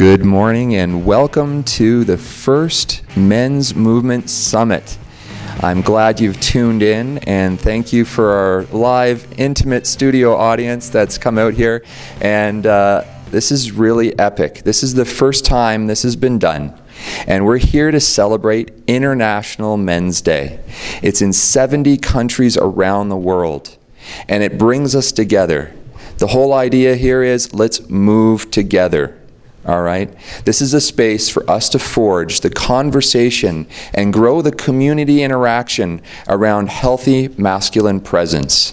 Good morning and welcome to the first Men's Movement Summit. I'm glad you've tuned in, and thank you for our live, intimate studio audience that's come out here. And this is really epic. This is the first time this has been done. And we're here to celebrate International Men's Day. It's in 70 countries around the world, and it brings us together. The whole idea here is let's move together. All right? This is a space for us to forge the conversation and grow the community interaction around healthy masculine presence.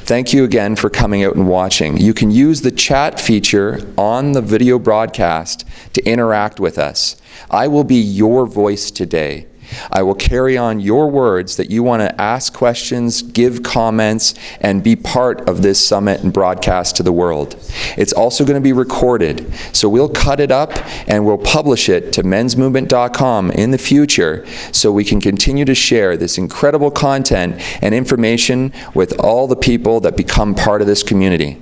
Thank you again for coming out and watching. You can use the chat feature on the video broadcast to interact with us. I will be your voice today. I will carry on your words that you want to ask questions, give comments, and be part of this summit and broadcast to the world. It's also going to be recorded, so we'll cut it up and we'll publish it to mensmovement.com in the future so we can continue to share this incredible content and information with all the people that become part of this community.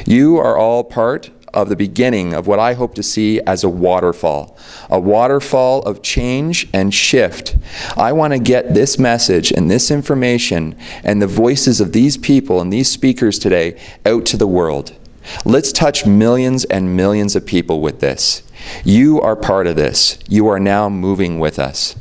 You are all part of the beginning of what I hope to see as a waterfall of change and shift. I want to get this message and this information and the voices of these people and these speakers today out to the world. Let's touch millions and millions of people with this. You are part of this. You are now moving with us.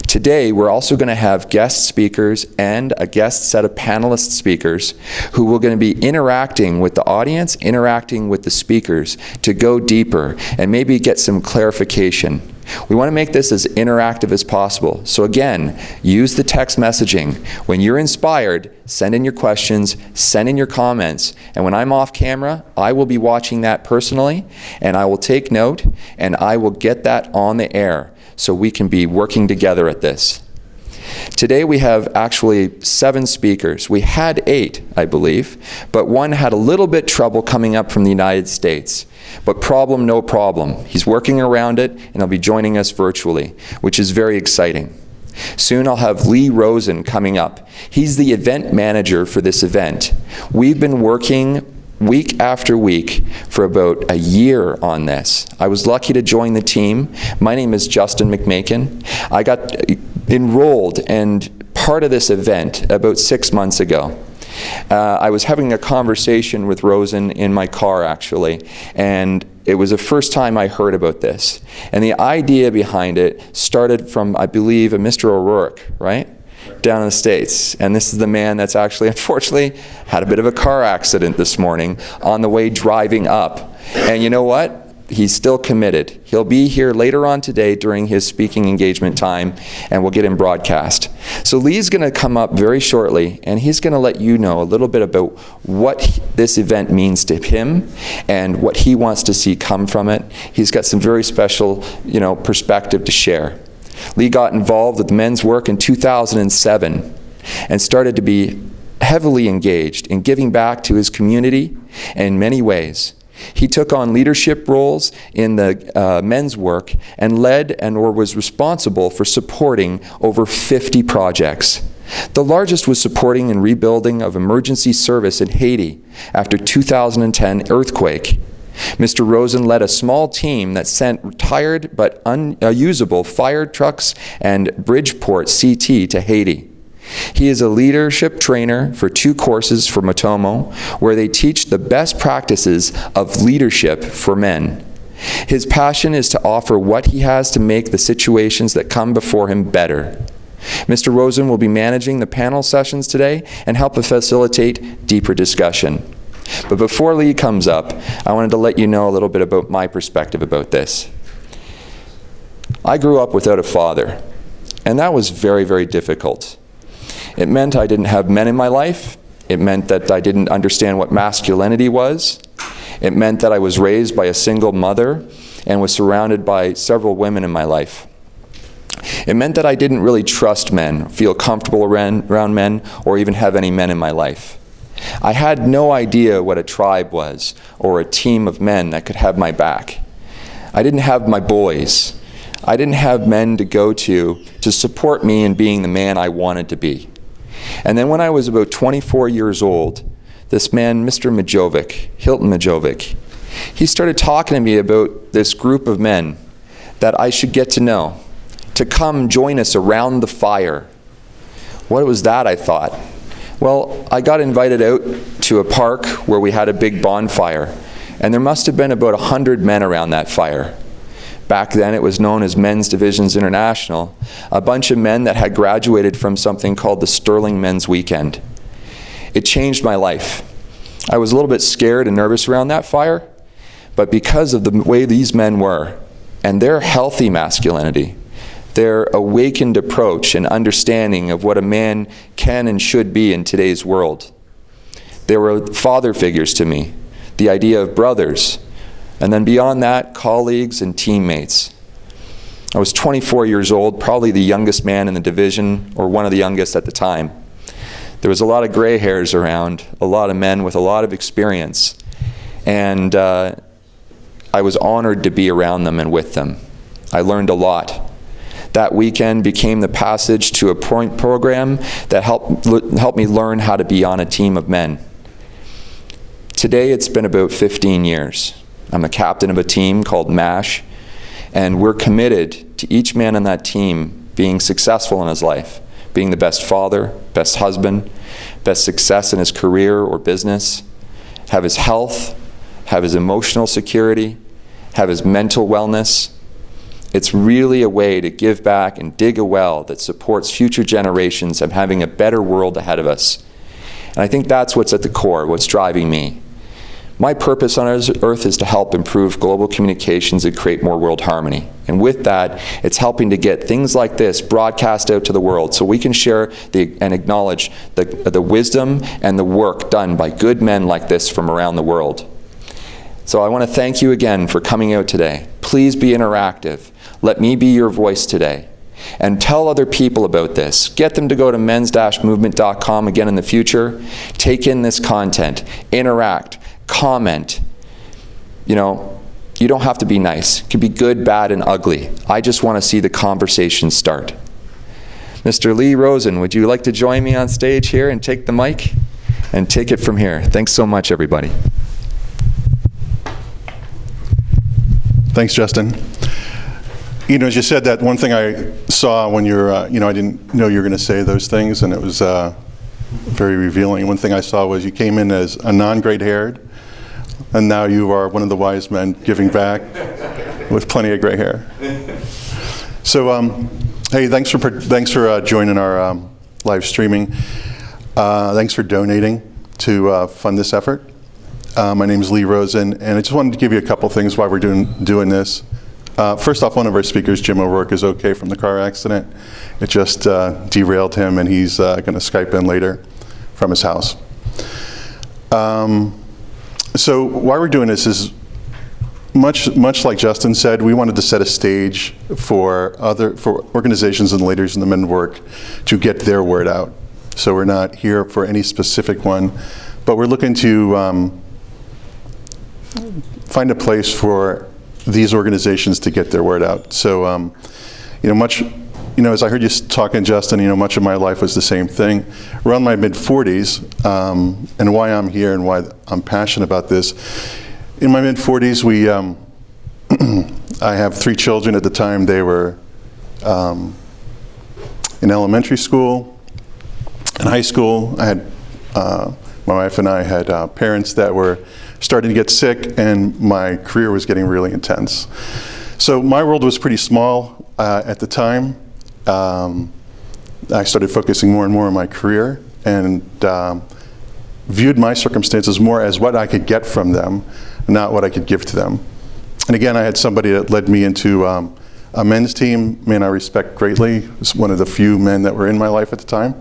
Today, we're also going to have guest speakers and a guest set of panelist speakers who are going to be interacting with the audience, interacting with the speakers to go deeper and maybe get some clarification. We want to make this as interactive as possible. So again, use the text messaging. When you're inspired, send in your questions, send in your comments, and when I'm off camera, I will be watching that personally, and I will take note, and I will get that on the air so we can be working together at this. Today we have actually 7 speakers. We had 8, I believe, but one had a little bit trouble coming up from the United States. But problem, no problem. He's working around it, and he'll be joining us virtually, which is very exciting. Soon I'll have Lee Rosen coming up. He's the event manager for this event. We've been working week after week for about a year on this. I was lucky to join the team. My name is Justin McMakin. I got enrolled and part of this event about 6 months ago. I was having a conversation with Rosen in my car, actually, and it was the first time I heard about this. And the idea behind it started from, I believe, a Mr. O'Rourke, right? Down in the States. And this is the man that's actually, unfortunately, had a bit of a car accident this morning on the way driving up. And you know what? He's still committed. He'll be here later on today during his speaking engagement time, and we'll get him broadcast. So Lee's going to come up very shortly, and he's going to let you know a little bit about what this event means to him and what he wants to see come from it. He's got some very special, perspective to share. Lee got involved with men's work in 2007 and started to be heavily engaged in giving back to his community in many ways. He took on leadership roles in the men's work and led or was responsible for supporting over 50 projects. The largest was supporting and rebuilding of emergency service in Haiti after 2010 earthquake. Mr. Rosen led a small team that sent retired but unusable fire trucks and Bridgeport CT to Haiti. He is a leadership trainer for 2 courses for Matomo, where they teach the best practices of leadership for men. His passion is to offer what he has to make the situations that come before him better. Mr. Rosen will be managing the panel sessions today and help facilitate deeper discussion. But before Lee comes up, I wanted to let you know a little bit about my perspective about this. I grew up without a father, and that was very, very difficult. It meant I didn't have men in my life. It meant that I didn't understand what masculinity was. It meant that I was raised by a single mother and was surrounded by several women in my life. It meant that I didn't really trust men, feel comfortable around men, or even have any men in my life. I had no idea what a tribe was or a team of men that could have my back. I didn't have my boys. I didn't have men to go to support me in being the man I wanted to be. And then when I was about 24 years old, this man, Mr. Majovic, Hilton Majovic, he started talking to me about this group of men that I should get to know, to come join us around the fire. What was that, I thought? Well, I got invited out to a park where we had a big bonfire, and there must have been about 100 men around that fire. Back then, it was known as Men's Divisions International, a bunch of men that had graduated from something called the Sterling Men's Weekend. It changed my life. I was a little bit scared and nervous around that fire, but because of the way these men were, and their healthy masculinity, their awakened approach and understanding of what a man can and should be in today's world. They were father figures to me, the idea of brothers, and then beyond that, colleagues and teammates. I was 24 years old, probably the youngest man in the division, or one of the youngest at the time. There was a lot of gray hairs around, a lot of men with a lot of experience, and I was honored to be around them and with them. I learned a lot. That weekend became the passage to a point program that helped me learn how to be on a team of men. Today, it's been about 15 years. I'm a captain of a team called MASH, and we're committed to each man on that team being successful in his life, being the best father, best husband, best success in his career or business, have his health, have his emotional security, have his mental wellness. It's really a way to give back and dig a well that supports future generations of having a better world ahead of us. And I think that's what's at the core, what's driving me. My purpose on Earth is to help improve global communications and create more world harmony. And with that, it's helping to get things like this broadcast out to the world so we can share and acknowledge the wisdom and the work done by good men like this from around the world. So I want to thank you again for coming out today. Please be interactive. Let me be your voice today. And tell other people about this. Get them to go to mens-movement.com again in the future. Take in this content. Interact. Comment. You know, you don't have to be nice. It can be good, bad, and ugly. I just want to see the conversation start. Mr. Lee Rosen, would you like to join me on stage here and take the mic and take it from here? Thanks so much, everybody. Thanks, Justin. You know, as you said that, one thing I saw when you're, I didn't know you were going to say those things, and it was very revealing. One thing I saw was you came in as a non-gray haired, and now you are one of the wise men giving back with plenty of gray hair. So, hey, thanks for joining our live streaming. Thanks for donating to fund this effort. My name is Lee Rosen, and I just wanted to give you a couple things why we're doing this. First off, one of our speakers, Jim O'Rourke, is okay from the car accident. It just derailed him, and he's going to Skype in later from his house. So why we're doing this is much like Justin said, we wanted to set a stage for organizations and leaders in the men's work to get their word out. So we're not here for any specific one, but we're looking to find a place for these organizations to get their word out. So, as I heard you talking, Justin, much of my life was the same thing. Around my mid-40s, and why I'm here and why I'm passionate about this. In my mid-40s, I have 3 children at the time. They were in elementary school, in high school. I had, my wife and I had parents that were starting to get sick, and my career was getting really intense. So my world was pretty small at the time. I started focusing more and more on my career and viewed my circumstances more as what I could get from them, not what I could give to them. And again, I had somebody that led me into a men's team, man I respect greatly. He was one of the few men that were in my life at the time,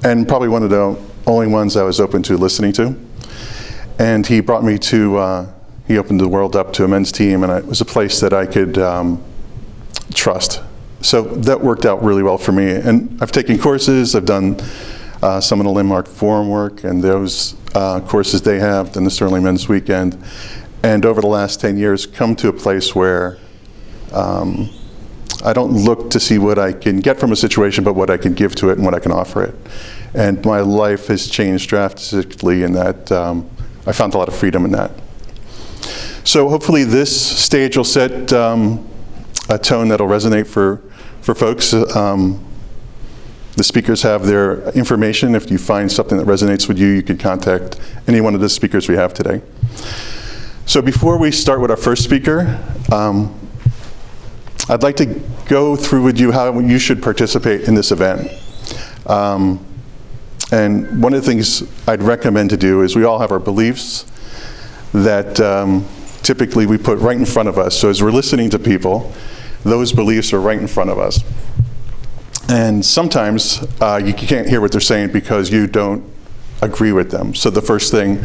and probably one of the only ones I was open to listening to. And he brought me to, he opened the world up to a men's team, and it was a place that I could trust. So that worked out really well for me. And I've taken courses, I've done some of the Landmark Forum work, and those courses they have, done the Sterling Men's Weekend. And over the last 10 years, come to a place where I don't look to see what I can get from a situation, but what I can give to it and what I can offer it. And my life has changed drastically in that I found a lot of freedom in that. So hopefully this stage will set a tone that'll resonate for folks. The speakers have their information. If you find something that resonates with you, you can contact any one of the speakers we have today. So before we start with our first speaker, I'd like to go through with you how you should participate in this event. And one of the things I'd recommend to do is we all have our beliefs that typically we put right in front of us. So as we're listening to people, those beliefs are right in front of us. And sometimes you can't hear what they're saying because you don't agree with them. So the first thing,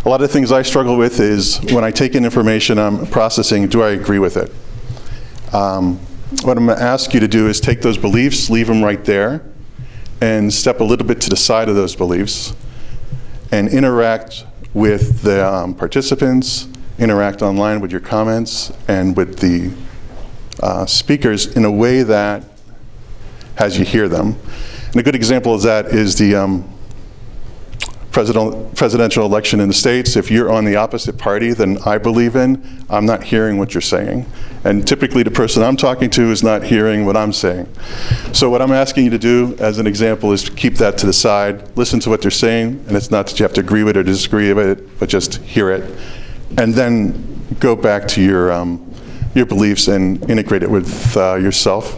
a lot of things I struggle with is when I take in information I'm processing, do I agree with it? What I'm going to ask you to do is take those beliefs, leave them right there, and step a little bit to the side of those beliefs and interact with the participants, interact online with your comments and with the speakers in a way that has you hear them. And a good example of that is the presidential election in the States. If you're on the opposite party than I believe in, I'm not hearing what you're saying. And typically the person I'm talking to is not hearing what I'm saying. So what I'm asking you to do, as an example, is keep that to the side, listen to what they're saying, and it's not that you have to agree with it or disagree with it, but just hear it. And then go back to your beliefs and integrate it with yourself.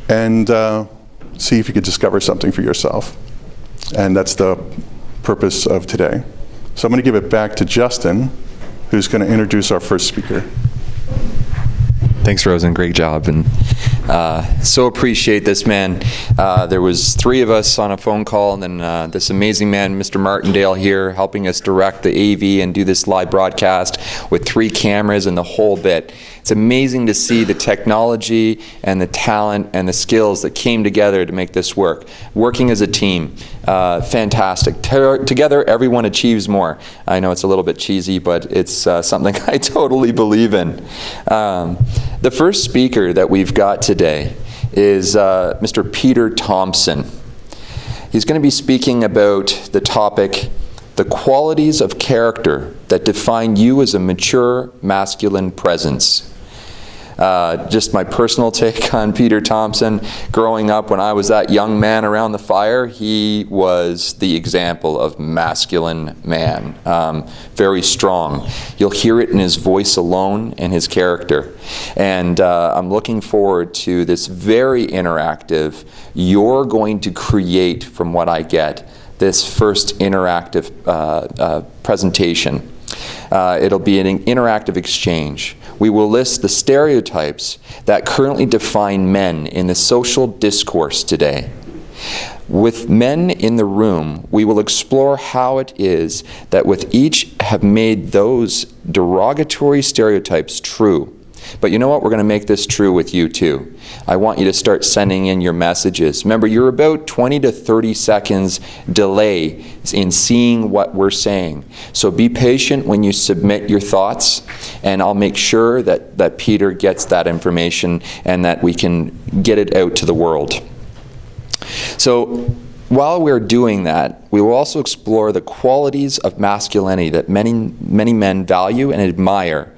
And see if you could discover something for yourself. And that's the purpose of today. So I'm going to give it back to Justin, who's going to introduce our first speaker. Thanks, Rosen. Great job. And so appreciate this, man. There was 3 of us on a phone call, and then this amazing man, Mr. Martindale here, helping us direct the AV and do this live broadcast with 3 cameras and the whole bit. It's amazing to see the technology and the talent and the skills that came together to make this work. Working as a team, fantastic. Together, everyone achieves more. I know it's a little bit cheesy, but it's something I totally believe in. The first speaker that we've got today is Mr. Peter Thompson. He's going to be speaking about the topic, the qualities of character that define you as a mature masculine presence. Just my personal take on Peter Thompson. Growing up, when I was that young man around the fire, he was the example of masculine man. Very strong. You'll hear it in his voice alone and his character. And I'm looking forward to this very interactive, you're going to create from what I get, this first interactive presentation. It'll be an interactive exchange. We will list the stereotypes that currently define men in the social discourse today. With men in the room, we will explore how it is that with each have made those derogatory stereotypes true. But you know what? We're going to make this true with you too. I want you to start sending in your messages. Remember, you're about 20 to 30 seconds delay in seeing what we're saying. So be patient when you submit your thoughts, and I'll make sure that Peter gets that information and that we can get it out to the world. So while we're doing that, we will also explore the qualities of masculinity that many men value and admire,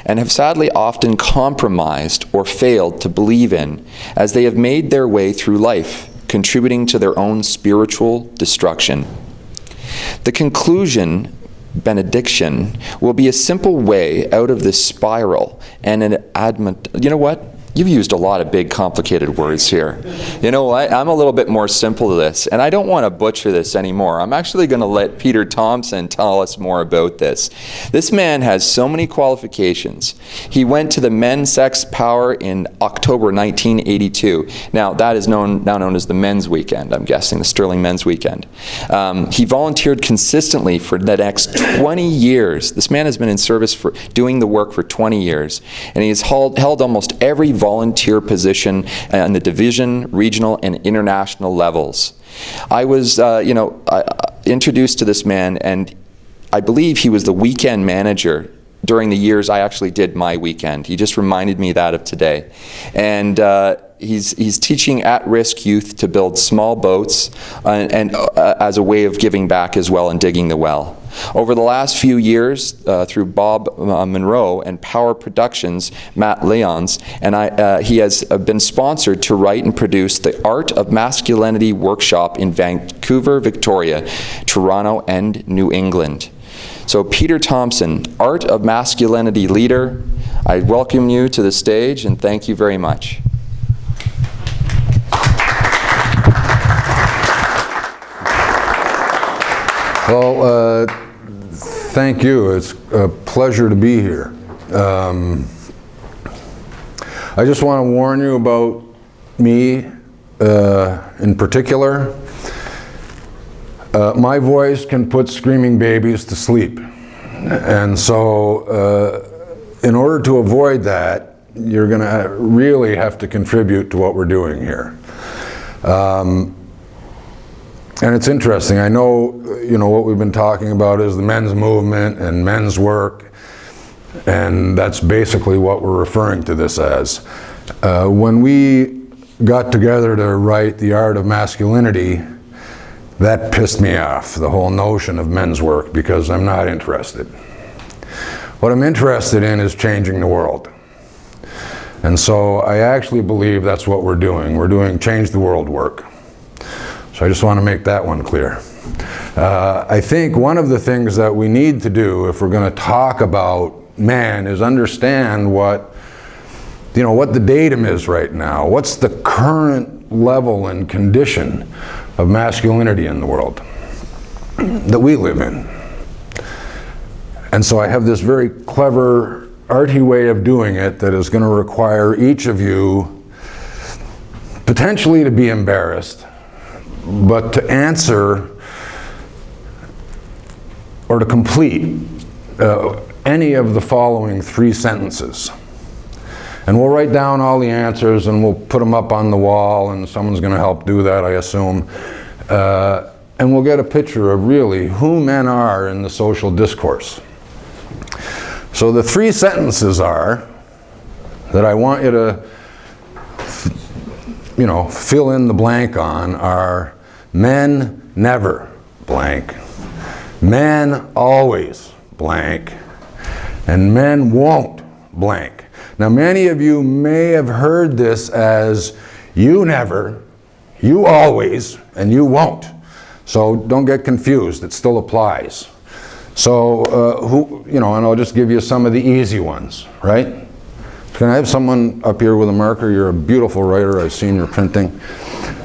and have sadly often compromised or failed to believe in as they have made their way through life, contributing to their own spiritual destruction. The conclusion, benediction, will be a simple way out of this spiral and an you know what? You've used a lot of big, complicated words here. You know what? I'm a little bit more simple to this, and I don't want to butcher this anymore. I'm actually going to let Peter Thompson tell us more about this. This man has so many qualifications. He went to the Men's Sex Power in October 1982. Now, that is now known as the Men's Weekend, I'm guessing, the Sterling Men's Weekend. He volunteered consistently for the next 20 years. This man has been in service for doing the work for 20 years, and he has held almost every volunteer position on the division, regional, and international levels. I was, introduced to this man, and I believe he was the weekend manager during the years I actually did my weekend. He just reminded me that of today. And he's teaching at-risk youth to build small boats and as a way of giving back as well and digging the well. Over the last few years, through Bob Monroe and Power Productions, Matt Leons, and he has been sponsored to write and produce the Art of Masculinity workshop in Vancouver, Victoria, Toronto, and New England. So Peter Thompson, Art of Masculinity leader, I welcome you to the stage and thank you very much. Well, thank you. It's a pleasure to be here. I just want to warn you about me in particular. My voice can put screaming babies to sleep. And so in order to avoid that, you're going to really have to contribute to what we're doing here. And it's interesting. I know, what we've been talking about is the men's movement and men's work, and that's basically what we're referring to this as. When we got together to write The Art of Masculinity, that pissed me off, the whole notion of men's work, because I'm not interested. What I'm interested in is changing the world. And so I actually believe that's what we're doing. We're doing change the world work. So I just want to make that one clear. I think one of the things that we need to do if we're going to talk about man is understand what the datum is right now. What's the current level and condition of masculinity in the world that we live in? And so I have this very clever, arty way of doing it that is going to require each of you potentially to be embarrassed, but to answer or to complete any of the following 3 sentences. And we'll write down all the answers and we'll put them up on the wall, and someone's going to help do that, I assume. And we'll get a picture of really who men are in the social discourse. So the 3 sentences are that I want you to fill in the blank on are: men never blank, men always blank, and men won't blank. Now many of you may have heard this as you never, you always, and you won't. So don't get confused, it still applies. So and I'll just give you some of the easy ones, right? Can I have someone up here with a marker? You're a beautiful writer, I've seen your printing.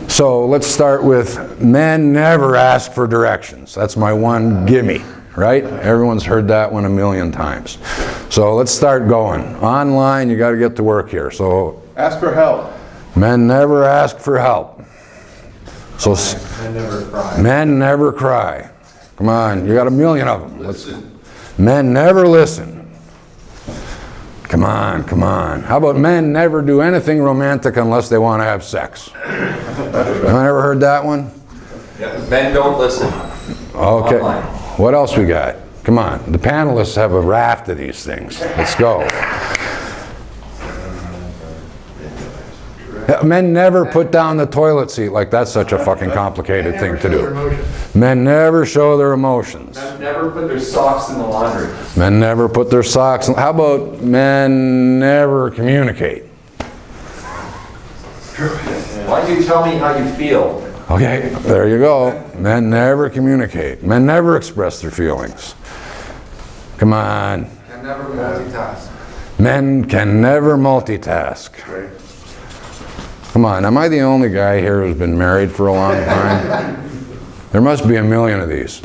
So let's start with men never ask for directions. That's my one gimme, right? Everyone's heard that one a million times. So let's start going. Online, you got to get to work here. So Ask for help. men never ask for help. So Men never cry. men never cry. Come on, you got a million of them. Men never listen. Come on, come on. How about men never do anything romantic unless they want to have sex? Have I ever heard that one? Yeah. Men don't listen. Okay. Online. What else we got? Come on. The panelists have a raft of these things. Let's go. Men never put down the toilet seat. Like, that's such a fucking complicated thing to do. Men never show their emotions. Men never put their socks in the laundry. Men never put their socks in. How about men never communicate? Why don't you tell me how you feel? Okay, there you go. Men never communicate. Men never express their feelings. Come on. Can never multitask. Men can never multitask. Right. Come on, am I the only guy here who's been married for a long time? There must be a million of these.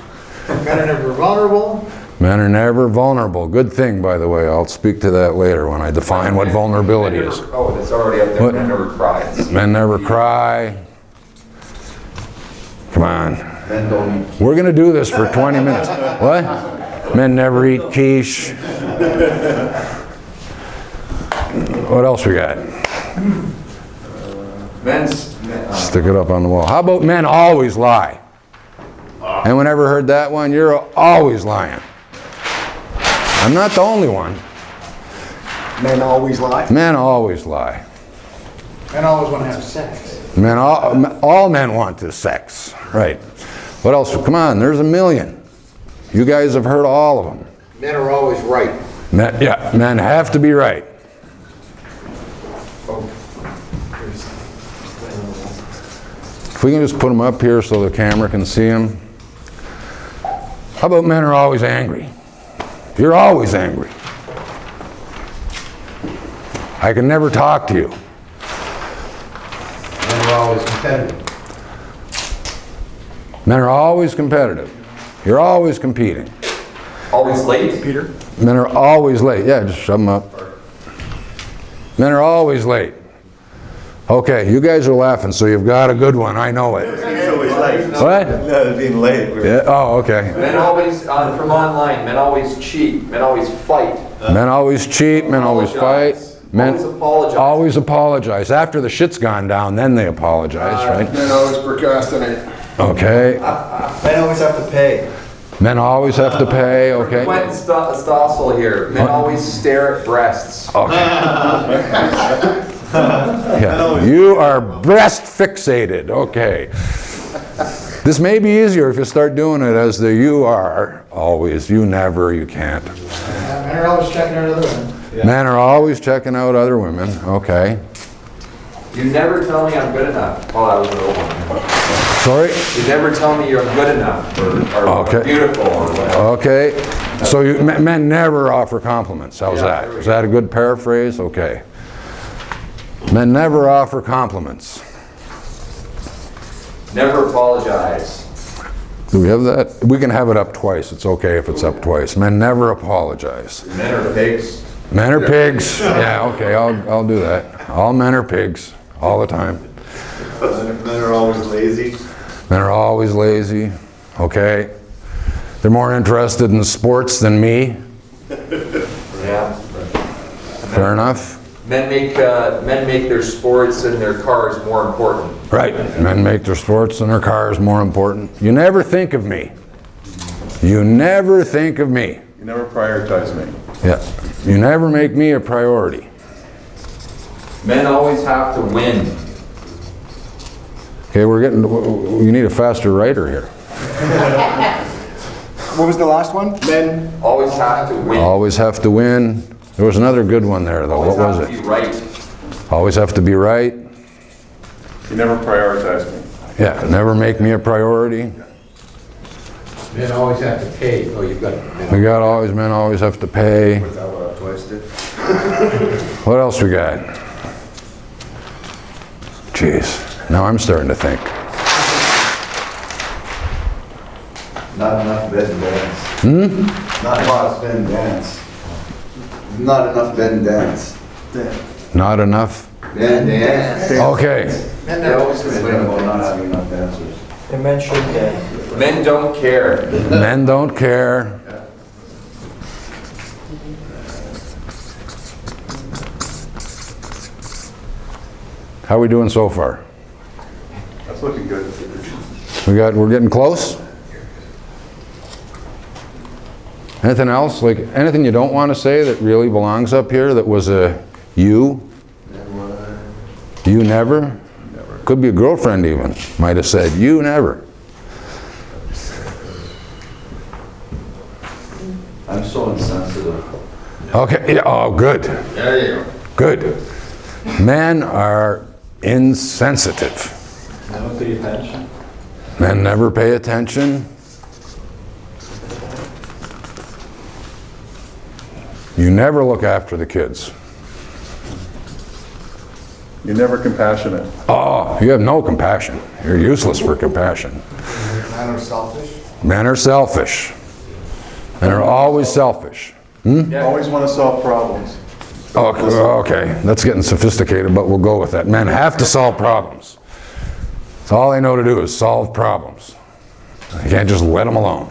Men are never vulnerable. Men are never vulnerable. Good thing, by the way. I'll speak to that later when I define what vulnerability is. Oh, it's already up there. What? Men never cry. Men never cry. Come on. Men don't eat. We're going to do this for 20 minutes. What? Men never eat quiche. What else we got? Stick it up on the wall. How about men always lie? Anyone ever heard that one? You're always lying. I'm not the only one. Men always lie. Men always lie. Men always want to have sex. Men, all men want is sex. Right. What else? Come on, there's a million. You guys have heard all of them. Men are always right. Men have to be right. If we can just put them up here so the camera can see them. How about men are always angry? You're always angry. I can never talk to you. Men are always competitive. Men are always competitive. You're always competing. Always late, Peter? Men are always late. Yeah, just shove them up. Men are always late. Okay, you guys are laughing, so you've got a good one. I know it. He's always late. What? No, being late. Yeah. Oh, okay. Men always, from online, men always cheat, men always fight. Men always cheat, men always fight. Men Always apologize. always apologize. After the shit's gone down, then they apologize, right? Men always procrastinate. Okay. Men always have to pay. Men always have to pay, okay? Quentin Stossel here. Men always stare at breasts. Okay. Yeah. You are breast fixated, okay. This may be easier if you start doing it as the you are always, you never, you can't. Men are always checking out other women. Men are always checking out other women, okay. You never tell me I'm good enough. Oh, that was an old one. Sorry? You never tell me you're good enough or Okay. beautiful or whatever. Okay. So men never offer compliments. How's Yeah, that? there we Is that a good paraphrase? Okay. Men never offer compliments. Never apologize. Do we have that? We can have it up twice. It's okay if it's up twice. Men never apologize. Men are pigs. Men are pigs. Yeah, okay, I'll do that. All men are pigs, all the time. Men are always lazy. Men are always lazy. Okay. They're more interested in sports than me. Yeah. Fair enough. Men make their sports and their cars more important. Right. Men make their sports and their cars more important. You never think of me. You never think of me. You never prioritize me. Yeah. You never make me a priority. Men always have to win. Okay, you need a faster writer here. What was the last one? Men. Always have to win. Always have to win. There was another good one there though. Always What was have to it? be right. Always have to be right. You never prioritize me. Yeah, never make me a priority. Men always have to pay. Oh, you've got it. Men always have to pay. Is that what I twisted? What else we got? Jeez, now I'm starting to think. Not enough bed and dance. Not enough bed and dance. Not enough bed and dance. Not enough? Bed and dance. Okay. Men They never always Complain about not having enough dancers. And men should pay. Men don't care. Men don't care. How are we doing so far? That's looking good. We're getting close? Anything else? Like anything you don't want to say that really belongs up here that was a you? You never? Could be a girlfriend even. Might have said you never. I'm so insensitive. Okay, yeah, oh good. There you go. Good. Men are insensitive. I don't pay attention. Men never pay attention. You never look after the kids. You're never compassionate. Oh, you have no compassion. You're useless for compassion. Men are selfish. Men are selfish. Men are always selfish. Always want to solve problems. Okay, that's getting sophisticated, but we'll go with that. Men have to solve problems. That's all they know to do is solve problems. You can't just let them alone.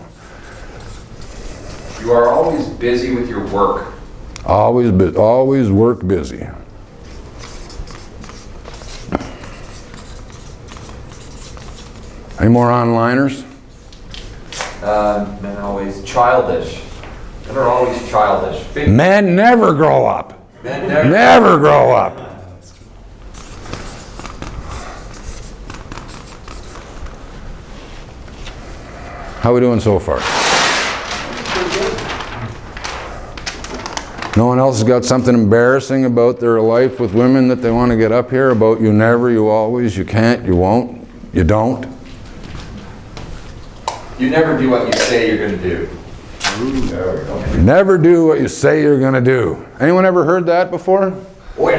You are always busy with your work. Always work busy. Any more onliners? Men always childish. Men are always childish. Men never grow up. Men never. Never grow up. How are we doing so far? No one else has got something embarrassing about their life with women that they want to get up here about? You never, you always, you can't, you won't, you don't. You never do what you say you're going to do. Never do what you say you're going to do. Anyone ever heard that before? Oh, yeah.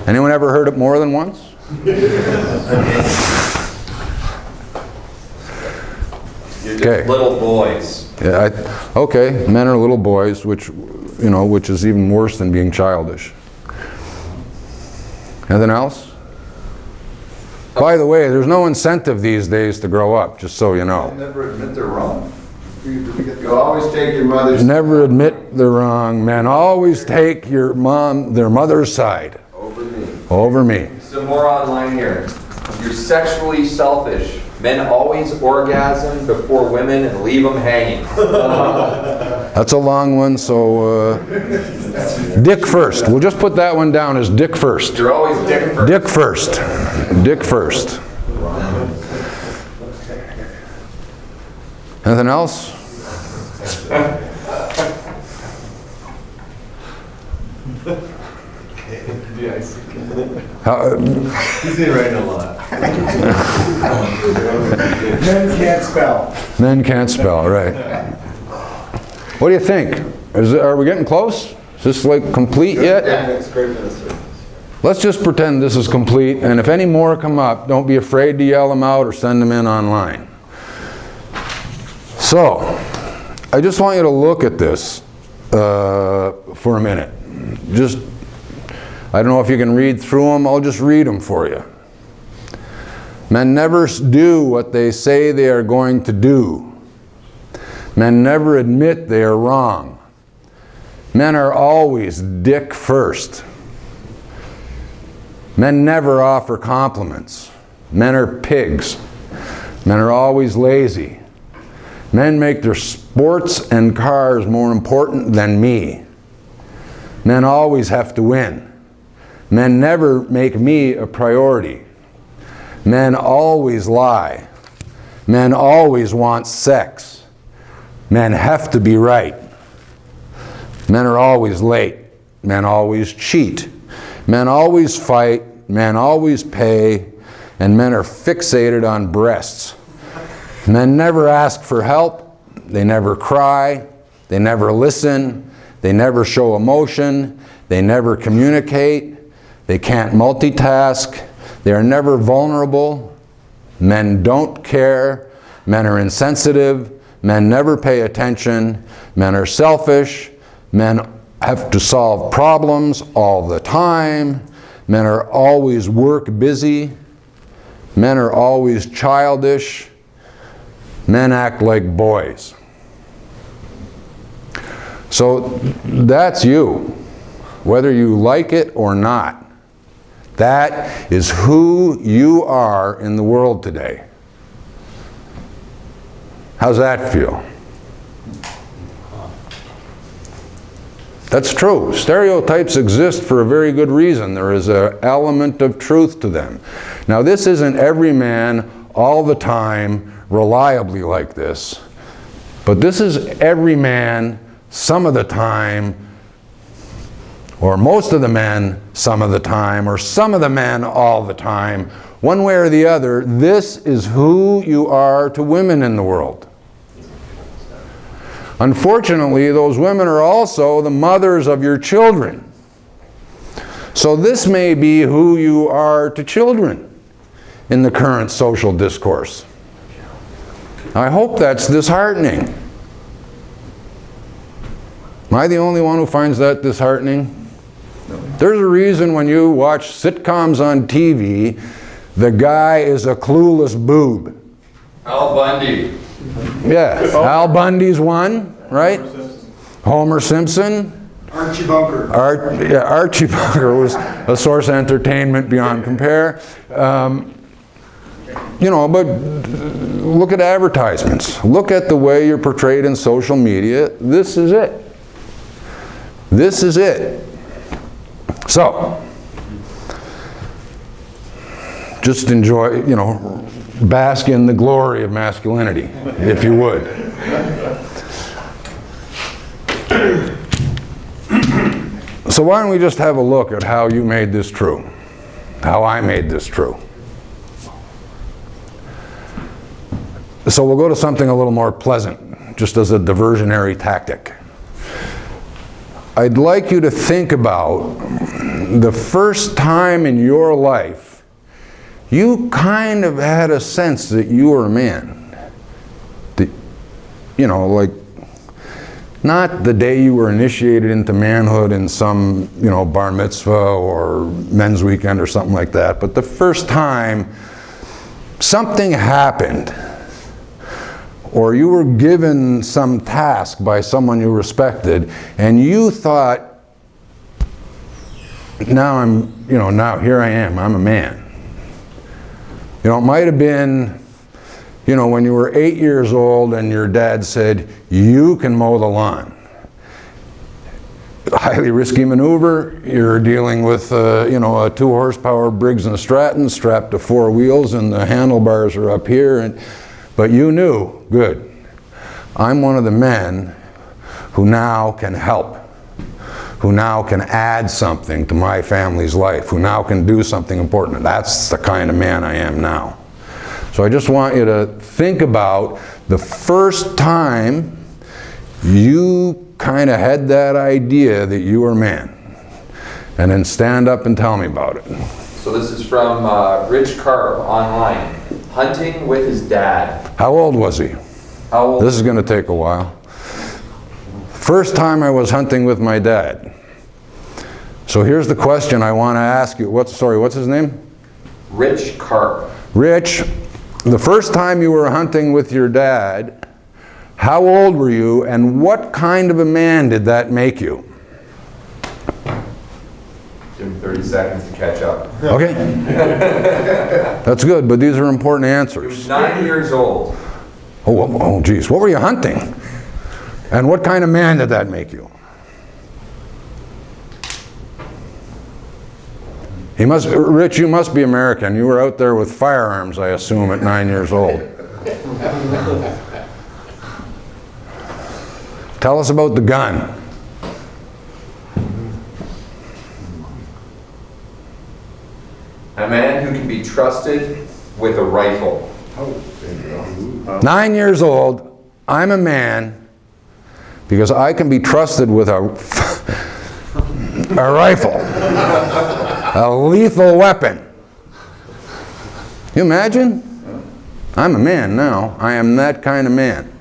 Anyone ever heard it more than once? You're just Okay. little boys. Yeah, okay, men are little boys, which, you know, which is even worse than being childish. Anything else? By the way, there's no incentive these days to grow up, just so you know. Never admit they're wrong. You always take your mother's. Never admit they're wrong. Men always take their mother's side. Over me. Over me. Some more online here. You're sexually selfish. Men always orgasm before women and leave them hanging. That's a long one, so dick first. We'll just put that one down as dick first. You're always dick first. Dick first. Dick first. Anything else? He's in writing a lot. Men can't spell. Men can't spell, right. What do you think? Are we getting close? Is this like complete yet? It's great minister. Let's just pretend this is complete, and if any more come up, don't be afraid to yell them out or send them in online. So, I just want you to look at this for a minute. I don't know if you can read through them, I'll just read them for you. Men never do what they say they are going to do. Men never admit they are wrong. Men are always dick first. Men never offer compliments. Men are pigs. Men are always lazy. Men make their sports and cars more important than me. Men always have to win. Men never make me a priority. Men always lie. Men always want sex. Men have to be right. Men are always late. Men always cheat. Men always fight. Men always pay. And men are fixated on breasts. Men never ask for help. They never cry. They never listen. They never show emotion. They never communicate. They can't multitask. They are never vulnerable. Men don't care. Men are insensitive. Men never pay attention. Men are selfish. Men have to solve problems all the time. Men are always work busy. Men are always childish. Men act like boys. So that's you, whether you like it or not. That is who you are in the world today. How's that feel? That's true. Stereotypes exist for a very good reason. There is an element of truth to them. Now, this isn't every man all the time reliably like this, but this is every man some of the time, or most of the men some of the time, or some of the men all the time. One way or the other, this is who you are to women in the world. Unfortunately, those women are also the mothers of your children. So this may be who you are to children in the current social discourse. I hope that's disheartening. Am I the only one who finds that disheartening? There's a reason when you watch sitcoms on TV, the guy is a clueless boob. Al Bundy. Yeah, Al Bundy's one, right? Homer Simpson. Archie Bunker. Archie Bunker was a source of entertainment beyond compare. you know, but look at advertisements. Look at the way you're portrayed in social media. This is it. This is it. So, just enjoy, you know, bask in the glory of masculinity, if you would. So why don't we just have a look at how you made this true? How I made this true. So we'll go to something a little more pleasant, just as a diversionary tactic. I'd like you to think about the first time in your life you kind of had a sense that you were a man. You know, like, not the day you were initiated into manhood in some, you know, bar mitzvah or men's weekend or something like that, but the first time something happened, or you were given some task by someone you respected, and you thought, now now here I am, I'm a man. You know, it might have been, you know, when you were 8 years old and your dad said, you can mow the lawn. Highly risky maneuver. You're dealing with, you know, a 2-horsepower Briggs & Stratton strapped to 4 wheels, and the handlebars are up here. But you knew, good, I'm one of the men who now can help, who now can add something to my family's life, who now can do something important. That's the kind of man I am now. So I just want you to think about the first time you kind of had that idea that you were a man. And then stand up and tell me about it. So this is from Rich Carp online. Hunting with his dad. How old was he? How old? This is going to take a while. First time I was hunting with my dad. So here's the question I want to ask you. What's his name? Rich Carp. Rich, the first time you were hunting with your dad, how old were you, and what kind of a man did that make you? Give him 30 seconds to catch up. Okay. That's good, but these are important He answers. was 9 years old. Oh, geez. What were you hunting? And what kind of man did that make you? Rich, you must be American. You were out there with firearms, I assume, at 9 years old. Tell us about the gun. A man who can be trusted with a rifle. 9 years old, I'm a man because I can be trusted with a rifle, a lethal weapon. You imagine? I'm a man now. I am that kind of man.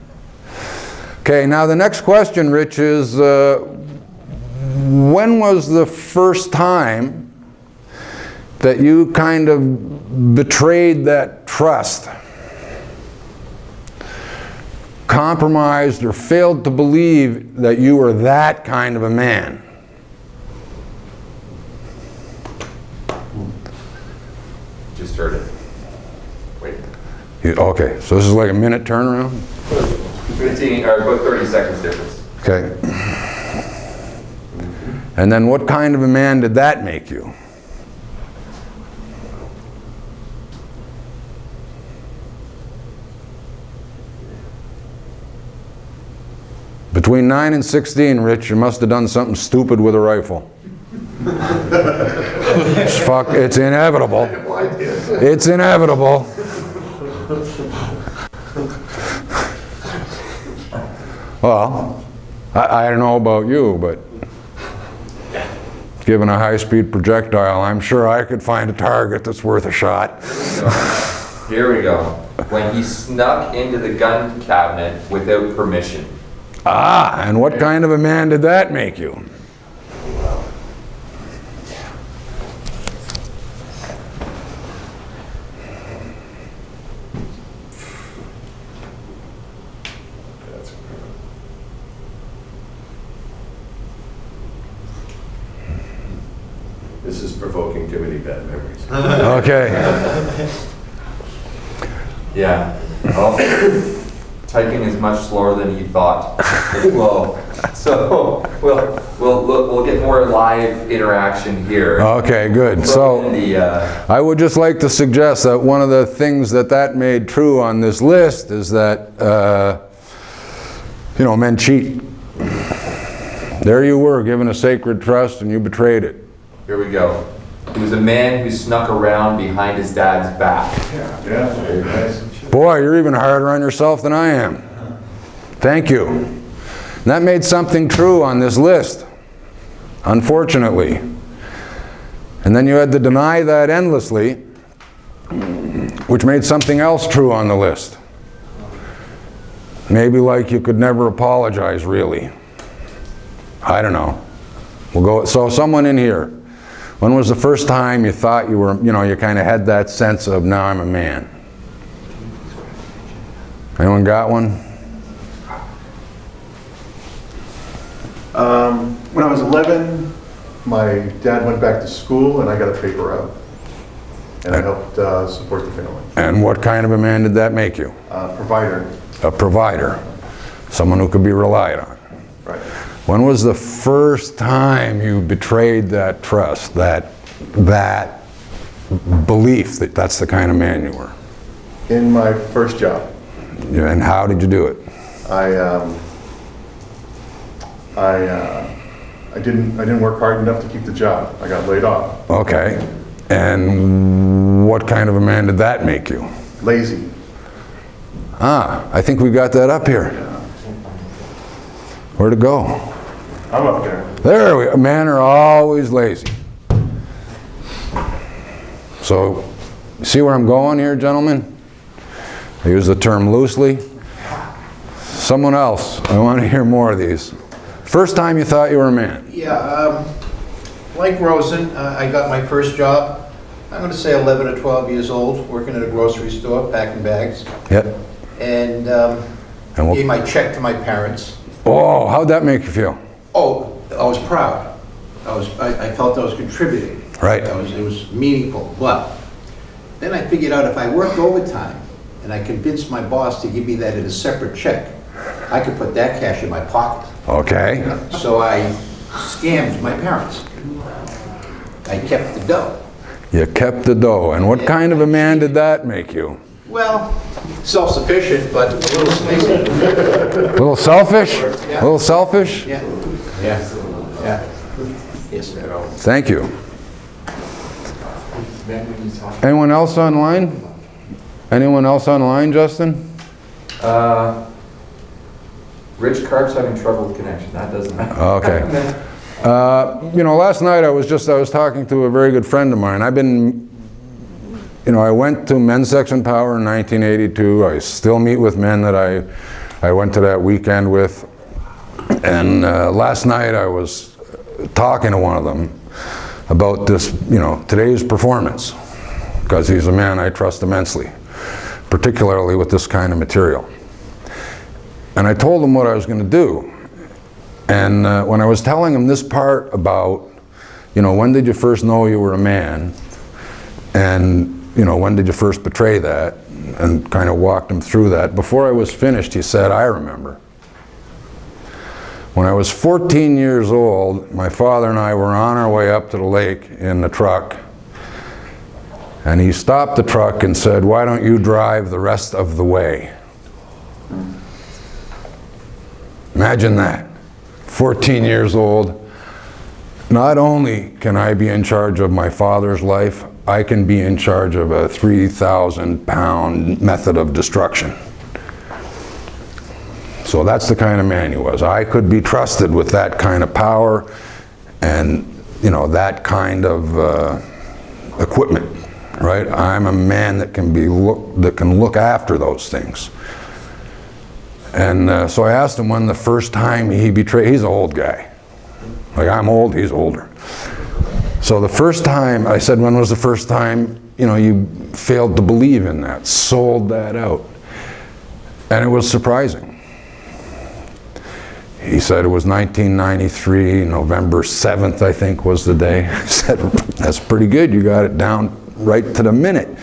Okay, now the next question, Rich, is when was the first time that you kind of betrayed that trust, compromised or failed to believe that you were that kind of a man? Just heard it. Wait. Okay, so this is like a minute turnaround? 15 or about 30 seconds difference. Okay. And then what kind of a man did that make you? Between 9 and 16, Rich, you must have done something stupid with a rifle. It's inevitable. It's inevitable. Well, I don't know about you, but given a high-speed projectile, I'm sure I could find a target that's worth a shot. Here we go. When he snuck into the gun cabinet without permission. Ah, and what kind of a man did that make you? This is provoking too many bad memories. Okay. Yeah. Well, typing is much slower than he thought. Well, so we'll get more live interaction here. Okay, good. So I would just like to suggest that one of the things that made true on this list is that, you know, men cheat. There you were, given a sacred trust, and you betrayed it. Here we go. He was a man who snuck around behind his dad's back. Yeah, very nice. Boy, you're even harder on yourself than I am. Thank you. And that made something true on this list, unfortunately. And then you had to deny that endlessly, which made something else true on the list. Maybe like you could never apologize, really. I don't know. We'll go. So someone in here, when was the first time you thought you were, you know, you kind of had that sense of, now I'm a man? Anyone got one? When I was 11, my dad went back to school and I got a paper route. And I helped support the family. And what kind of a man did that make you? Provider. A provider. Someone who could be relied on. Right. When was the first time you betrayed that trust, that belief that that's the kind of man you were? In my first job. Yeah, and how did you do it? I didn't work hard enough to keep the job. I got laid off. Okay. And what kind of a man did that make you? Lazy. Ah, I think we got that up here. Where'd it go? I'm up there. There we go. Men are always lazy. So, see where I'm going here, gentlemen? I use the term loosely. Someone else, I want to hear more of these. First time you thought you were a man? Yeah, like Rosen, I got my first job, I'm going to say 11 or 12 years old, working at a grocery store, packing bags. Yep. And what- gave my check to my parents. Oh, how'd that make you feel? Oh, I was proud. I felt I was contributing. Right. It was meaningful. But then I figured out if I worked overtime and I convinced my boss to give me that in a separate check, I could put that cash in my pocket. Okay. So I scammed my parents. I kept the dough. You kept the dough. And what kind of a man did that make you? Well, self-sufficient, but a little sneaky. A little selfish? A little selfish? Yeah. Yeah. Yeah. Yes, sir. Thank you. Anyone else online? Anyone else online, Justin? Rich Carp's having trouble with connection. That doesn't matter. Okay. You know, last night I was talking to a very good friend of mine. I went to Men's Section Power in 1982. I still meet with men that I went to that weekend with. And last night I was talking to one of them about this, you know, today's performance, because he's a man I trust immensely, particularly with this kind of material. And I told him what I was going to do. And when I was telling him this part about, you know, when did you first know you were a man? And, you know, when did you first betray that? And kind of walked him through that. Before I was finished, he said, I remember. When I was 14 years old, my father and I were on our way up to the lake in the truck. And he stopped the truck and said, why don't you drive the rest of the way? Imagine that. 14 years old. Not only can I be in charge of my father's life, I can be in charge of a 3,000-pound method of destruction. So that's the kind of man he was. I could be trusted with that kind of power and, you know, that kind of equipment, right? I'm a man that can look after those things. And so I asked him when the first time he betrayed. He's an old guy. Like, I'm old, he's older. So the first time, I said, when was the first time, you know, you failed to believe in that, sold that out? And it was surprising. He said it was 1993, November 7th, I think was the day. I said, that's pretty good, you got it down right to the minute.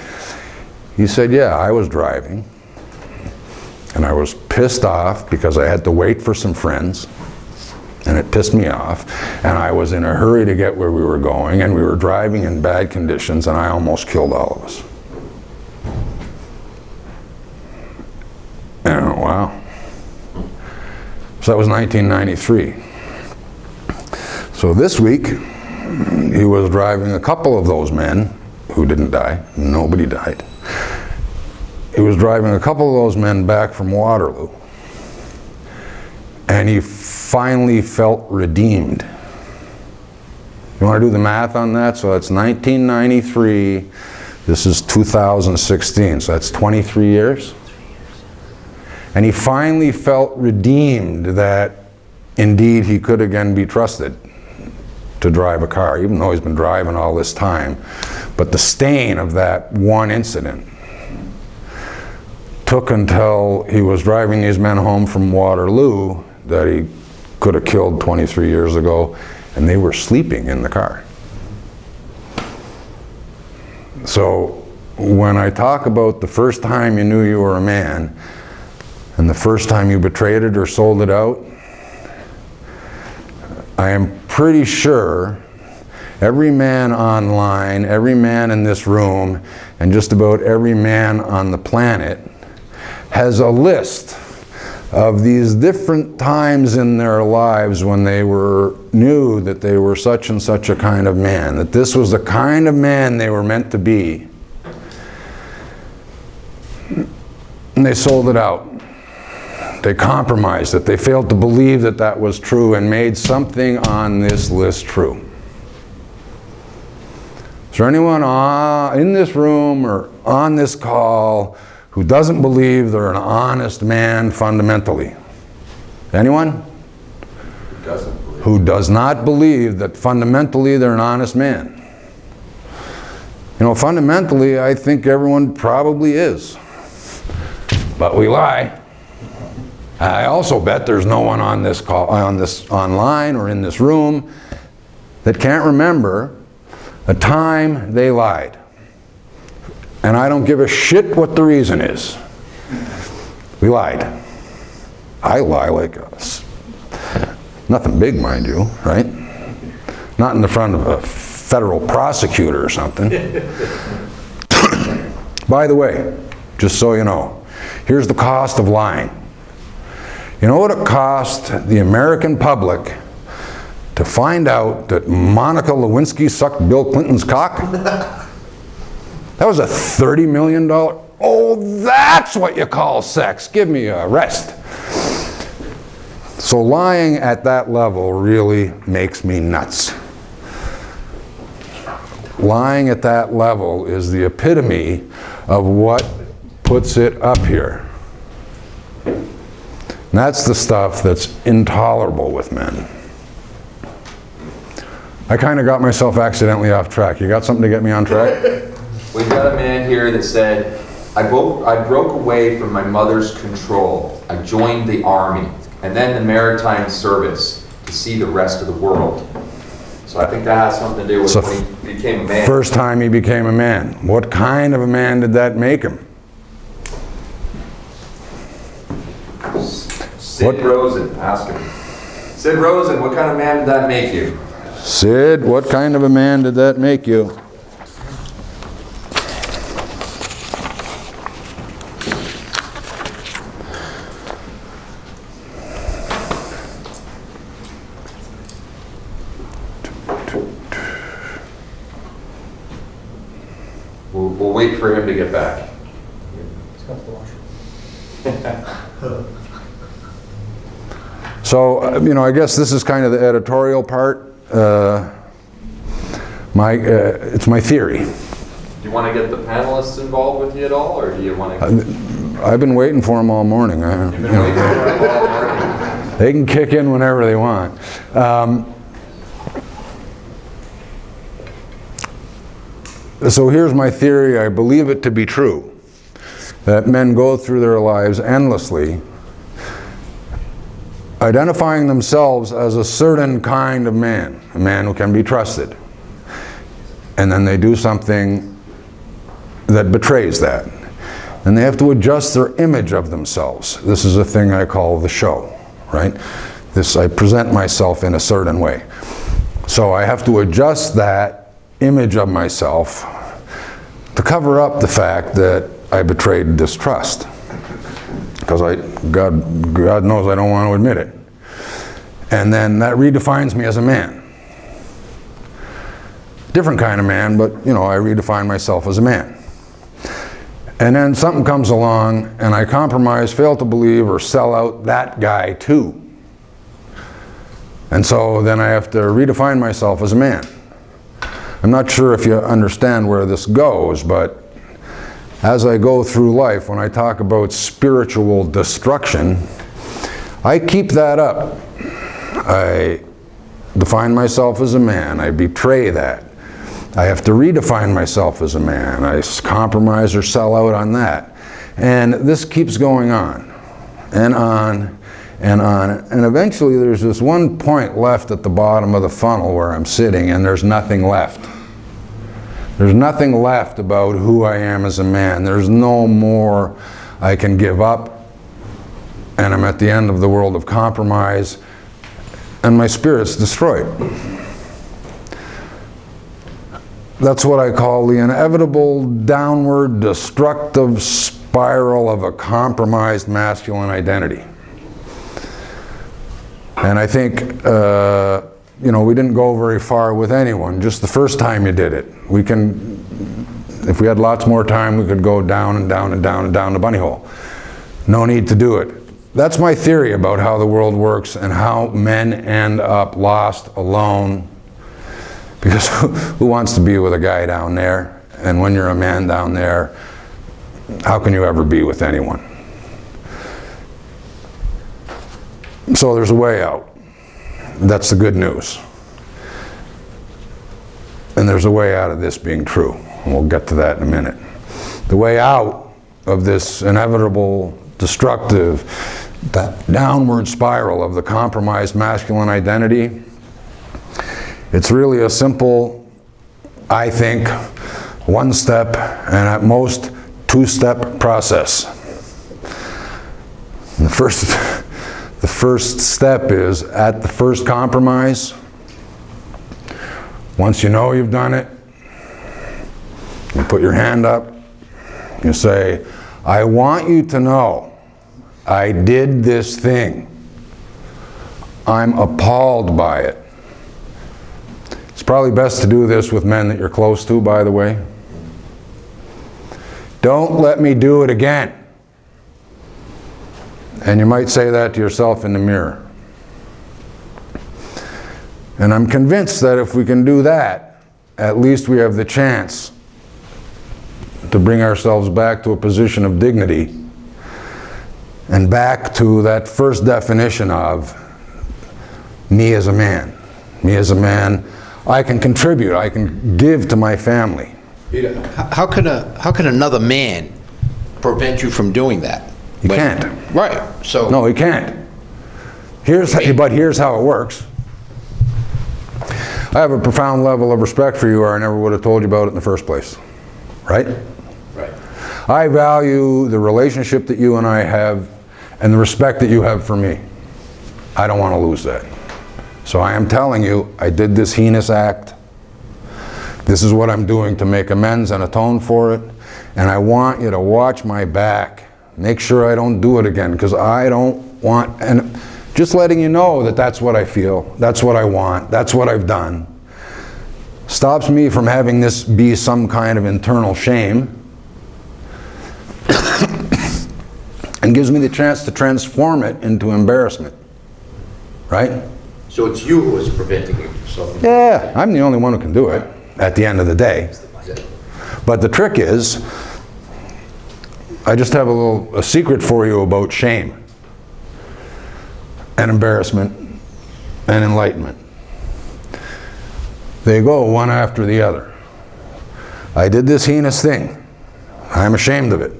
He said, yeah, I was driving, and I was pissed off because I had to wait for some friends, and it pissed me off, and I was in a hurry to get where we were going, and we were driving in bad conditions, and I almost killed all of us. And I went, wow. So that was 1993. So this week, he was driving a couple of those men who didn't die. Nobody died. He was driving a couple of those men back from Waterloo. And he finally felt redeemed. You want to do the math on that? So that's 1993. This is 2016. So that's 23 years. And he finally felt redeemed that indeed he could again be trusted to drive a car, even though he's been driving all this time. But the stain of that one incident took until he was driving these men home from Waterloo that he could have killed 23 years ago, and they were sleeping in the car. So when I talk about the first time you knew you were a man, and the first time you betrayed it or sold it out, I am pretty sure every man online, every man in this room, and just about every man on the planet has a list of these different times in their lives when they knew that they were such and such a kind of man, that this was the kind of man they were meant to be. And they sold it out. They compromised it. They failed to believe that that was true and made something on this list true. Is there anyone in this room or on this call who doesn't believe they're an honest man fundamentally? Anyone? Who does not believe that fundamentally they're an honest man? You know, fundamentally, I think everyone probably is. But we lie. I also bet there's no one on this call, online or in this room that can't remember a time they lied. And I don't give a shit what the reason is. We lied. I lie like us. Nothing big, mind you, right? Not in the front of a federal prosecutor or something. By the way, just so you know, here's the cost of lying. You know what it cost the American public to find out that Monica Lewinsky sucked Bill Clinton's cock? That was a $30 million. Oh, that's what you call sex. Give me a rest. So lying at that level really makes me nuts. Lying at that level is the epitome of what puts it up here. And that's the stuff that's intolerable with men. I kind of got myself accidentally off track. You got something to get me on track? We've got a man here that said, I broke away from my mother's control. I joined the army and then the maritime service to see the rest of the world. So I think that has something to do with So when he became a man. First time he became a man. What kind of a man did that make him? Sid Rosen, ask him. Sid Rosen, what kind of man did that make you? Sid, what kind of a man did that make you? We'll wait for him to get back. So, you know, I guess this is kind of the editorial part. It's my theory. Do you want to get the panelists involved with you at all, or do you want to? I've been waiting for them all morning. You've been waiting for them all morning. They can kick in whenever they want. So here's my theory. I believe it to be true, that men go through their lives endlessly identifying themselves as a certain kind of man, a man who can be trusted. And then they do something that betrays that. And they have to adjust their image of themselves. This is a thing I call the show, right? I present myself in a certain way. So I have to adjust that image of myself to cover up the fact that I betrayed distrust. Because God knows I don't want to admit it. And then that redefines me as a man. Different kind of man, but I redefine myself as a man. And then something comes along and I compromise, fail to believe, or sell out that guy too. And so then I have to redefine myself as a man. I'm not sure if you understand where this goes, but as I go through life, when I talk about spiritual destruction, I keep that up. I define myself as a man. I betray that. I have to redefine myself as a man. I compromise or sell out on that. And this keeps going on and on and on. And eventually there's this one point left at the bottom of the funnel where I'm sitting, and there's nothing left. There's nothing left about who I am as a man. There's no more I can give up. And I'm at the end of the world of compromise, and my spirit's destroyed. That's what I call the inevitable downward destructive spiral of a compromised masculine identity. And I think, we didn't go very far with anyone, just the first time you did it. If we had lots more time, we could go down and down and down and down the bunny hole. No need to do it. That's my theory about how the world works and how men end up lost, alone. Because who wants to be with a guy down there? And when you're a man down there, how can you ever be with anyone? So there's a way out. That's the good news. And there's a way out of this being true. And we'll get to that in a minute. The way out of this inevitable, destructive, that downward spiral of the compromised masculine identity, it's really a simple, I think, one-step and at most two-step process. The first step is at the first compromise. Once you know you've done it, you put your hand up, you say, I want you to know I did this thing. I'm appalled by it. It's probably best to do this with men that you're close to, by the way. Don't let me do it again. And you might say that to yourself in the mirror. And I'm convinced that if we can do that, at least we have the chance to bring ourselves back to a position of dignity and back to that first definition of me as a man. Me as a man, I can contribute, I can give to my family. How can another man prevent you from doing that? He can't. Right. So no, he can't. But here's how it works. I have a profound level of respect for you, or I never would have told you about it in the first place. Right? Right. I value the relationship that you and I have and the respect that you have for me. I don't want to lose that. So I am telling you, I did this heinous act. This is what I'm doing to make amends and atone for it. And I want you to watch my back. Make sure I don't do it again, because I don't want, and just letting you know that that's what I feel, that's what I want, that's what I've done, stops me from having this be some kind of internal shame and gives me the chance to transform it into embarrassment, right? So it's you who is preventing yourself. Yeah, I'm the only one who can do it at the end of the day. But the trick is, I just have a secret for you about shame and embarrassment and enlightenment. They go one after the other. I did this heinous thing. I'm ashamed of it.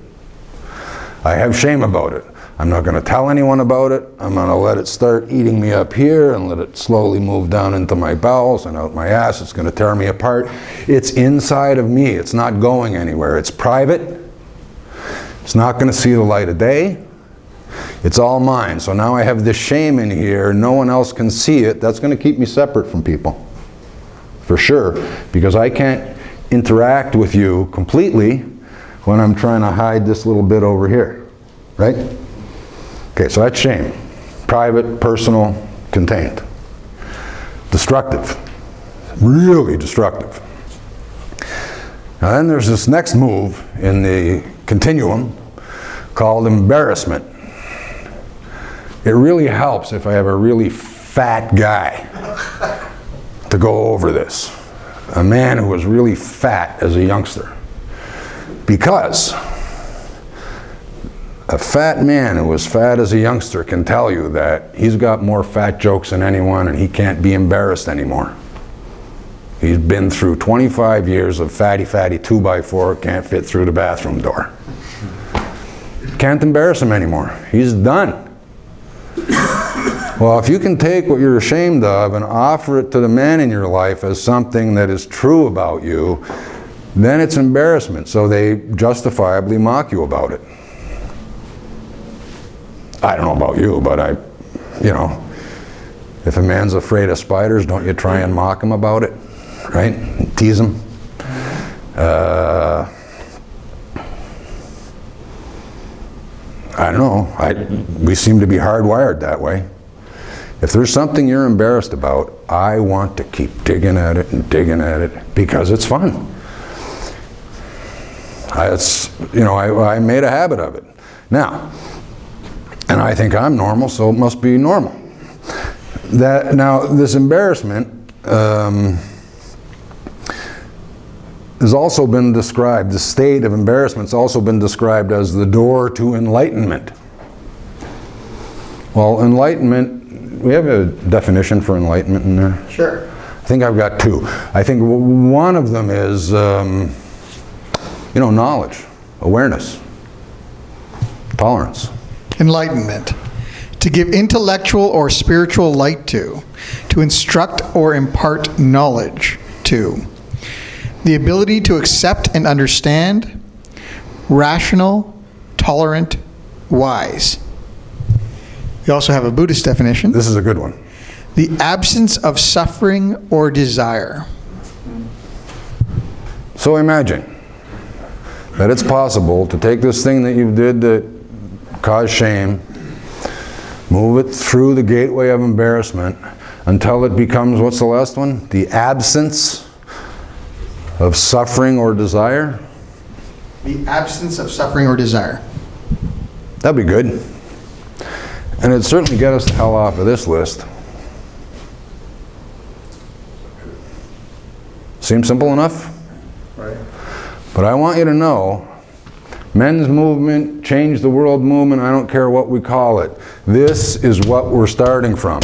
I have shame about it. I'm not going to tell anyone about it. I'm going to let it start eating me up here and let it slowly move down into my bowels and out my ass. It's going to tear me apart. It's inside of me. It's not going anywhere. It's private. It's not going to see the light of day. It's all mine. So now I have this shame in here. No one else can see it. That's going to keep me separate from people. For sure. Because I can't interact with you completely when I'm trying to hide this little bit over here. Right? Okay, so that's shame. Private, personal, contained. Destructive. Really destructive. Now then there's this next move in the continuum called embarrassment. It really helps if I have a really fat guy to go over this. A man who was really fat as a youngster. Because a fat man who was fat as a youngster can tell you that he's got more fat jokes than anyone and he can't be embarrassed anymore. He's been through 25 years of fatty 2x4, can't fit through the bathroom door. Can't embarrass him anymore. He's done. Well, if you can take what you're ashamed of and offer it to the man in your life as something that is true about you, then it's embarrassment. So they justifiably mock you about it. I don't know about you, but if a man's afraid of spiders, don't you try and mock him about it, right? Tease him. I don't know. We seem to be hardwired that way. If there's something you're embarrassed about, I want to keep digging at it and digging at it because it's fun. I made a habit of it. Now, and I think I'm normal, so it must be normal. Now, this embarrassment has also been described, the state of embarrassment has also been described as the door to enlightenment. Well, enlightenment, we have a definition for enlightenment in there? Sure. I think I've got two. I think one of them is, knowledge, awareness, tolerance. Enlightenment. To give intellectual or spiritual light to instruct or impart knowledge to. The ability to accept and understand, rational, tolerant, wise. We also have a Buddhist definition. This is a good one. The absence of suffering or desire. So imagine that it's possible to take this thing that you did that caused shame, move it through the gateway of embarrassment until it becomes, what's the last one? The absence of suffering or desire? The absence of suffering or desire. That'd be good. And it'd certainly get us the hell off of this list. Seems simple enough? Right. But I want you to know, men's movement, change the world movement, I don't care what we call it. This is what we're starting from.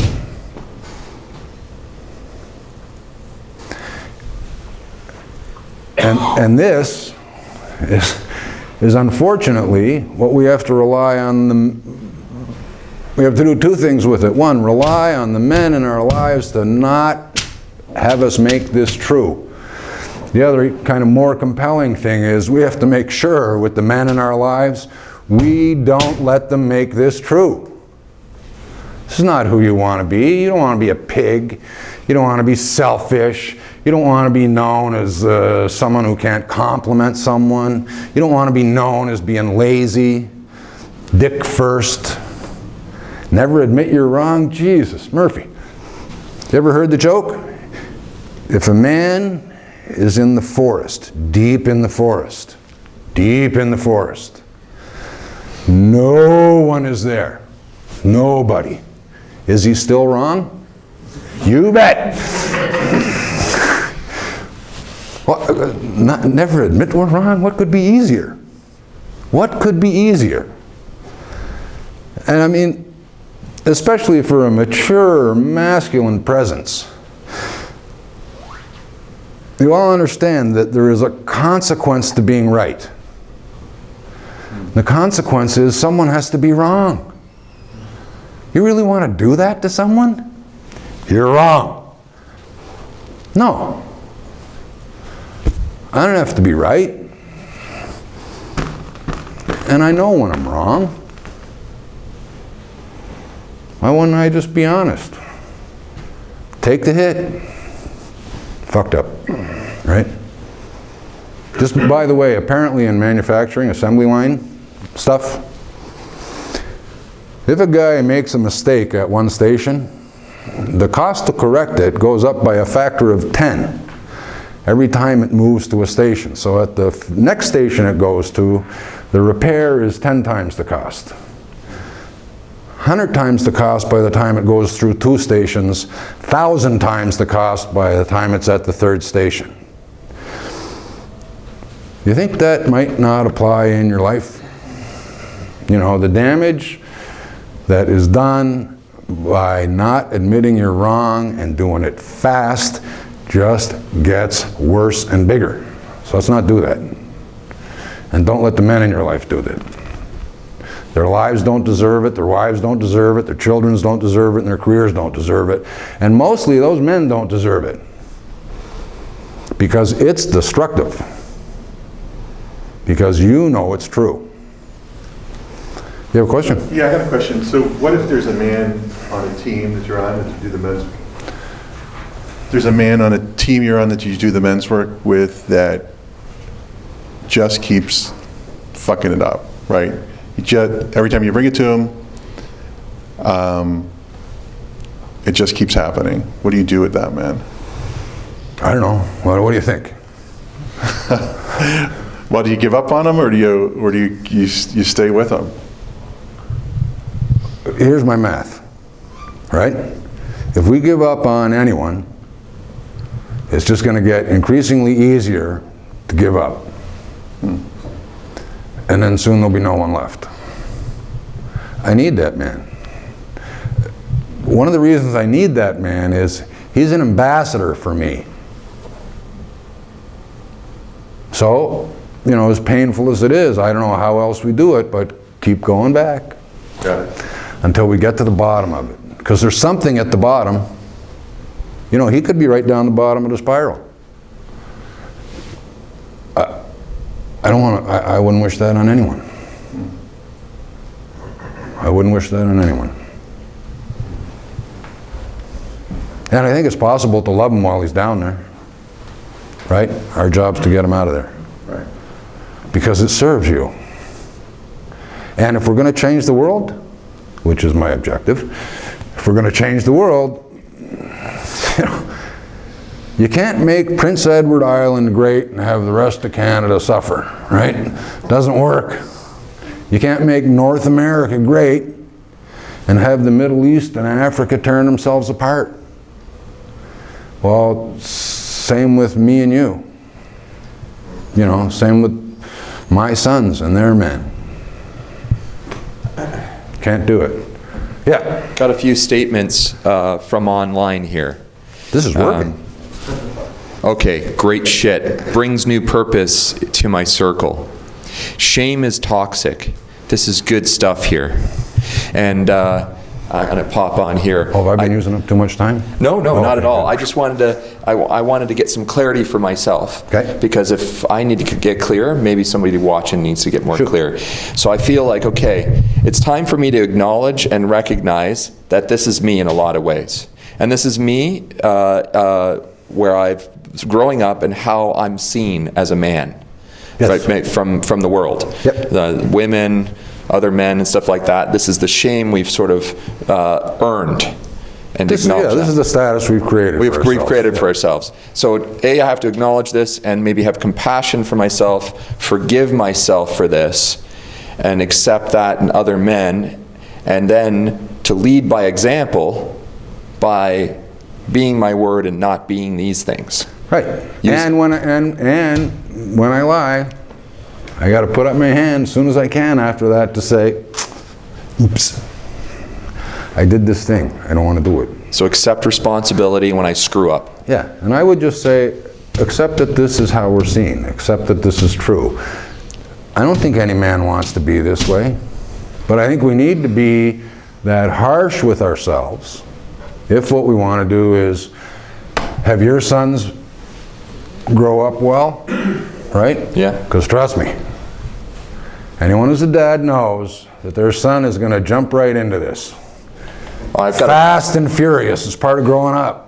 And this is unfortunately what we have to rely on. We have to do two things with it. One, rely on the men in our lives to not have us make this true. The other kind of more compelling thing is we have to make sure with the men in our lives, we don't let them make this true. This is not who you want to be. You don't want to be a pig. You don't want to be selfish. You don't want to be known as someone who can't compliment someone. You don't want to be known as being lazy, dick first, never admit you're wrong. Jesus, Murphy. You ever heard the joke? If a man is in the forest, deep in the forest, no one is there, nobody, is he still wrong? You bet. Well, never admit we're wrong. What could be easier? What could be easier? And I mean, especially for a mature masculine presence, you all understand that there is a consequence to being right. The consequence is someone has to be wrong. You really want to do that to someone? You're wrong. No. I don't have to be right. and I know when I'm wrong. Why wouldn't I just be honest? Take the hit. Fucked up, right? Just by the way, apparently in manufacturing, assembly line stuff, if a guy makes a mistake at one station, the cost to correct it goes up by a factor of 10 every time it moves to a station. So at the next station it goes to, the repair is 10 times the cost. 100 times the cost by the time it goes through 2 stations, 1,000 times the cost by the time it's at the 3rd station. You think that might not apply in your life? You know, the damage that is done by not admitting you're wrong and doing it fast just gets worse and bigger. So let's not do that. And don't let the men in your life do that. Their lives don't deserve it, their wives don't deserve it, their children don't deserve it, and their careers don't deserve it. And mostly those men don't deserve it. Because it's destructive. Because you know it's true. You have a question? Yeah, I got a question. So what if there's a man on a team that you're on that you do the men's, there's a man on a team you're on that you do the men's work with that just keeps fucking it up, right? Every time you bring it to him, it just keeps happening. What do you do with that man? I don't know. What do you think? Well, do you give up on him, or do you stay with him? Here's my math, right? If we give up on anyone, it's just going to get increasingly easier to give up. And then soon there'll be no one left. I need that man. One of the reasons I need that man is he's an ambassador for me. So, you know, as painful as it is, I don't know how else we do it, but keep going back. Got it. Until we get to the bottom of it. Because there's something at the bottom. You know, he could be right down the bottom of the spiral. I wouldn't wish that on anyone. I wouldn't wish that on anyone. And I think it's possible to love him while he's down there. Right? Our job's to get him out of there. Right. Because it serves you. And if we're going to change the world, which is my objective, if we're going to change the world, you know, you can't make Prince Edward Island great and have the rest of Canada suffer, right? Doesn't work. You can't make North America great and have the Middle East and Africa tearing themselves apart. Well, same with me and you. You know, same with my sons and their men. Can't do it. Yeah. Got a few statements from online here. This is working. Okay, great shit. Brings new purpose to my circle. Shame is toxic. This is good stuff here. And I'm going to pop on here. Oh, have I been using up too much time? No, not at all. Good. I just wanted to, I wanted to get some clarity for myself. Okay. Because if I need to get clear, maybe somebody watching needs to get more clear. So I feel like, okay, it's time for me to acknowledge and recognize that this is me in a lot of ways. And this is me where I've growing up and how I'm seen as a man. Yes. Right, from the world. Yep. The women, other men and stuff like that. This is the shame we've sort of earned and acknowledged. Yeah, this is the status we've created for ourselves. We've created for ourselves. So I have to acknowledge this and maybe have compassion for myself, forgive myself for this, and accept that in other men, and then to lead by example by being my word and not being these things. Right. And when I lie, I got to put up my hand as soon as I can after that to say, oops, I did this thing. I don't want to do it. So accept responsibility when I screw up. Yeah. And I would just say, accept that this is how we're seen. Accept that this is true. I don't think any man wants to be this way. But I think we need to be that harsh with ourselves if what we want to do is have your sons grow up well, right? Yeah. Because trust me, Anyone who's a dad knows that their son is going to jump right into this. I've got Fast and furious is part of growing up.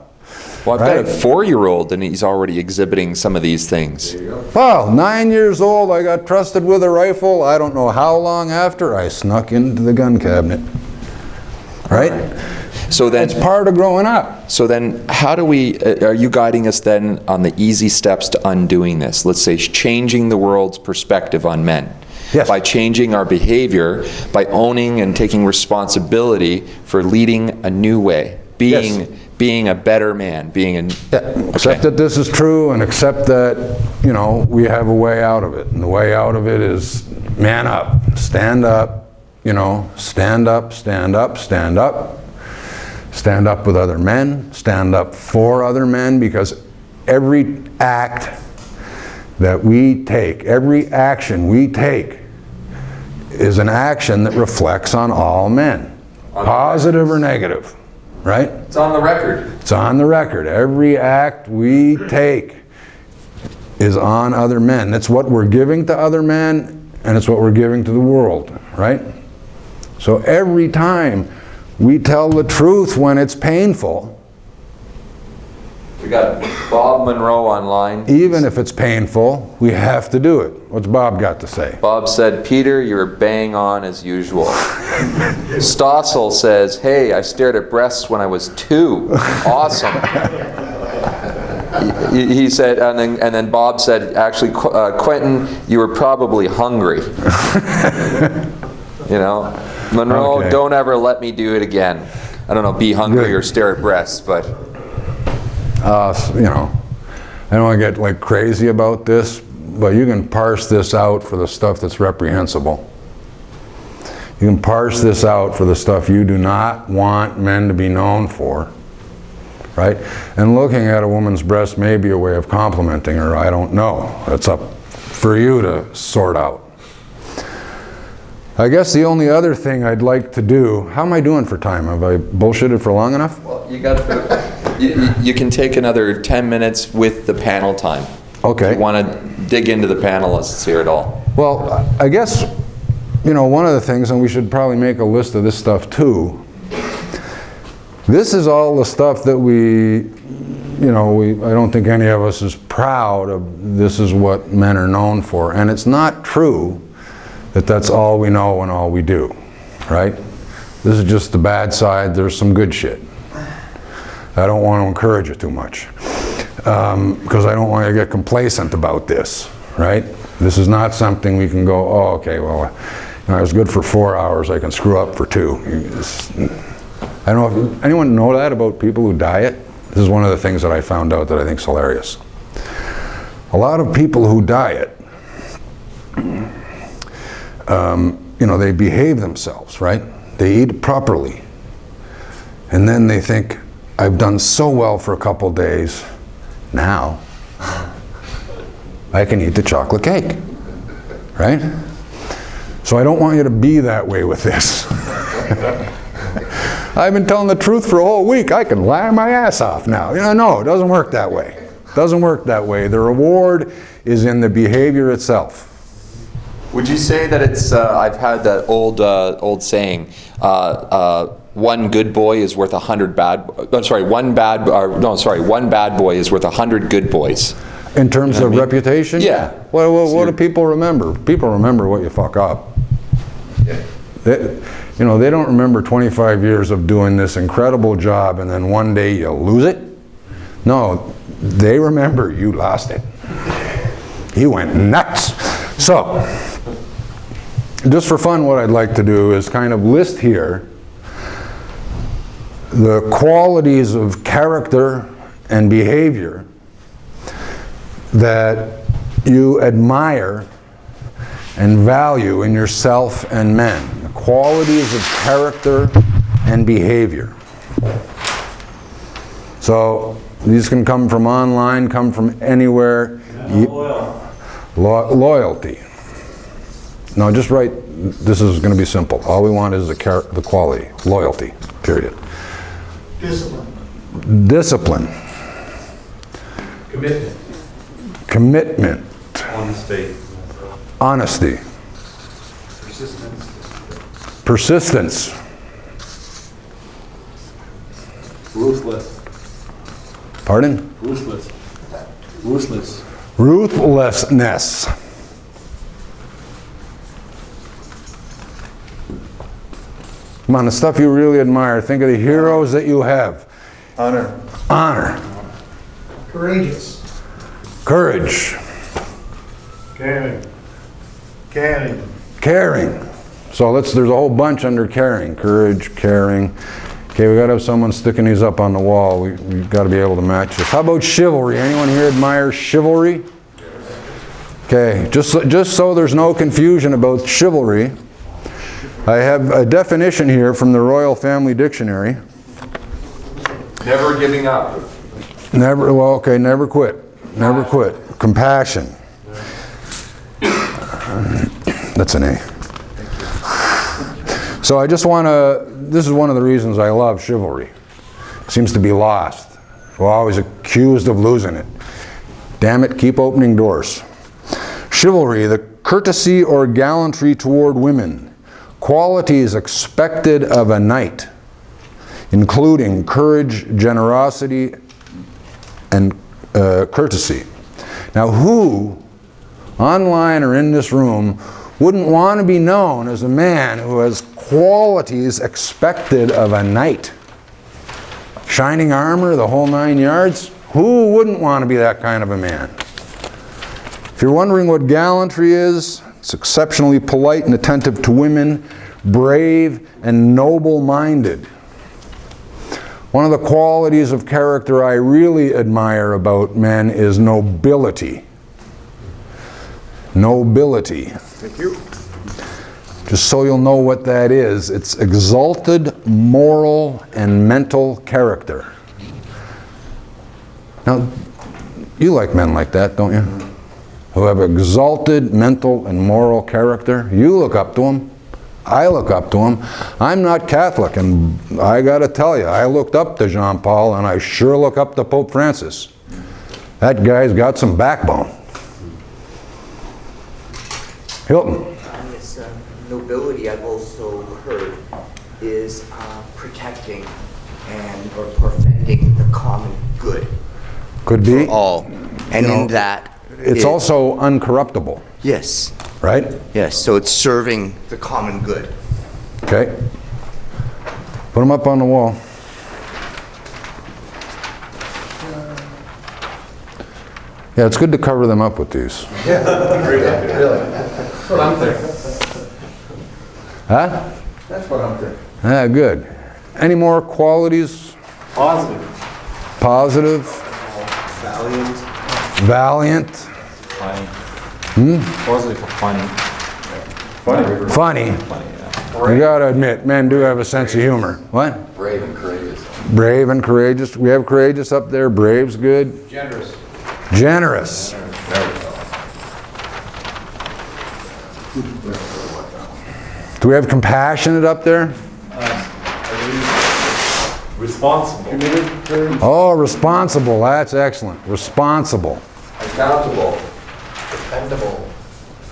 I've got a Right. 4-year-old and he's already exhibiting some of these things. Well, 9 years old, I got trusted with a rifle. I don't know how long after, I snuck into the gun cabinet. Right? So then, It's part of growing up. so then how do we, are you guiding us then on the easy steps to undoing this? Let's say changing the world's perspective on men. Yes. By changing our behavior, by owning and taking responsibility for leading a new way, being a better man, being a... Yeah, accept that this is true and accept that, you know, we have a way out of it. And the way out of it is man up, you know, stand up, stand up, stand up. Stand up with other men, stand up for other men, because every act that we take, every action we take is an action that reflects on all men, positive or negative, right? It's on the record. It's on the record. Every act we take is on other men. That's what we're giving to other men, and it's what we're giving to the world, right? So every time we tell the truth when it's painful, We got Bob Monroe online. even if it's painful, we have to do it. What's Bob got to say? Bob said, Peter, you're bang on as usual. Stossel says, hey, I stared at breasts when I was 2. Awesome. He said, and then Bob said, actually, Quentin, you were probably hungry. You know, Monroe, Okay. don't ever let me do it again. I don't know, be hungry Good. or stare at breasts, but You know, I don't want to get like crazy about this, but you can parse this out for the stuff that's reprehensible. You can parse this out for the stuff you do not want men to be known for, right? And looking at a woman's breast may be a way of complimenting her, I don't know. That's up for you to sort out. I guess the only other thing I'd like to do, how am I doing for time? Have I bullshitted for long enough? well, you can take another 10 minutes with the panel time. Okay. If you want to dig into the panelists here at all. Well, I guess, you know, one of the things, and we should probably make a list of this stuff too, this is all the stuff that we, you know, I don't think any of us is proud of. This is what men are known for. And it's not true that that's all we know and all we do, right? This is just the bad side. There's some good shit. I don't want to encourage it too much because I don't want to get complacent about this, right? This is not something we can go, oh, okay, well, you know, I was good for 4 hours, I can screw up for 2. I don't know if anyone know that about people who diet. This is one of the things that I found out that I think is hilarious. A lot of people who diet, you know, they behave themselves, right? They eat properly. And then they think, I've done so well for a couple days, now I can eat the chocolate cake, right? So I don't want you to be that way with this. I've been telling the truth for a whole week, I can lie my ass off now. You know, no, it doesn't work that way. It doesn't work that way. The reward is in the behavior itself. Would you say that it's, I've had that old saying, one good boy is worth 100 bad, one bad boy is worth 100 good boys. In terms of reputation? Yeah. Well, what do people remember? People remember what you fuck up. They, you know, they don't remember 25 years of doing this incredible job and then one day you lose it. No, they remember you lost it. You went nuts. So, just for fun, what I'd like to do is kind of list here the qualities of character and behavior that you admire and value in yourself and men. The qualities of character and behavior. So these can come from online, come from anywhere. Loyalty. No, just write, this is going to be simple. All we want is the quality, loyalty, period. Discipline. Commitment. Honesty. Honesty. Persistence. Ruthless. Pardon? Ruthless. Ruthless. Ruthlessness. Come on, the stuff you really admire. Think of the heroes that you have. Honor. Honor. Courageous. Courage. Caring. Caring. Caring. So there's a whole bunch under caring. Courage, caring. Okay, we got to have someone sticking these up on the wall. We've got to be able to match this. How about chivalry? Anyone here admire chivalry? Okay, just so there's no confusion about chivalry, I have a definition here from the Royal Family Dictionary. Never giving up. Never, well, okay, never quit. Never quit. Compassion. That's an A. So I just want to, this is one of the reasons I love chivalry. Seems to be lost. We're always accused of losing it. Damn it, keep opening doors. Chivalry, the courtesy or gallantry toward women. Qualities expected of a knight, including courage, generosity, and courtesy. Now who, online or in this room, wouldn't want to be known as a man who has qualities expected of a knight? Shining armor, the whole 9 yards? Who wouldn't want to be that kind of a man? If you're wondering what gallantry is, it's exceptionally polite and attentive to women, brave and noble-minded. One of the qualities of character I really admire about men is nobility. Nobility. Thank you. Just so you'll know what that is, it's exalted moral and mental character. Now, you like men like that, don't you? Who have exalted mental and moral character. You look up to them. I look up to them. I'm not Catholic, and I got to tell you, I looked up to Jean Paul, and I sure look up to Pope Francis. That guy's got some backbone. Hilton. This nobility, I've also heard, is protecting or defending the common good. Could be. For all. And in that... It's also uncorruptible. Yes. Right? Yes, so it's serving the common good. Okay. Put them up on the wall. Yeah, it's good to cover them up with these. That's what I'm thinking. Huh? That's what I'm thinking. Ah, good. Any more qualities? Positive. Positive? Valiant. Valiant? Funny. Positive for funny. Funny? Funny, yeah. You gotta admit, men do have a sense of humor. What? Brave and courageous. Brave and courageous. We have courageous up there. Brave's good. Generous. Generous. Do we have compassionate up there? Responsible. Committed. Oh, responsible. That's excellent. Responsible. Accountable. Dependable.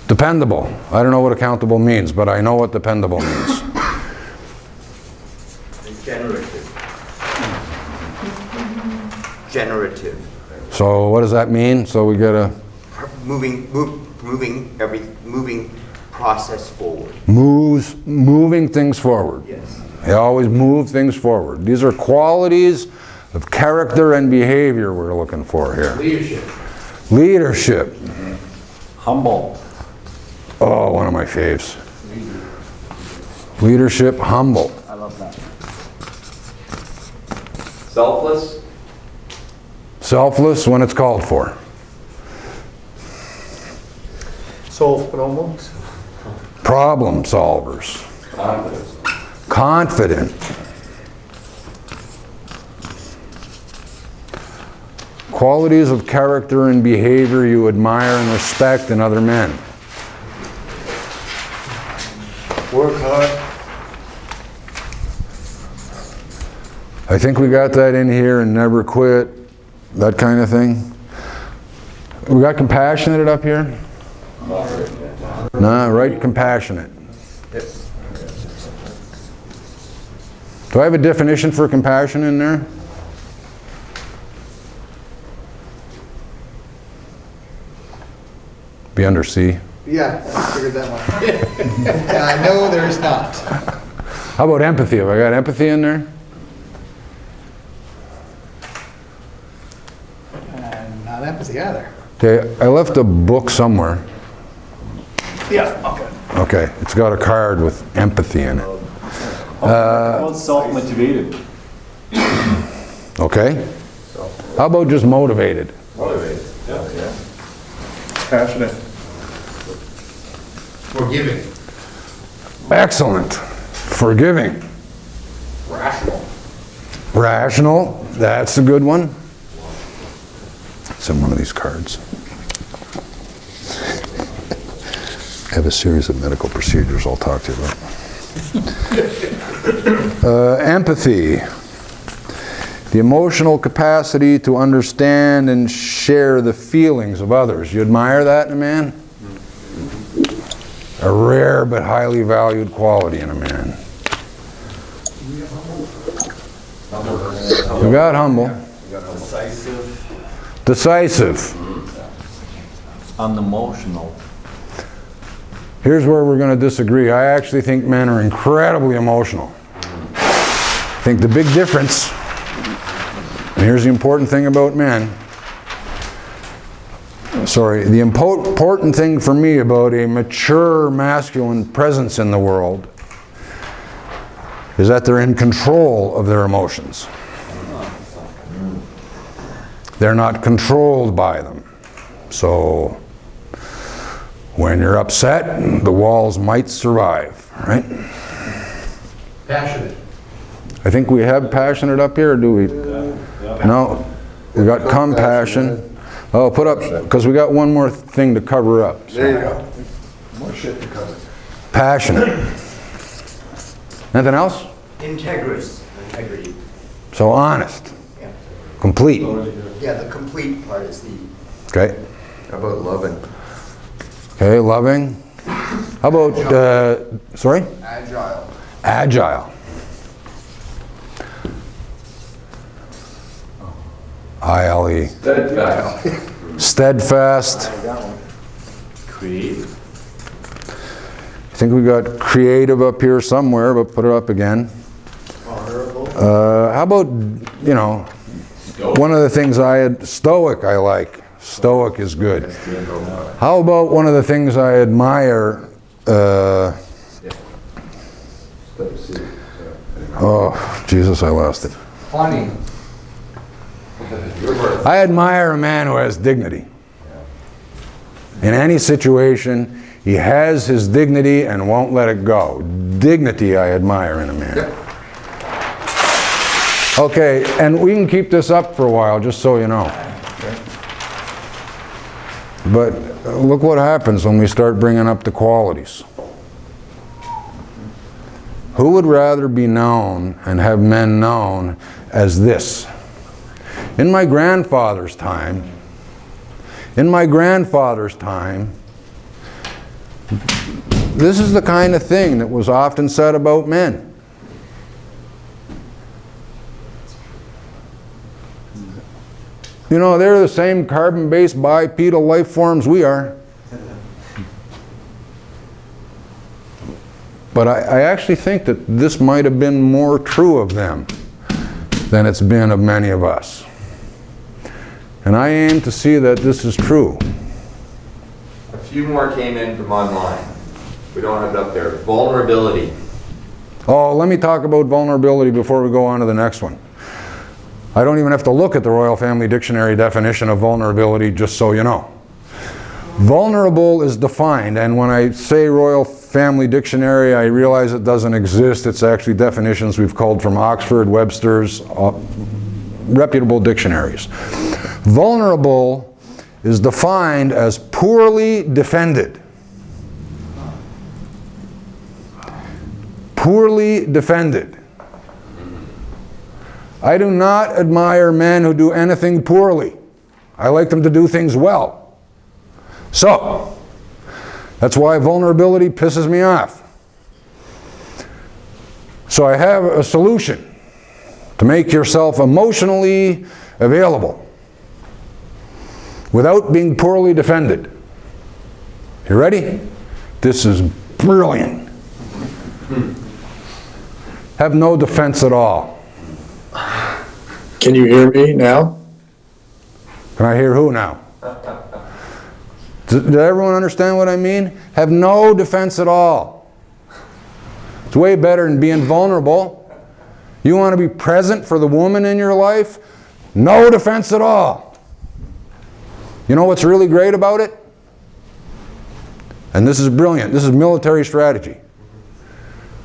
Dependable. I don't know what accountable means, but I know what dependable means. Generative. Generative. So what does that mean? So we gotta Moving process forward. moving things forward. Yes. They always move things forward. These are qualities of character and behavior we're looking for here. Leadership. Leadership. Humble. Oh, one of my faves. Leadership, humble. I love that. Selfless. Selfless when it's called for. Self-promote. Problem solvers. Confident. Qualities of character and behavior you admire and respect in other men. Work hard. I think we got that in here, and never quit, that kind of thing. We got compassionate up here? Nah, right, compassionate. Do I have a definition for compassion in there? Be under C. Yeah, I figured that one. Yeah, no, there's not. How about empathy? Have I got empathy in there? And not empathy either. Okay, I left a book somewhere. Yeah, okay. Okay, it's got a card with empathy in it. Well, self-motivated. Okay. How about just motivated? Motivated. Yeah. Passionate. Forgiving. Excellent. Forgiving. Rational. Rational, that's a good one. It's in one of these cards. I have a series of medical procedures I'll talk to you about. Empathy. The emotional capacity to understand and share the feelings of others. You admire that in a man? A rare but highly valued quality in a man. You got humble. Decisive. Decisive. Unemotional. Here's where we're going to disagree. I actually think men are incredibly emotional. I think the big difference, and here's the important thing about men, the important thing for me about a mature masculine presence in the world is that they're in control of their emotions. They're not controlled by them. So when you're upset, the walls might survive, right? Passionate. I think we have passionate up here, or do we? No, we got compassion. Oh, put up, because we got one more thing to cover up. So. There you go. More shit to cover. Passionate. Anything else? Integrity. So honest. Yeah. Complete. Yeah, the complete part is the... Okay. How about loving? Okay, loving. How about, sorry? Agile. Agile. I-L-E. Steadfast. Creative. I think we got creative up here somewhere, but put it up again. How about, you know, one of the things stoic I like. Stoic is good. How about one of the things I admire, oh, Jesus, I lost it. Funny. I admire a man who has dignity. In any situation, he has his dignity and won't let it go. Dignity I admire in a man. Okay, and we can keep this up for a while, just so you know. But look what happens when we start bringing up the qualities. Who would rather be known and have men known as this? In my grandfather's time, this is the kind of thing that was often said about men. You know, they're the same carbon-based bipedal life forms we are. But I actually think that this might have been more true of them than it's been of many of us. And I aim to see that this is true. A few more came in from online. We don't have it up there. Vulnerability. Oh, let me talk about vulnerability before we go on to the next one. I don't even have to look at the Royal Family Dictionary definition of vulnerability, just so you know. Vulnerable is defined, and when I say Royal Family Dictionary, I realize it doesn't exist. It's actually definitions we've culled from Oxford, Webster's, reputable dictionaries. Vulnerable is defined as poorly defended. Poorly defended. I do not admire men who do anything poorly. I like them to do things well. So, that's why vulnerability pisses me off. So I have a solution to make yourself emotionally available without being poorly defended. You ready? This is brilliant. Have no defense at all. Can you hear me now? Can I hear who now? Did everyone understand what I mean? Have no defense at all. It's way better than being vulnerable. You want to be present for the woman in your life? No defense at all. You know what's really great about it? And this is brilliant. This is military strategy.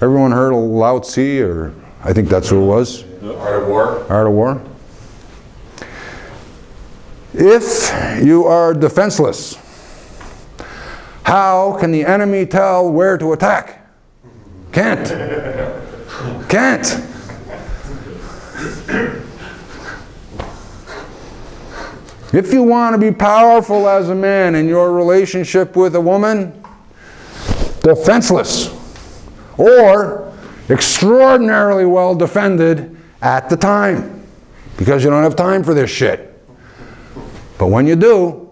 Everyone heard of Lao Tzu, or I think that's who it was? Art of War. Art of War. If you are defenseless, how can the enemy tell where to attack? Can't. Can't. If you want to be powerful as a man in your relationship with a woman, defenseless or extraordinarily well defended at the time, because you don't have time for this shit. But when you do,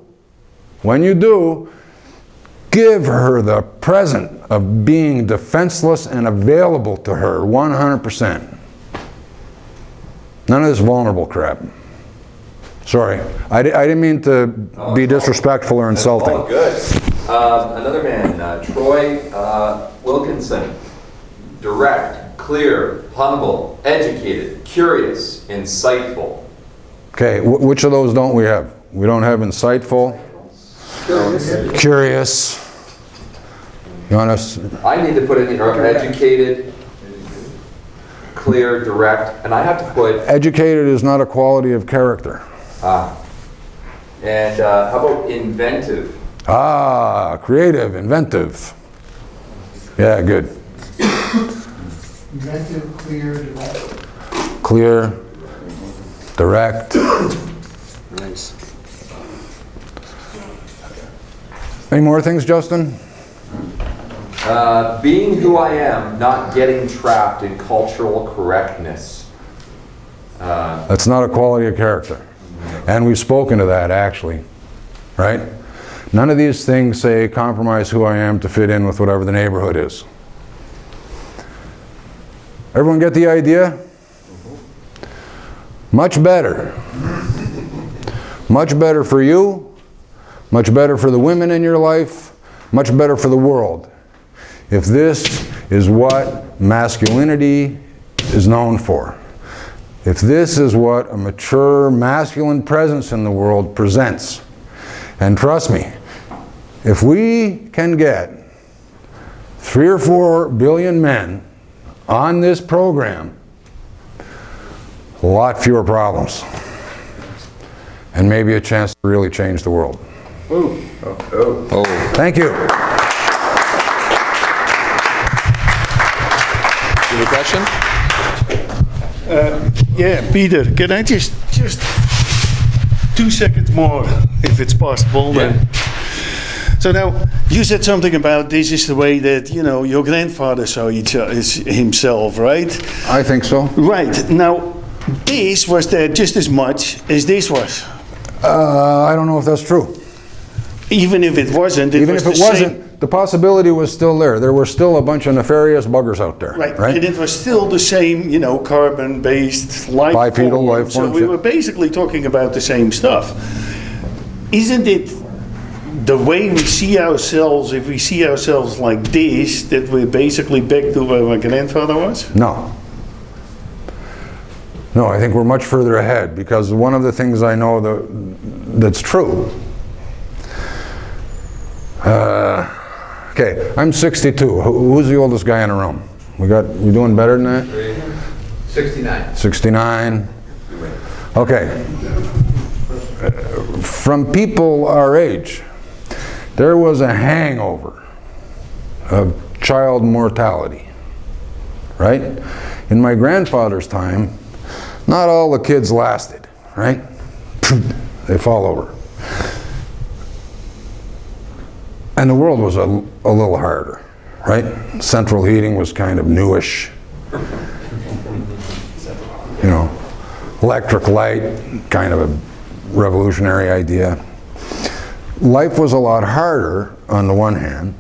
give her the present of being defenseless and available to her 100%. None of this vulnerable crap. Sorry, I didn't mean to be disrespectful or insulting. Oh, good. Another man, Troy Wilkinson. Direct, clear, humble, educated, curious, insightful. Okay, which of those don't we have? We don't have insightful, curious. You want us? I need to put in educated, clear, direct, and I have to put... Educated is not a quality of character. And how about inventive? Creative, inventive. Yeah, good. Inventive, clear, direct. Clear, direct. Nice. Any more things, Justin? Being who I am, not getting trapped in cultural correctness. That's not a quality of character. And we've spoken to that, actually. Right? None of these things say compromise who I am to fit in with whatever the neighborhood is. Everyone get the idea? Much better. Much better for you, much better for the women in your life, much better for the world. If this is what masculinity is known for, if this is what a mature masculine presence in the world presents, and trust me, if we can get 3 or 4 billion men on this program, a lot fewer problems. And maybe a chance to really change the world. Thank you. You have a question? Yeah, Peter, can I just 2 seconds more, if it's possible? Then. So now, you said something about this is the way that, your grandfather saw himself, right? I think so. Right. Now, this was there just as much as this was. I don't know if that's true. Even if it wasn't, Even if it wasn't, the possibility was still there. There were still a bunch of nefarious buggers out there. Right. And it was still the same, carbon-based life Bipedal form. life form. So we were basically talking about the same stuff. Isn't it the way we see ourselves, if we see ourselves like this, that we're basically back to where my grandfather was? No. No, I think we're much further ahead, because one of the things I know that's true. Okay, I'm 62. Who's the oldest guy in the room? We doing better than that? 69. 69. Okay. From people our age, there was a hangover of child mortality, right? In my grandfather's time, not all the kids lasted, right? They fall over. And the world was a little harder, right? Central heating was kind of newish. You know, electric light, kind of a revolutionary idea. Life was a lot harder on the one hand.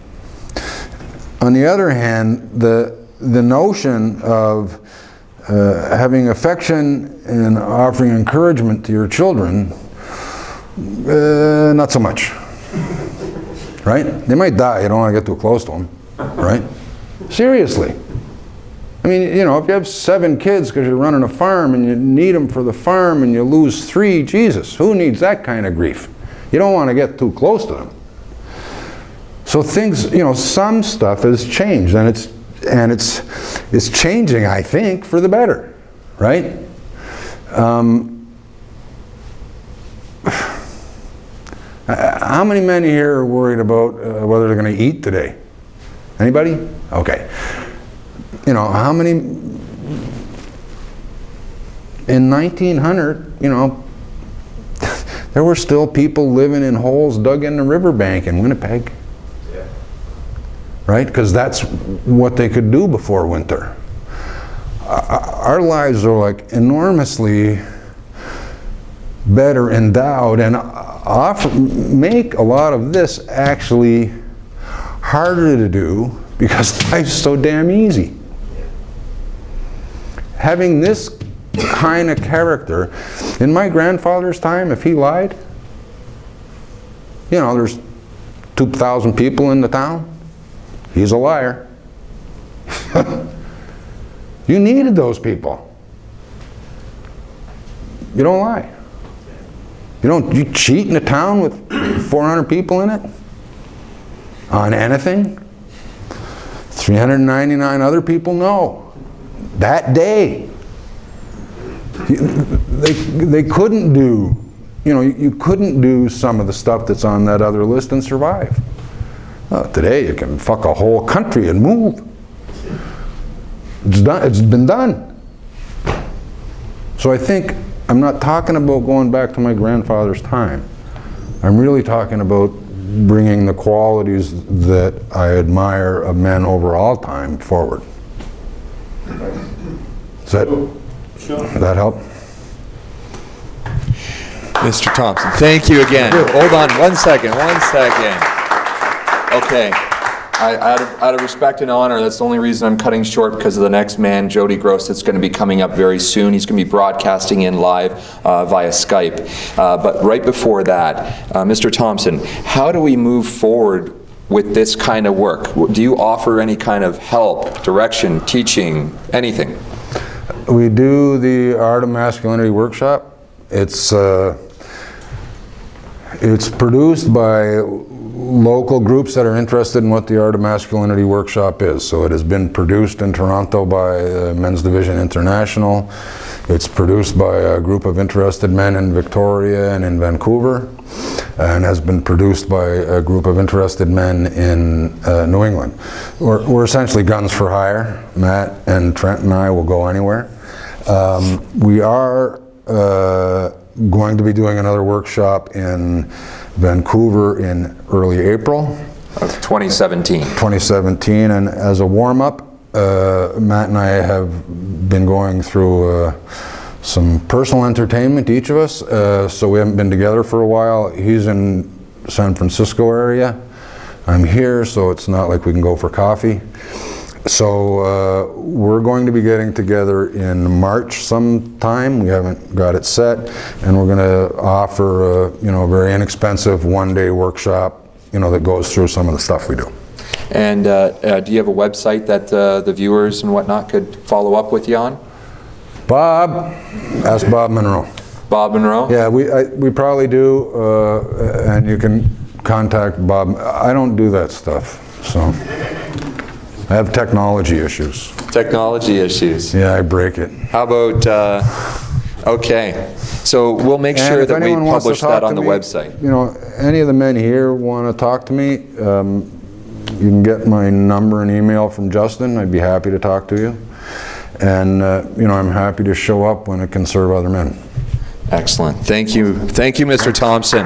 On the other hand, the notion of having affection and offering encouragement to your children, not so much, right? They might die, you don't want to get too close to them, right? Seriously. I mean, you know, if you have 7 kids because you're running a farm and you need them for the farm and you lose 3, Jesus, who needs that kind of grief? You don't want to get too close to them. So things, you know, some stuff has changed, and it's changing, I think, for the better, right? How many men here are worried about whether they're going to eat today? Anybody? Okay. You know, how many in 1900, you know, there were still people living in holes dug in the riverbank in Winnipeg. Yeah. Right? Because that's what they could do before winter. Our lives are like enormously better endowed and make a lot of this actually harder to do because life's so damn easy. Having this kind of character, in my grandfather's time, if he lied, you know, there's 2,000 people in the town, he's a liar. You needed those people. You don't lie. You cheat in a town with 400 people in it on anything. 399 other people, no. That day, they couldn't do, you know, you couldn't do some of the stuff that's on that other list and survive. Today you can fuck a whole country and move. It's done. It's been done. So I think I'm not talking about going back to my grandfather's time. I'm really talking about bringing the qualities that I admire of men over all time forward. Does that help? Mr. Thompson, thank you again. Hold on one second. Okay. Out of respect and honor, that's the only reason I'm cutting short, because of the next man, Jody Gross, that's going to be coming up very soon. He's going to be broadcasting in live via Skype. But right before that, Mr. Thompson, how do we move forward with this kind of work? Do you offer any kind of help, direction, teaching, anything? We do the Art of Masculinity workshop. It's produced by local groups that are interested in what the Art of Masculinity workshop is. So it has been produced in Toronto by Men's Division International. It's produced by a group of interested men in Victoria and in Vancouver, and has been produced by a group of interested men in New England. We're essentially guns for hire. Matt and Trent and I will go anywhere. We are going to be doing another workshop in Vancouver in early April. Of 2017. 2017, and as a warm-up, Matt and I have been going through some personal entertainment, each of us, so we haven't been together for a while. He's in San Francisco area. I'm here, so it's not like we can go for coffee. So we're going to be getting together in March sometime. We haven't got it set, and we're going to offer a very inexpensive one-day workshop, that goes through some of the stuff we do. And do you have a website that the viewers and whatnot could follow up with you on? Bob, ask Bob Monroe. Bob Monroe? Yeah, we probably do, and you can contact Bob. I don't do that stuff, so. I have technology issues. Technology issues. Yeah, I break it. How about, okay. So we'll make sure that we publish that on the website. Any of the men here want to talk to me, you can get my number and email from Justin. I'd be happy to talk to you. And, I'm happy to show up when it can serve other men. Excellent. Thank you. Thank you, Mr. Thompson.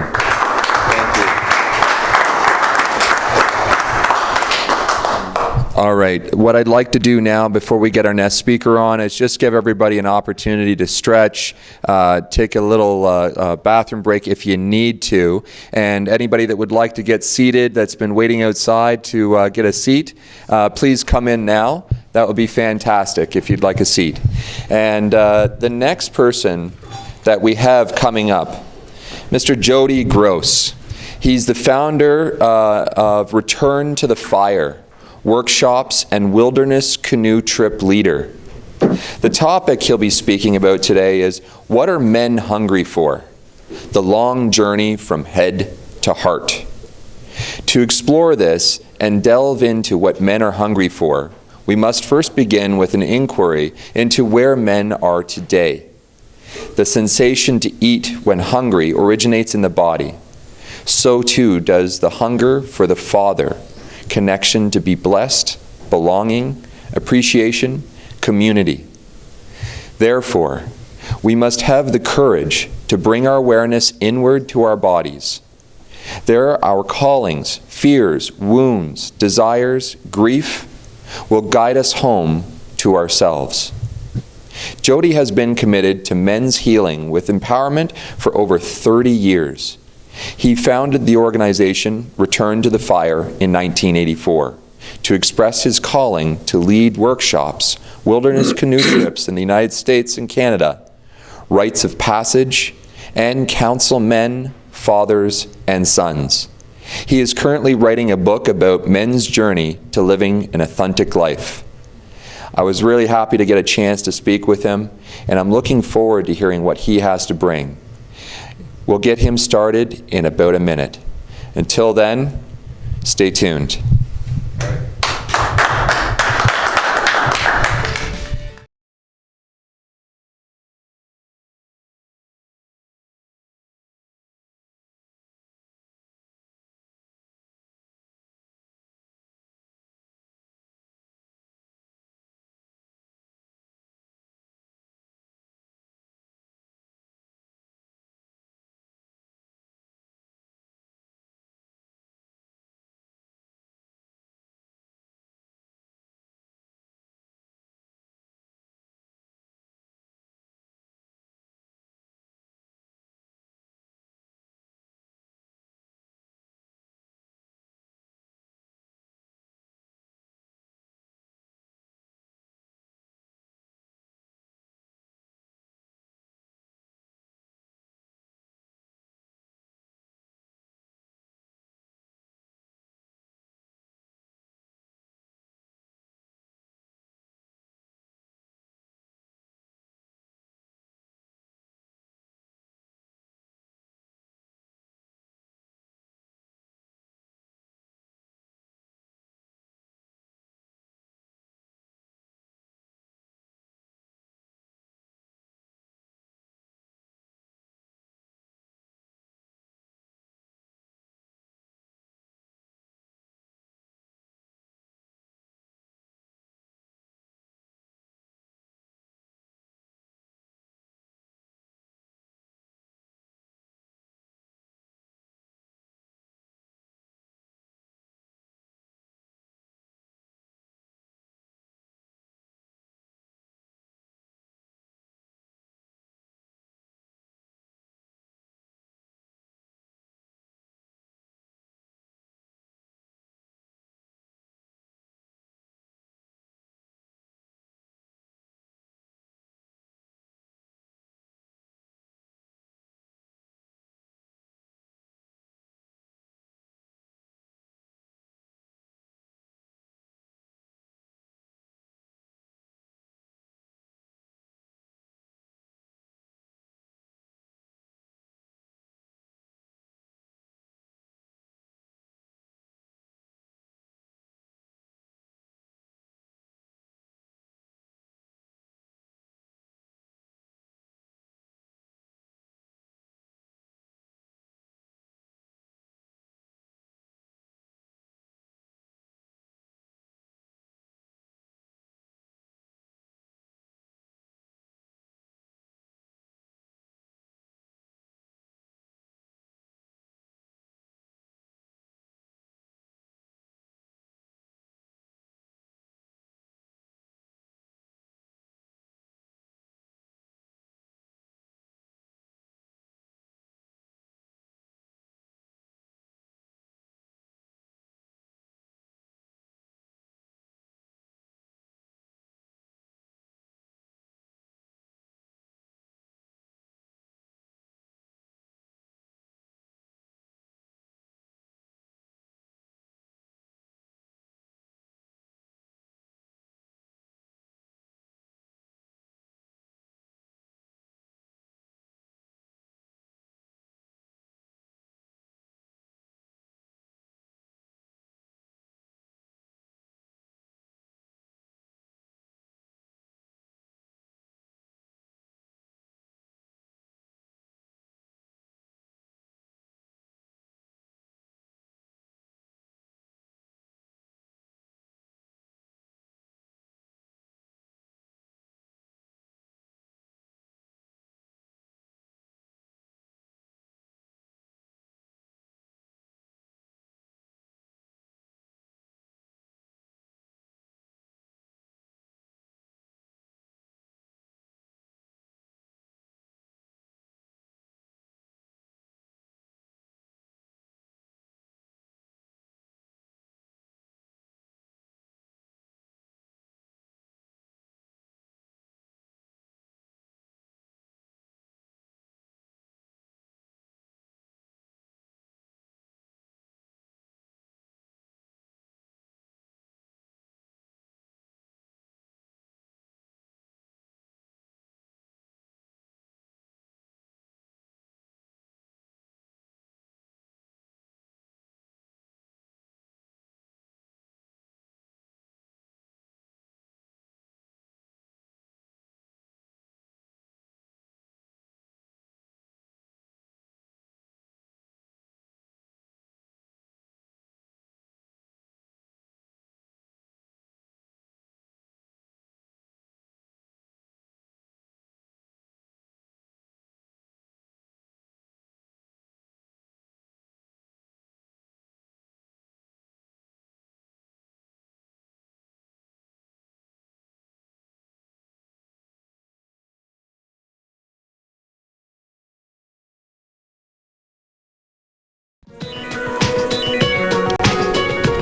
All right. What I'd like to do now before we get our next speaker on is just give everybody an opportunity to stretch, take a little bathroom break if you need to. And anybody that would like to get seated that's been waiting outside to get a seat, please come in now. That would be fantastic if you'd like a seat. And the next person that we have coming up, Mr. Jody Gross. He's the founder of Return to the Fire workshops and wilderness canoe trip leader. The topic he'll be speaking about today is, what are men hungry for? The long journey from head to heart. To explore this and delve into what men are hungry for, we must first begin with an inquiry into where men are today. The sensation to eat when hungry originates in the body. So too does the hunger for the Father, connection to be blessed, belonging, appreciation, community. Therefore, we must have the courage to bring our awareness inward to our bodies. There our callings, fears, wounds, desires, grief will guide us home to ourselves. Jody has been committed to men's healing with empowerment for over 30 years. He founded the organization Return to the Fire in 1984 to express his calling to lead workshops, wilderness canoe trips in the United States and Canada, rites of passage, and counsel men, fathers, and sons. He is currently writing a book about men's journey to living an authentic life. I was really happy to get a chance to speak with him, and I'm looking forward to hearing what he has to bring. We'll get him started in about a minute. Until then, stay tuned.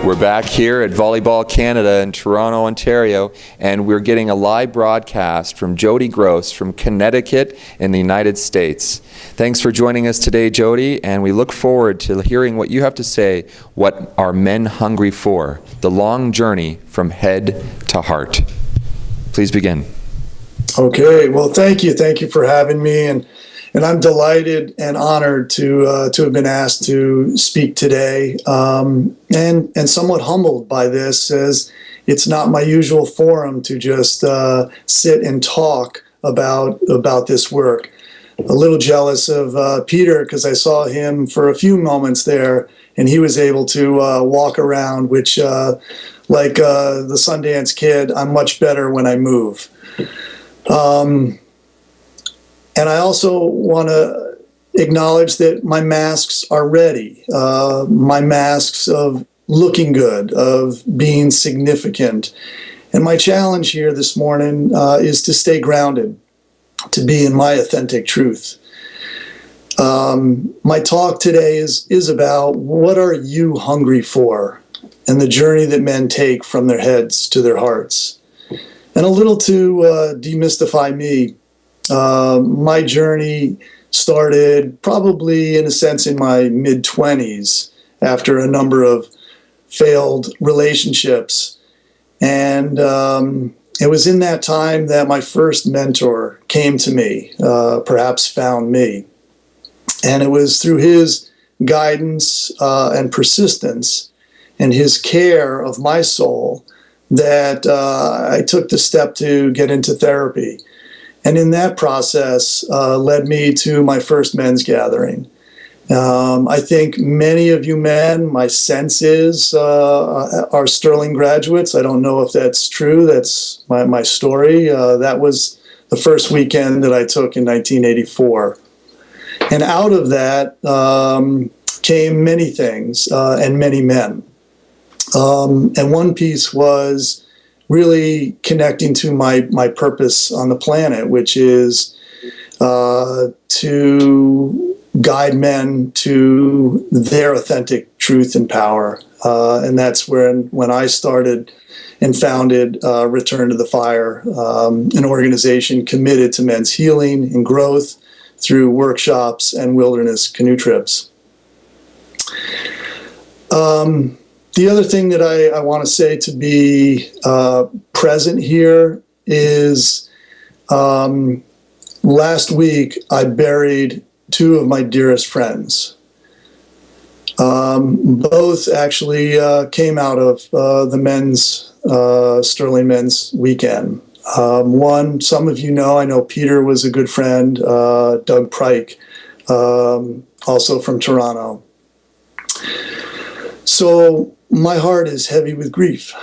We're back here at Volleyball Canada in Toronto, Ontario, and we're getting a live broadcast from Jody Gross from Connecticut in the United States. Thanks for joining us today, Jody, and we look forward to hearing what you have to say. What are men hungry for? The long journey from head to heart. Please begin. Okay, well, thank you. Thank you for having me. And I'm delighted and honored to have been asked to speak today, and somewhat humbled by this, as it's not my usual forum to just sit and talk about this work. A little jealous of Peter, because I saw him for a few moments there, and he was able to walk around, which, like the Sundance Kid, I'm much better when I move. And I also want to acknowledge that my masks are ready. My masks of looking good, of being significant. And my challenge here this morning is to stay grounded, to be in my authentic truth. My talk today is about what are you hungry for, and the journey that men take from their heads to their hearts. And a little to demystify me, my journey started probably, in a sense, in my mid-20s after a number of failed relationships. And it was in that time that my first mentor came to me, perhaps found me. And it was through his guidance and persistence and his care of my soul that I took the step to get into therapy. And in that process led me to my first men's gathering. I think many of you men, my sense is, are Sterling graduates. I don't know if that's true. That's my story. That was the first weekend that I took in 1984. And out of that came many things and many men. And one piece was really connecting to my purpose on the planet, which is to guide men to their authentic truth and power. And that's when I started and founded Return to the Fire, an organization committed to men's healing and growth through workshops and wilderness canoe trips. The other thing that I want to say to be present here is last week I buried two of my dearest friends. Both actually came out of the men's, Sterling Men's Weekend. One, some of you know, I know Peter was a good friend, Doug Pryke, also from Toronto. So my heart is heavy with grief,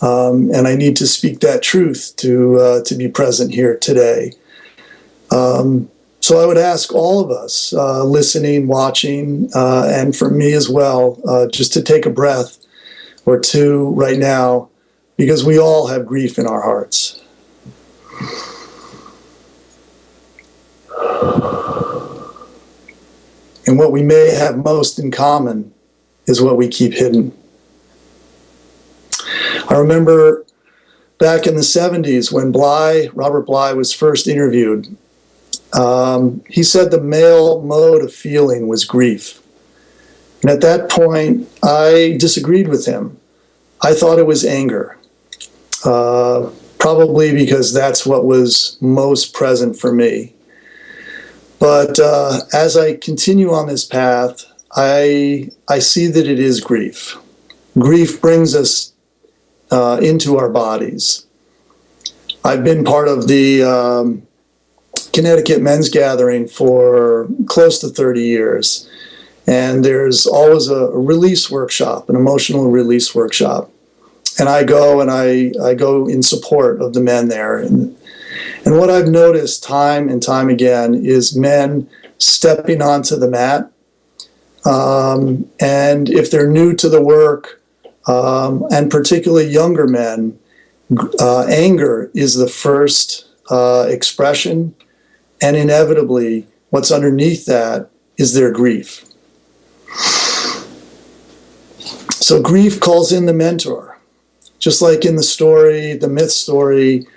and I need to speak that truth to be present here today. So I would ask all of us listening, watching, and for me as well, just to take a breath or two right now, because we all have grief in our hearts. And what we may have most in common is what we keep hidden. I remember back in the 70s when Robert Bly was first interviewed, he said the male mode of feeling was grief. And at that point, I disagreed with him. I thought it was anger, probably because that's what was most present for me. But as I continue on this path, I see that it is grief. Grief brings us into our bodies. I've been part of the Connecticut Men's Gathering for close to 30 years. And there's always a release workshop, an emotional release workshop. And I go in support of the men there. And what I've noticed time and time again is men stepping onto the mat. And if they're new to the work, and particularly younger men, anger is the first expression. And inevitably, what's underneath that is their grief. So grief calls in the mentor, just like in the story, the myth story,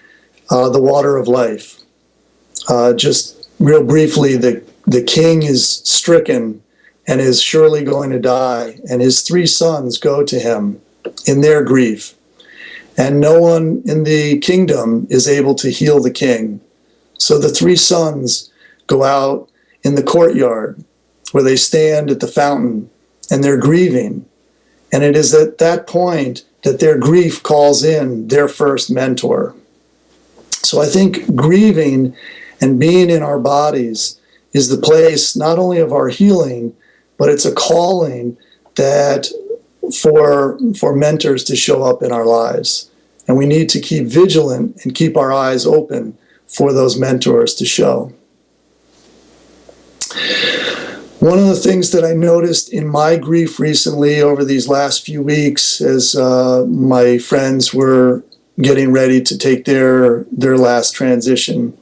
The Water of Life. Just real briefly, the king is stricken and is surely going to die, and his 3 sons go to him in their grief. And no one in the kingdom is able to heal the king. So the 3 sons go out in the courtyard where they stand at the fountain, and they're grieving. And it is at that point that their grief calls in their first mentor. So I think grieving and being in our bodies is the place not only of our healing, but it's a calling that for mentors to show up in our lives. And we need to keep vigilant and keep our eyes open for those mentors to show. One of the things that I noticed in my grief recently over these last few weeks as my friends were getting ready to take their last transition,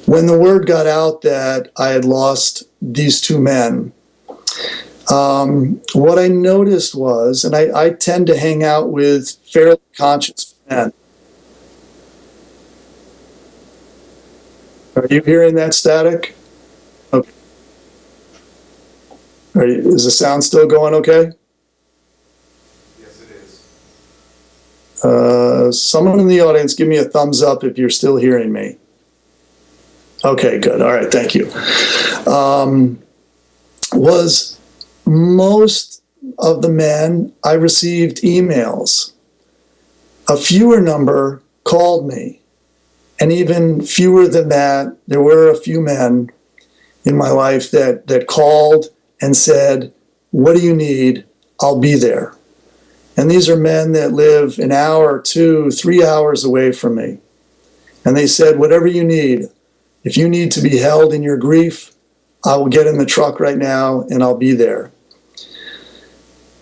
when the word got out that I had lost these 2 men, what I noticed was, and I tend to hang out with fairly conscious men. Are you hearing that static? Okay. Is the sound still going okay? Yes, it is. Someone in the audience, give me a thumbs up if you're still hearing me. Okay, good. All right, thank you. Was most of the men, I received emails. A fewer number called me. And even fewer than that, there were a few men in my life that called and said, "What do you need? I'll be there." And these are men that live an hour, 2, 3 hours away from me. And they said, "Whatever you need, if you need to be held in your grief, I will get in the truck right now and I'll be there."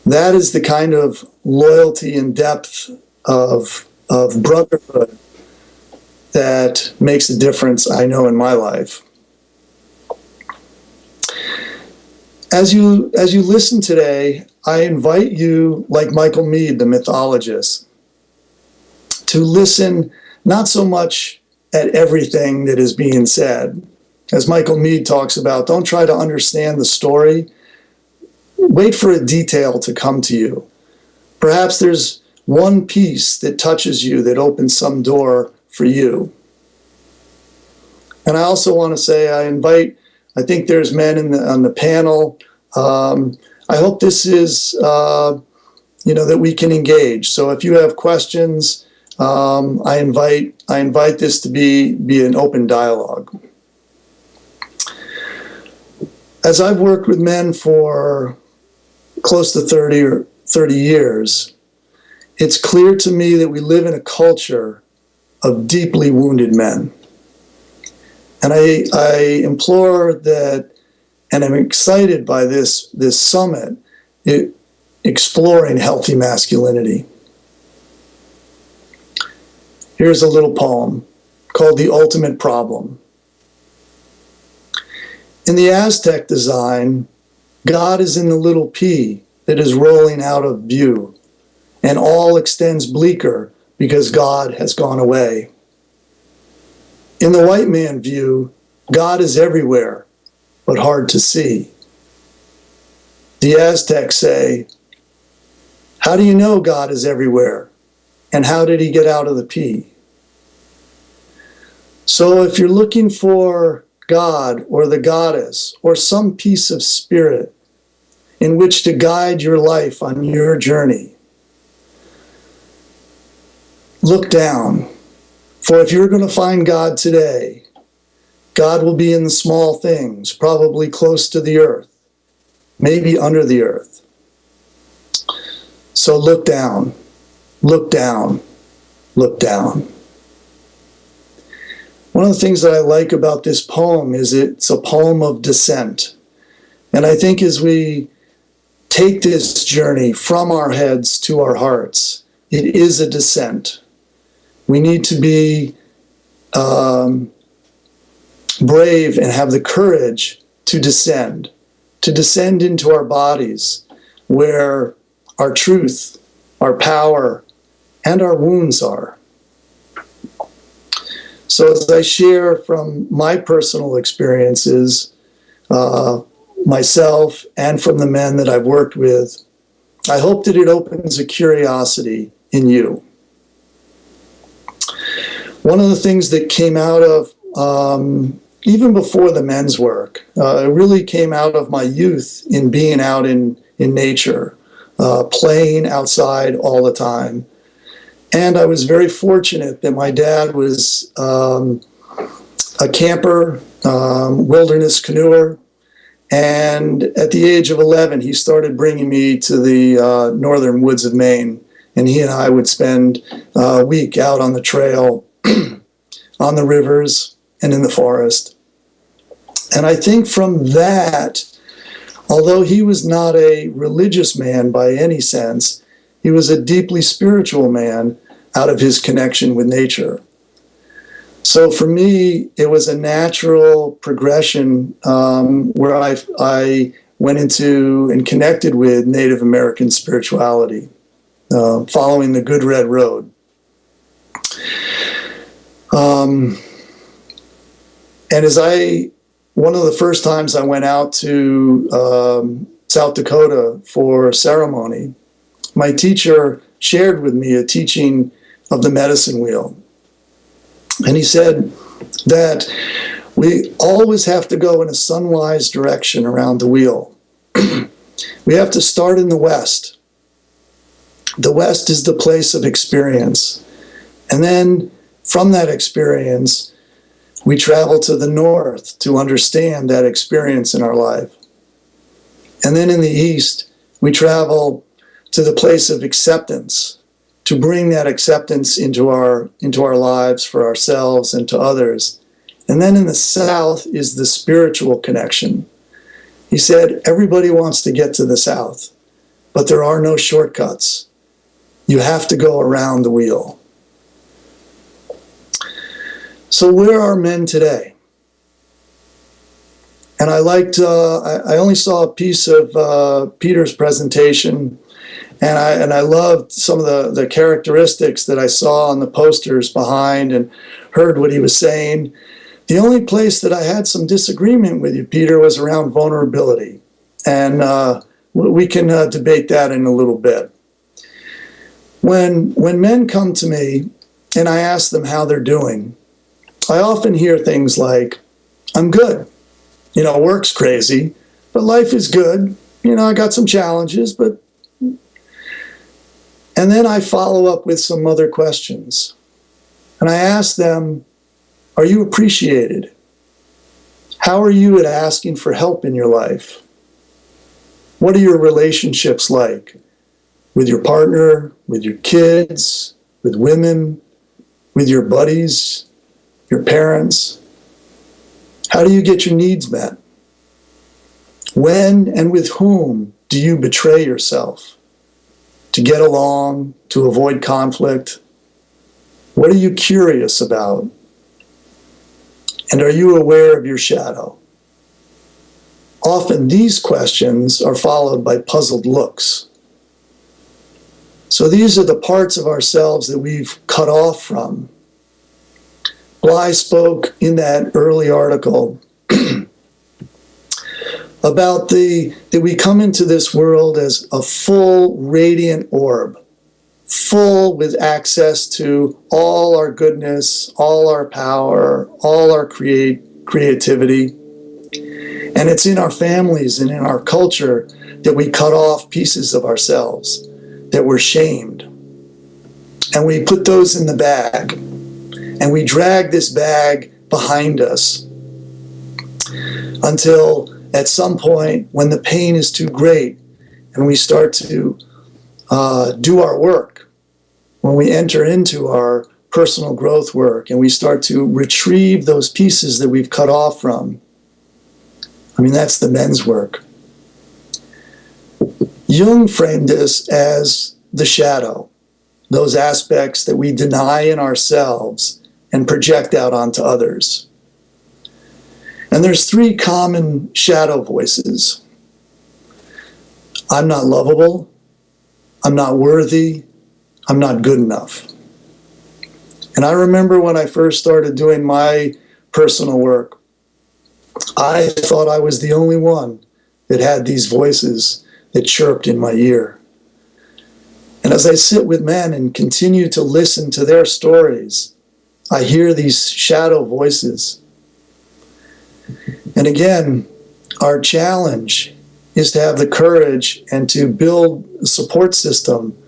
That is the kind of loyalty and depth of brotherhood that makes a difference, I know, in my life. As you listen today, I invite you, like Michael Meade, the mythologist, to listen not so much at everything that is being said. As Michael Meade talks about, don't try to understand the story. Wait for a detail to come to you. Perhaps there's one piece that touches you that opens some door for you. And I also want to say, I think there's men on the panel. I hope this is, that we can engage. So if you have questions, I invite this to be an open dialogue. As I've worked with men for close to 30 years, it's clear to me that we live in a culture of deeply wounded men. And I implore that, and I'm excited by this summit, exploring healthy masculinity. Here's a little poem called "The Ultimate Problem." In the Aztec design, God is in the little pea that is rolling out of view, and all extends bleaker because God has gone away. In the white man view, God is everywhere, but hard to see. The Aztecs say, "How do you know God is everywhere? And how did he get out of the pea?" So if you're looking for God or the goddess or some piece of spirit in which to guide your life on your journey, look down. For if you're going to find God today, God will be in the small things, probably close to the earth, maybe under the earth. So look down, look down, look down. One of the things that I like about this poem is it's a poem of descent. And I think as we take this journey from our heads to our hearts, it is a descent. We need to be brave and have the courage to descend into our bodies where our truth, our power, and our wounds are. So as I share from my personal experiences, myself and from the men that I've worked with, I hope that it opens a curiosity in you. One of the things that came out of, even before the men's work, it really came out of my youth in being out in nature, playing outside all the time. And I was very fortunate that my dad was a camper, wilderness canoer. And at the age of 11, he started bringing me to the northern woods of Maine. And he and I would spend a week out on the trail, on the rivers, and in the forest. And I think from that, although he was not a religious man by any sense, he was a deeply spiritual man out of his connection with nature. So for me, it was a natural progression where I went into and connected with Native American spirituality, following the Good Red Road. And one of the first times I went out to South Dakota for ceremony, my teacher shared with me a teaching of the medicine wheel. And he said that we always have to go in a sunwise direction around the wheel. We have to start in the West. The West is the place of experience. And then from that experience, we travel to the North to understand that experience in our life. And then in the East, we travel to the place of acceptance, to bring that acceptance into our lives for ourselves and to others. And then in the South is the spiritual connection. He said, everybody wants to get to the South, but there are no shortcuts. You have to go around the wheel. So where are men today? And I only saw a piece of Peter's presentation, and I loved some of the characteristics that I saw on the posters behind and heard what he was saying. The only place that I had some disagreement with you, Peter, was around vulnerability. And we can debate that in a little bit. When men come to me and I ask them how they're doing, I often hear things like, I'm good. Work's crazy, but life is good. I got some challenges, but... And then I follow up with some other questions. And I ask them, are you appreciated? How are you at asking for help in your life? What are your relationships like? With your partner, with your kids, with women, with your buddies, your parents? How do you get your needs met? When and with whom do you betray yourself? To get along, to avoid conflict? What are you curious about? And are you aware of your shadow? Often these questions are followed by puzzled looks. So these are the parts of ourselves that we've cut off from. Bly spoke in that early article about that we come into this world as a full radiant orb, full with access to all our goodness, all our power, all our creativity. And it's in our families and in our culture that we cut off pieces of ourselves, that we're shamed. And we put those in the bag. And we drag this bag behind us until at some point when the pain is too great and we start to do our work, when we enter into our personal growth work and we start to retrieve those pieces that we've cut off from, that's the men's work. Jung framed this as the shadow, those aspects that we deny in ourselves and project out onto others. And there's 3 common shadow voices. I'm not lovable. I'm not worthy, I'm not good enough. And I remember when I first started doing my personal work, I thought I was the only one that had these voices that chirped in my ear. And as I sit with men and continue to listen to their stories, I hear these shadow voices. And again, our challenge is to have the courage and to build a support system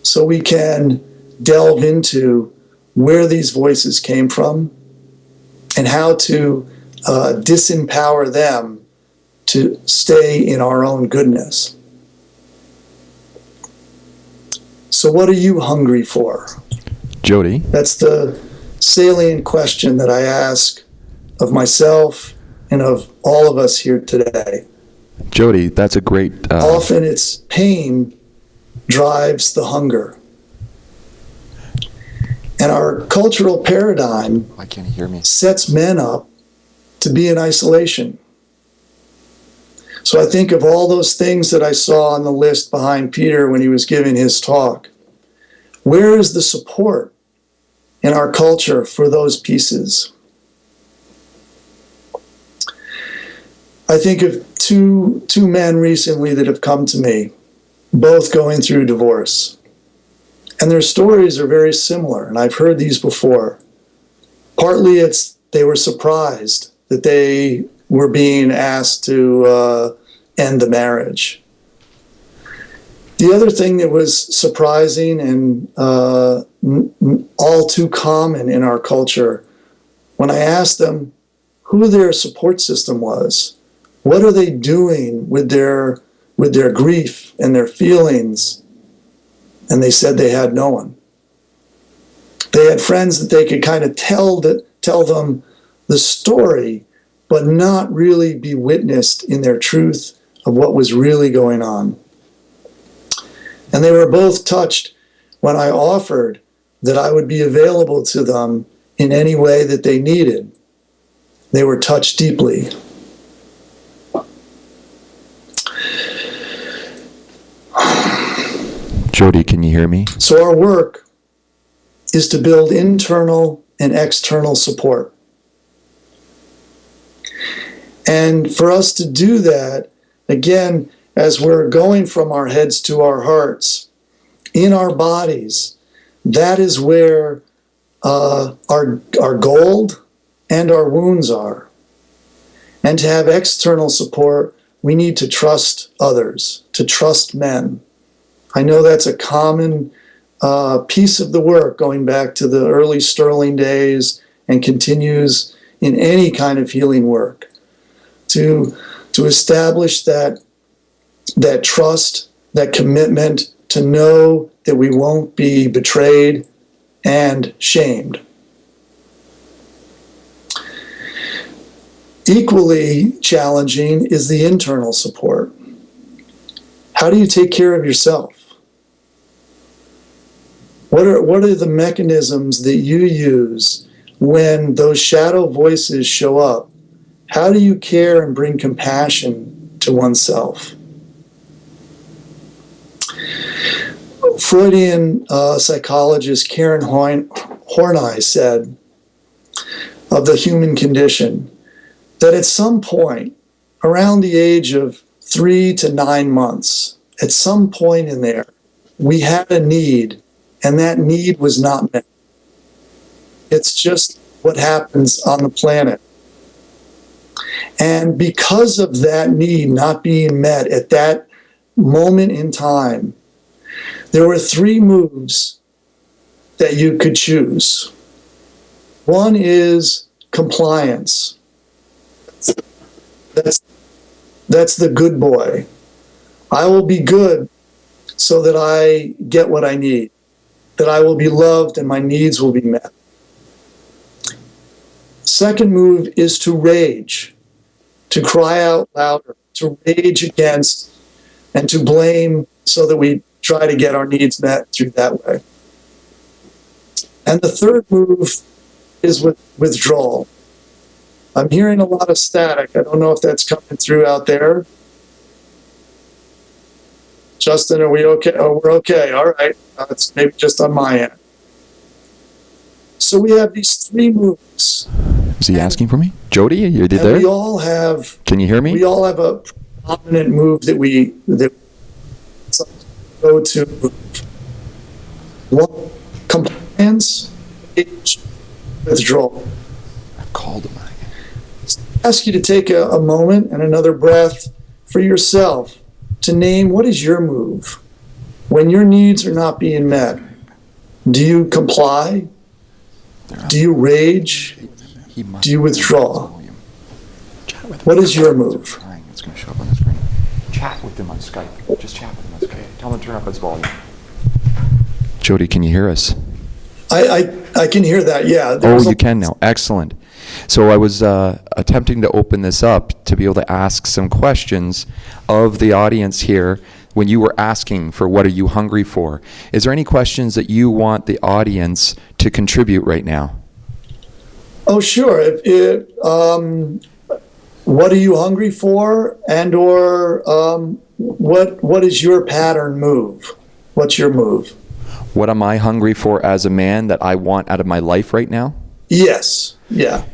so we can delve into where these voices came from and how to disempower them to stay in our own goodness. So what are you hungry for? Jody? That's the salient question that I ask of myself and of all of us here today. Jody, that's a great... Often it's pain drives the hunger. And our cultural paradigm Why can't he hear me? sets men up to be in isolation. So I think of all those things that I saw on the list behind Peter when he was giving his talk. Where is the support in our culture for those pieces? I think of two men recently that have come to me, both going through divorce. And their stories are very similar, and I've heard these before. Partly it's they were surprised that they were being asked to end the marriage. The other thing that was surprising and all too common in our culture, when I asked them who their support system was, what are they doing with their grief and their feelings, and they said they had no one. They had friends that they could kind of tell them the story, but not really be witnessed in their truth of what was really going on. And they were both touched when I offered that I would be available to them in any way that they needed. They were touched deeply. Jody, can you hear me? So our work is to build internal and external support. And for us to do that, again, as we're going from our heads to our hearts, in our bodies, that is where our gold and our wounds are. And to have external support, we need to trust others, to trust men. I know that's a common piece of the work going back to the early Sterling days and continues in any kind of healing work. To establish that trust, that commitment to know that we won't be betrayed and shamed. Equally challenging is the internal support. How do you take care of yourself? What are the mechanisms that you use when those shadow voices show up? How do you care and bring compassion to oneself? Freudian psychologist Karen Horney said of the human condition that at some point, around the age of 3 to 9 months, at some point in there, we had a need, and that need was not met. It's just what happens on the planet. And because of that need not being met at that moment in time, there were 3 moves that you could choose. One is compliance. That's the good boy. I will be good so that I get what I need, that I will be loved and my needs will be met. Second move is to rage, to cry out louder, to rage against, and to blame so that we try to get our needs met through that way. And the third move is withdrawal. I'm hearing a lot of static. I don't know if that's coming through out there. Justin, are we okay? Oh, we're okay. All right. It's maybe just on my end. So we have these three moves. Is he asking for me? Jody, you And there? we all have. Can you hear me? We all have a prominent move that we go to. One, compliance, withdrawal. I've called him. Ask you to take a moment and another breath for yourself to name what is your move when your needs are not being met. Do you comply? Do you rage? Do you withdraw? What is your move? It's going to show up on the screen. Chat with him on Skype. Just chat with him on Skype. Tell him to turn up his volume. Jody, can you hear us? I can hear that, yeah. Oh, you can now. Excellent. So I was attempting to open this up to be able to ask some questions of the audience here when you were asking for what are you hungry for. Is there any questions that you want the audience to contribute right now? Oh, sure. What are you hungry for, and or what is your pattern move? What's your move? What am I hungry for as a man that I want out of my life right now? Yes. Yeah.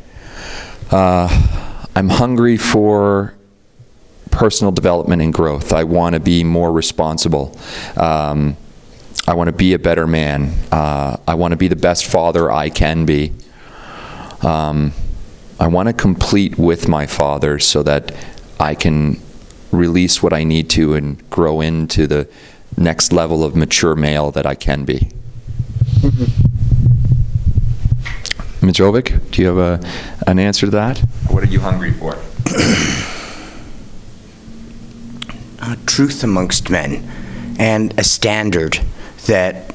I'm hungry for personal development and growth. I want to be more responsible. I want to be a better man. I want to be the best father I can be. I want to complete with my father so that I can release what I need to and grow into the next level of mature male that I can be. Mijovic, do you have an answer to that? What are you hungry for? Truth amongst men, and a standard that.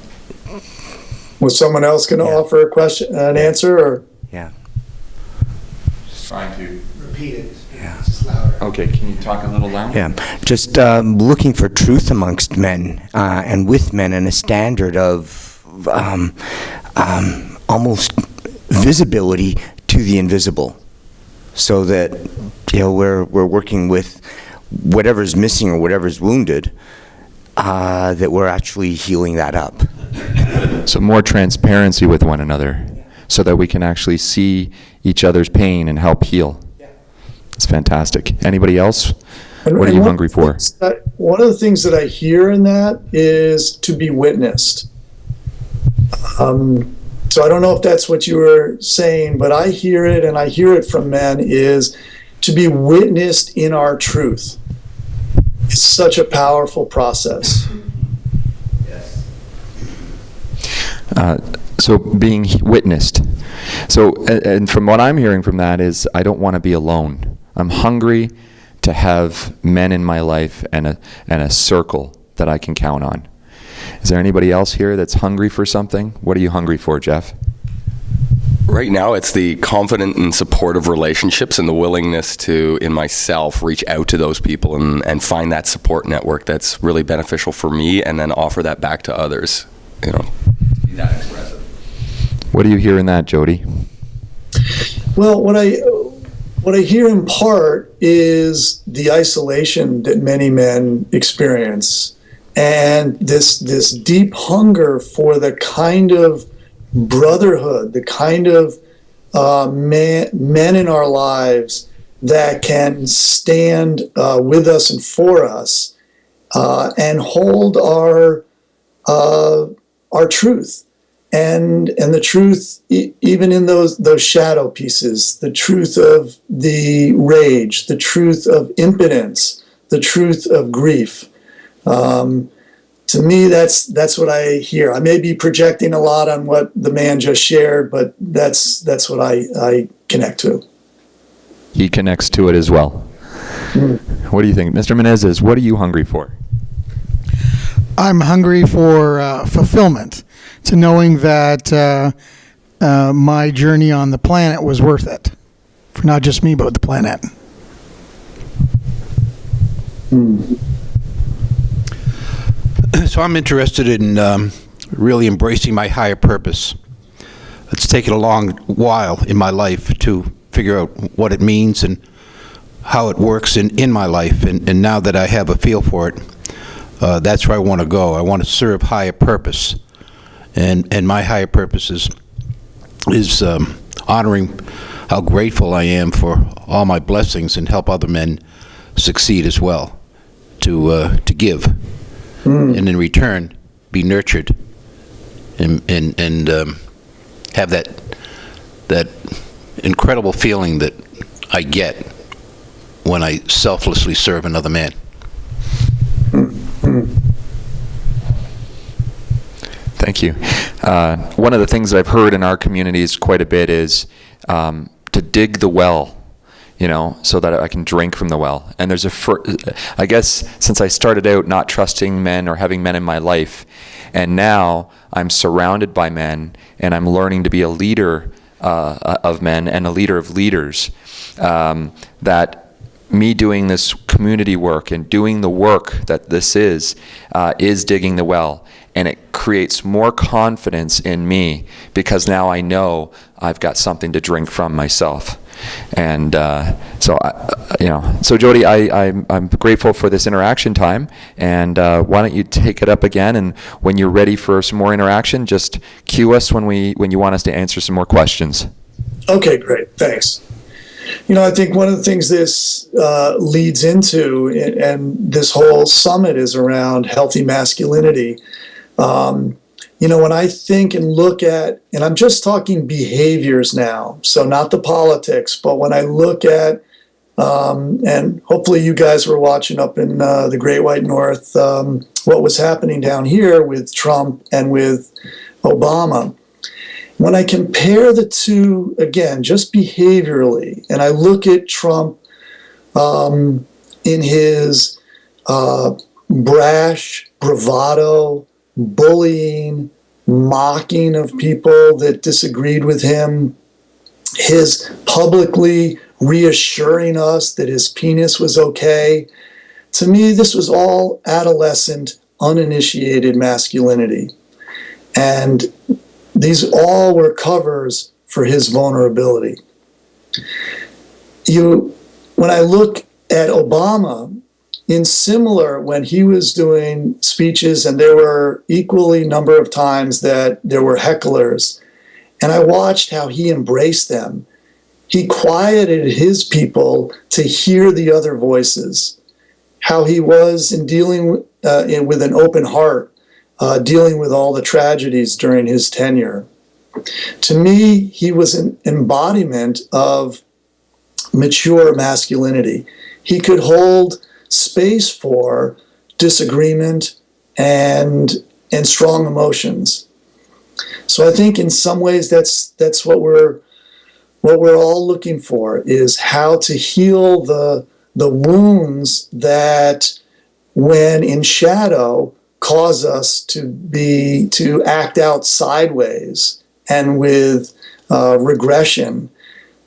Was someone else going to offer a question, an answer, or? Yeah. Just trying to Repeat it. Yeah. Just louder. Okay, can you talk a little louder? Yeah, just looking for truth amongst men and with men, and a standard of almost visibility to the invisible, so that we're working with whatever's missing or whatever's wounded, that we're actually healing that up. So more transparency with one another, so that we can actually see each other's pain and help heal. It's fantastic. Anybody else? What are you hungry for? One of the things that I hear in that is to be witnessed. So I don't know if that's what you were saying, but I hear it, and I hear it from men, is to be witnessed in our truth. It's such a powerful process. So being witnessed. So, and from what I'm hearing from that is, I don't want to be alone. I'm hungry to have men in my life and a circle that I can count on. Is there anybody else here that's hungry for something? What are you hungry for, Jeff? Right now, it's the confident and supportive relationships and the willingness to, in myself, reach out to those people and find that support network that's really beneficial for me, and then offer that back to others. Be that expressive. What do you hear in that, Jody? Well, what I hear in part is the isolation that many men experience, and this deep hunger for the kind of brotherhood, the kind of men in our lives that can stand with us and for us, and hold our truth, and the truth even in those shadow pieces, the truth of the rage, the truth of impotence, the truth of grief. To me, that's what I hear. I may be projecting a lot on what the man just shared, but that's what I connect to. He connects to it as well. What do you think? Mr. Menezes, what are you hungry for? I'm hungry for fulfillment, to knowing that my journey on the planet was worth it, for not just me, but the planet. So I'm interested in really embracing my higher purpose. It's taken a long while in my life to figure out what it means and how it works in my life. And now that I have a feel for it, that's where I want to go. I want to serve higher purpose, and my higher purpose is honoring how grateful I am for all my blessings and help other men succeed as well. To give, and in return, be nurtured, and have that incredible feeling that I get when I selflessly serve another man. Thank you. One of the things that I've heard in our communities quite a bit is to dig the well, so that I can drink from the well. And there's I guess since I started out not trusting men or having men in my life, and now I'm surrounded by men, and I'm learning to be a leader of men and a leader of leaders, that me doing this community work and doing the work that this is digging the well. And it creates more confidence in me because now I know I've got something to drink from myself. And so Jody, I'm grateful for this interaction time. And why don't you take it up again? And when you're ready for some more interaction, just cue us when you want us to answer some more questions. Okay, great. Thanks. I think one of the things this leads into, and this whole summit is around healthy masculinity. When I think and look at, and I'm just talking behaviors now, so not the politics, but when I look at, and hopefully you guys were watching up in the Great White North, what was happening down here with Trump and with Obama. When I compare the two, again, just behaviorally, and I look at Trump in his brash, bravado, bullying, mocking of people that disagreed with him, his publicly reassuring us that his penis was okay. To me, this was all adolescent, uninitiated masculinity. And these all were covers for his vulnerability. When I look at Obama, in similar, when he was doing speeches, and there were equally number of times that there were hecklers, and I watched how he embraced them. He quieted his people to hear the other voices, how he was in dealing with an open heart, dealing with all the tragedies during his tenure. To me, he was an embodiment of mature masculinity. He could hold space for disagreement and strong emotions. So I think in some ways that's what we're all looking for, is how to heal the wounds that, when in shadow, cause us to act out sideways and with regression.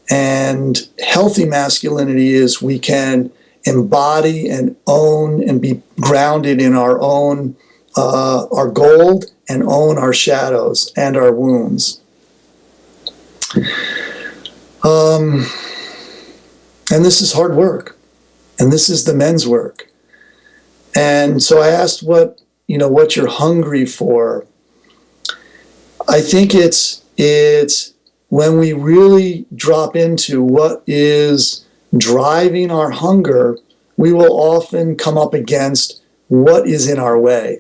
And healthy masculinity is we can embody and own and be grounded in our own our gold, and own our shadows and our wounds. And this is hard work, and this is the men's work. And so I asked what you're hungry for. I think it's when we really drop into what is driving our hunger, we will often come up against what is in our way.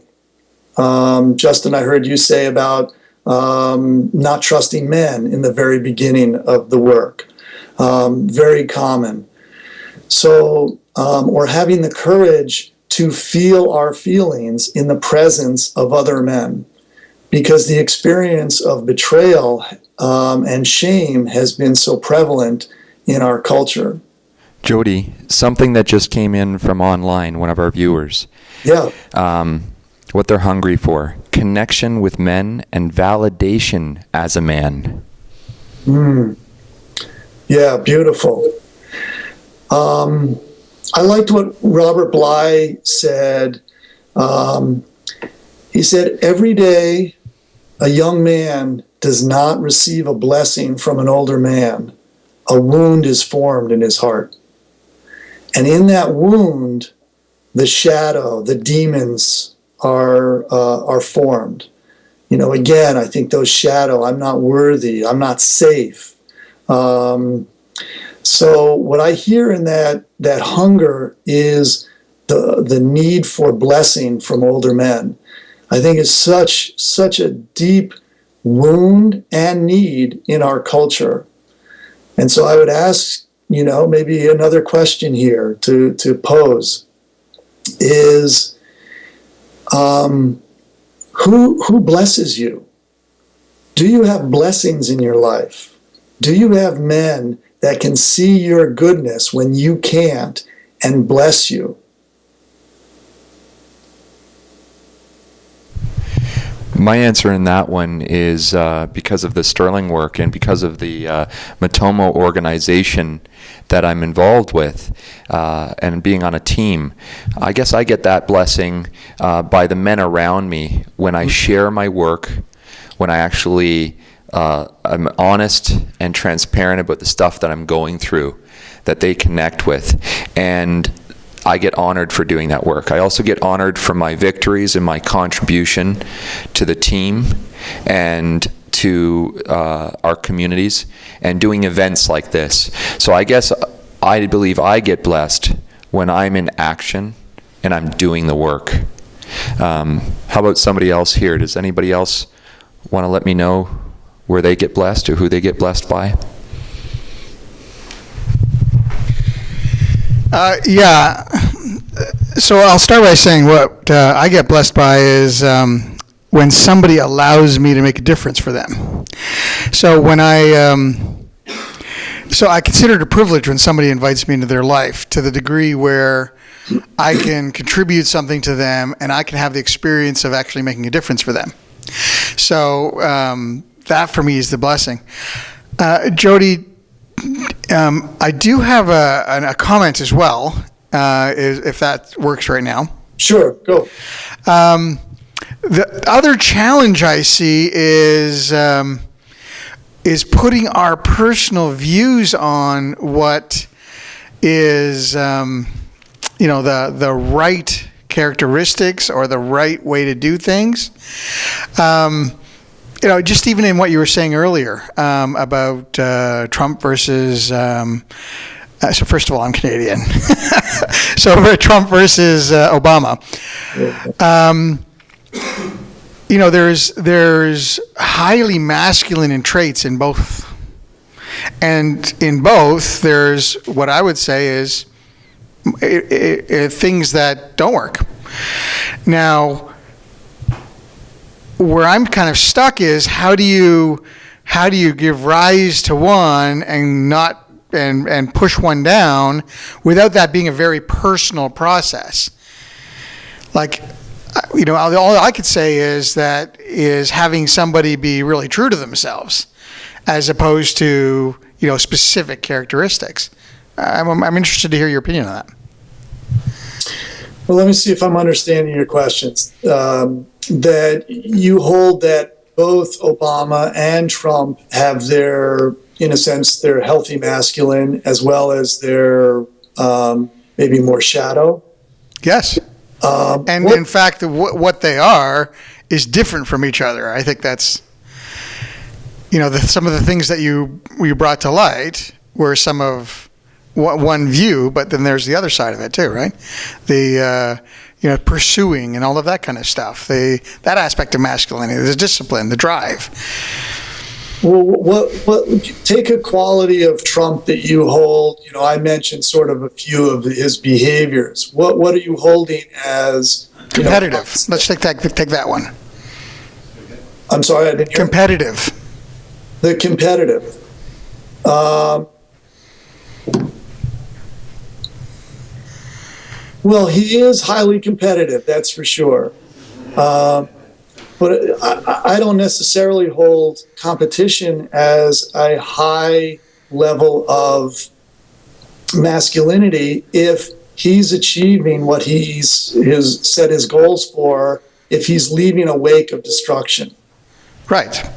Justin, I heard you say about not trusting men in the very beginning of the work. Very common. So, or having the courage to feel our feelings in the presence of other men, because the experience of betrayal and shame has been so prevalent in our culture. Jody, something that just came in from online, one of our viewers. Yeah. What they're hungry for: connection with men and validation as a man. Yeah, beautiful. I liked what Robert Bly said. He said, every day a young man does not receive a blessing from an older man, a wound is formed in his heart. And in that wound, the shadow, the demons are formed. You know, again, I think those shadow, I'm not worthy, I'm not safe. So what I hear in that hunger is the need for blessing from older men. I think it's such a deep wound and need in our culture. And so I would ask, you know, maybe another question here to pose is, who blesses you? Do you have blessings in your life? Do you have men that can see your goodness when you can't and bless you? My answer in that one is because of the Sterling work and because of the Matomo organization that I'm involved with and being on a team. I guess I get that blessing by the men around me when I share my work, when I actually I'm honest and transparent about the stuff that I'm going through, that they connect with. And I get honored for doing that work. I also get honored for my victories and my contribution to the team and to our communities and doing events like this. So I guess I believe I get blessed when I'm in action and I'm doing the work. How about somebody else here? Does anybody else want to let me know where they get blessed or who they get blessed by? Yeah. So I'll start by saying what I get blessed by is when somebody allows me to make a difference for them. So when so I consider it a privilege when somebody invites me into their life to the degree where I can contribute something to them and I can have the experience of actually making a difference for them. So that for me is the blessing. Jody, I do have a comment as well, if that works right now. Sure, go. The other challenge I see is putting our personal views on what is, the right characteristics or the right way to do things. Just even in what you were saying earlier about Trump versus, so first of all, I'm Canadian. So Trump versus Obama. There's highly masculine in traits in both. And in both, there's what I would say is things that don't work. Now, where I'm kind of stuck is how do you give rise to one and not and push one down without that being a very personal process? Like, all I could say is having somebody be really true to themselves, as opposed to specific characteristics. I'm interested to hear your opinion on that. Well, let me see if I'm understanding your questions. That you hold that both Obama and Trump have their, in a sense, their healthy masculine as well as their maybe more shadow? Yes. In fact, what they are is different from each other. I think that's, some of the things that you brought to light were some of one view, but then there's the other side of it too, right? The pursuing and all of that kind of stuff. That aspect of masculinity, the discipline, the drive. Well, what take a quality of Trump that you hold? I mentioned sort of a few of his behaviors. What are you holding as competitive? Let's take that one. I'm sorry, I didn't hear. Competitive. The competitive. Well, he is highly competitive, that's for sure. But I don't necessarily hold competition as a high level of masculinity if he's achieving what he's set his goals for, if he's leaving a wake of destruction. Right.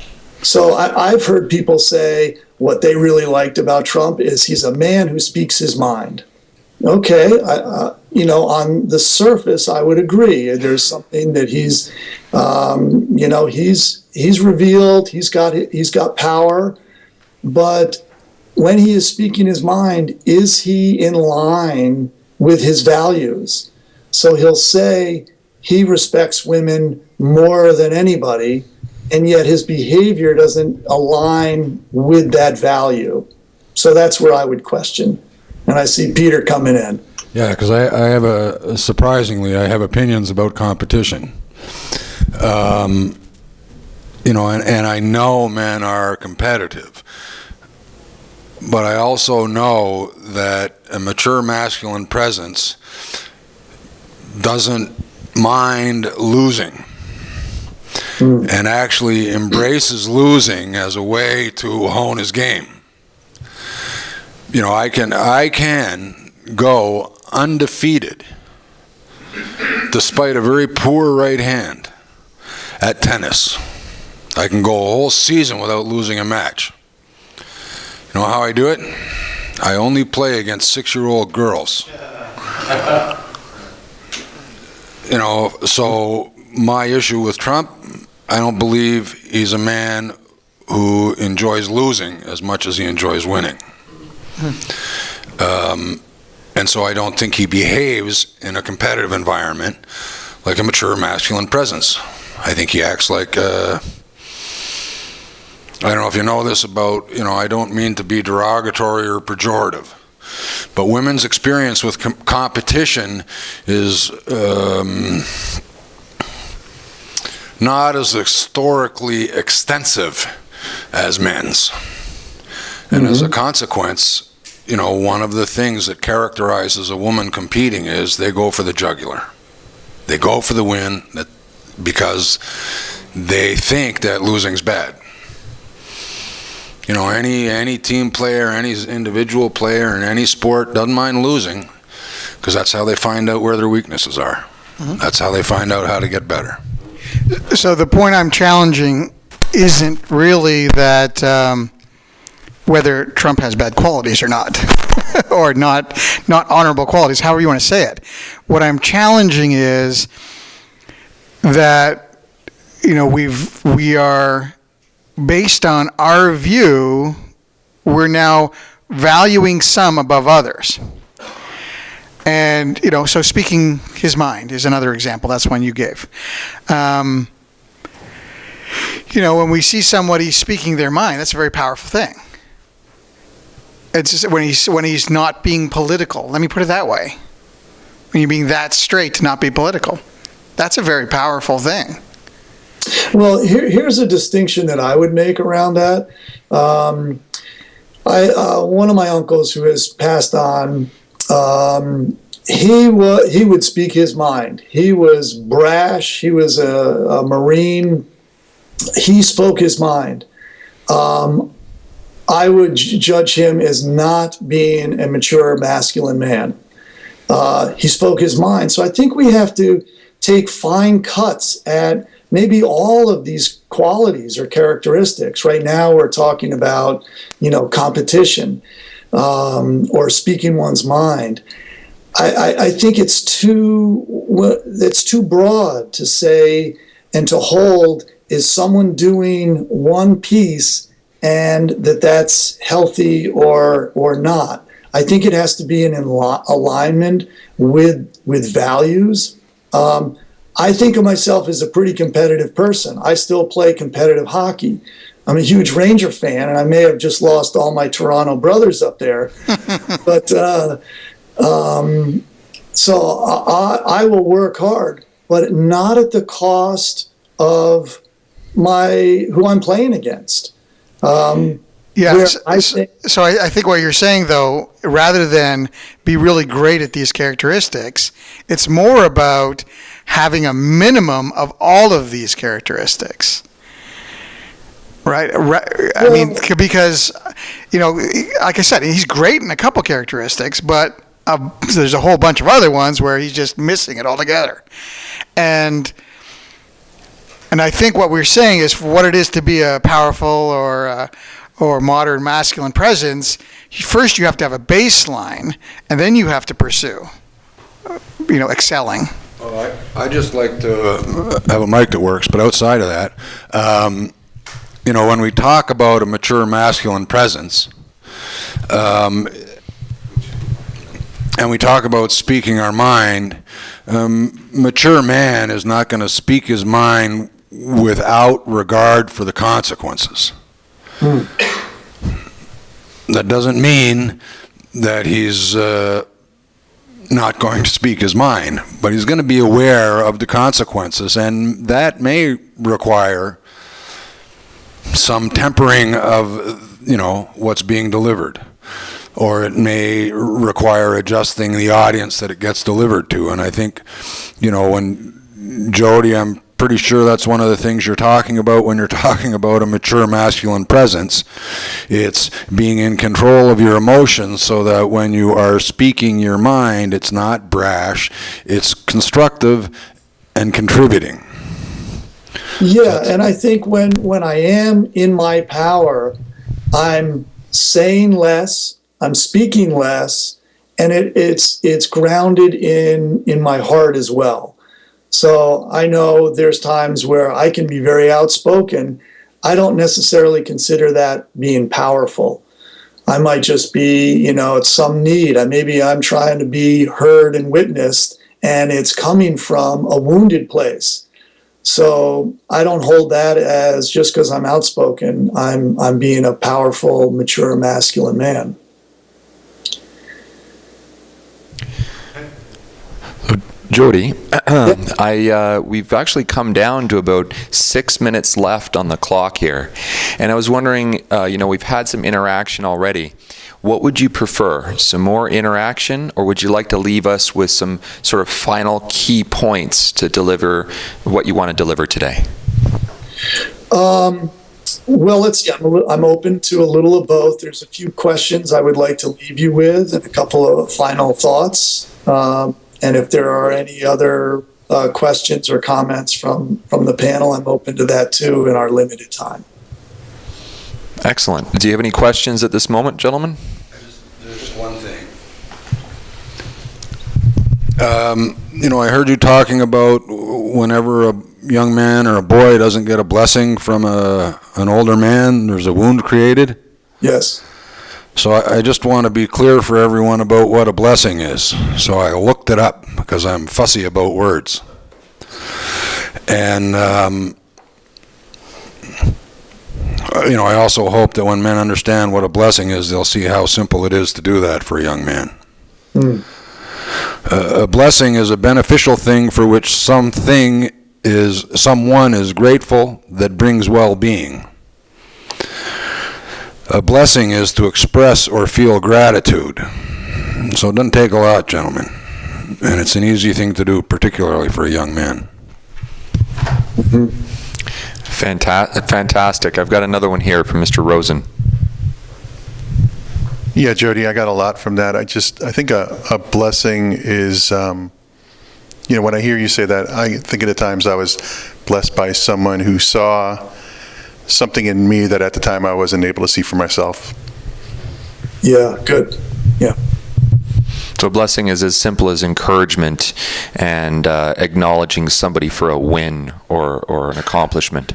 So I've heard people say what they really liked about Trump is he's a man who speaks his mind. okay, on the surface, I would agree. There's something that he's revealed. He's got power, but when he is speaking his mind, is he in line with his values? So he'll say he respects women more than anybody, and yet his behavior doesn't align with that value. So that's where I would question. And I see Peter coming in. Yeah, because I have surprisingly, I have opinions about competition. And I know men are competitive. But I also know that a mature masculine presence doesn't mind losing and actually embraces losing as a way to hone his game. I can go undefeated despite a very poor right hand at tennis. I can go a whole season without losing a match. You know how I do it? I only play against 6-year-old girls. So my issue with Trump, I don't believe he's a man who enjoys losing as much as he enjoys winning. And so I don't think he behaves in a competitive environment like a mature masculine presence. I think he acts like, I don't know if you know this about, I don't mean to be derogatory or pejorative, but women's experience with competition is not as historically extensive as men's. And as a consequence, one of the things that characterizes a woman competing is they go for the jugular. They go for the win because they think that losing's bad. Any team player, any individual player in any sport doesn't mind losing because that's how they find out where their weaknesses are. That's how they find out how to get better. So the point I'm challenging isn't really that whether Trump has bad qualities or not, or not honorable qualities, however you want to say it. What I'm challenging is that we are, based on our view, we're now valuing some above others. And, so speaking his mind is another example. That's one you gave. When we see somebody speaking their mind, that's a very powerful thing. It's just when he's not being political. Let me put it that way. When you're being that straight to not be political, that's a very powerful thing. Well, here's a distinction that I would make around that. One of my uncles who has passed on, he would speak his mind. He was brash. He was a Marine. He spoke his mind. I would judge him as not being a mature masculine man. He spoke his mind. So I think we have to take fine cuts at maybe all of these qualities or characteristics. Right now we're talking about, competition or speaking one's mind. I think it's too broad to say and to hold, is someone doing one piece and that's healthy or not. I think it has to be in alignment with values. I think of myself as a pretty competitive person. I still play competitive hockey. I'm a huge Ranger fan, and I may have just lost all my Toronto brothers up there. But so I will work hard, but not at the cost of who I'm playing against. Yes. I think what you're saying, though, rather than be really great at these characteristics, it's more about having a minimum of all of these characteristics. Right? I mean, because, like I said, he's great in a couple characteristics, but there's a whole bunch of other ones where he's just missing it altogether. And I think what we're saying is, for what it is to be a powerful or or modern masculine presence, first you have to have a baseline, and then you have to pursue, excelling. I just like to have a mic that works, but outside of that, when we talk about a mature masculine presence, and we talk about speaking our mind, mature man is not going to speak his mind without regard for the consequences. That doesn't mean that he's not going to speak his mind, but he's going to be aware of the consequences, and that may require some tempering of what's being delivered, or it may require adjusting the audience that it gets delivered to. And I think when Jody, I'm pretty sure that's one of the things you're talking about when you're talking about a mature masculine presence. It's being in control of your emotions so that when you are speaking your mind, it's not brash, it's constructive and contributing. Yeah, and I think when I am in my power, I'm saying less, I'm speaking less, and it's grounded in my heart as well. So I know there's times where I can be very outspoken. I don't necessarily consider that being powerful. I might just be, it's some need. Maybe I'm trying to be heard and witnessed, and it's coming from a wounded place. So I don't hold that as just because I'm outspoken, I'm being a powerful, mature, masculine man. Jody, we've actually come down to about 6 minutes left on the clock here. And I was wondering, we've had some interaction already. What would you prefer? Some more interaction, or would you like to leave us with some sort of final key points to deliver what you want to deliver today? Well, let's see. I'm open to a little of both. There's a few questions I would like to leave you with and a couple of final thoughts. And if there are any other questions or comments from the panel, I'm open to that too in our limited time. Excellent. Do you have any questions at this moment, gentlemen? There's just one thing. I heard you talking about whenever a young man or a boy doesn't get a blessing from an older man, there's a wound created. Yes. So I just want to be clear for everyone about what a blessing is. So I looked it up because I'm fussy about words. And, I also hope that when men understand what a blessing is, they'll see how simple it is to do that for a young man. A blessing is a beneficial thing for which someone is grateful that brings well-being. A blessing is to express or feel gratitude. So it doesn't take a lot, gentlemen. And it's an easy thing to do, particularly for a young man. Fantastic. I've got another one here from Mr. Rosen. Yeah, Jody, I got a lot from that. I think a blessing is, when I hear you say that, I think of the times I was blessed by someone who saw something in me that at the time I wasn't able to see for myself. Yeah, good. Yeah. So a blessing is as simple as encouragement and acknowledging somebody for a win or an accomplishment.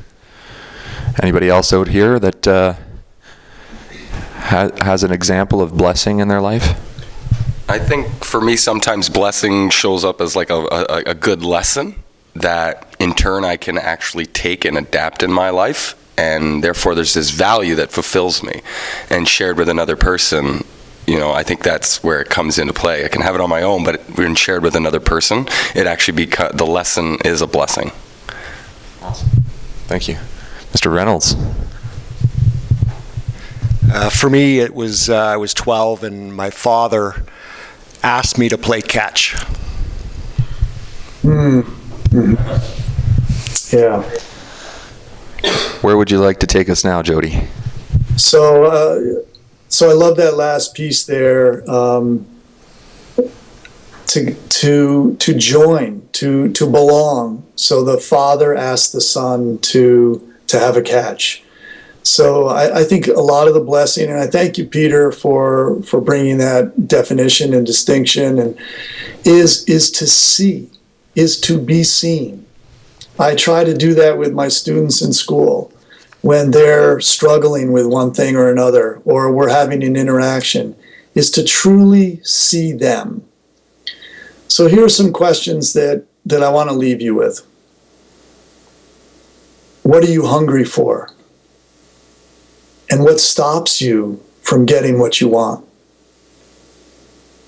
Anybody else out here that has an example of blessing in their life? I think for me, sometimes blessing shows up as like a good lesson that in turn I can actually take and adapt in my life. And therefore there's this value that fulfills me, and shared with another person, I think that's where it comes into play. I can have it on my own, but when shared with another person, it actually the lesson is a blessing. Awesome. Thank you. Mr. Reynolds. For me, it was I was 12 and my father asked me to play catch. Yeah. Where would you like to take us now, Jody? So I love that last piece there. To join, to belong. So the father asked the son to have a catch. So I think a lot of the blessing, and I thank you, Peter, for bringing that definition and distinction, and is to see, is to be seen. I try to do that with my students in school when they're struggling with one thing or another, or we're having an interaction, is to truly see them. So here are some questions that I want to leave you with. What are you hungry for? And what stops you from getting what you want?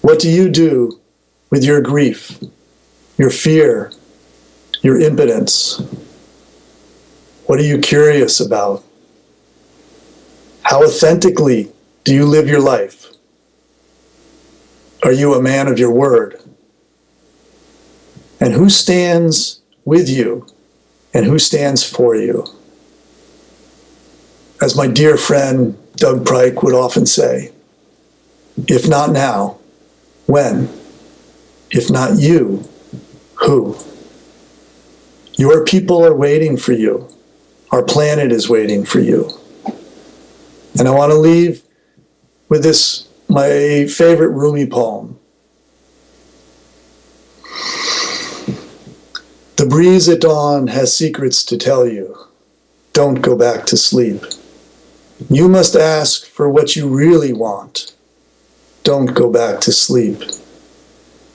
What do you do with your grief, your fear, your impotence? What are you curious about? How authentically do you live your life? Are you a man of your word? And who stands with you and who stands for you? As my dear friend Doug Pryke would often say, if not now, when? If not you, who? Your people are waiting for you. Our planet is waiting for you. And I want to leave with this, my favorite Rumi poem. The breeze at dawn has secrets to tell you. Don't go back to sleep. You must ask for what you really want. Don't go back to sleep.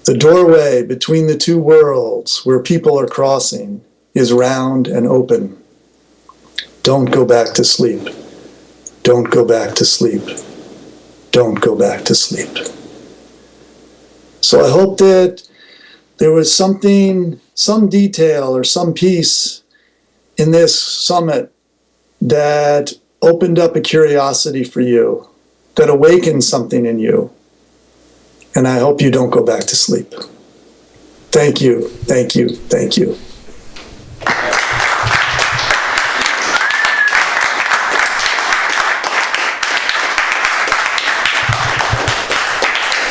The doorway between the two worlds where people are crossing is round and open. Don't go back to sleep. Don't go back to sleep. Don't go back to sleep. So I hope that there was something, some detail or some piece in this summit that opened up a curiosity for you, that awakened something in you. And I hope you don't go back to sleep. Thank you, thank you, thank you.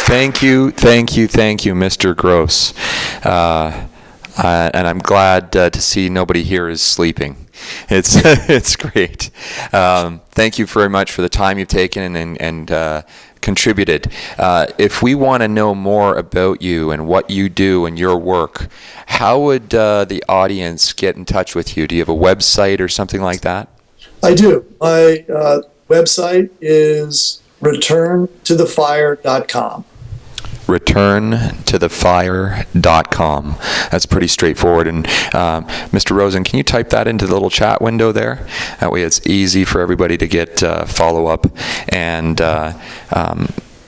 Thank you, Mr. Gross. And I'm glad to see nobody here is sleeping. It's great. Thank you very much for the time you've taken and contributed. If we want to know more about you and what you do and your work, how would the audience get in touch with you? Do you have a website or something like that? I do. My website is returntothefire.com. returntothefire.com. That's pretty straightforward. And Mr. Rosen, can you type that into the little chat window there? That way it's easy for everybody to get follow-up. And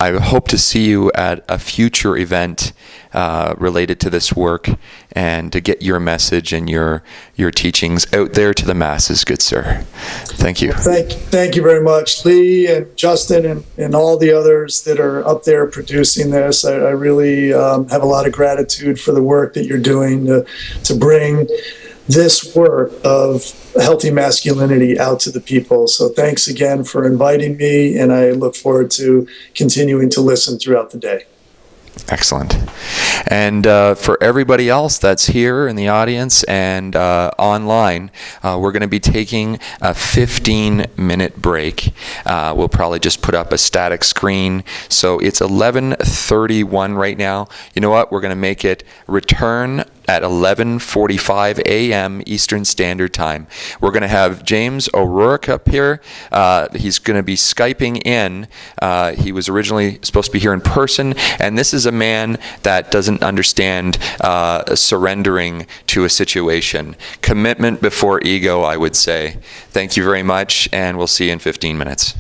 I hope to see you at a future event related to this work and to get your message and your teachings out there to the masses, good sir. Thank you. Thank you very much, Lee and Justin and all the others that are up there producing this. I really have a lot of gratitude for the work that you're doing to bring this work of healthy masculinity out to the people. So thanks again for inviting me, and I look forward to continuing to listen throughout the day. Excellent. And for everybody else that's here in the audience and online, we're going to be taking a 15-minute break. We'll probably just put up a static screen. So it's 11:31 right now. You know what? We're going to make it return at 11:45 a.m. Eastern Standard Time. We're going to have James O'Rourke up here. He's going to be Skyping in. He was originally supposed to be here in person, and this is a man that doesn't understand surrendering to a situation. Commitment before ego, I would say. Thank you very much, and we'll see you in 15 minutes.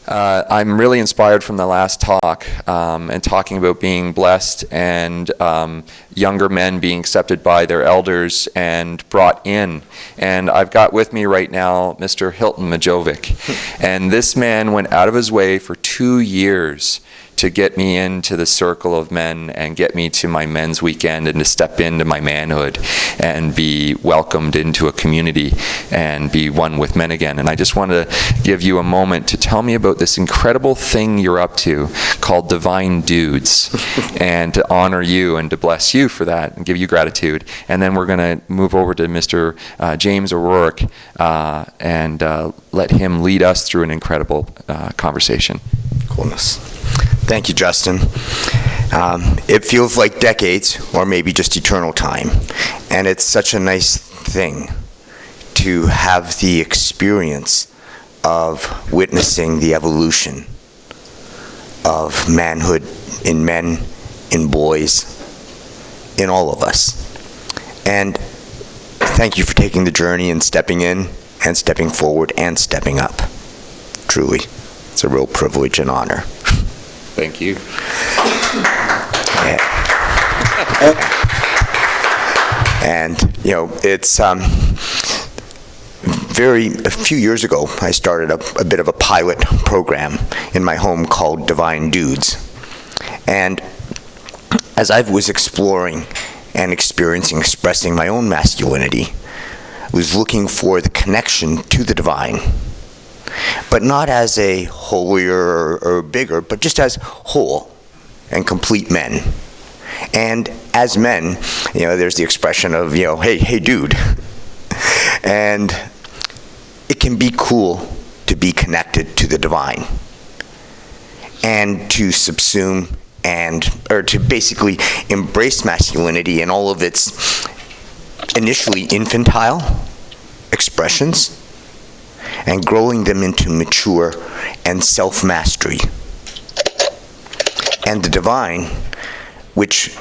I'm really inspired from the last talk and talking about being blessed and younger men being accepted by their elders and brought in. And I've got with me right now Mr. Hilton Majovic. And this man went out of his way for 2 years to get me into the circle of men and get me to my men's weekend and to step into my manhood and be welcomed into a community and be one with men again. And I just want to give you a moment to tell me about this incredible thing you're up to called Divine Dudes and to honor you and to bless you for that and give you gratitude. And then we're going to move over to Mr. James O'Rourke and let him lead us through an incredible conversation. Coolness. Thank you, Justin. It feels like decades, or maybe just eternal time, and it's such a nice thing to have the experience of witnessing the evolution of manhood in men, in boys, in all of us. And thank you for taking the journey and stepping in and stepping forward and stepping up. Truly, it's a real privilege and honor. Thank you. And, you know, it's a few years ago, I started a bit of a pilot program in my home called Divine Dudes. And as I was exploring and expressing my own masculinity, I was looking for the connection to the divine. But not as a holier or bigger, but just as whole and complete men. And as men, you know, there's the expression of, you know, hey dude. And it can be cool to be connected to the divine and to subsume or to basically embrace masculinity in all of its initially infantile expressions and growing them into mature and self-mastery. And the divine, which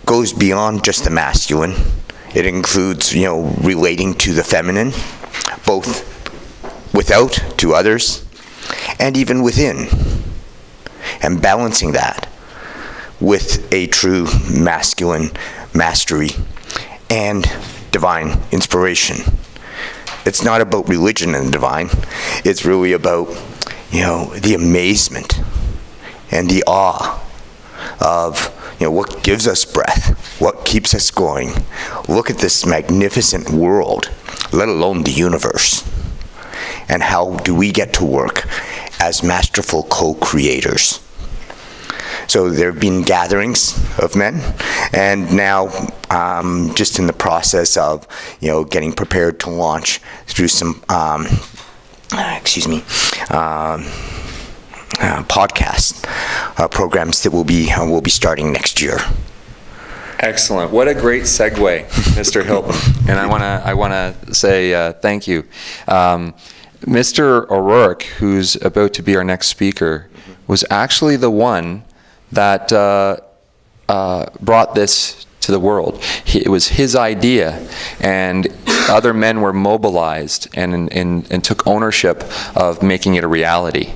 goes beyond just the masculine. It includes, you know, relating to the feminine, both without to others, and even within, and balancing that with a true masculine mastery and divine inspiration. It's not about religion and the divine. It's really about, you know, the amazement and the awe of, you know, what gives us breath, what keeps us going. Look at this magnificent world, let alone the universe. And how do we get to work as masterful co-creators? So there have been gatherings of men, and now just in the process of, you know, getting prepared to launch through some, podcast programs that will be starting next year. Excellent. What a great segue, Mr. Hilton. And I wanna say thank you. Mr. O'Rourke, who's about to be our next speaker, was actually the one that brought this to the world. It was his idea, and other men were mobilized and took ownership of making it a reality.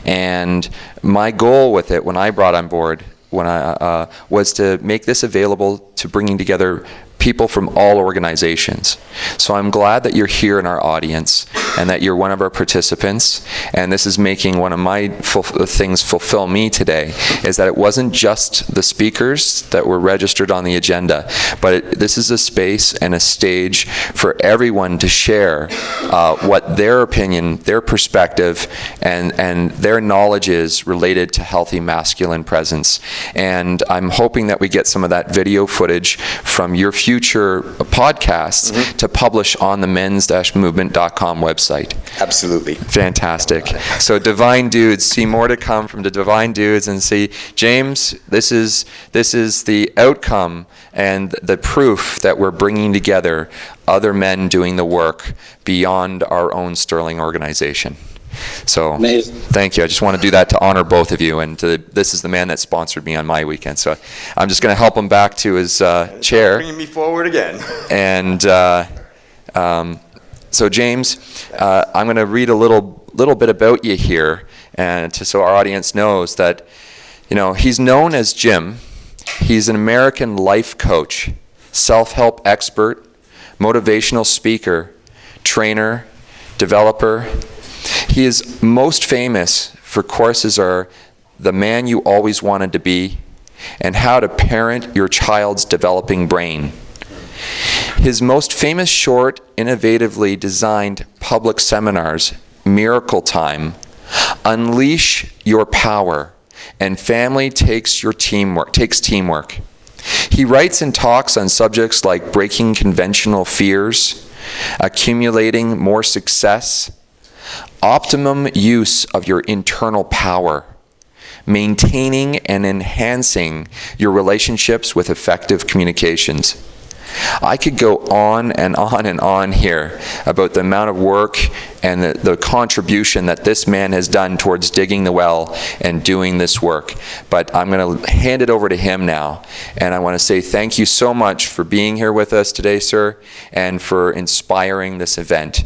And my goal with it, when I brought on board, was to make this available to bringing together people from all organizations. So I'm glad that you're here in our audience and that you're one of our participants, and this is making one of my things fulfill me today, is that it wasn't just the speakers that were registered on the agenda, but this is a space and a stage for everyone to share what their opinion, their perspective, and their knowledge is related to healthy masculine presence. And I'm hoping that we get some of that video footage from your future podcasts to publish on the men's-movement.com website. Absolutely. Fantastic. So Divine Dudes, see more to come from the Divine Dudes, and see, James, this is the outcome and the proof that we're bringing together other men doing the work beyond our own Sterling organization. So amazing. Thank you. I just want to do that to honor both of you. And this is the man that sponsored me on my weekend. So I'm just going to help him back to his chair. Bringing me forward again. And So James, I'm going to read a little bit about you here, and so our audience knows that, he's known as Jim. He's an American life coach, self-help expert, motivational speaker, trainer, developer. He is most famous for courses are The Man You Always Wanted to Be and How to Parent Your Child's Developing Brain. His most famous short, innovatively designed public seminars, Miracle Time, Unleash Your Power, and Family Takes Teamwork. He writes and talks on subjects like breaking conventional fears, accumulating more success, optimum use of your internal power, maintaining and enhancing your relationships with effective communications. I could go on and on and on here about the amount of work and the contribution that this man has done towards digging the well and doing this work. But I'm going to hand it over to him now. And I want to say thank you so much for being here with us today, sir, and for inspiring this event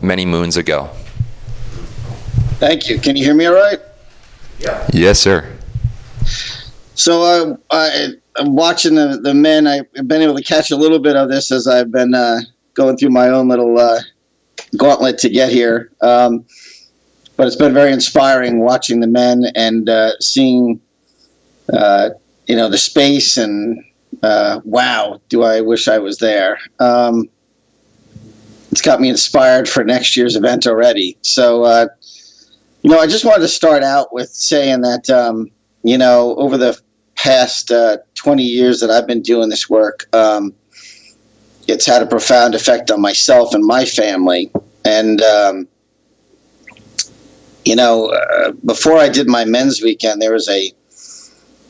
many moons ago. Thank you. Can you hear me all right? Yeah. Yes, sir. So I'm watching the men. I've been able to catch a little bit of this as I've been going through my own little gauntlet to get here. But it's been very inspiring watching the men and seeing, the space and wow, do I wish I was there. It's got me inspired for next year's event already. So, I just wanted to start out with saying that, over the past 20 years that I've been doing this work, it's had a profound effect on myself and my family. And, before I did my men's weekend, there was a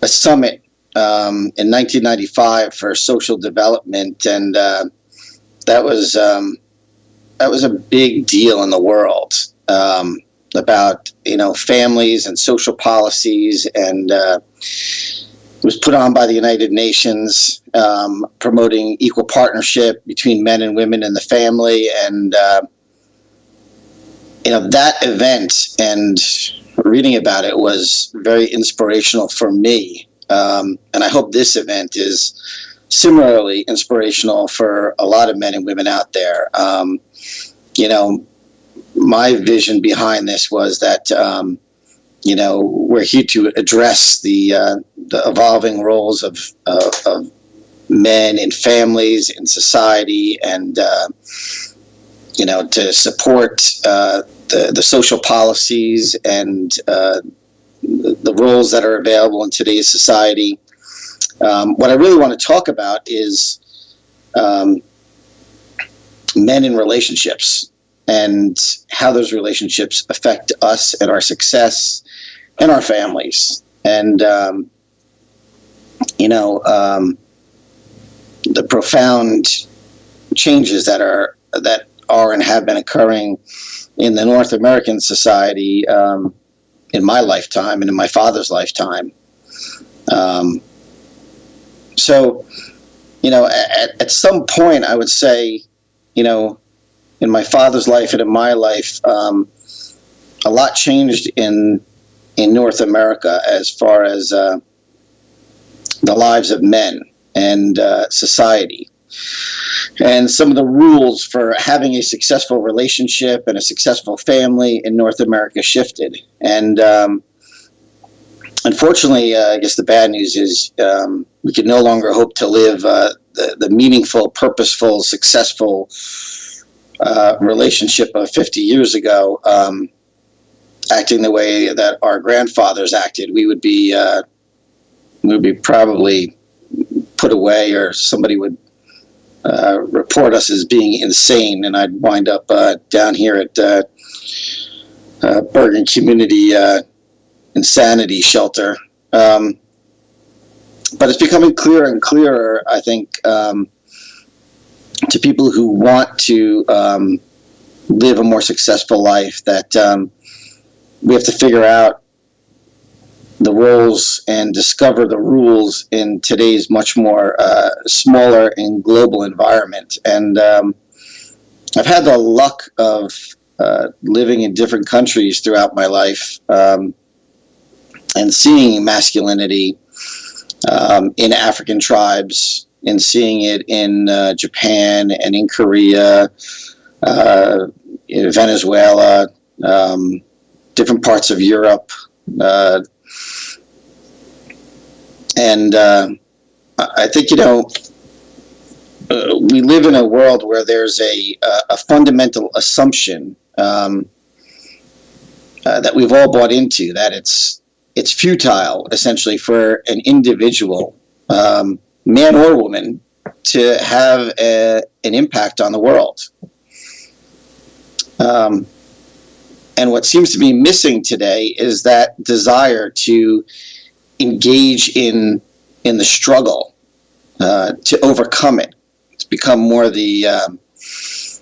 summit in 1995 for social development. And that was a big deal in the world. About families and social policies, and it was put on by the United Nations, promoting equal partnership between men and women in the family, and that event and reading about it was very inspirational for me, and I hope this event is similarly inspirational for a lot of men and women out there. My vision behind this was that, we're here to address the evolving roles of men in families, in society, and, to support the social policies and the roles that are available in today's society. What I really want to talk about is men in relationships, and how those relationships affect us and our success and our families. And, the profound changes that are and have been occurring in the North American society in my lifetime and in my father's lifetime. So, at some point I would say, in my father's life and in my life, a lot changed in North America as far as the lives of men and society. And some of the rules for having a successful relationship and a successful family in North America shifted. And unfortunately, I guess the bad news is we can no longer hope to live the meaningful, purposeful, successful relationship of 50 years ago, acting the way that our grandfathers acted. We would be probably put away, or somebody would report us as being insane, and I'd wind up down here at Bergen Community Insanity Shelter. But it's becoming clearer and clearer, I think, to people who want to live a more successful life, that we have to figure out the roles and discover the rules in today's much more smaller and global environment. And I've had the luck of living in different countries throughout my life, and seeing masculinity in African tribes, and seeing it in Japan and in Korea, in Venezuela, different parts of Europe, and I think, we live in a world where there's a fundamental assumption that we've all bought into, that it's futile, essentially, for an individual, man or woman, to have an impact on the world. And what seems to be missing today is that desire to engage in the struggle to overcome it. It's become more it's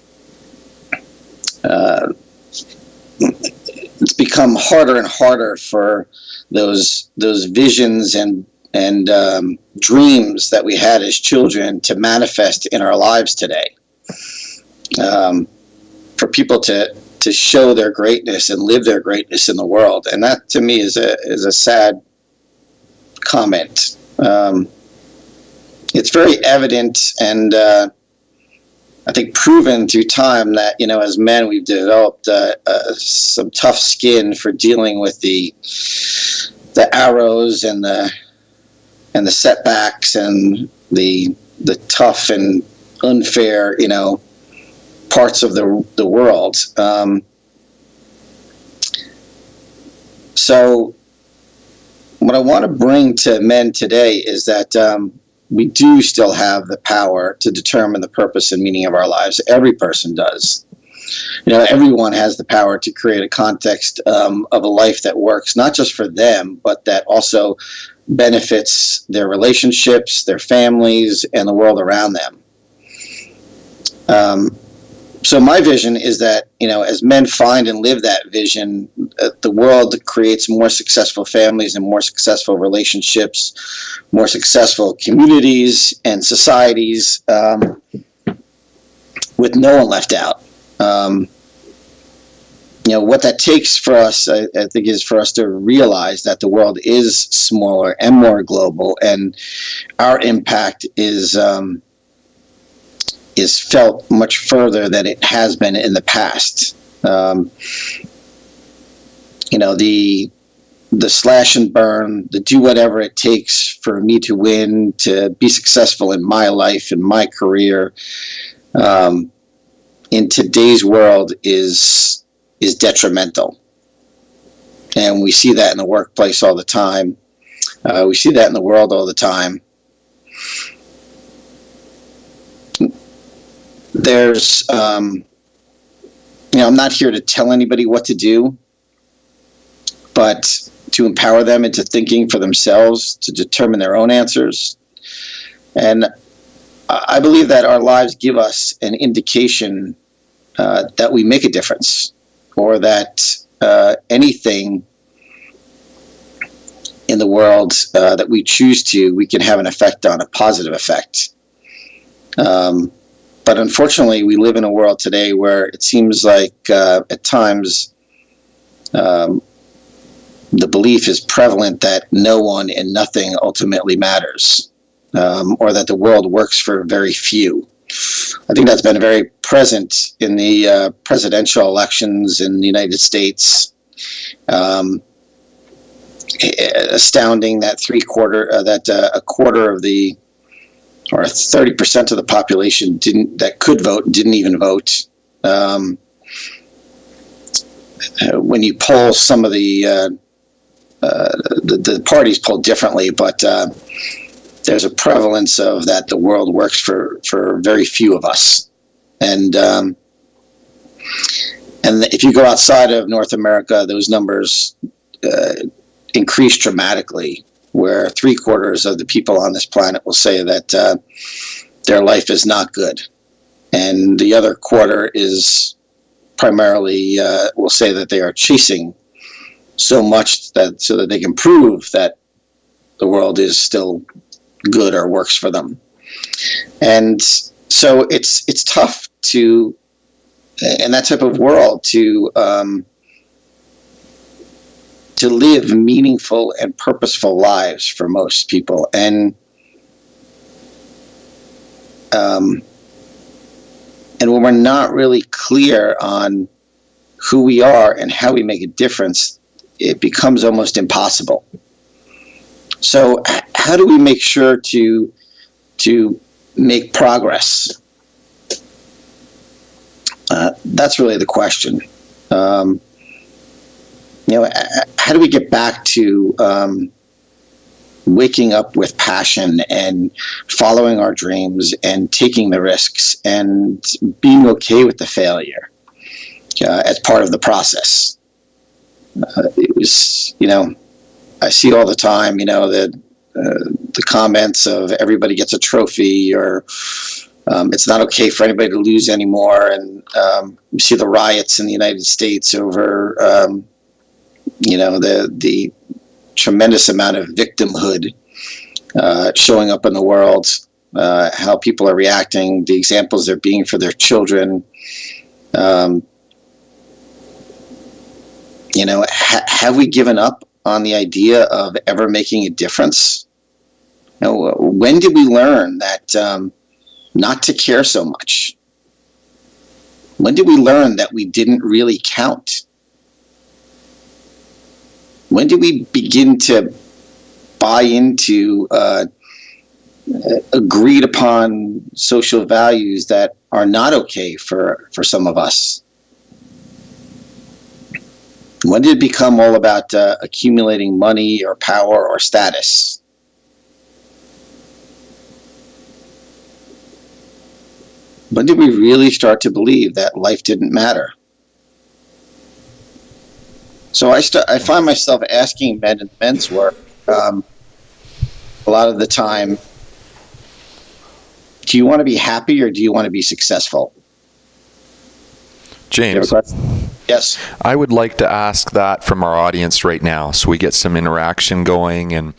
become harder and harder for those visions and dreams that we had as children to manifest in our lives today. For people to show their greatness and live their greatness in the world, and that to me is a sad comment. It's very evident, and I think proven through time, that as men we've developed some tough skin for dealing with the arrows and the setbacks and the tough and unfair parts of the world. So what I want to bring to men today is that we do still have the power to determine the purpose and meaning of our lives. Every person does. Everyone has the power to create a context of a life that works, not just for them, but that also benefits their relationships, their families, and the world around them. So my vision is that, as men find and live that vision, the world creates more successful families and more successful relationships, more successful communities and societies, with no one left out. What that takes for us, I think, is for us to realize that the world is smaller and more global, and our impact is felt much further than it has been in the past. The slash and burn, the do whatever it takes for me to win, to be successful in my life, in my career, in today's world is detrimental. And we see that in the workplace all the time. We see that in the world all the time. There's, I'm not here to tell anybody what to do, but to empower them into thinking for themselves, to determine their own answers. And I believe that our lives give us an indication that we make a difference, or that anything in the world that we choose to, we can have an effect on, a positive effect. But unfortunately, we live in a world today where it seems like at times the belief is prevalent that no one and nothing ultimately matters, or that the world works for very few. I think that's been very present in the presidential elections in the United States. Astounding that a quarter of the, or 30% of the population that could vote didn't even vote. When you poll some of the parties poll differently, but there's a prevalence of that the world works for very few of us. And if you go outside of North America, those numbers increase dramatically, where 3/4 of the people on this planet will say that their life is not good. And the other quarter is primarily will say that they are chasing so much so that they can prove that the world is still good or works for them. And so it's tough to in that type of world to live meaningful and purposeful lives for most people. And when we're not really clear on who we are and how we make a difference, it becomes almost impossible. So how do we make sure to make progress? That's really the question. How do we get back to waking up with passion and following our dreams and taking the risks and being okay with the failure as part of the process? It was, I see all the time, the comments of everybody gets a trophy, or it's not okay for anybody to lose anymore. And you see the riots in the United States over, the tremendous amount of victimhood showing up in the world, how people are reacting, the examples they're being for their children. Have we given up on the idea of ever making a difference? When did we learn that not to care so much? When did we learn that we didn't really count? When did we begin to buy into agreed upon social values that are not okay for some of us? When did it become all about accumulating money or power or status? When did we really start to believe that life didn't matter? So I find myself asking men in men's work a lot of the time, do you want to be happy or do you want to be successful? James, yes. I would like to ask that from our audience right now, so we get some interaction going and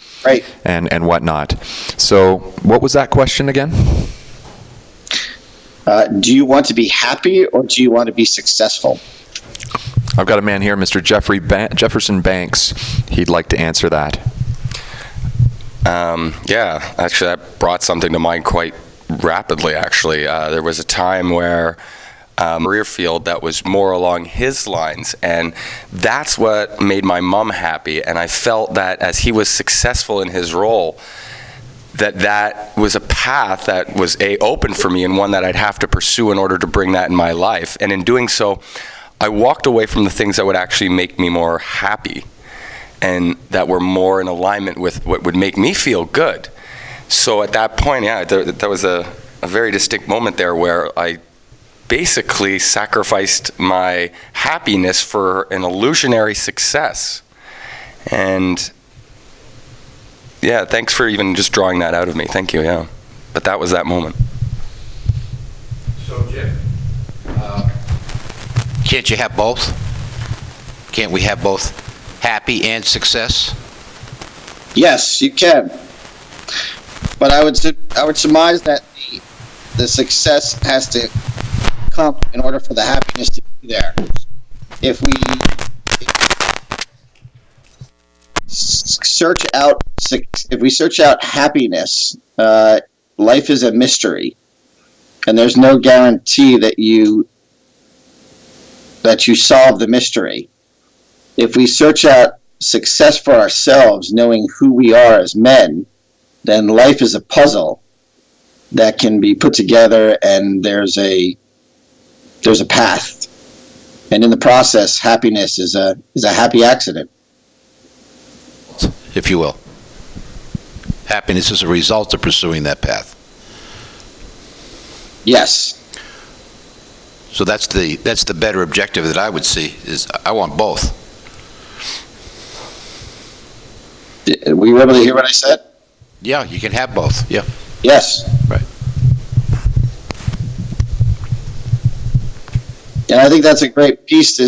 whatnot. So, what was that question again? Do you want to be happy or do you want to be successful? I've got a man here, Mr. Jefferson Banks. He'd like to answer that. Yeah, actually, that brought something to mind quite rapidly, actually. There was a time where career field that was more along his lines, and that's what made my mom happy. And I felt that as he was successful in his role, that was a path that was open for me and one that I'd have to pursue in order to bring that in my life. And in doing so, I walked away from the things that would actually make me more happy and that were more in alignment with what would make me feel good. So at that point, yeah, there was a very distinct moment there where I basically sacrificed my happiness for an illusionary success. And yeah, thanks for even just drawing that out of me. Thank you, yeah. But that was that moment. So, Jim, can't you have both? Can't we have both happy and success? Yes, you can. But I would surmise that the success has to come in order for the happiness to be there. If we search out happiness, life is a mystery, and there's no guarantee that you solve the mystery. If we search out success for ourselves, knowing who we are as men, then life is a puzzle that can be put together, and there's a path. And in the process, happiness is a happy accident, if you will. Happiness is a result of pursuing that path. Yes. So that's the better objective that I would see, is I want both. Were you able to hear what I said? Yeah, you can have both. Yeah. Yes. Right. And I think that's a great piece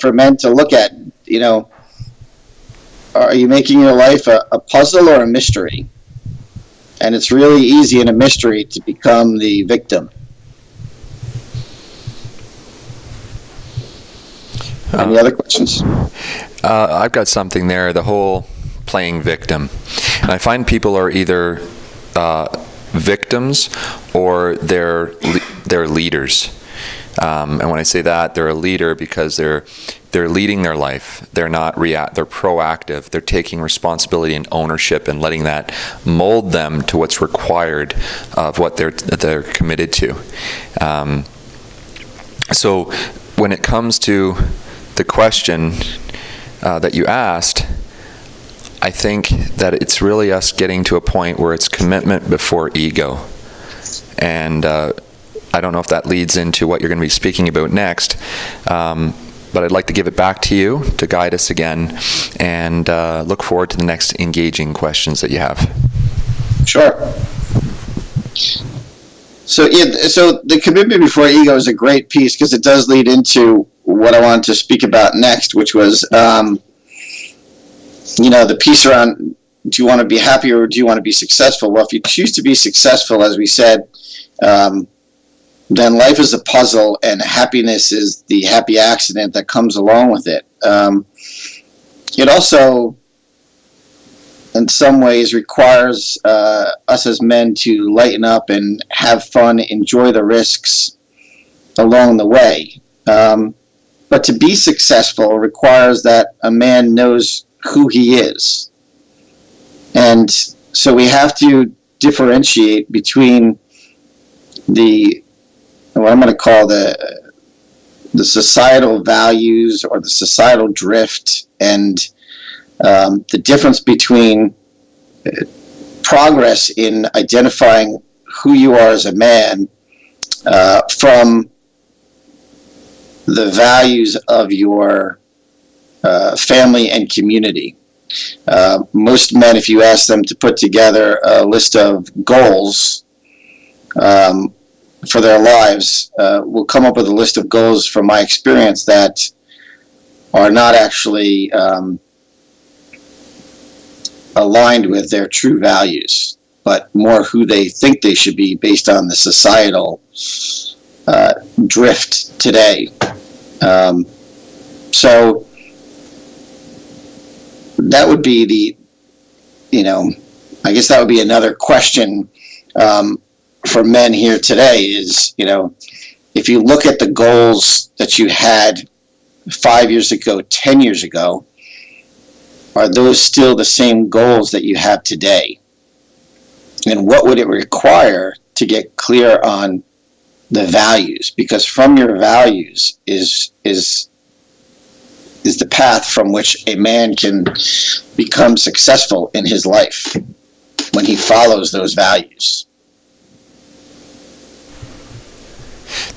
for men to look at, are you making your life a puzzle or a mystery? And it's really easy in a mystery to become the victim. Any other questions? I've got something there, the whole playing victim. And I find people are either victims or they're leaders. And when I say that, they're a leader because they're leading their life. They're not they're proactive. They're taking responsibility and ownership and letting that mold them to what's required of what they're committed to. So when it comes to the question that you asked, I think that it's really us getting to a point where it's commitment before ego. And I don't know if that leads into what you're going to be speaking about next, but I'd like to give it back to you to guide us again, and look forward to the next engaging questions that you have. Sure. So the commitment before ego is a great piece because it does lead into what I wanted to speak about next, which was, the piece around, do you want to be happy or do you want to be successful? Well, if you choose to be successful, as we said, then life is a puzzle and happiness is the happy accident that comes along with it. It also, in some ways, requires us as men to lighten up and have fun, enjoy the risks along the way. But to be successful requires that a man knows who he is. And so we have to differentiate between what I'm going to call the societal values or the societal drift, and the difference between progress in identifying who you are as a man from the values of your family and community. Most men, if you ask them to put together a list of goals for their lives, will come up with a list of goals, from my experience, that are not actually aligned with their true values, but more who they think they should be based on the societal drift today. So that would be I guess that would be another question for men here today is, if you look at the goals that you had 5 years ago, 10 years ago, are those still the same goals that you have today? And what would it require to get clear on the values? Because from your values is the path from which a man can become successful in his life, when he follows those values.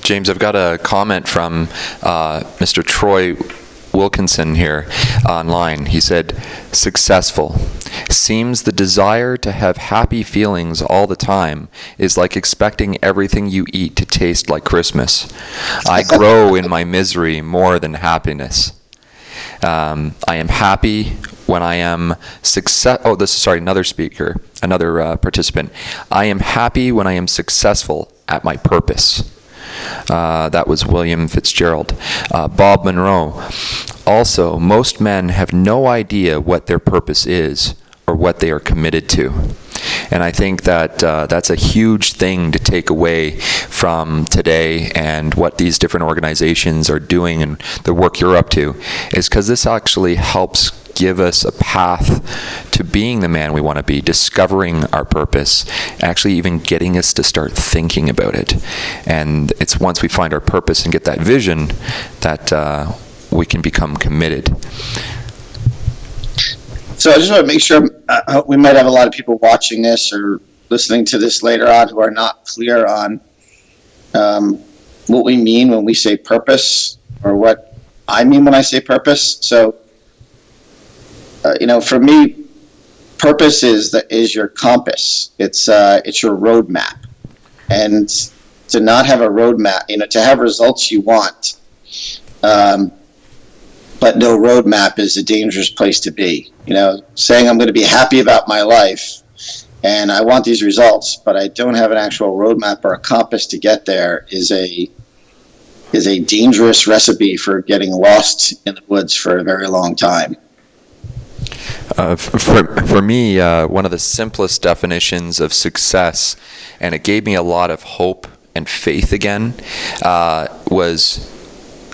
James, I've got a comment from Mr. Troy Wilkinson here online. He said, successful. Seems the desire to have happy feelings all the time is like expecting everything you eat to taste like Christmas. I grow in my misery more than happiness. I am happy when I am another participant. I am happy when I am successful at my purpose. That was William Fitzgerald. Bob Monroe. Also, most men have no idea what their purpose is or what they are committed to. And I think that that's a huge thing to take away from today and what these different organizations are doing and the work you're up to, is because this actually helps give us a path to being the man we want to be, discovering our purpose, actually even getting us to start thinking about it. And it's once we find our purpose and get that vision that we can become committed. So I just want to make sure, we might have a lot of people watching this or listening to this later on who are not clear on what we mean when we say purpose, or what I mean when I say purpose. So, for me, purpose is your compass. It's your roadmap. And to not have a roadmap, to have results you want, but no roadmap is a dangerous place to be. Saying I'm going to be happy about my life and I want these results, but I don't have an actual roadmap or a compass to get there is is a dangerous recipe for getting lost in the woods for a very long time. For me, one of the simplest definitions of success, and it gave me a lot of hope and faith again, was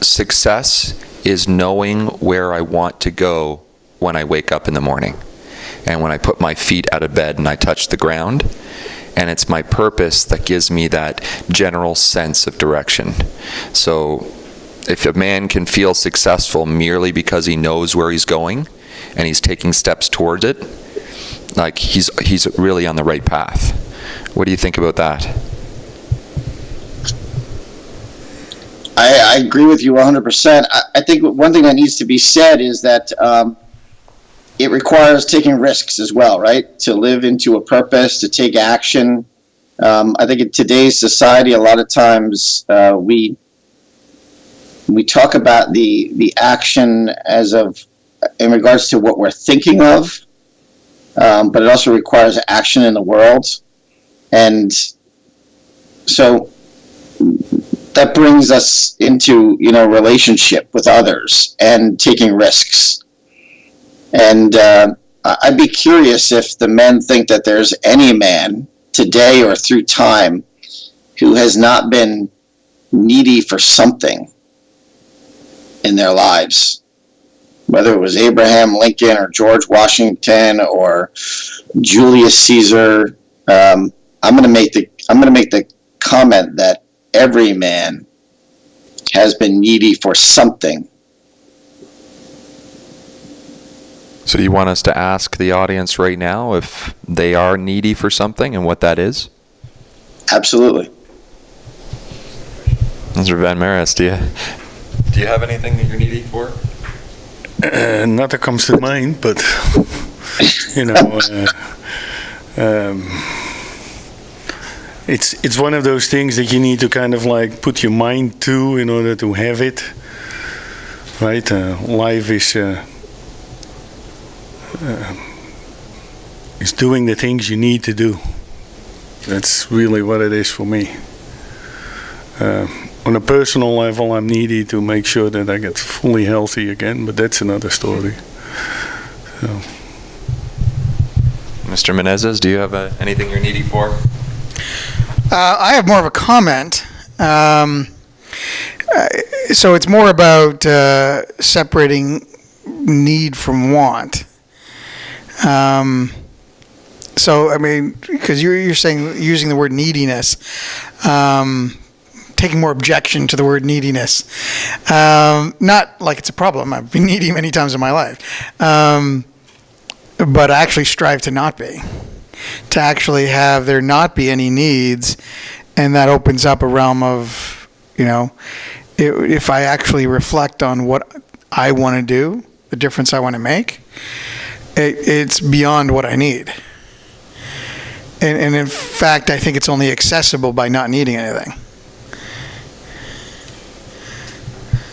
success is knowing where I want to go when I wake up in the morning and when I put my feet out of bed and I touch the ground. And it's my purpose that gives me that general sense of direction. So if a man can feel successful merely because he knows where he's going and he's taking steps towards it, like he's really on the right path. What do you think about that? I agree with you 100%. I think one thing that needs to be said is that it requires taking risks as well, right? To live into a purpose, to take action. I think in today's society, a lot of times we talk about the action as of in regards to what we're thinking of, but it also requires action in the world, and so that brings us into relationship with others and taking risks. And I'd be curious if the men think that there's any man today or through time who has not been needy for something in their lives, whether it was Abraham Lincoln or George Washington or Julius Caesar. I'm going to make the comment that every man has been needy for something. So you want us to ask the audience right now if they are needy for something and what that is? Absolutely. Mr. Van Maris, do you have anything that you're needy for? Not that comes to mind, but it's one of those things that you need to kind of like put your mind to in order to have it, right? Life is doing the things you need to do. That's really what it is for me. On a personal level, I'm needy to make sure that I get fully healthy again, but that's another story. So. Mr. Menezes, do you have anything you're needy for? I have more of a comment. So it's more about separating need from want. So, I mean, because you're saying using the word neediness, taking more objection to the word neediness. Not like it's a problem. I've been needy many times in my life. But I actually strive to not be. To actually have there not be any needs, and that opens up a realm of, if I actually reflect on what I want to do, the difference I want to make, it's beyond what I need. And in fact, I think it's only accessible by not needing anything.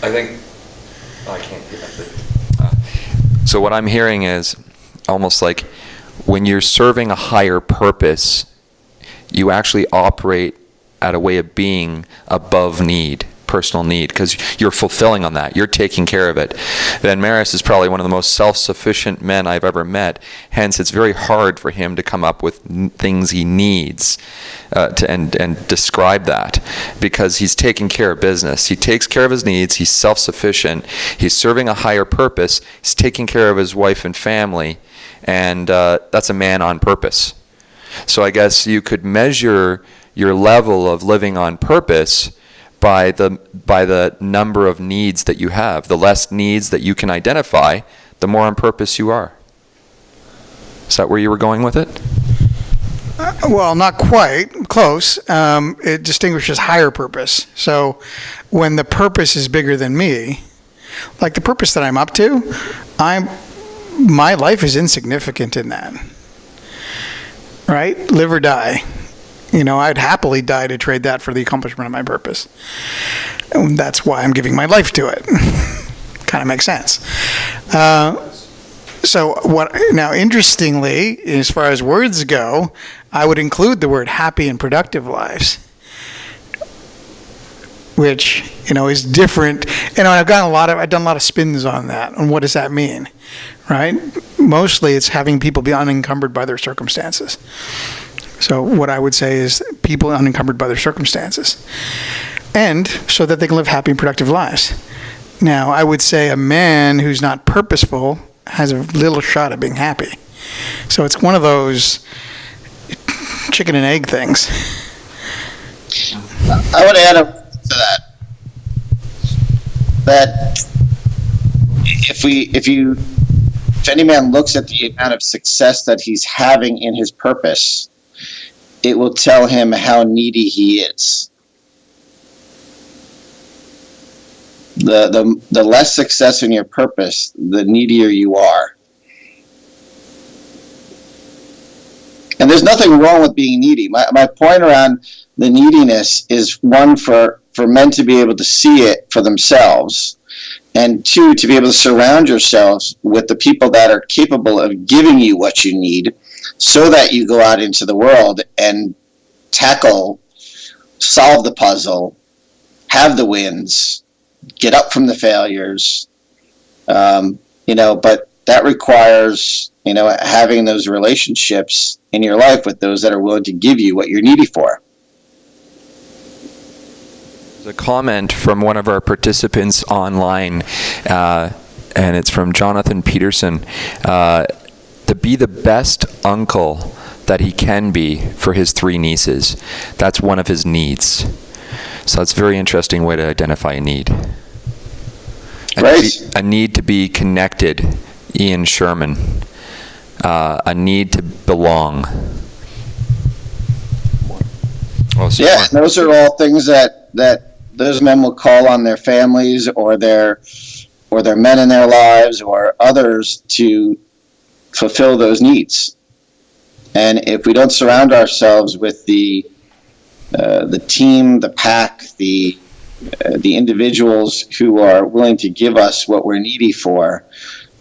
I think I can't hear that. So what I'm hearing is almost like when you're serving a higher purpose, you actually operate at a way of being above need, personal need, because you're fulfilling on that. You're taking care of it. Van Maris is probably one of the most self-sufficient men I've ever met. Hence, it's very hard for him to come up with things he needs and describe that, because he's taking care of business. He takes care of his needs. He's self-sufficient. He's serving a higher purpose. He's taking care of his wife and family, and that's a man on purpose. So I guess you could measure your level of living on purpose by the number of needs that you have. The less needs that you can identify, the more on purpose you are. Is that where you were going with it? Well, not quite. Close. It distinguishes higher purpose. So when the purpose is bigger than me, like the purpose that I'm up to, my life is insignificant in that. Right? Live or die. I'd happily die to trade that for the accomplishment of my purpose. And that's why I'm giving my life to it. Kind of makes sense. Now, interestingly, as far as words go, I would include the word happy and productive lives. which, is different. And I've done a lot of spins on that. And what does that mean, right? Mostly it's having people be unencumbered by their circumstances. So what I would say is people unencumbered by their circumstances, and so that they can live happy and productive lives. Now, I would say a man who's not purposeful has a little shot at being happy. So it's one of those chicken and egg things. I would add to that if any man looks at the amount of success that he's having in his purpose, it will tell him how needy he is. The less success in your purpose, the needier you are. And there's nothing wrong with being needy. My point around the neediness is, one, for men to be able to see it for themselves, and two, to be able to surround yourselves with the people that are capable of giving you what you need, so that you go out into the world and solve the puzzle, have the wins, get up from the failures, but that requires, having those relationships in your life with those that are willing to give you what you're needy for. There's a comment from one of our participants online, and it's from Jonathan Peterson, to be the best uncle that he can be for his 3 nieces. That's one of his needs. So it's a very interesting way to identify a need. A need to be connected, Ian Sherman. A need to belong. Those are all things that those men will call on their families or their men in their lives or others to fulfill those needs. And if we don't surround ourselves with the team, the pack, the individuals who are willing to give us what we're needy for,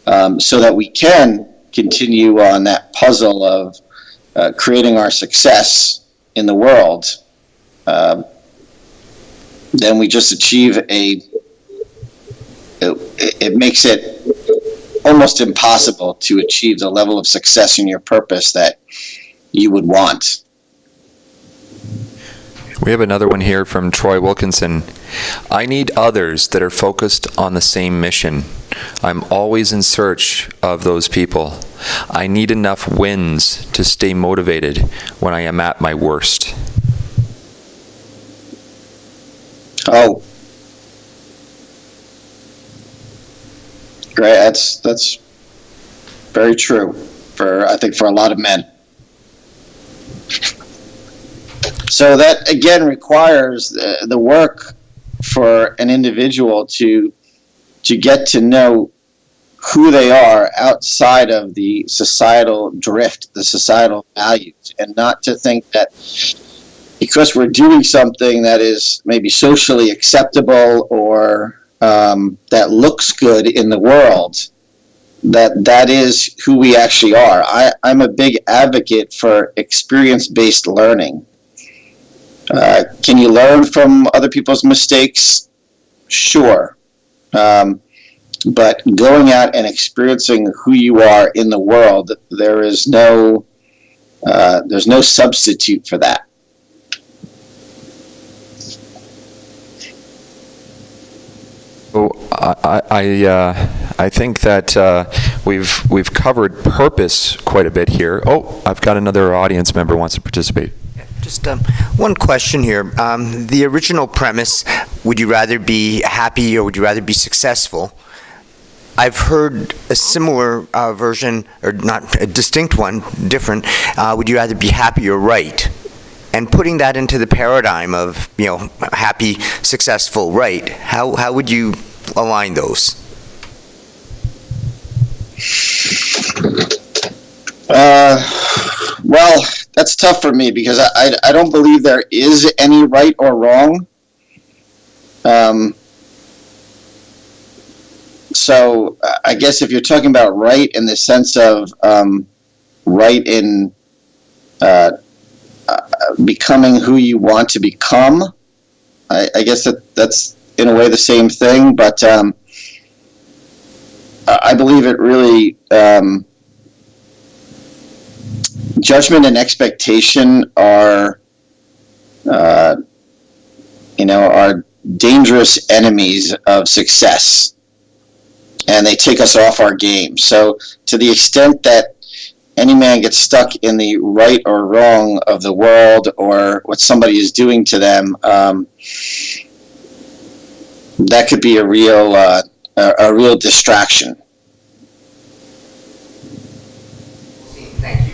so that we can continue on that puzzle of creating our success in the world, then we just achieve it makes it almost impossible to achieve the level of success in your purpose that you would want. We have another one here from Troy Wilkinson. I need others that are focused on the same mission. I'm always in search of those people. I need enough wins to stay motivated when I am at my worst. Oh, great. That's very true I think for a lot of men. So that again requires the work for an individual to get to know who they are outside of the societal drift, the societal values, and not to think that because we're doing something that is maybe socially acceptable or that looks good in the world, that is who we actually are. I'm a big advocate for experience-based learning. Can you learn from other people's mistakes? Sure. But going out and experiencing who you are in the world, there's no substitute for that. So I think that we've covered purpose quite a bit here. Oh, I've got another audience member who wants to participate. Just one question here. The original premise, would you rather be happy or would you rather be successful? I've heard a similar version, or not a distinct one, different. Would you rather be happy or right? And putting that into the paradigm of, happy, successful, right, how would you align those? Well, that's tough for me because I don't believe there is any right or wrong. So I guess if you're talking about right in the sense of right in becoming who you want to become, I guess that's in a way the same thing, but I believe it really, judgment and expectation are, are dangerous enemies of success, and they take us off our game. So to the extent that any man gets stuck in the right or wrong of the world or what somebody is doing to them, that could be a real distraction. Thank you.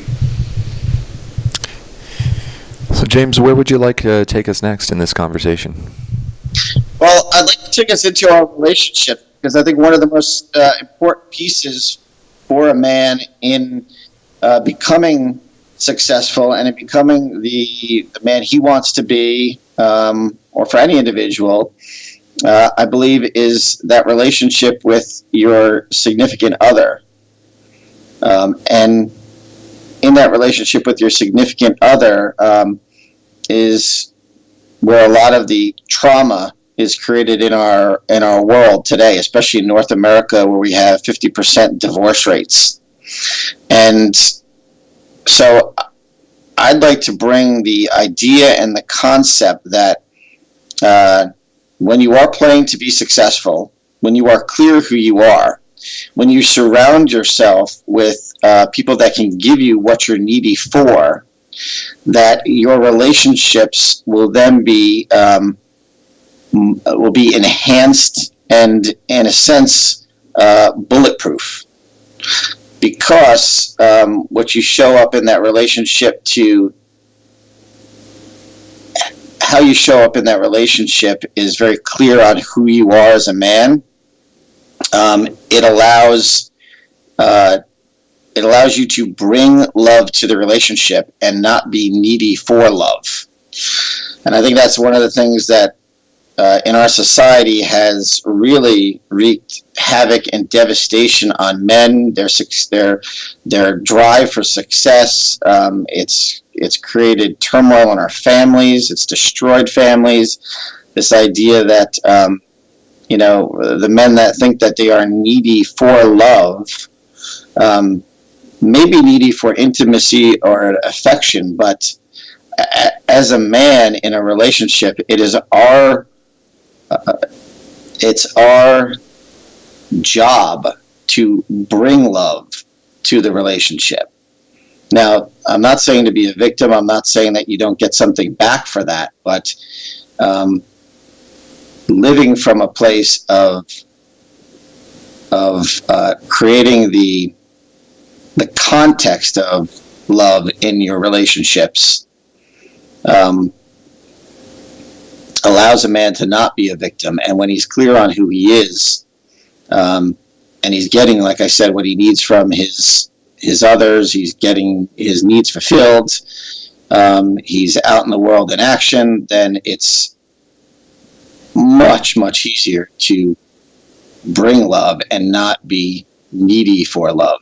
So, James, where would you like to take us next in this conversation? Well, I'd like to take us into our relationship, because I think one of the most important pieces for a man in becoming successful and in becoming the man he wants to be, or for any individual, I believe, is that relationship with your significant other. And in that relationship with your significant other is where a lot of the trauma is created in our world today, especially in North America, where we have 50% divorce rates. And so I'd like to bring the idea and the concept that when you are playing to be successful, when you are clear who you are, when you surround yourself with people that can give you what you're needy for, that your relationships will then be enhanced and, in a sense, bulletproof. Because what you show up in that relationship to, how you show up in that relationship is very clear on who you are as a man. It allows you to bring love to the relationship and not be needy for love. And I think that's one of the things that in our society has really wreaked havoc and devastation on men, their drive for success. It's created turmoil in our families. It's destroyed families. This idea that, the men that think that they are needy for love, may be needy for intimacy or affection, but as a man in a relationship, it is it's our job to bring love to the relationship. Now, I'm not saying to be a victim. I'm not saying that you don't get something back for that, but living from a place of creating the context of love in your relationships allows a man to not be a victim. And when he's clear on who he is, and he's getting, like I said, what he needs from his others, he's getting his needs fulfilled, he's out in the world in action, then it's much, much easier to bring love and not be needy for love.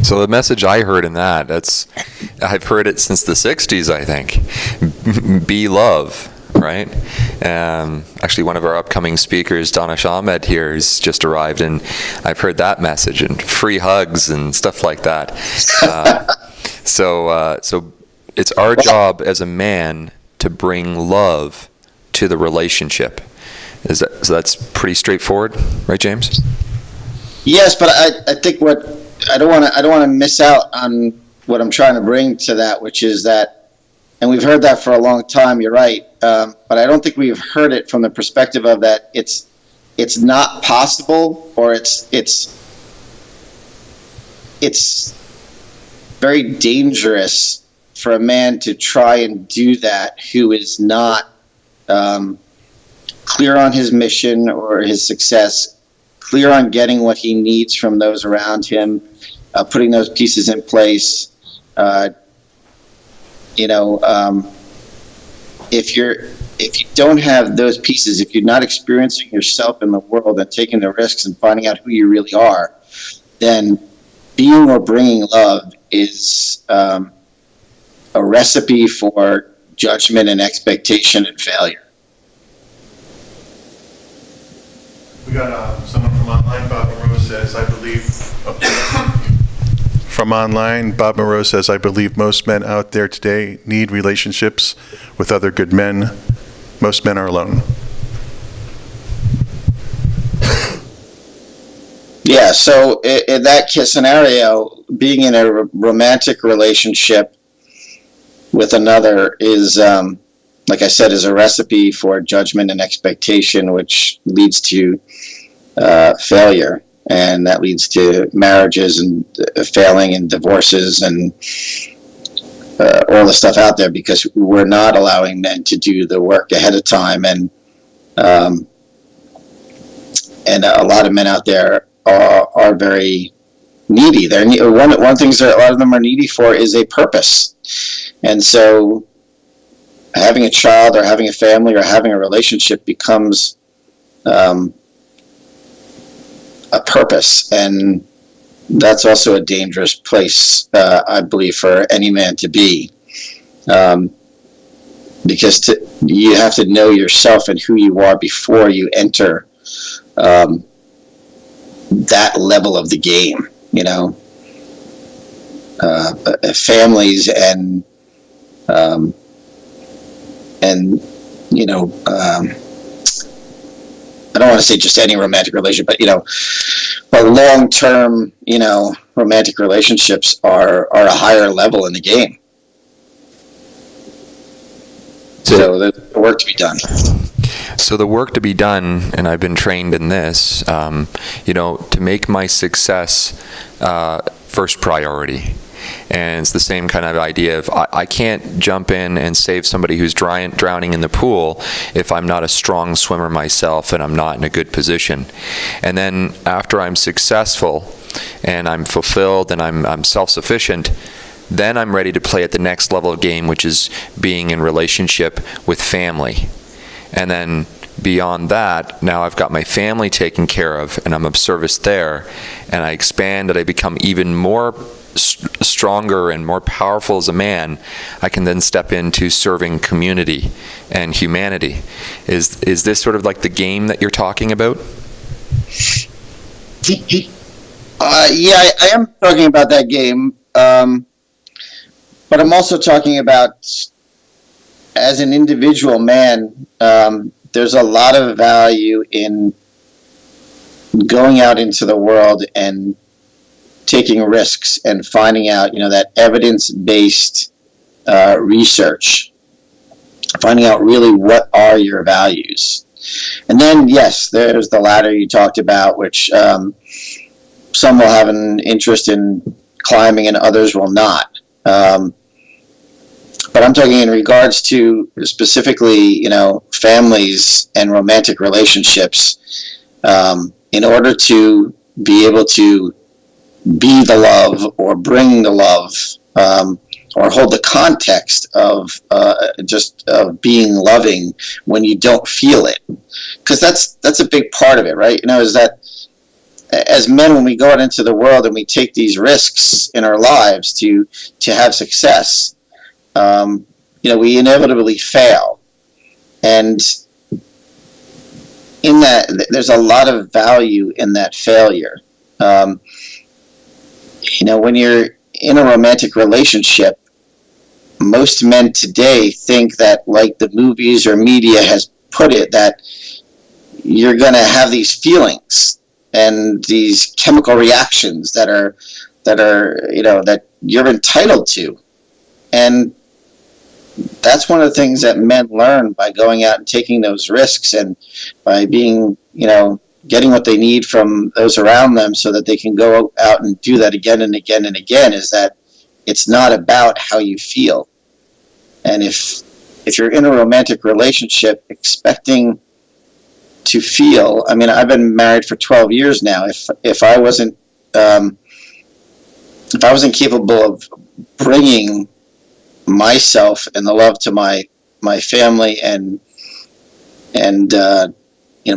So the message I heard in I've heard it since the 60s, I think. Be love, right? Actually, one of our upcoming speakers, Donna Ahmed here, has just arrived, and I've heard that message, and free hugs and stuff like that. So it's our job as a man to bring love to the relationship. So that's pretty straightforward, right, James? Yes, but I think I don't want to miss out on what I'm trying to bring to that, which is that, and we've heard that for a long time. You're right, but I don't think we've heard it from the perspective of that it's not possible, or it's very dangerous for a man to try and do that who is not clear on his mission or his success, clear on getting what he needs from those around him, putting those pieces in place. If you don't have those pieces, if you're not experiencing yourself in the world and taking the risks and finding out who you really are, then being or bringing love is a recipe for judgment and expectation and failure. We got someone from online. Bob Monroe says, I believe. From online, Bob Monroe says, I believe most men out there today need relationships with other good men. Most men are alone. Yeah, so in that scenario, being in a romantic relationship with another is, like I said, is a recipe for judgment and expectation, which leads to failure, and that leads to marriages and failing and divorces and all the stuff out there, because we're not allowing men to do the work ahead of time, and a lot of men out there are very needy. One of the things that a lot of them are needy for is a purpose. And so having a child or having a family or having a relationship becomes a purpose. And that's also a dangerous place, I believe, for any man to be. Because you have to know yourself and who you are before you enter that level of the game, families and I don't want to say just any romantic relationship, but long-term, romantic relationships are a higher level in the game. So there's work to be done. So the work to be done, and I've been trained in this, to make my success first priority. And it's the same kind of idea of I can't jump in and save somebody who's drowning in the pool if I'm not a strong swimmer myself and I'm not in a good position. And then after I'm successful and I'm fulfilled and I'm self-sufficient, then I'm ready to play at the next level of game, which is being in relationship with family. And then beyond that, now I've got my family taken care of and I'm of service there, and I expand and I become even more stronger and more powerful as a man. I can then step into serving community and humanity. Is this sort of like the game that you're talking about? Yeah, I am talking about that game, but I'm also talking about, as an individual man, there's a lot of value in going out into the world and taking risks and finding out, that evidence-based research, finding out really what are your values. And then, yes, there's the ladder you talked about, which some will have an interest in climbing and others will not. But I'm talking in regards to specifically, families and romantic relationships. In order to be able to be the love or bring the love, or hold the context of just being loving when you don't feel it, because that's a big part of it, right? Is that as men, when we go out into the world and we take these risks in our lives to have success, we inevitably fail, and in that there's a lot of value in that failure. When you're in a romantic relationship, most men today think that, like the movies or media has put it, that you're going to have these feelings and these chemical reactions that you're entitled to. And that's one of the things that men learn by going out and taking those risks, and by being, getting what they need from those around them so that they can go out and do that again and again and again, is that it's not about how you feel. And if you're in a romantic relationship expecting to feel, I've been married for 12 years now. If I wasn't capable of bringing myself and the love to my family and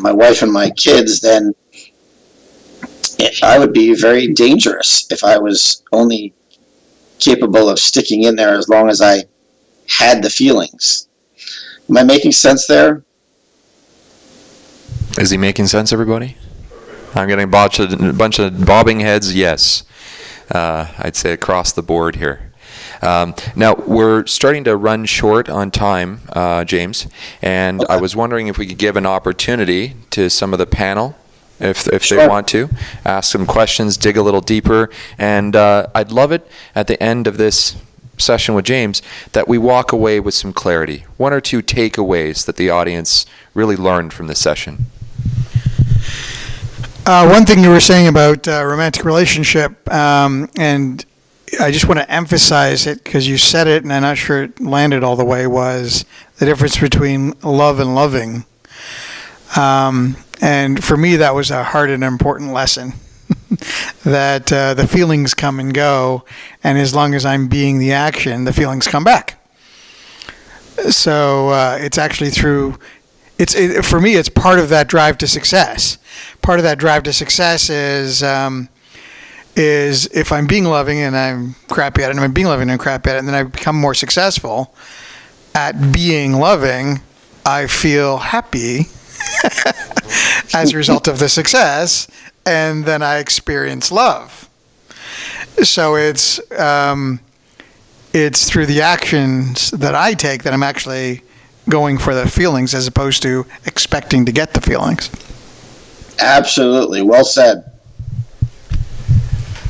my wife and my kids, then I would be very dangerous if I was only capable of sticking in there as long as I had the feelings. Am I making sense there? Is he making sense, everybody? I'm getting a bunch of bobbing heads, yes. I'd say across the board here. Now, we're starting to run short on time, James, and I was wondering if we could give an opportunity to some of the panel, if they want to, ask some questions, dig a little deeper, and I'd love it at the end of this session with James that we walk away with some clarity, one or two takeaways that the audience really learned from this session. One thing you were saying about romantic relationship, and I just want to emphasize it because you said it and I'm not sure it landed all the way, was the difference between love and loving. And for me, that was a hard and important lesson. That the feelings come and go, and as long as I'm being the action, the feelings come back. So it's actually through, for me, it's part of that drive to success. Part of that drive to success is if I'm being loving and I'm crappy at it, and I'm being loving and I'm crappy at it, and then I become more successful at being loving, I feel happy as a result of the success, and then I experience love. So it's through the actions that I take that I'm actually going for the feelings as opposed to expecting to get the feelings. Absolutely. Well said.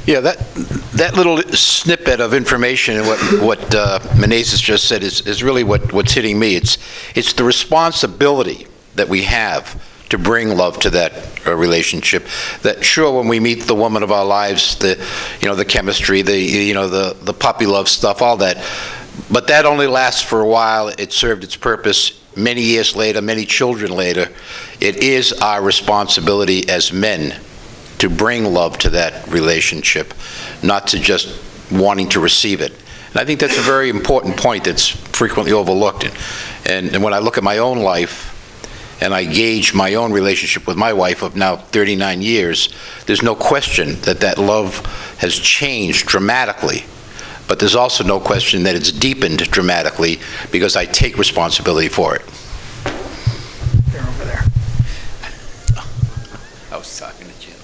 Yeah, that little snippet of information and what Menezes just said is really what's hitting me. It's the responsibility that we have to bring love to that relationship. That sure, when we meet the woman of our lives, the chemistry, the puppy love stuff, all that, but that only lasts for a while. It served its purpose. Many years later, many children later, it is our responsibility as men to bring love to that relationship, not to just wanting to receive it. And I think that's a very important point that's frequently overlooked. And when I look at my own life and I gauge my own relationship with my wife of now 39 years, there's no question that love has changed dramatically. But there's also no question that it's deepened dramatically because I take responsibility for it. They're over there. I was talking to Jim.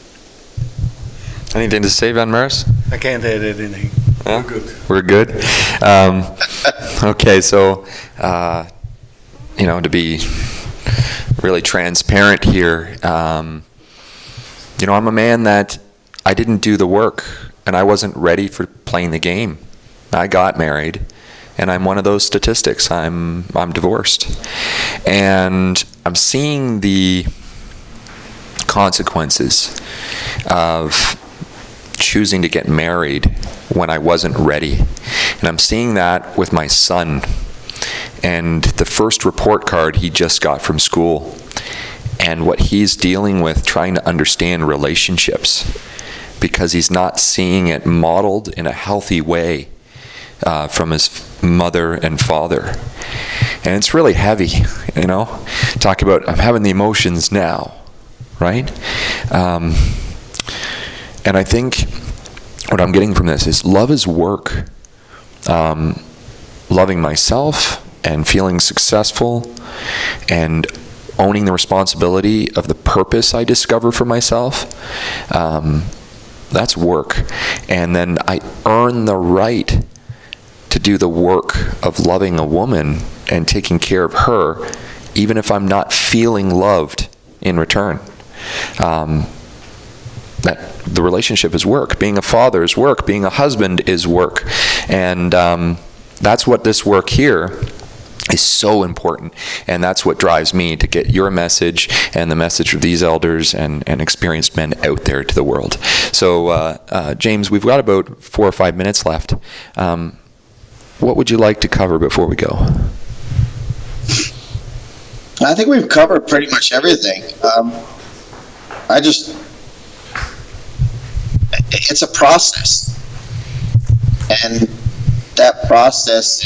Anything to say, Van Meurs? I can't add anything. Yeah? We're good. We're good? Okay, so, to be really transparent here, I'm a man that I didn't do the work, and I wasn't ready for playing the game. I got married, and I'm one of those statistics. I'm divorced, and I'm seeing the consequences of choosing to get married when I wasn't ready, and I'm seeing that with my son. And the first report card he just got from school, and what he's dealing with trying to understand relationships, because he's not seeing it modeled in a healthy way from his mother and father. And it's really heavy, Talk about, I'm having the emotions now, right? And I think what I'm getting from this is love is work. Loving myself and feeling successful and owning the responsibility of the purpose I discover for myself, that's work. And then I earn the right to do the work of loving a woman and taking care of her, even if I'm not feeling loved in return. That the relationship is work. Being a father is work. Being a husband is work. And that's what this work here is so important, and that's what drives me to get your message and the message of these elders and experienced men out there to the world. So, James, we've got about 4 or 5 minutes left. What would you like to cover before we go? I think we've covered pretty much everything. It's a process, and that process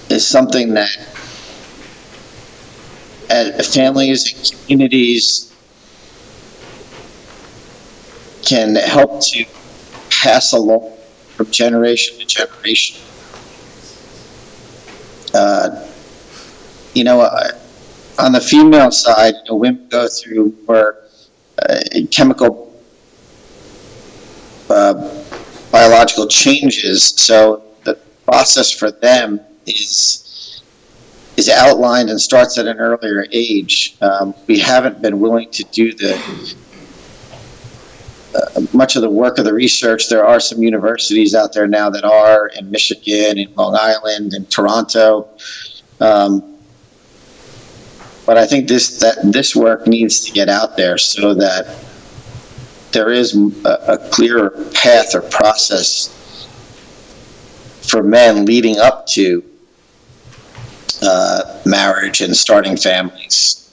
is something that families and communities can help to pass along from generation to generation. You know, on the female side, you know, women go through more chemical, biological changes. So the process for them is outlined and starts at an earlier age. We haven't been willing to do much of the work of the research. There are some universities out there now that are in Michigan, in Long Island, in Toronto. But I think this work needs to get out there so that there is a clearer path or process for men leading up to marriage and starting families,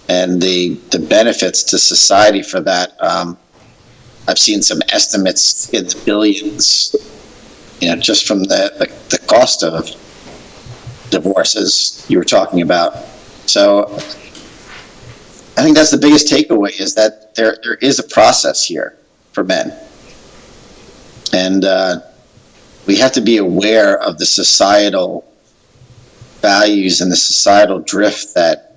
and the benefits to society for that. I've seen some estimates in the billions, you know, just from the cost of divorces you were talking about. So I think that's the biggest takeaway, is that there is a process here for men. And we have to be aware of the societal values and the societal drift that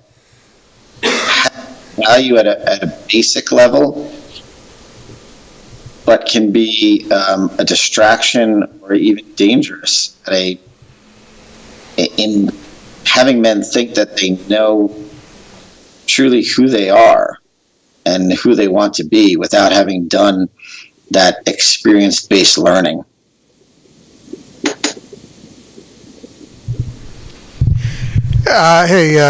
value at a basic level, but can be a distraction or even dangerous in having men think that they know truly who they are and who they want to be without having done that experience-based learning. Hey,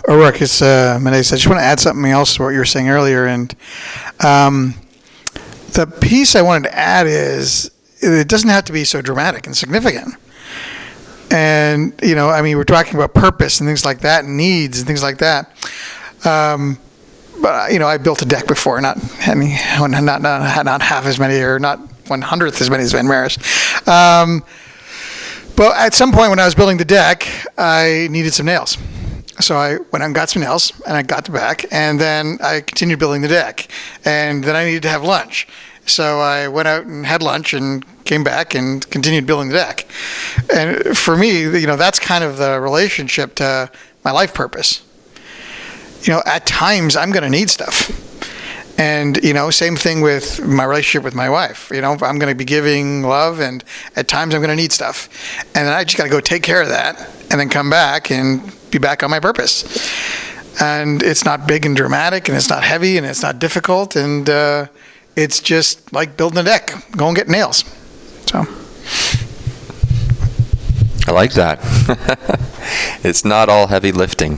O'Rourke, it's Menace. I just want to add something else to what you were saying earlier. And the piece I wanted to add is it doesn't have to be so dramatic and significant. And, you know, I mean, we're talking about purpose and things like that, and needs and things like that. But, you know, I built a deck before, not half as many, or not 1/100th as many as Van Maris. But at some point when I was building the deck, I needed some nails. So I went out and got some nails, and I got the back, and then I continued building the deck. And then I needed to have lunch. So I went out and had lunch and came back and continued building the deck. And for me, you know, that's kind of the relationship to my life purpose. You know, at times I'm going to need stuff. And, you know, same thing with my relationship with my wife. You know, I'm going to be giving love, and at times I'm going to need stuff. And then I just got to go take care of that and then come back and be back on my purpose. And it's not big and dramatic, and it's not heavy, and it's not difficult. And it's just like building a deck. Go and get nails. So I like that. It's not all heavy lifting.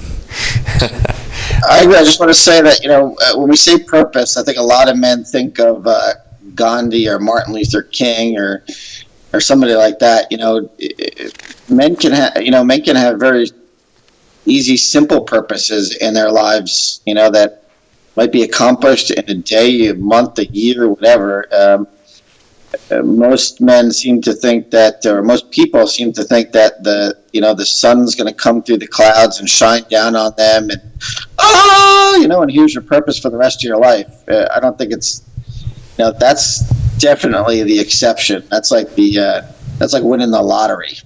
I just want to say that, you know, when we say purpose, I think a lot of men think of Gandhi or Martin Luther King or somebody like that. You know, men can have very easy, simple purposes in their lives, you know, that might be accomplished in a day, a month, a year, whatever. Most men seem to think that, or most people seem to think that the sun's going to come through the clouds and shine down on them, and and here's your purpose for the rest of your life. I don't think it's, you know, that's definitely the exception. That's like winning the lottery.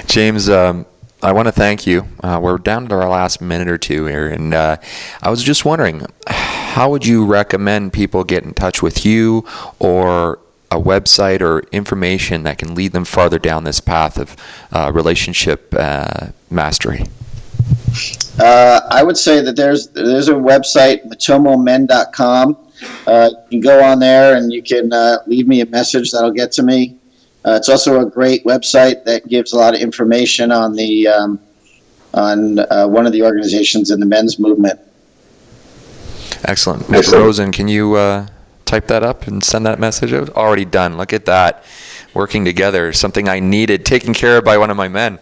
James, I want to thank you. We're down to our last minute or two here, and I was just wondering, how would you recommend people get in touch with you, or a website or information that can lead them farther down this path of relationship mastery? I would say that there's a website, matomomen.com. You can go on there and you can leave me a message that'll get to me. It's also a great website that gives a lot of information on the one of the organizations in the men's movement. Excellent. Mr. Rosen, can you type that up and send that message out? Already done. Look at that. Working together, something I needed, taken care of by one of my men.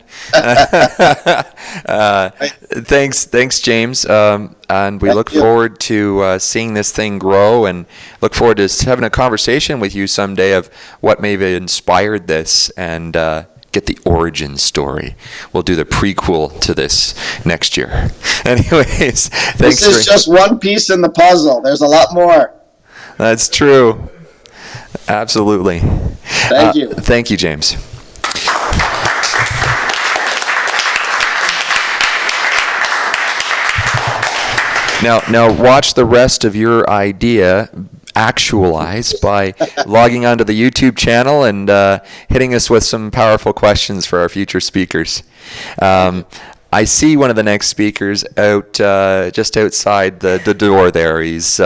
Thanks, James. And we look forward to seeing this thing grow, and look forward to having a conversation with you someday of what may have inspired this, and get the origin story. We'll do the prequel to this next year. Anyways, thanks. This is just one piece in the puzzle. There's a lot more. That's true. Absolutely. Thank you. Thank you, James. Now watch the rest of your idea actualize by logging onto the YouTube channel and hitting us with some powerful questions for our future speakers. I see one of the next speakers out just outside the door there. He's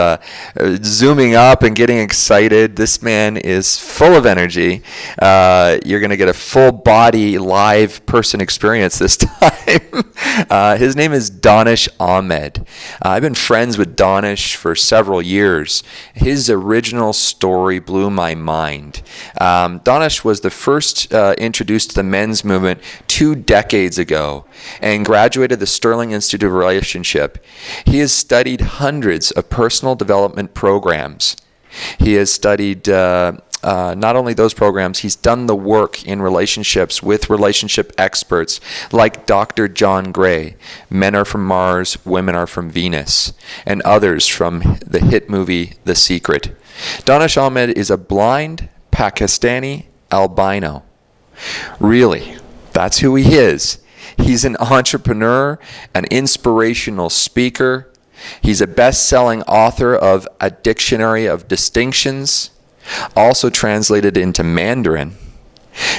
zooming up and getting excited. This man is full of energy. You're going to get a full body live person experience this time. His name is Danish Ahmed. I've been friends with Danish for several years. His original story blew my mind. Danish was the first introduced to the men's movement 2 decades ago and graduated the Sterling Institute of Relationship. He has studied hundreds of personal development programs. He has studied not only those programs, he's done the work in relationships with relationship experts like Dr. John Gray, Men Are From Mars, Women Are From Venus, and others from the hit movie The Secret. Danish Ahmed is a blind Pakistani albino. Really, that's who he is. He's an entrepreneur, an inspirational speaker. He's a best-selling author of A Dictionary of Distinctions, also translated into Mandarin.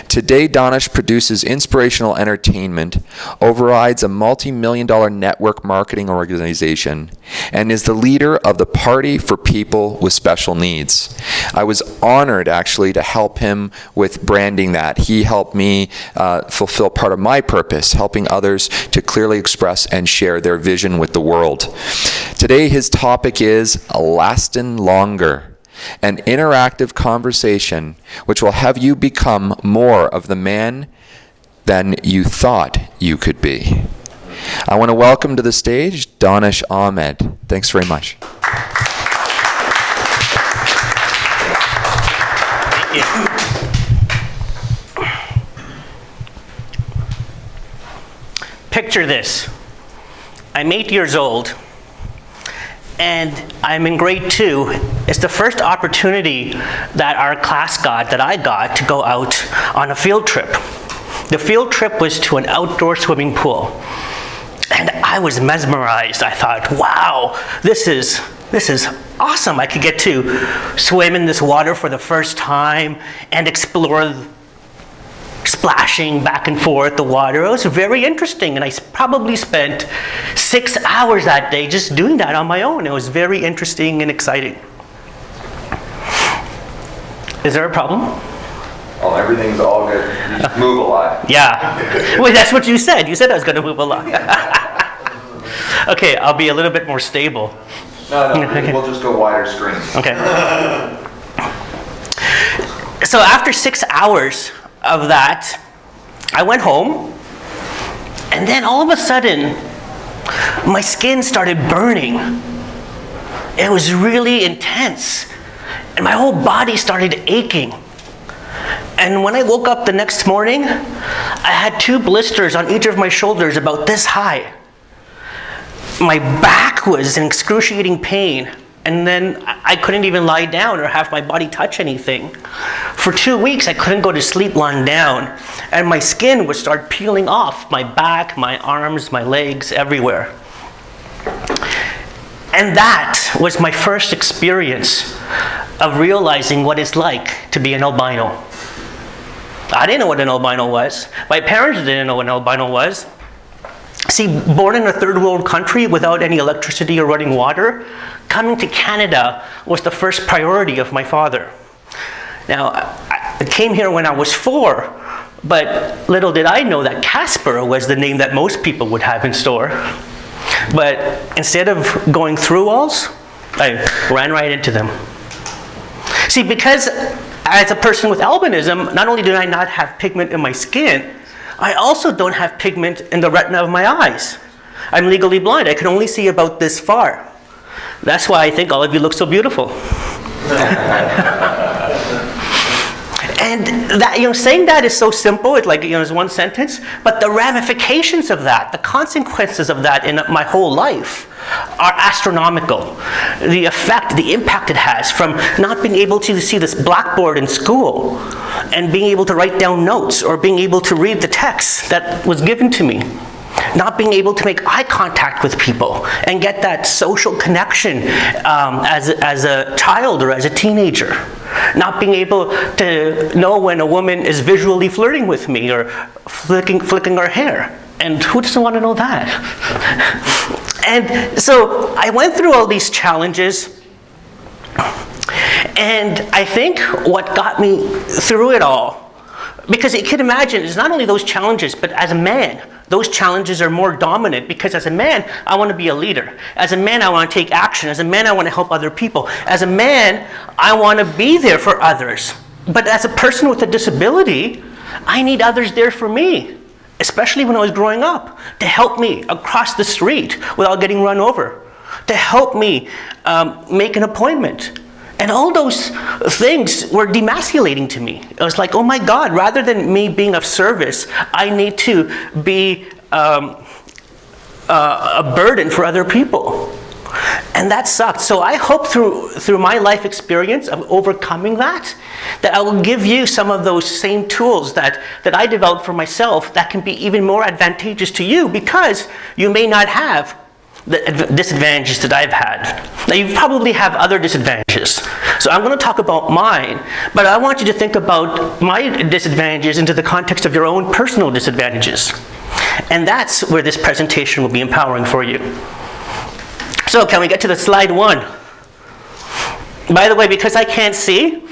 Today, Danish produces inspirational entertainment, overrides a multi-million-dollar network marketing organization, and is the leader of the Party for People with Special Needs. I was honored, actually, to help him with branding that. He helped me fulfill part of my purpose, helping others to clearly express and share their vision with the world. Today, his topic is Lastin' Longer, an interactive conversation which will have you become more of the man than you thought you could be. I want to welcome to the stage Danish Ahmed. Thanks very much. Thank you. Picture this. I'm 8 years old, and I'm in grade 2. It's the first opportunity that our class got, that I got, to go out on a field trip. The field trip was to an outdoor swimming pool. And I was mesmerized. I thought, wow, this is awesome. I could get to swim in this water for the first time and explore splashing back and forth the water. It was very interesting, and I probably spent 6 hours that day just doing that on my own. It was very interesting and exciting. Is there a problem? Oh, everything's all good. You just move a lot. Yeah. Well, that's what you said. You said I was going to move a lot. Okay, I'll be a little bit more stable. No, okay. We'll just go wider screen. Okay. So after 6 hours of that, I went home, and then all of a sudden, my skin started burning. It was really intense, and my whole body started aching. And when I woke up the next morning, I had 2 blisters on each of my shoulders about this high. My back was in excruciating pain, and then I couldn't even lie down or have my body touch anything. For 2 weeks, I couldn't go to sleep lying down, and my skin would start peeling off my back, my arms, my legs, everywhere. And that was my first experience of realizing what it's like to be an albino. I didn't know what an albino was. My parents didn't know what an albino was. See, born in a third world country without any electricity or running water, coming to Canada was the first priority of my father. Now, I came here when I was 4, but little did I know that Casper was the name that most people would have in store. But instead of going through walls, I ran right into them. See, because as a person with albinism, not only do I not have pigment in my skin, I also don't have pigment in the retina of my eyes. I'm legally blind. I can only see about this far. That's why I think all of you look so beautiful. And that, saying that is so simple. It's like, it's one sentence. But the ramifications of that, the consequences of that in my whole life are astronomical. The effect, the impact it has from not being able to see this blackboard in school and being able to write down notes or being able to read the text that was given to me. not being able to make eye contact with people and get that social connection as a child or as a teenager. Not being able to know when a woman is visually flirting with me or flicking her hair. And who doesn't want to know that? And so I went through all these challenges, and I think what got me through it all, because you can imagine, it's not only those challenges, but as a man, those challenges are more dominant, because as a man, I want to be a leader. As a man, I want to take action. As a man, I want to help other people. As a man, I want to be there for others. But as a person with a disability, I need others there for me, especially when I was growing up, to help me across the street without getting run over, to help me make an appointment. And all those things were demasculating to me. It was like, oh my God, rather than me being of service, I need to be a burden for other people. And that sucked. So I hope through my life experience of overcoming that I will give you some of those same tools that I developed for myself that can be even more advantageous to you, because you may not have the disadvantages that I've had. Now, you probably have other disadvantages. So I'm going to talk about mine, but I want you to think about my disadvantages into the context of your own personal disadvantages. And that's where this presentation will be empowering for you. So can we get to the slide 1? By the way, because I can't see,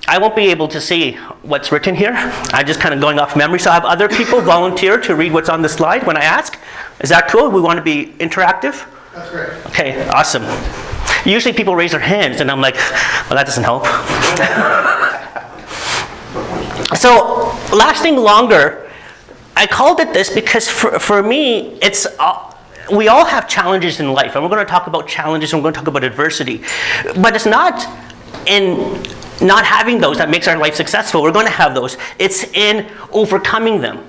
I won't be able to see what's written here. I'm just kind of going off memory, so I have other people volunteer to read what's on the slide when I ask. Is that cool? We want to be interactive? That's great. Okay, awesome. Usually people raise their hands, and I'm like, well, that doesn't help. So, lasting longer, I called it this because for me, it's we all have challenges in life, and we're going to talk about challenges, and we're going to talk about adversity. But it's not in not having those that makes our life successful. We're going to have those. It's in overcoming them.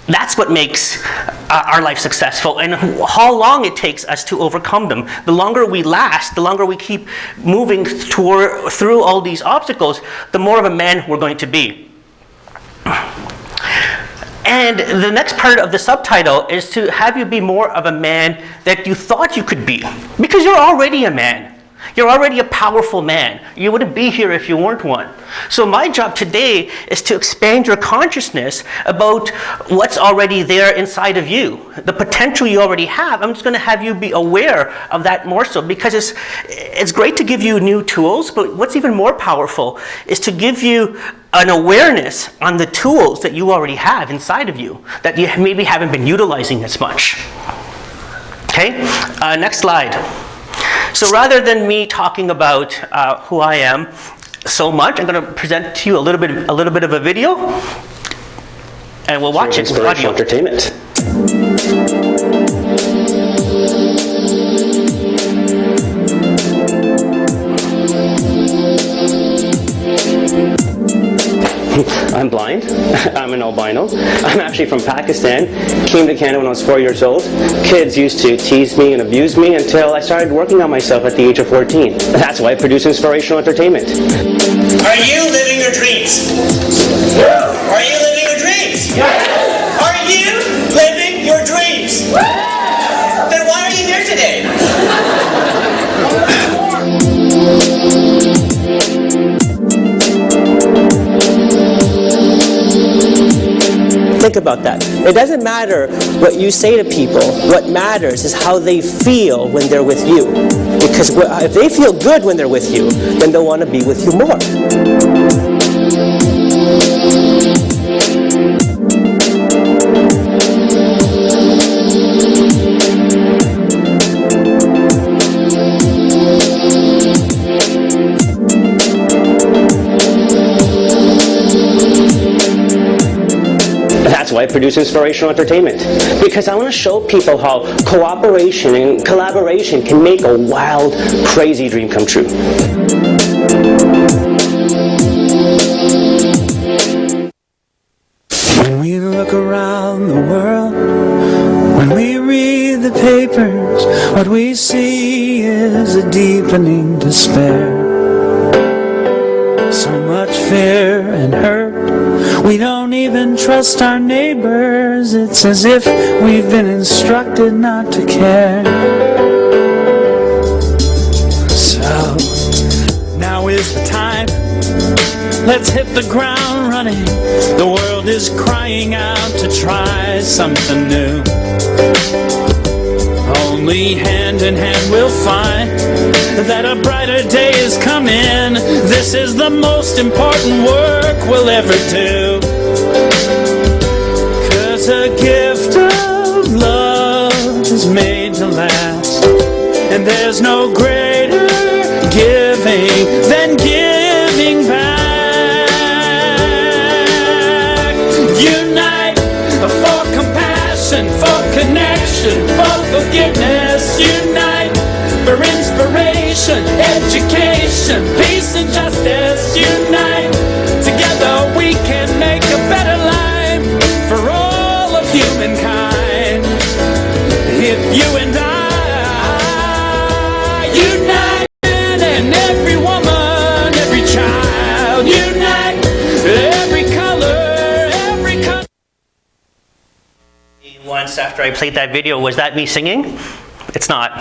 That's what makes our life successful, and how long it takes us to overcome them. The longer we last, the longer we keep moving through all these obstacles, the more of a man we're going to be. And the next part of the subtitle is to have you be more of a man that you thought you could be, because you're already a man. You're already a powerful man. You wouldn't be here if you weren't one. So my job today is to expand your consciousness about what's already there inside of you, the potential you already have. I'm just going to have you be aware of that more so, because it's great to give you new tools, but what's even more powerful is to give you an awareness on the tools that you already have inside of you that you maybe haven't been utilizing as much. Okay, next slide. So rather than me talking about who I am so much, I'm going to present to you a little bit of a video, and we'll watch it with audio. Entertainment. I'm blind. I'm an albino. I'm actually from Pakistan. Came to Canada when I was 4 years old. Kids used to tease me and abuse me until I started working on myself at the age of 14. That's why I produce inspirational entertainment. Are you living your dreams? Are you living your dreams? Are you living your dreams? Then why are you here today? Think about that. It doesn't matter what you say to people. What matters is how they feel when they're with you. Because if they feel good when they're with you, then they'll want to be with you more. That's why I produce inspirational entertainment. Because I want to show people how cooperation and collaboration can make a wild, crazy dream come true. When we look around the world, when we read the papers, what we see is a deepening despair. So much fear and hurt. We don't even trust our neighbors. It's as if we've been instructed not to care. So, now is the time. Let's hit the ground running. The world is crying out to try something new. Only hand in hand we'll find that a brighter day is coming. This is the most important work we'll ever do. 'Cause a gift of love is made to last, and there's no greater giving than giving back. Unite for compassion, for connection, for forgiveness. Unite for inspiration, education, peace and justice. Unite, together we can make a better life for all of humankind. If you and I unite, and every woman, every child, unite, every color, every color. Once after I played that video, was that me singing? It's not.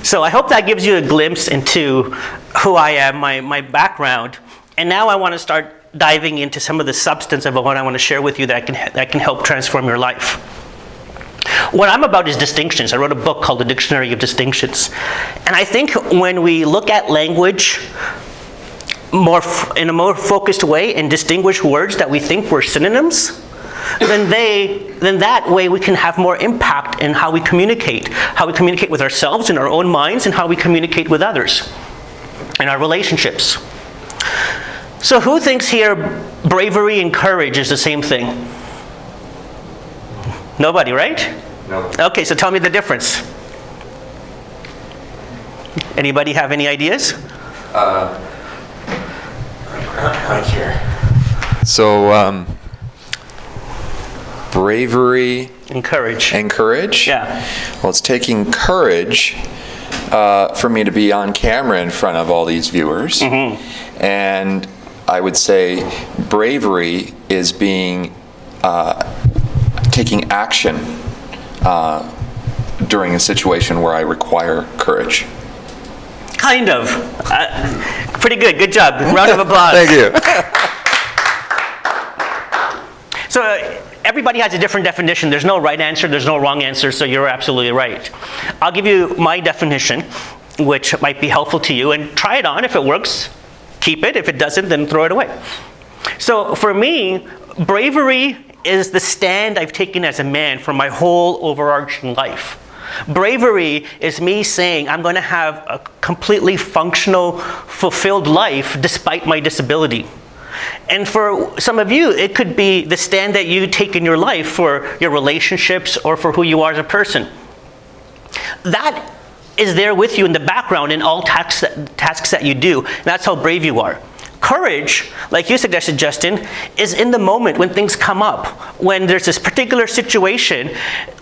So I hope that gives you a glimpse into who I am, my background. And now I want to start diving into some of the substance of what I want to share with you that can help transform your life. What I'm about is distinctions. I wrote a book called The Dictionary of Distinctions. And I think when we look at language in a more focused way and distinguish words that we think were synonyms, then that way we can have more impact in how we communicate with ourselves in our own minds, and how we communicate with others in our relationships. So who thinks here bravery and courage is the same thing? Nobody, right? No. Okay, so tell me the difference. Anybody have any ideas? Right here. So, bravery and courage. Yeah. Well, it's taking courage for me to be on camera in front of all these viewers. Mm-hmm. And I would say bravery is taking action during a situation where I require courage. Kind of. Pretty good. Good job. Round of applause. Thank you. So everybody has a different definition. There's no right answer. There's no wrong answer. So you're absolutely right. I'll give you my definition, which might be helpful to you, and try it on. If it works, keep it. If it doesn't, then throw it away. So for me, bravery is the stand I've taken as a man for my whole overarching life. Bravery is me saying I'm going to have a completely functional, fulfilled life despite my disability. And for some of you, it could be the stand that you take in your life for your relationships or for who you are as a person. That is there with you in the background in all tasks that you do. And that's how brave you are. Courage, like you suggested, Justin, is in the moment when things come up. When there's this particular situation,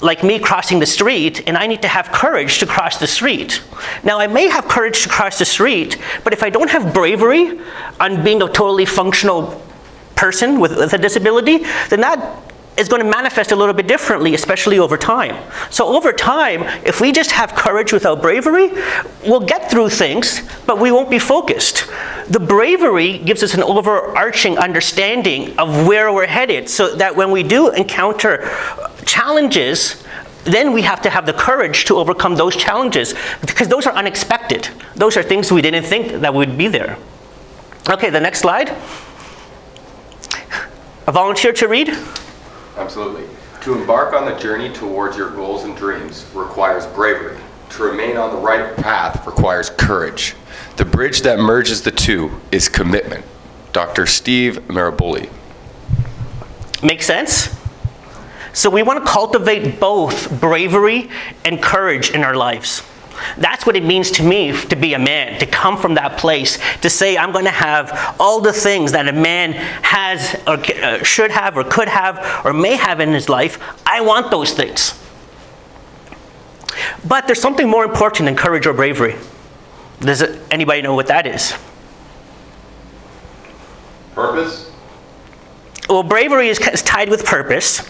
like me crossing the street, and I need to have courage to cross the street. Now, I may have courage to cross the street, but if I don't have bravery on being a totally functional person with a disability, then that is going to manifest a little bit differently, especially over time. So over time, if we just have courage without bravery, we'll get through things, but we won't be focused. The bravery gives us an overarching understanding of where we're headed, so that when we do encounter challenges, then we have to have the courage to overcome those challenges, because those are unexpected. Those are things we didn't think that would be there. Okay, the next slide. A volunteer to read? Absolutely. To embark on the journey towards your goals and dreams requires bravery. To remain on the right path requires courage. The bridge that merges the two is commitment. Dr. Steve Maraboli. Make sense? So we want to cultivate both bravery and courage in our lives. That's what it means to me to be a man, to come from that place, to say I'm going to have all the things that a man has or should have or could have or may have in his life. I want those things. But there's something more important than courage or bravery. Does anybody know what that is? Purpose? Well, bravery is tied with purpose.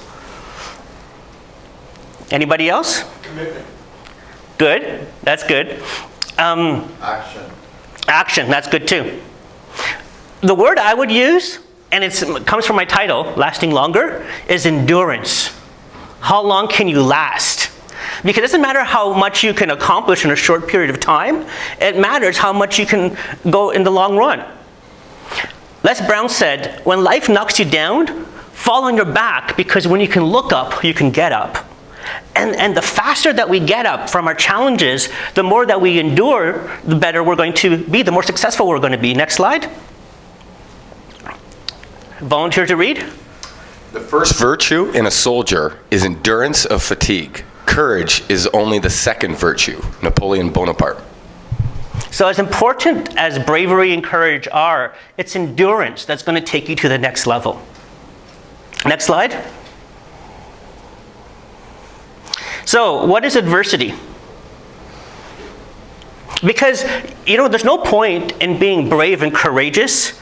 Anybody else? Commitment. Good. That's good. Action. Action. That's good too. The word I would use, and it comes from my title, Lasting Longer, is endurance. How long can you last? Because it doesn't matter how much you can accomplish in a short period of time. It matters how much you can go in the long run. Les Brown said, when life knocks you down, fall on your back, because when you can look up, you can get up. And the faster that we get up from our challenges, the more that we endure, the better we're going to be, the more successful we're going to be. Next slide. Volunteer to read. The first virtue in a soldier is endurance of fatigue. Courage is only the second virtue. Napoleon Bonaparte. So as important as bravery and courage are, it's endurance that's going to take you to the next level. Next slide. So what is adversity? Because, there's no point in being brave and courageous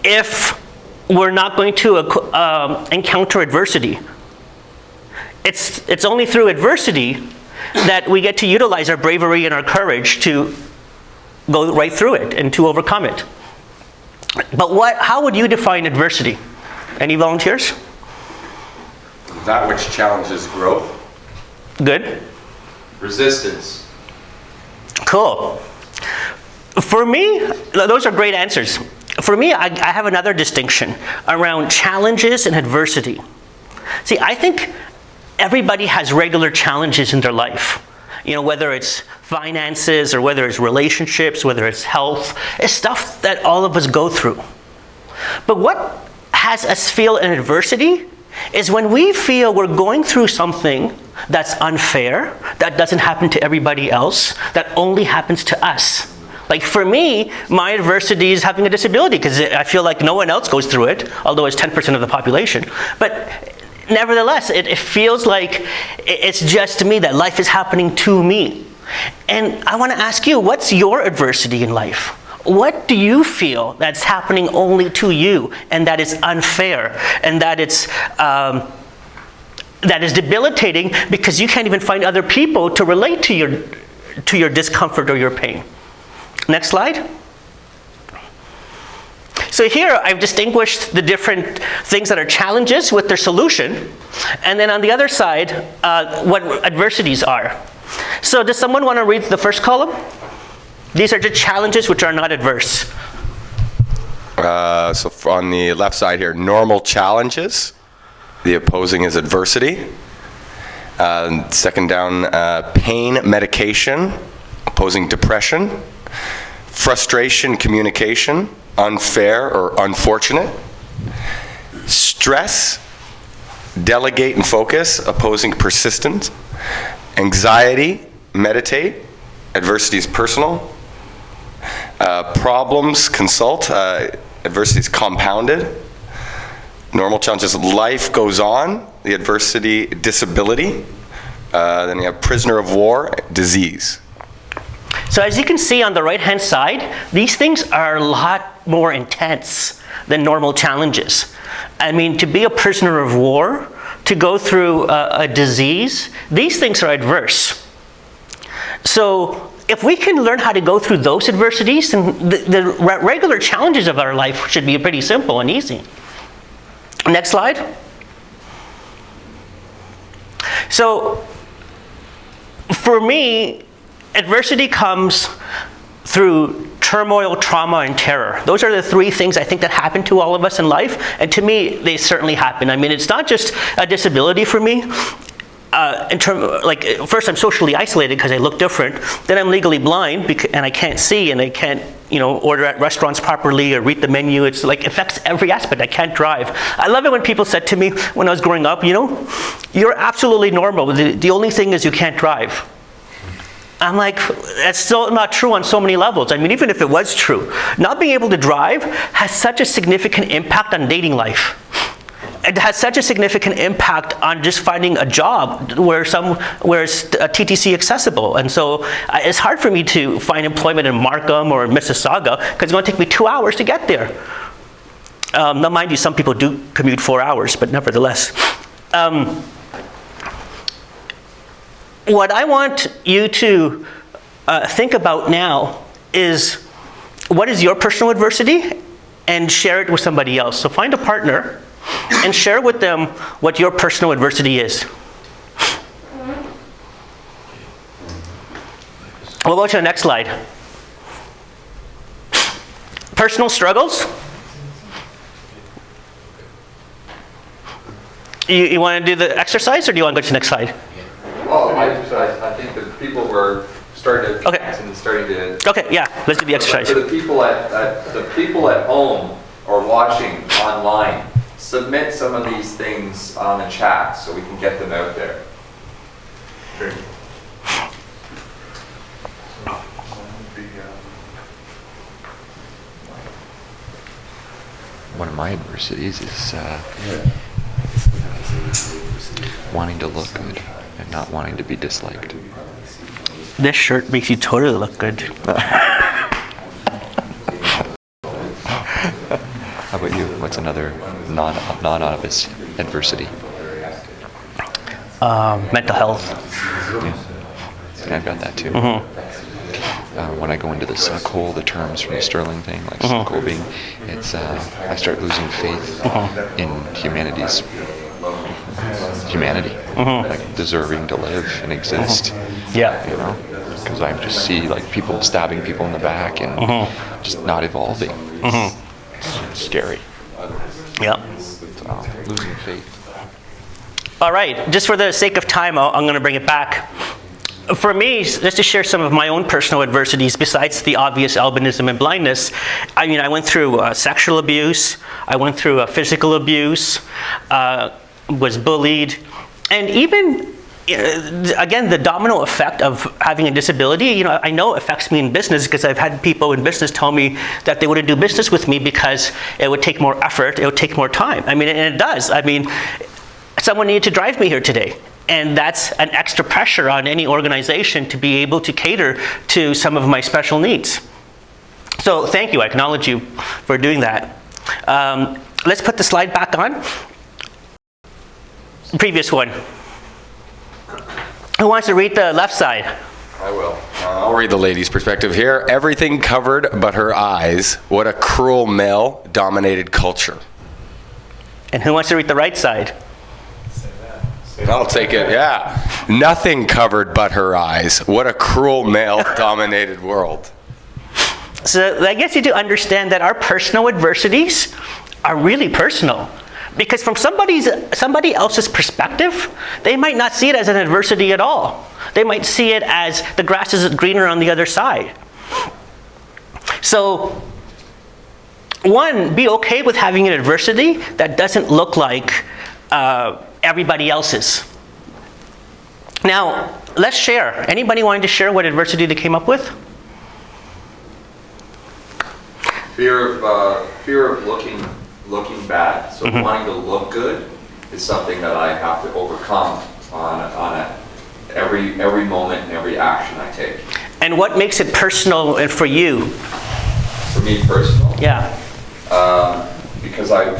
if we're not going to encounter adversity. It's only through adversity that we get to utilize our bravery and our courage to go right through it and to overcome it. But how would you define adversity? Any volunteers? That which challenges growth. Good. Resistance. Cool. For me, those are great answers. For me, I have another distinction around challenges and adversity. See, I think everybody has regular challenges in their life. Whether it's finances or whether it's relationships, whether it's health, it's stuff that all of us go through. But what has us feel in adversity is when we feel we're going through something that's unfair, that doesn't happen to everybody else, that only happens to us. Like for me, my adversity is having a disability because I feel like no one else goes through it, although it's 10% of the population. But nevertheless, it feels like it's just me, that life is happening to me. And I want to ask you, what's your adversity in life? What do you feel that's happening only to you, and that is unfair, and that is debilitating because you can't even find other people to relate to your discomfort or your pain? Next slide. So here I've distinguished the different things that are challenges with their solution, and then on the other side, what adversities are. So does someone want to read the first column? These are just challenges which are not adverse. So on the left side here, normal challenges. The opposing is adversity. Second down, pain medication, opposing depression. Frustration communication, unfair or unfortunate. Stress, delegate and focus, opposing persistent. Anxiety, meditate. Adversity is personal. Problems, consult. Adversity is compounded. Normal challenges, life goes on. The adversity, disability. Then you have prisoner of war, disease. So as you can see on the right-hand side, these things are a lot more intense than normal challenges. I mean, to be a prisoner of war, to go through a disease, these things are adverse. So if we can learn how to go through those adversities, then the regular challenges of our life should be pretty simple and easy. Next slide. So for me, adversity comes through turmoil, trauma, and terror. Those are the three things I think that happen to all of us in life, and to me, they certainly happen. I mean, it's not just a disability for me. First I'm socially isolated because I look different. Then I'm legally blind and I can't see, and I can't, order at restaurants properly or read the menu. It's like, it affects every aspect. I can't drive. I love it when people said to me when I was growing up, you're absolutely normal. The only thing is you can't drive. I'm like, that's still not true on so many levels. I mean, even if it was true, not being able to drive has such a significant impact on dating life. it has such a significant impact on just finding a job where it's TTC accessible. And so it's hard for me to find employment in Markham or Mississauga because it's going to take me 2 hours to get there. Now, mind you, some people do commute 4 hours, but nevertheless. What I want you to think about now is what is your personal adversity, and share it with somebody else. So find a partner and share with them what your personal adversity is. We'll go to the next slide. Personal struggles. You want to do the exercise, or do you want to go to the next slide? Well, I think that people were starting to dance and starting to. Okay, yeah, let's do the exercise. For the people at home or watching online, submit some of these things on the chat so we can get them out there. Sure. One of my adversities is wanting to look good and not wanting to be disliked. This shirt makes you totally look good. How about you? What's another non-obvious adversity? Mental health. Yeah, I've got that too. When I go into the suck hole, the terms from the Sterling thing, like suck hole being, it's I start losing faith in humanity's humanity, like deserving to live and exist. Yeah. You know, because I just see like people stabbing people in the back and just not evolving. It's scary. Yeah. So, losing faith. All right, just for the sake of time, I'm going to bring it back. For me, just to share some of my own personal adversities besides the obvious albinism and blindness, I mean, I went through sexual abuse, I went through physical abuse, was bullied, and even, again, the domino effect of having a disability, you know, I know it affects me in business because I've had people in business tell me that they wouldn't do business with me because it would take more effort, it would take more time. I mean, and it does. I mean, someone needed to drive me here today. And that's an extra pressure on any organization to be able to cater to some of my special needs. So thank you, I acknowledge you for doing that. Let's put the slide back on. Previous one. Who wants to read the left side? I will. I'll read the lady's perspective here. Everything covered but her eyes. What a cruel male-dominated culture. And who wants to read the right side? I'll take it, yeah. Nothing covered but her eyes. What a cruel male-dominated world. So that gets you to understand that our personal adversities are really personal. Because from somebody else's perspective, they might not see it as an adversity at all. They might see it as the grass is greener on the other side. So, one, be okay with having an adversity that doesn't look like everybody else's. Now, let's share. Anybody wanting to share what adversity they came up with? Fear of looking bad. So wanting to look good is something that I have to overcome on every moment and every action I take. And what makes it personal and for you? For me personal? Yeah. Because I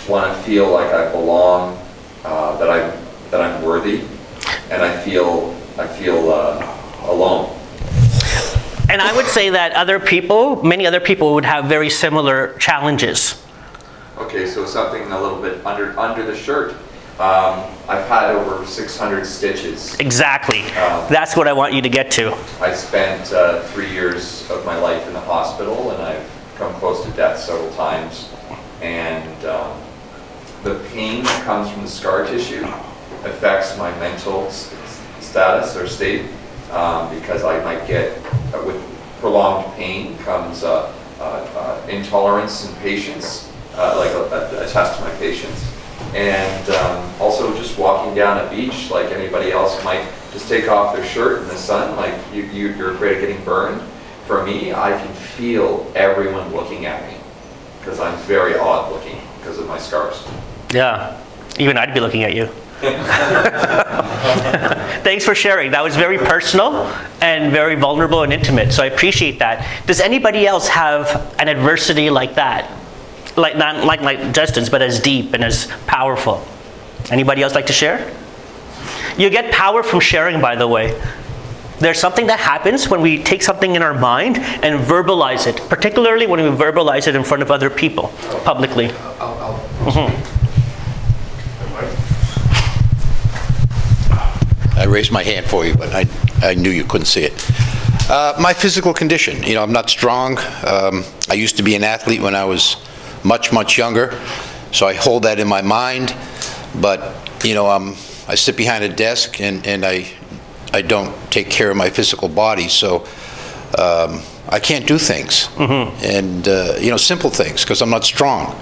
want to feel like I belong, that I'm worthy, and I feel alone. And I would say that many other people would have very similar challenges. Okay, so something a little bit under the shirt. I've had over 600 stitches. Exactly. That's what I want you to get to. I spent 3 years of my life in the hospital, and I've come close to death several times. And the pain that comes from the scar tissue affects my mental status or state, because I might get, with prolonged pain comes intolerance and patience, like a test to my patience. And also just walking down a beach, like anybody else might just take off their shirt in the sun, like you're afraid of getting burned. For me, I can feel everyone looking at me because I'm very odd looking because of my scars. Yeah. Even I'd be looking at you. Thanks for sharing. That was very personal and very vulnerable and intimate, so I appreciate that. Does anybody else have an adversity like that? Like not like Justin's, but as deep and as powerful? Anybody else like to share? You get power from sharing, by the way. There's something that happens when we take something in our mind and verbalize it, particularly when we verbalize it in front of other people, publicly. I raised my hand for you, but I knew you couldn't see it. My physical condition, I'm not strong. I used to be an athlete when I was much, much younger, so I hold that in my mind, but, I sit behind a desk and I don't take care of my physical body, so I can't do things. And, simple things, because I'm not strong,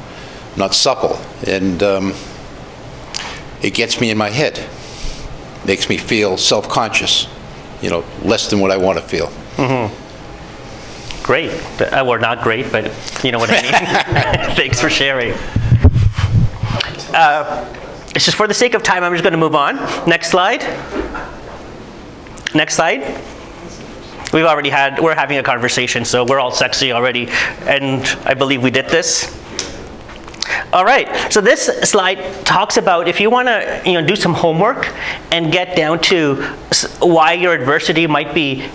not supple, and it gets me in my head. Makes me feel self-conscious, less than what I want to feel. Great. Or not great, but you know what I mean. Thanks for sharing. It's just for the sake of time, I'm just going to move on. Next slide. Next slide. We're having a conversation, so we're all sexy already, and I believe we did this. All right, so this slide talks about if you want to do some homework and get down to why your adversity might be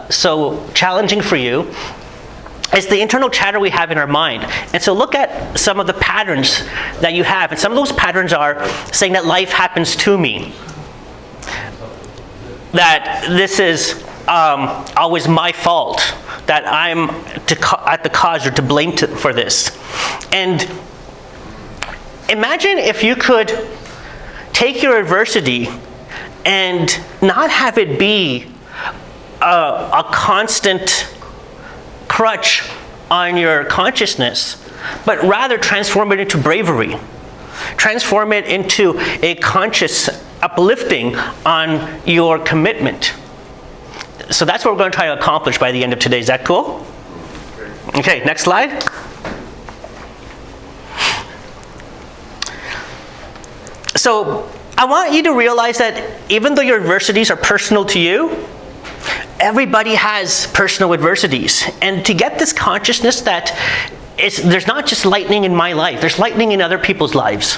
so challenging for you. It's the internal chatter we have in our mind. And so look at some of the patterns that you have. And some of those patterns are saying that life happens to me. That this is always my fault. That I'm at the cause or to blame for this. And imagine if you could take your adversity and not have it be a constant crutch on your consciousness, but rather transform it into bravery. Transform it into a conscious uplifting on your commitment. So that's what we're going to try to accomplish by the end of today. Is that cool? Okay, next slide. So I want you to realize that even though your adversities are personal to you, everybody has personal adversities. And to get this consciousness that there's not just lightning in my life, there's lightning in other people's lives.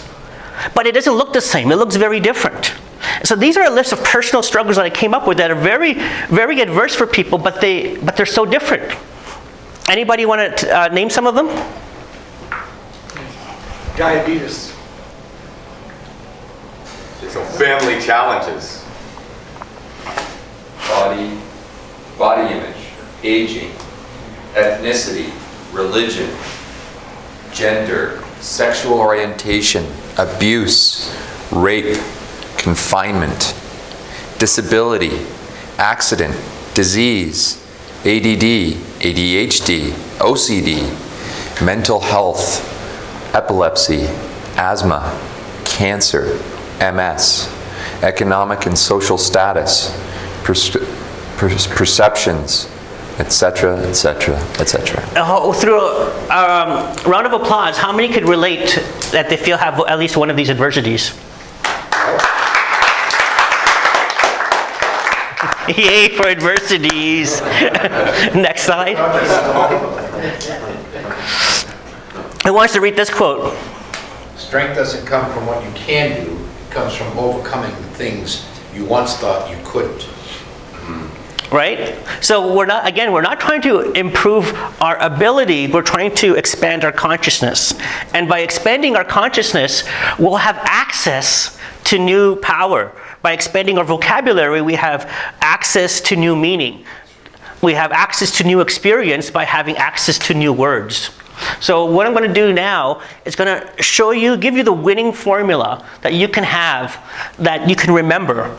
But it doesn't look the same, it looks very different. So these are a list of personal struggles that I came up with that are very, very adverse for people, but they're so different. Anybody want to name some of them? Diabetes. So family challenges. Body image, aging, ethnicity, religion, gender, sexual orientation, abuse, rape, confinement, disability, accident, disease, ADD, ADHD, OCD, mental health, epilepsy, asthma, cancer, MS, economic and social status, perceptions, etc., etc., etc. Through a round of applause, how many could relate that they feel have at least one of these adversities? Yay for adversities. Next slide. Who wants to read this quote? Strength doesn't come from what you can do, it comes from overcoming the things you once thought you couldn't. Right? So we're not trying to improve our ability, we're trying to expand our consciousness. And by expanding our consciousness, we'll have access to new power. By expanding our vocabulary, we have access to new meaning. We have access to new experience by having access to new words. So what I'm going to do now is going to show you, give you the winning formula that you can have, that you can remember,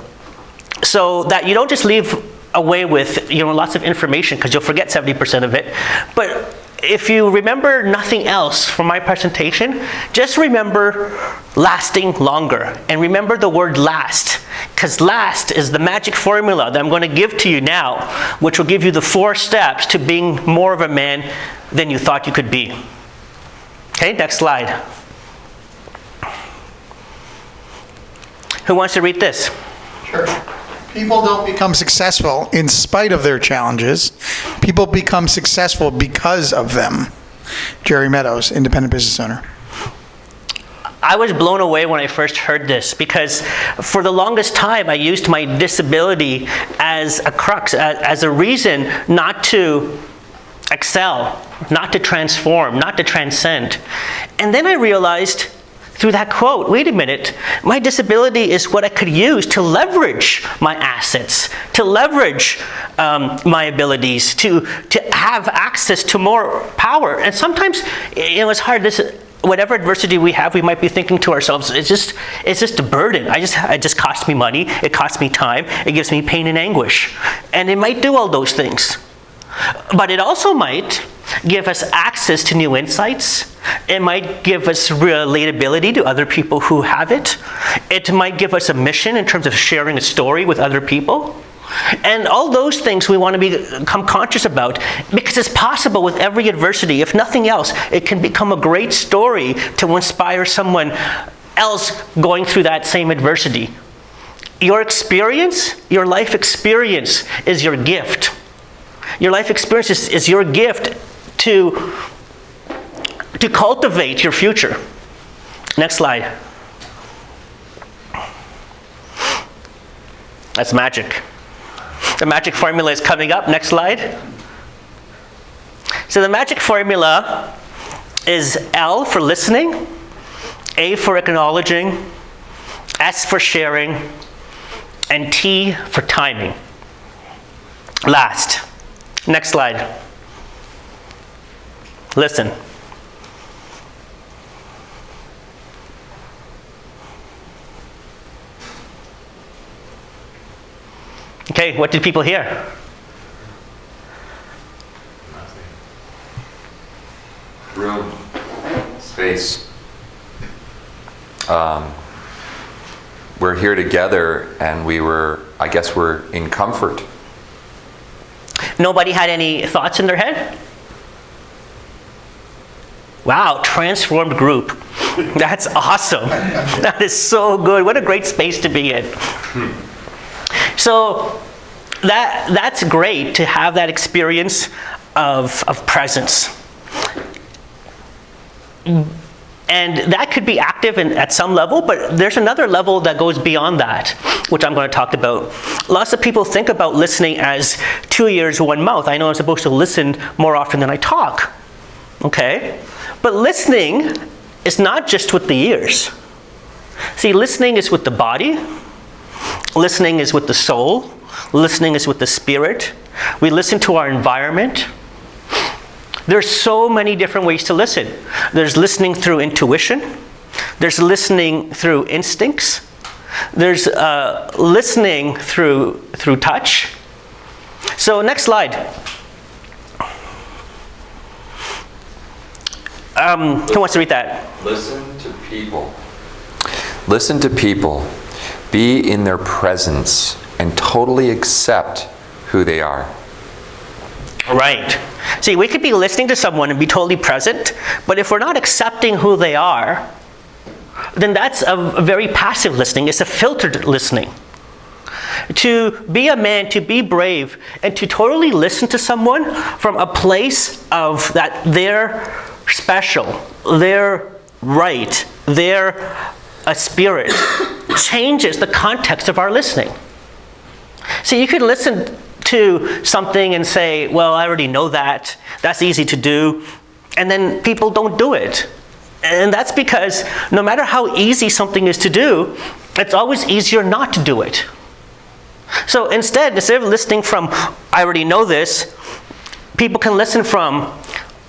so that you don't just leave away with lots of information, because you'll forget 70% of it. But if you remember nothing else from my presentation, just remember lasting longer. And remember the word last, because last is the magic formula that I'm going to give to you now, which will give you the 4 steps to being more of a man than you thought you could be. Okay, next slide. Who wants to read this? Sure. People don't become successful in spite of their challenges. People become successful because of them. Jerry Meadows, independent business owner. I was blown away when I first heard this because for the longest time I used my disability as a crux, as a reason not to excel, not to transform, not to transcend. And then I realized through that quote, wait a minute, my disability is what I could use to leverage my assets, to leverage my abilities, to have access to more power. And sometimes it's hard. Whatever adversity we have, we might be thinking to ourselves, it's just a burden. It just costs me money, it costs me time, it gives me pain and anguish. And it might do all those things. But it also might give us access to new insights. It might give us relatability to other people who have it. It might give us a mission in terms of sharing a story with other people. And all those things we want to become conscious about because it's possible with every adversity. If nothing else, it can become a great story to inspire someone else going through that same adversity. Your experience, your life experience is your gift. Your life experience is your gift to cultivate your future. Next slide. That's magic. The magic formula is coming up. Next slide. So the magic formula is L for listening, A for acknowledging, S for sharing, and T for timing. Last. Next slide. Listen. Okay, what did people hear? Room, space. We're here together and I guess we're in comfort. Nobody had any thoughts in their head? Wow, transformed group. That's awesome. That is so good. What a great space to be in. So that's great to have that experience of presence. And that could be active at some level, but there's another level that goes beyond that, which I'm going to talk about. Lots of people think about listening as 2 ears, 1 mouth. I know I'm supposed to listen more often than I talk. Okay? But listening is not just with the ears. See, listening is with the body. Listening is with the soul. Listening is with the spirit. We listen to our environment. There's so many different ways to listen. There's listening through intuition. There's listening through instincts. There's listening through touch. So next slide. Who wants to read that? Listen to people. Listen to people. Be in their presence and totally accept who they are. Right. See, we could be listening to someone and be totally present, but if we're not accepting who they are, then that's a very passive listening. It's a filtered listening. To be a man, to be brave, and to totally listen to someone from a place of that they're special, they're right, they're a spirit, changes the context of our listening. See, you could listen to something and say, well, I already know that. That's easy to do. And then people don't do it. And that's because no matter how easy something is to do, it's always easier not to do it. So instead of listening from, I already know this, people can listen from,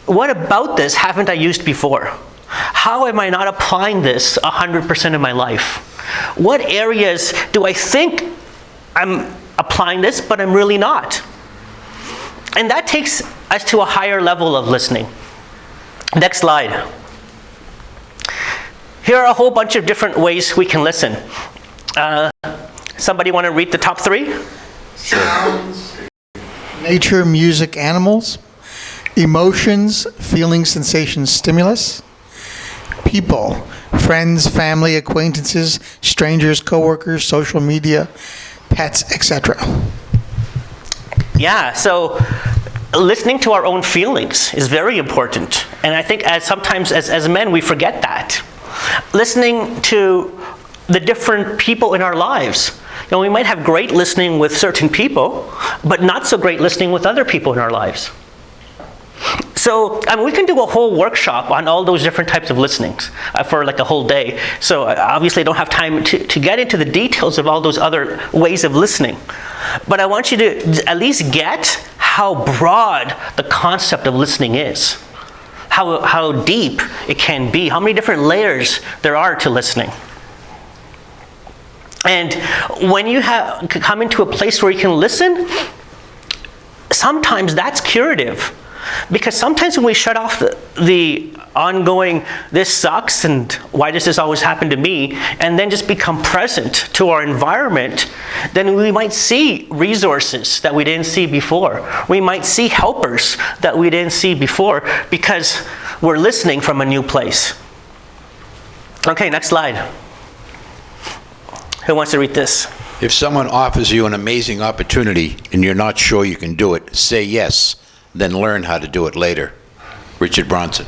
what about this haven't I used before? How am I not applying this 100% of my life? What areas do I think I'm applying this, but I'm really not? And that takes us to a higher level of listening. Next slide. Here are a whole bunch of different ways we can listen. Somebody want to read the top 3? Sounds, nature, music, animals, emotions, feelings, sensations, stimulus, people, friends, family, acquaintances, strangers, coworkers, social media, pets, etc. Yeah, so listening to our own feelings is very important. And I think sometimes as men, we forget that. Listening to the different people in our lives. We might have great listening with certain people, but not so great listening with other people in our lives. So, we can do a whole workshop on all those different types of listenings for like a whole day. So obviously I don't have time to get into the details of all those other ways of listening. But I want you to at least get how broad the concept of listening is. How deep it can be. How many different layers there are to listening. And when you come into a place where you can listen, sometimes that's curative. Because sometimes when we shut off the ongoing, this sucks and why does this always happen to me, and then just become present to our environment, then we might see resources that we didn't see before. We might see helpers that we didn't see before because we're listening from a new place. Okay, next slide. Who wants to read this? If someone offers you an amazing opportunity and you're not sure you can do it, say yes, then learn how to do it later. Richard Bronson.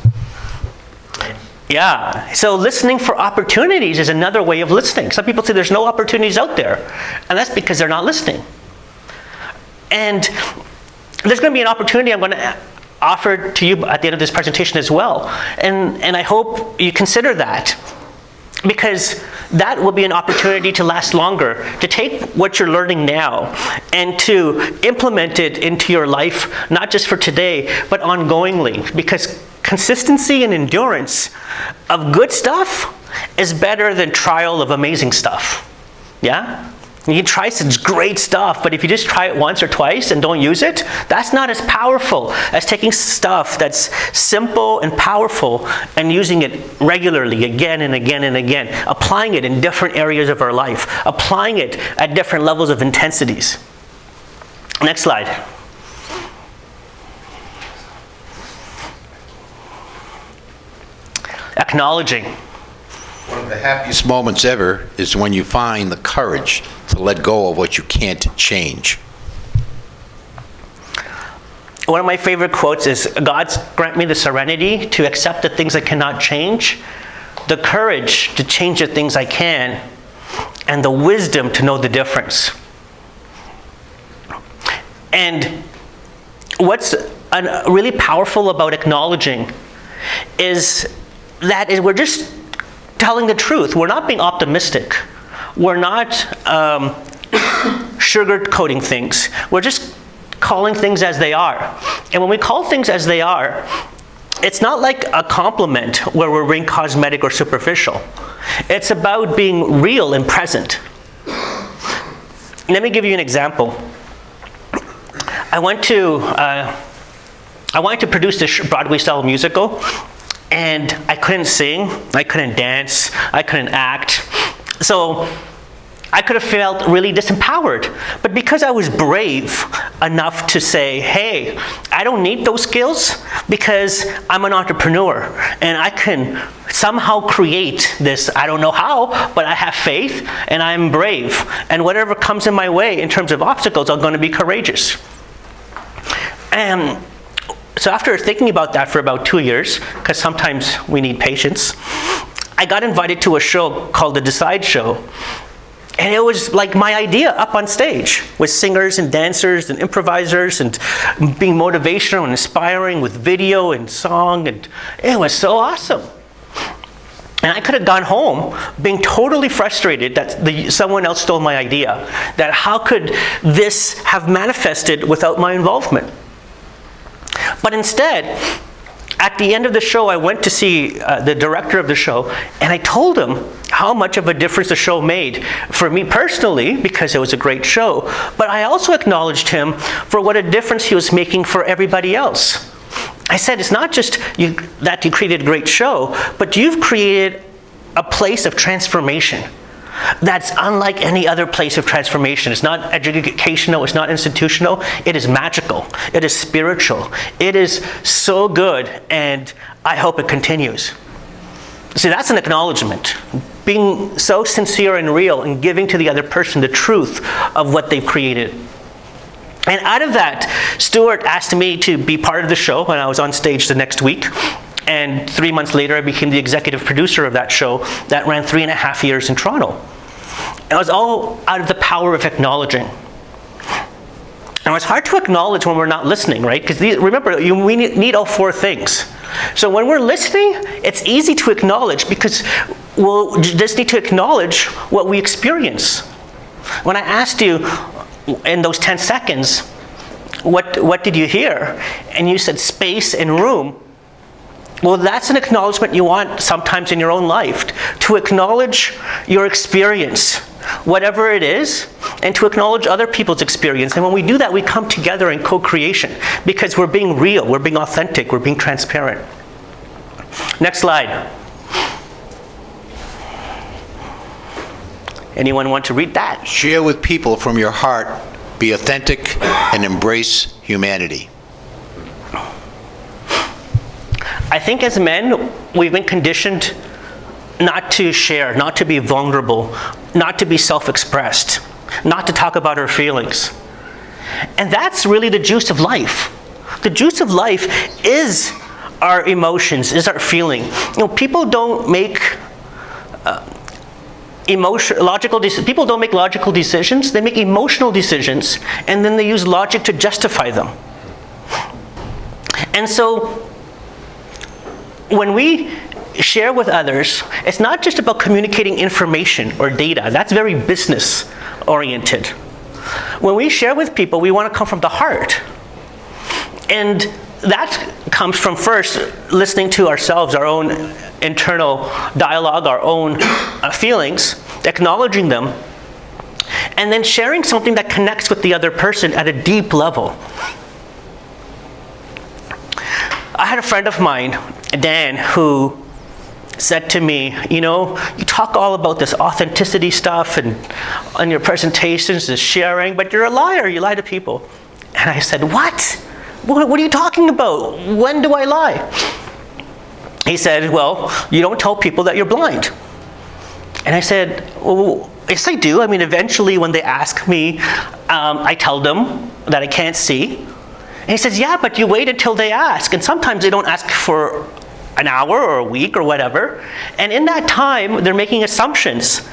Yeah, so listening for opportunities is another way of listening. Some people say there's no opportunities out there, and that's because they're not listening. And there's going to be an opportunity I'm going to offer to you at the end of this presentation as well. And I hope you consider that. Because that will be an opportunity to last longer, to take what you're learning now and to implement it into your life, not just for today, but ongoingly. Because consistency and endurance of good stuff is better than trial of amazing stuff. Yeah? You can try such great stuff, but if you just try it once or twice and don't use it, that's not as powerful as taking stuff that's simple and powerful and using it regularly again and again and again, applying it in different areas of our life, applying it at different levels of intensities. Next slide. Acknowledging. One of the happiest moments ever is when you find the courage to let go of what you can't change. One of my favorite quotes is, "God's grant me the serenity to accept the things I cannot change, the courage to change the things I can, and the wisdom to know the difference." And what's really powerful about acknowledging is that we're just telling the truth. We're not being optimistic. We're not sugarcoating things. We're just calling things as they are. And when we call things as they are, it's not like a compliment where we're being cosmetic or superficial. It's about being real and present. Let me give you an example. I wanted to produce this Broadway-style musical, and I couldn't sing, I couldn't dance, I couldn't act. So I could have felt really disempowered. But because I was brave enough to say, hey, I don't need those skills because I'm an entrepreneur and I can somehow create this. I don't know how, but I have faith and I'm brave. And whatever comes in my way in terms of obstacles, I'm going to be courageous. And so after thinking about that for about 2 years, because sometimes we need patience, I got invited to a show called The Decide Show. And it was like my idea up on stage with singers and dancers and improvisers and being motivational and inspiring with video and song. And it was so awesome. And I could have gone home being totally frustrated that someone else stole my idea. That how could this have manifested without my involvement? But instead, at the end of the show, I went to see the director of the show, and I told him how much of a difference the show made for me personally, because it was a great show, but I also acknowledged him for what a difference he was making for everybody else. I said, it's not just that you created a great show, but you've created a place of transformation that's unlike any other place of transformation. It's not educational, it's not institutional, it is magical, it is spiritual, it is so good, and I hope it continues. See, that's an acknowledgement. Being so sincere and real and giving to the other person the truth of what they've created. And out of that, Stuart asked me to be part of the show when I was on stage the next week. And 3 months later, I became the executive producer of that show that ran 3.5 years in Toronto. And it was all out of the power of acknowledging. And it's hard to acknowledge when we're not listening, right? Because remember, we need all 4 things. So when we're listening, it's easy to acknowledge because we'll just need to acknowledge what we experience. When I asked you in those 10 seconds, what did you hear? And you said space and room. Well, that's an acknowledgement you want sometimes in your own life, to acknowledge your experience, whatever it is, and to acknowledge other people's experience. And when we do that, we come together in co-creation because we're being real, we're being authentic, we're being transparent. Next slide. Anyone want to read that? Share with people from your heart, be authentic, and embrace humanity. I think as men, we've been conditioned not to share, not to be vulnerable, not to be self-expressed, not to talk about our feelings. And that's really the juice of life. The juice of life is our emotions, is our feeling. People don't make people don't make logical decisions, they make emotional decisions, and then they use logic to justify them. And so, when we share with others, it's not just about communicating information or data. That's very business oriented. When we share with people, we want to come from the heart. And that comes from first listening to ourselves, our own internal dialogue, our own feelings, acknowledging them, and then sharing something that connects with the other person at a deep level. I had a friend of mine, Dan, who said to me, you talk all about this authenticity stuff and on your presentations, this sharing, but you're a liar, you lie to people. And I said, what? What are you talking about? When do I lie? He said, well, you don't tell people that you're blind. And I said, well, yes, I do. I mean, eventually when they ask me, I tell them that I can't see. And he says, yeah, but you wait until they ask. And sometimes they don't ask for an hour or a week or whatever. And in that time, they're making assumptions.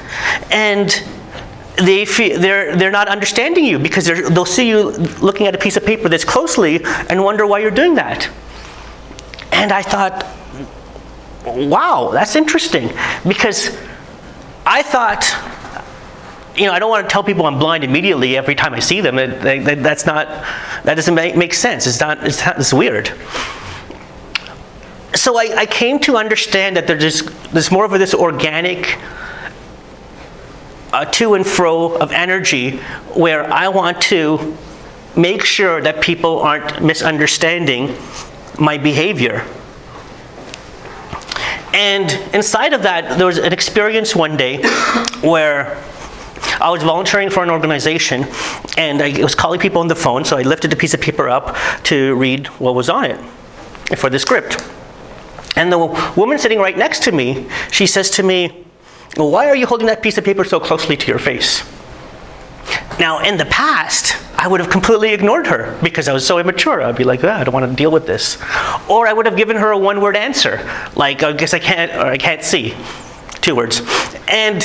And they're not understanding you because they'll see you looking at a piece of paper this closely and wonder why you're doing that. And I thought, wow, that's interesting. Because I thought, I don't want to tell people I'm blind immediately every time I see them. That doesn't make sense. It's weird. So I came to understand that there's more of this organic to and fro of energy where I want to make sure that people aren't misunderstanding my behavior. And inside of that, there was an experience one day where I was volunteering for an organization and I was calling people on the phone, so I lifted a piece of paper up to read what was on it for the script. And the woman sitting right next to me, she says to me, well, why are you holding that piece of paper so closely to your face? Now, in the past, I would have completely ignored her because I was so immature. I'd be like, I don't want to deal with this. Or I would have given her a one-word answer, like, I guess I can't, or I can't see. 2 words. And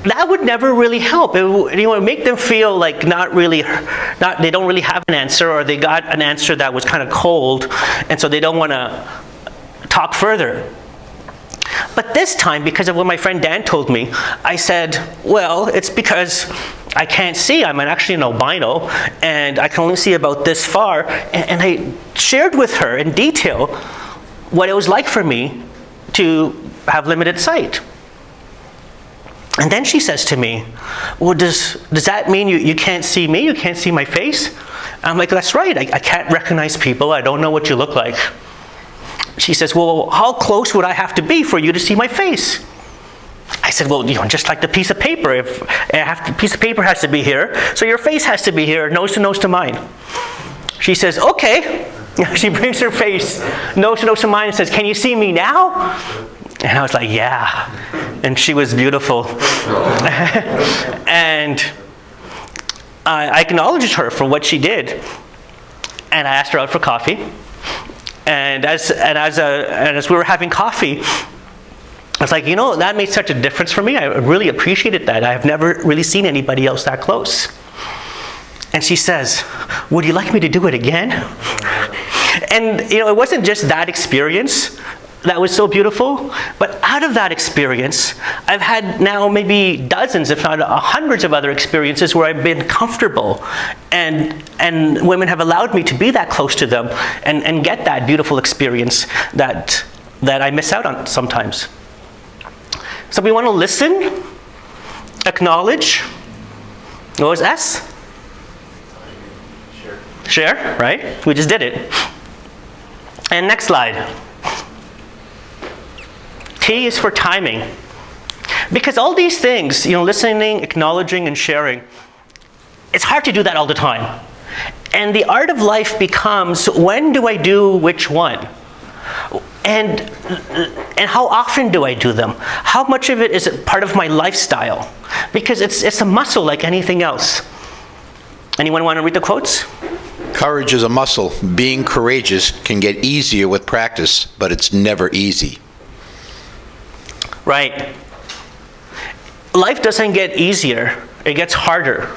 that would never really help. It would make them feel like they don't really have an answer, or they got an answer that was kind of cold, and so they don't want to talk further. But this time, because of what my friend Dan told me, I said, well, it's because I can't see. I'm actually an albino, and I can only see about this far. And I shared with her in detail what it was like for me to have limited sight. And then she says to me, well, does that mean you can't see me? You can't see my face? I'm like, that's right. I can't recognize people. I don't know what you look like. She says, well, how close would I have to be for you to see my face? I said, well, just like the piece of paper. The piece of paper has to be here, so your face has to be here, nose to mine. She says, okay. She brings her face nose to mine and says, can you see me now? And I was like, yeah. And she was beautiful. And I acknowledged her for what she did. And I asked her out for coffee. And as we were having coffee, I was like, you know, that made such a difference for me. I really appreciated that. I have never really seen anybody else that close. And she says, would you like me to do it again? And, you know, it wasn't just that experience that was so beautiful, but out of that experience, I've had now maybe dozens, if not hundreds of other experiences where I've been comfortable, and women have allowed me to be that close to them and get that beautiful experience that I miss out on sometimes. So we want to listen, acknowledge. What was S? Share, right? We just did it. And next slide. T is for timing. Because all these things, you know, listening, acknowledging, and sharing, it's hard to do that all the time. And the art of life becomes, when do I do which one? And how often do I do them? How much of it is part of my lifestyle? Because it's a muscle like anything else. Anyone want to read the quotes? Courage is a muscle. Being courageous can get easier with practice, but it's never easy. Right. Life doesn't get easier, it gets harder.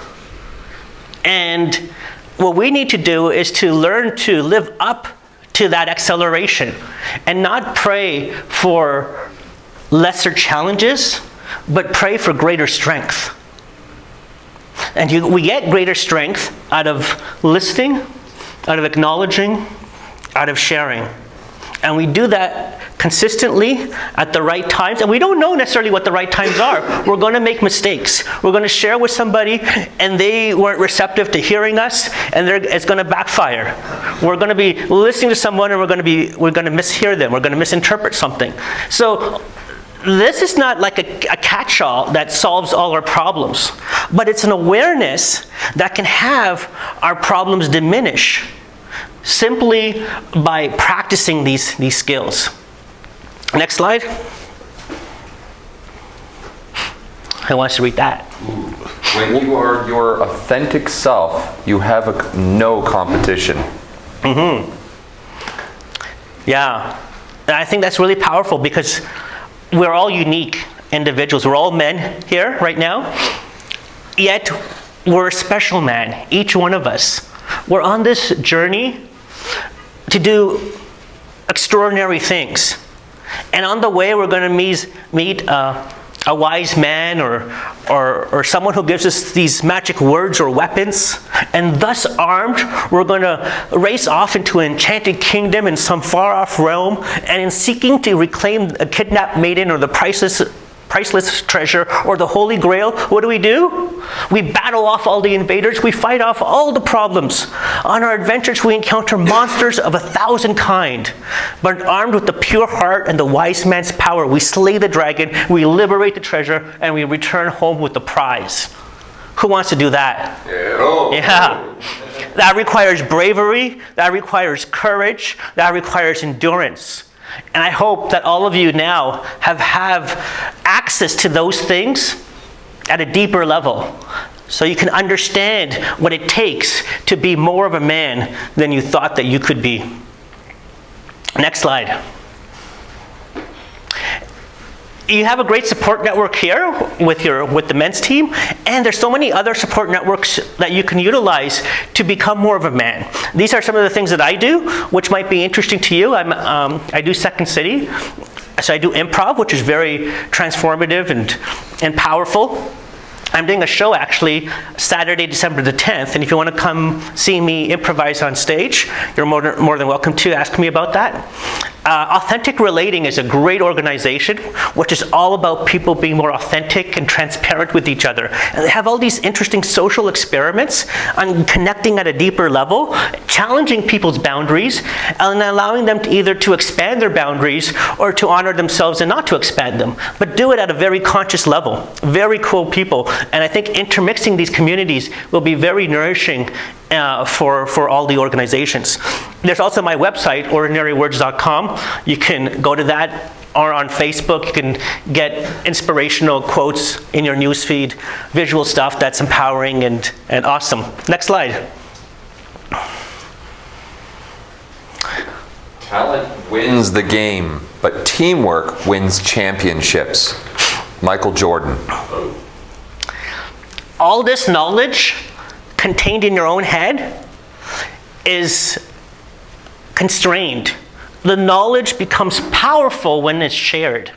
And what we need to do is to learn to live up to that acceleration and not pray for lesser challenges, but pray for greater strength. And we get greater strength out of listening, out of acknowledging, out of sharing. And we do that consistently at the right times. And we don't know necessarily what the right times are. We're going to make mistakes. We're going to share with somebody and they weren't receptive to hearing us, and it's going to backfire. We're going to be listening to someone and we're going to mishear them. We're going to misinterpret something. So this is not like a catch-all that solves all our problems, but it's an awareness that can have our problems diminish simply by practicing these skills. Next slide. Who wants to read that? When you are your authentic self, you have no competition. Mm-hmm. Yeah. And I think that's really powerful because we're all unique individuals. We're all men here right now. Yet we're a special man, each one of us. We're on this journey to do extraordinary things. And on the way, we're going to meet a wise man or someone who gives us these magic words or weapons. And thus armed, we're going to race off into an enchanted kingdom in some far-off realm. And in seeking to reclaim a kidnapped maiden or the priceless treasure or the Holy Grail, what do? We battle off all the invaders. We fight off all the problems. On our adventures, we encounter monsters of 1,000 kinds. But armed with the pure heart and the wise man's power, we slay the dragon, we liberate the treasure, and we return home with the prize. Who wants to do that? Yeah. That requires bravery. That requires courage. That requires endurance. And I hope that all of you now have access to those things at a deeper level, so you can understand what it takes to be more of a man than you thought that you could be. Next slide. You have a great support network here with the men's team, and there's so many other support networks that you can utilize to become more of a man. These are some of the things that I do, which might be interesting to you. I do Second City, so I do improv, which is very transformative and powerful. I'm doing a show actually Saturday, December the 10th, and if you want to come see me improvise on stage, you're more than welcome to ask me about that. Authentic Relating is a great organization which is all about people being more authentic and transparent with each other. And they have all these interesting social experiments on connecting at a deeper level, challenging people's boundaries, and allowing them to either to expand their boundaries or to honor themselves and not to expand them, but do it at a very conscious level. Very cool people. And I think intermixing these communities will be very nourishing for all the organizations. There's also my website, ordinarywords.com. You can go to that or on Facebook. You can get inspirational quotes in your newsfeed, visual stuff that's empowering and awesome. Next slide. Talent wins the game, but teamwork wins championships. Michael Jordan. All this knowledge contained in your own head is constrained. The knowledge becomes powerful when it's shared.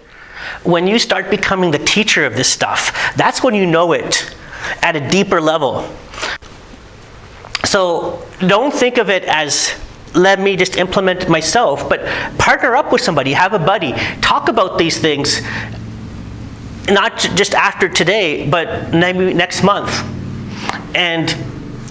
When you start becoming the teacher of this stuff, that's when you know it at a deeper level. So don't think of it as, let me just implement it myself, but partner up with somebody, have a buddy, talk about these things, not just after today, but maybe next month. And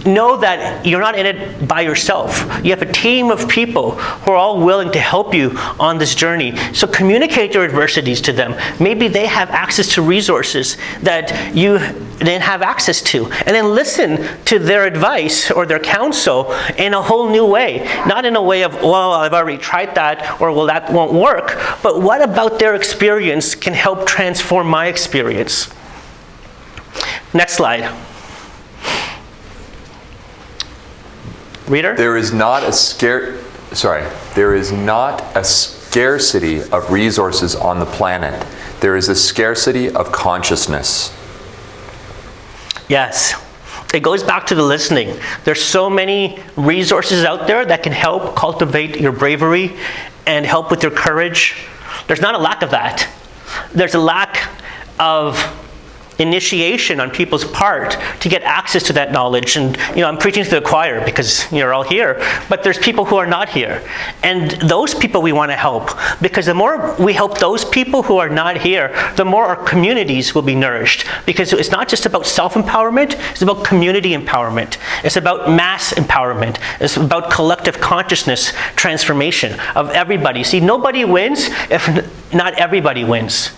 know that you're not in it by yourself. You have a team of people who are all willing to help you on this journey. So communicate your adversities to them. Maybe they have access to resources that you didn't have access to. And then listen to their advice or their counsel in a whole new way. Not in a way of, well, I've already tried that, or well, that won't work. But what about their experience can help transform my experience? Next slide. Reader? There is not a scarcity of resources on the planet. There is a scarcity of consciousness. Yes. It goes back to the listening. There's so many resources out there that can help cultivate your bravery and help with your courage. There's not a lack of that. There's a lack of initiation on people's part to get access to that knowledge. And I'm preaching to the choir because you're all here, but there's people who are not here. And those people we want to help, because the more we help those people who are not here, the more our communities will be nourished. Because it's not just about self-empowerment, it's about community empowerment. It's about mass empowerment. It's about collective consciousness transformation of everybody. See, nobody wins if not everybody wins.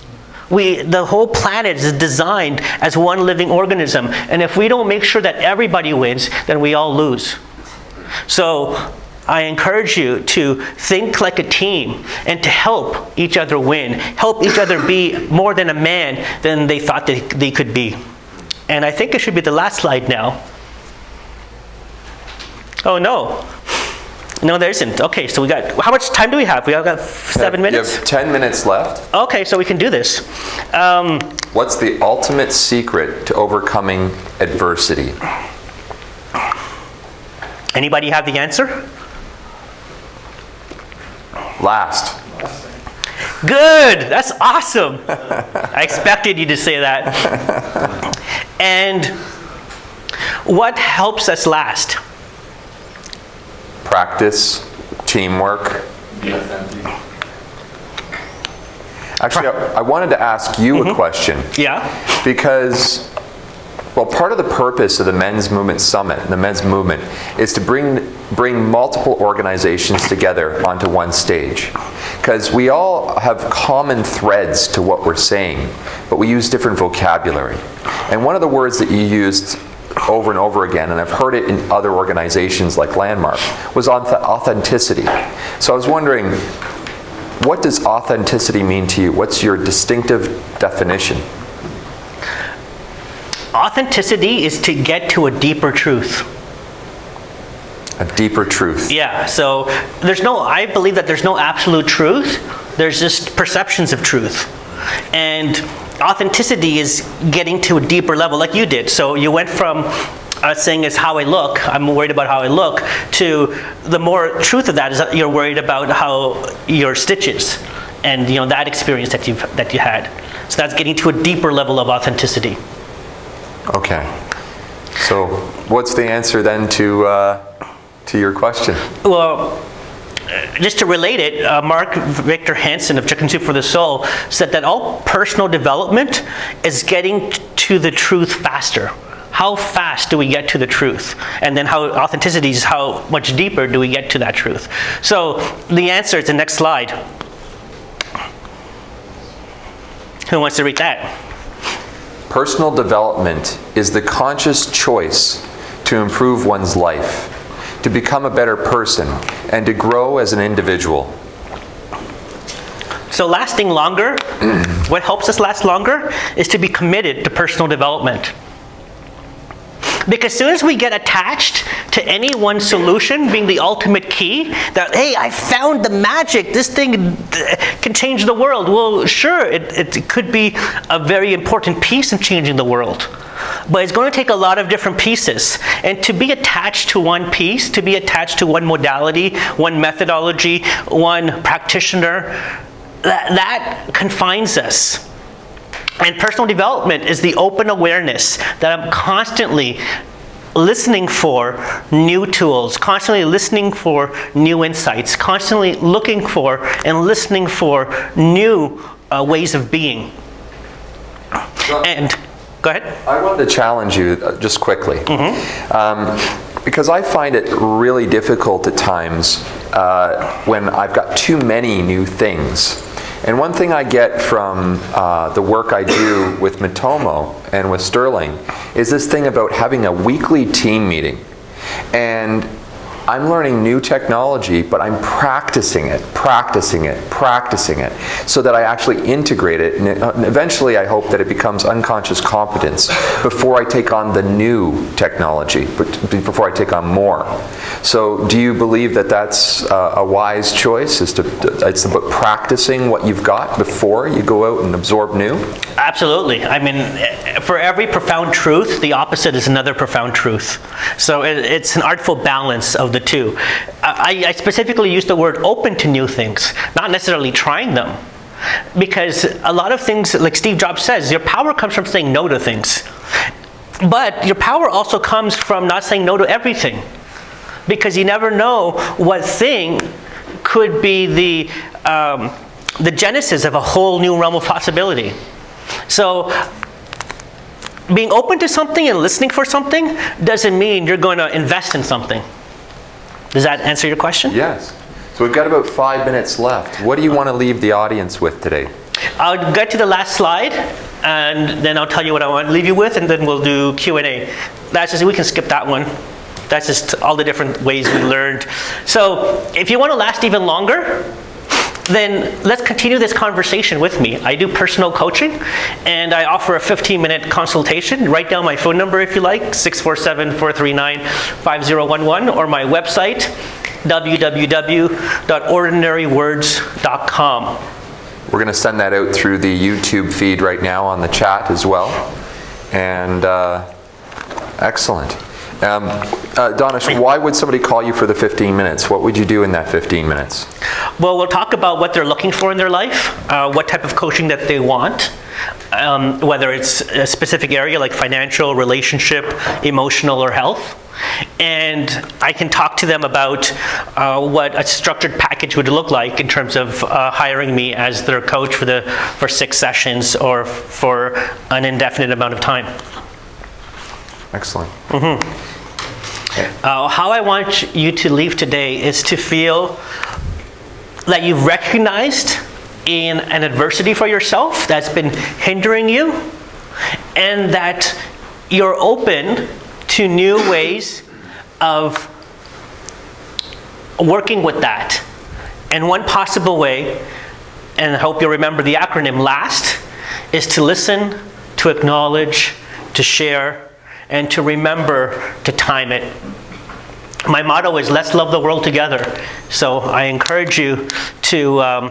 The whole planet is designed as one living organism, and if we don't make sure that everybody wins, then we all lose. So I encourage you to think like a team and to help each other win, help each other be more than a man than they thought they could be. And I think it should be the last slide now. Oh no. No, there isn't. Okay, so how much time do we have? We have got 7 minutes? You have 10 minutes left. Okay, so we can do this. What's the ultimate secret to overcoming adversity? Anybody have the answer? Last. Good, that's awesome. I expected you to say that. And what helps us last? Practice, teamwork. Actually, I wanted to ask you a question. Yeah. Because, well, part of the purpose of the Men's Movement Summit and the men's movement is to bring multiple organizations together onto one stage. Because we all have common threads to what we're saying, but we use different vocabulary. And one of the words that you used over and over again, and I've heard it in other organizations like Landmark, was authenticity. So I was wondering, what does authenticity mean to you? What's your distinctive definition? Authenticity is to get to a deeper truth. A deeper truth. Yeah, so I believe that there's no absolute truth. There's just perceptions of truth. And authenticity is getting to a deeper level like you did. So you went from saying it's how I look, I'm worried about how I look, to the more truth of that is that you're worried about how your stitches and that experience that you had. So that's getting to a deeper level of authenticity. Okay. So what's the answer then to your question? Well, just to relate it, Mark Victor Hansen of Chicken Soup for the Soul said that all personal development is getting to the truth faster. How fast do we get to the truth? And then how authenticity is how much deeper do we get to that truth? So the answer is the next slide. Who wants to read that? Personal development is the conscious choice to improve one's life, to become a better person, and to grow as an individual. So lasting longer, what helps us last longer is to be committed to personal development. Because as soon as we get attached to any one solution being the ultimate key, that, hey, I found the magic, this thing can change the world. Well, sure, it could be a very important piece in changing the world. But it's going to take a lot of different pieces. And to be attached to one piece, to be attached to one modality, one methodology, one practitioner, that confines us. And personal development is the open awareness that I'm constantly listening for new tools, constantly listening for new insights, constantly looking for and listening for new ways of being. And go ahead. I wanted to challenge you just quickly. Because I find it really difficult at times when I've got too many new things. And one thing I get from the work I do with Matomo and with Sterling is this thing about having a weekly team meeting. And I'm learning new technology, but I'm practicing it, so that I actually integrate it. And eventually I hope that it becomes unconscious competence before I take on the new technology, before I take on more. So do you believe that that's a wise choice? It's about practicing what you've got before you go out and absorb new? Absolutely. I mean, for every profound truth, the opposite is another profound truth. So it's an artful balance of the two. I specifically use the word open to new things, not necessarily trying them. Because a lot of things, like Steve Jobs says, your power comes from saying no to things. But your power also comes from not saying no to everything. Because you never know what thing could be the genesis of a whole new realm of possibility. So being open to something and listening for something doesn't mean you're going to invest in something. Does that answer your question? Yes. So we've got about 5 minutes left. What do you want to leave the audience with today? I'll get to the last slide, and then I'll tell you what I want to leave you with, and then we'll do Q&A. That's just, we can skip that one. That's just all the different ways we learned. So if you want to last even longer, then let's continue this conversation with me. I do personal coaching, and I offer a 15-minute consultation. Write down my phone number if you like, 647-439-5011, or my website, www.ordinarywords.com. We're going to send that out through the YouTube feed right now on the chat as well. And excellent. Donish, why would somebody call you for the 15 minutes? What would you do in that 15 minutes? Well, we'll talk about what they're looking for in their life, what type of coaching that they want, whether it's a specific area like financial, relationship, emotional, or health. And I can talk to them about what a structured package would look like in terms of hiring me as their coach for 6 sessions or for an indefinite amount of time. Excellent. How I want you to leave today is to feel that you've recognized in an adversity for yourself that's been hindering you, and that you're open to new ways of working with that. And one possible way, and I hope you'll remember the acronym LAST, is to listen, to acknowledge, to share, and to remember to time it. My motto is, let's love the world together. So I encourage you to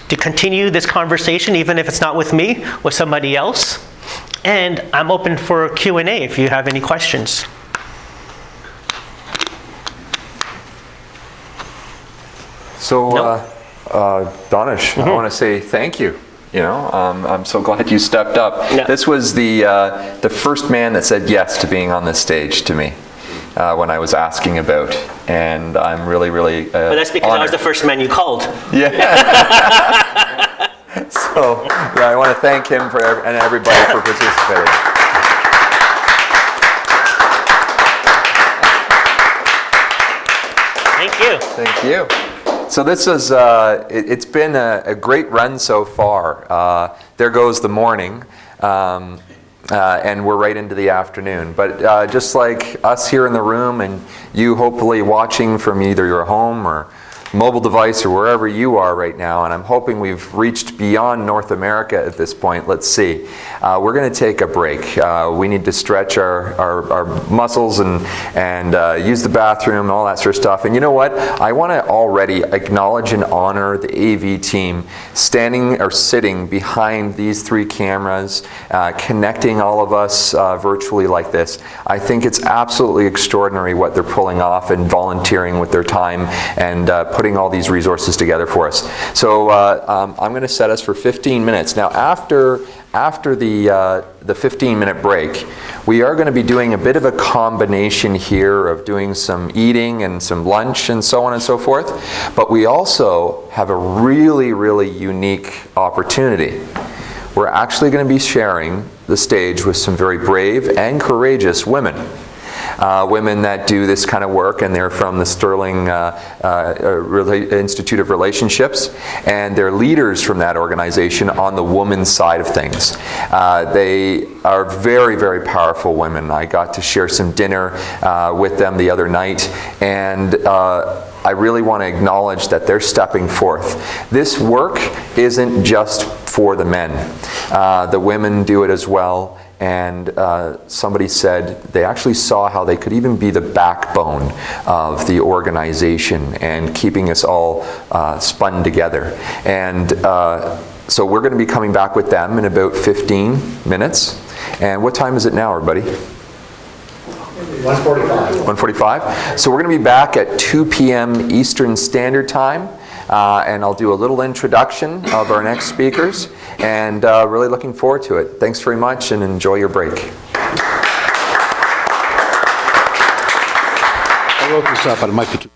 continue this conversation, even if it's not with me, with somebody else. And I'm open for Q&A if you have any questions. So, Donish, I want to say thank you. You know, I'm so glad you stepped up. Yeah. This was the first man that said yes to being on this stage to me when I was asking about, and I'm really, really But that's because honored. I was the first man you called. Yeah. So, yeah, I want to thank him and everybody for participating. Thank you. Thank you. So this is, it's been a great run so far. There goes the morning, and we're right into the afternoon. But just like us here in the room and you hopefully watching from either your home or mobile device or wherever you are right now, and I'm hoping we've reached beyond North America at this point. Let's see. We're going to take a break. We need to stretch our muscles and use the bathroom and all that sort of stuff. And you know what? I want to already acknowledge and honor the AV team standing or sitting behind these 3 cameras, connecting all of us virtually like this. I think it's absolutely extraordinary what they're pulling off and volunteering with their time and putting all these resources together for us. So I'm going to set us for 15 minutes. Now after the 15-minute break, we are going to be doing a bit of a combination here of doing some eating and some lunch and so on and so forth. But we also have a really, really unique opportunity. We're actually going to be sharing the stage with some very brave and courageous women. Women that do this kind of work, and they're from the Sterling Institute of Relationships, and they're leaders from that organization on the women's side of things. They are very, very powerful women. I got to share some dinner with them the other night, and I really want to acknowledge that they're stepping forth. This work isn't just for the men. The women do it as well. And somebody said they actually saw how they could even be the backbone of the organization and keeping us all spun together. And so we're going to be coming back with them in about 15 minutes. And what time is it now, everybody? 1:45. 1:45. So we're going to be back at 2 p.m. Eastern Standard Time. And I'll do a little introduction of our next speakers, and really looking forward to it. Thanks very much, and enjoy your break. I wrote this up, but it might be too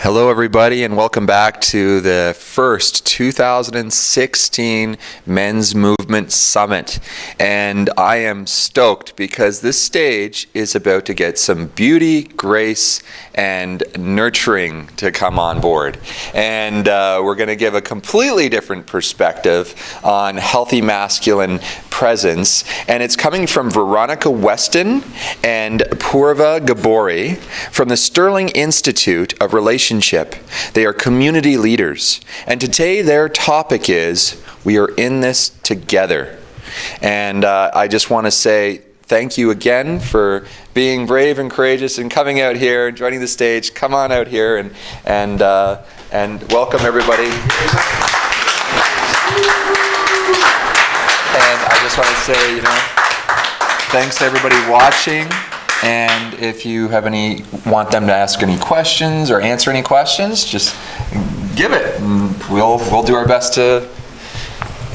Hello, everybody, and welcome back to the first 2016 Men's Movement Summit. And I am stoked because this stage is about to get some beauty, grace, and nurturing to come on board. And we're going to give a completely different perspective on healthy masculine presence. And it's coming from Veronica Weston and Purva Gabori from the Sterling Institute of Relationship. They are community leaders. And today their topic is, we are in this together. And I just want to say thank you again for being brave and courageous and coming out here and joining the stage. Come on out here and welcome everybody. And I just want to say, thanks to everybody watching. And if you have want them to ask any questions or answer any questions, just give it. And we'll do our best to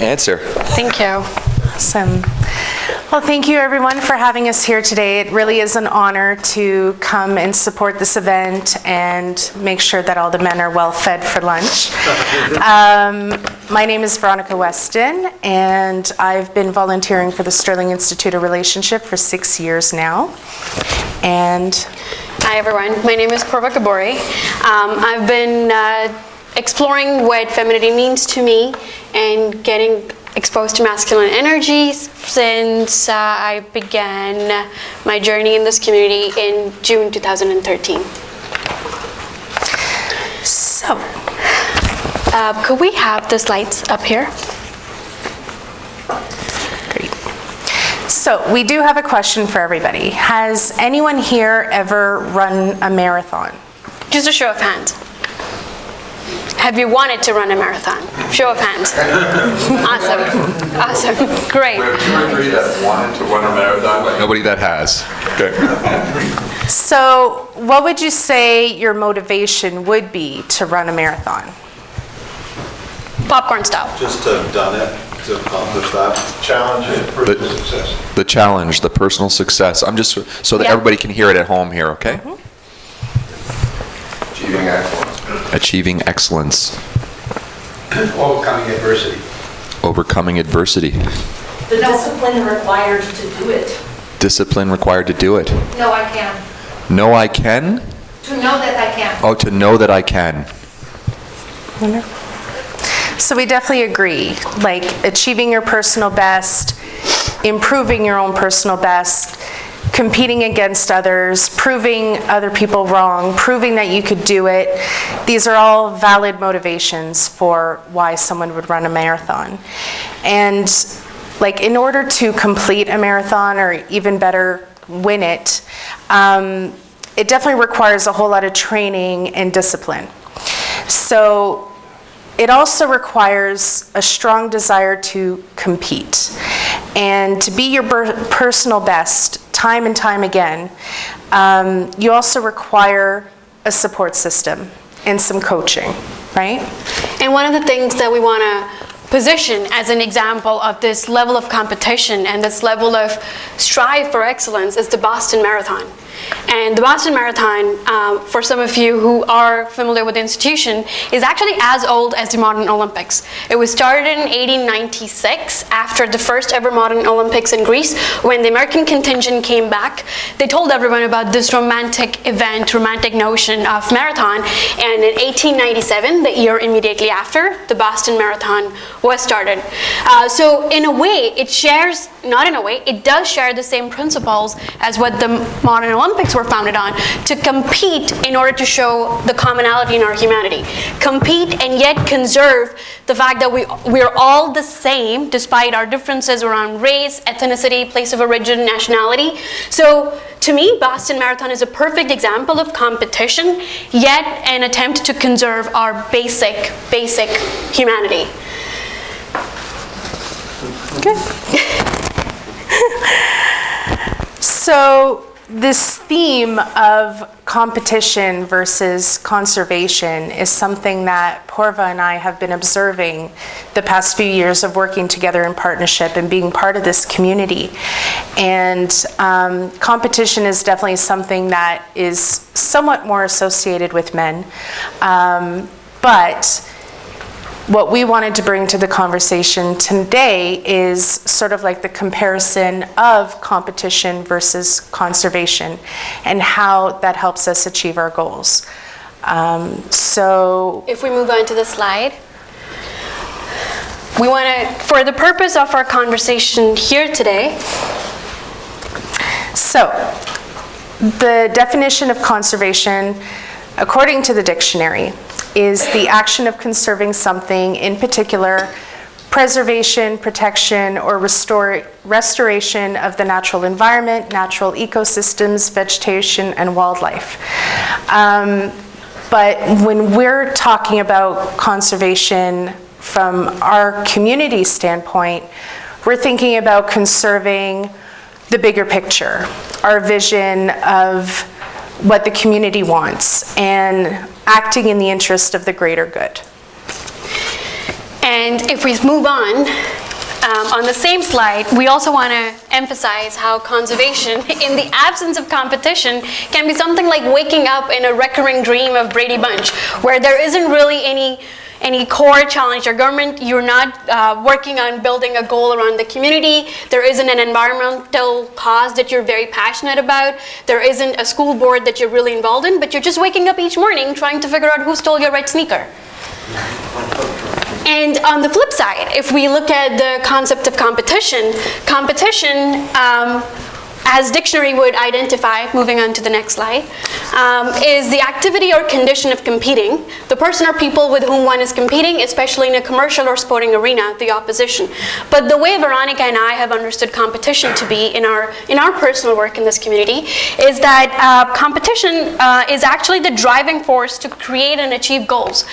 answer. Thank you. Awesome. Well, thank you everyone for having us here today. It really is an honor to come and support this event and make sure that all the men are well fed for lunch. My name is Veronica Weston, and I've been volunteering for the Sterling Institute of Relationship for 6 years now. And hi everyone, my name is Purva Gabori. I've been exploring what femininity means to me and getting exposed to masculine energies since I began my journey in this community in June 2013. So, could we have the slides up here? Great. So, we do have a question for everybody. Has anyone here ever run a marathon? Just a show of hands. Have you wanted to run a marathon? Show of hands. Awesome. Awesome. Great. We have 2 or 3 that wanted to run a marathon, but nobody that has. Okay. So, what would you say your motivation would be to run a marathon? Popcorn style. Just to have done it, to accomplish that. Challenge and personal success. The challenge, the personal success. I'm just so that everybody can hear it at home here, okay? Mm-hmm. Achieving excellence. Achieving excellence. Overcoming adversity. Overcoming adversity. The discipline required to do it. Discipline required to do it. No, I can. No, I can? To know that I can. Oh, to know that I can. Wonderful. So we definitely agree, like achieving your personal best, improving your own personal best, competing against others, proving other people wrong, proving that you could do it. These are all valid motivations for why someone would run a marathon. And like in order to complete a marathon, or even better, win it, it definitely requires a whole lot of training and discipline. So it also requires a strong desire to compete and to be your personal best time and time again. You also require a support system and some coaching, right? And one of the things that we want to position as an example of this level of competition and this level of strive for excellence is the Boston Marathon. And the Boston Marathon, for some of you who are familiar with the institution, is actually as old as the modern Olympics. It was started in 1896 after the first ever modern Olympics in Greece. When the American contingent came back, they told everyone about this romantic event, romantic notion of marathon. And in 1897, the year immediately after, the Boston Marathon was started. So in a way, it shares, not in a way, it does share the same principles as what the modern Olympics were founded on, to compete in order to show the commonality in our humanity. Compete and yet conserve the fact that we're all the same despite our differences around race, ethnicity, place of origin, nationality. So to me, Boston Marathon is a perfect example of competition, yet an attempt to conserve our basic humanity. Okay. So this theme of competition versus conservation is something that Porva and I have been observing the past few years of working together in partnership and being part of this community. And competition is definitely something that is somewhat more associated with men. But what we wanted to bring to the conversation today is sort of like the comparison of competition versus conservation and how that helps us achieve our goals. So if we move on to the slide, we want to, for the purpose of our conversation here today. So the definition of conservation, according to the dictionary, is the action of conserving something, in particular, preservation, protection, or restoration of the natural environment, natural ecosystems, vegetation, and wildlife. But when we're talking about conservation from our community standpoint, we're thinking about conserving the bigger picture, our vision of what the community wants, and acting in the interest of the greater good. And if we move on the same slide, we also want to emphasize how conservation, in the absence of competition, can be something like waking up in a recurring dream of Brady Bunch, where there isn't really any core challenge. Your government, you're not working on building a goal around the community. There isn't an environmental cause that you're very passionate about. There isn't a school board that you're really involved in, but you're just waking up each morning trying to figure out who stole your red sneaker. And on the flip side, if we look at the concept of competition, as dictionary would identify, moving on to the next slide, is the activity or condition of competing, the person or people with whom one is competing, especially in a commercial or sporting arena, the opposition. But the way Veronica and I have understood competition to be in our personal work in this community is that competition is actually the driving force to create and achieve goals,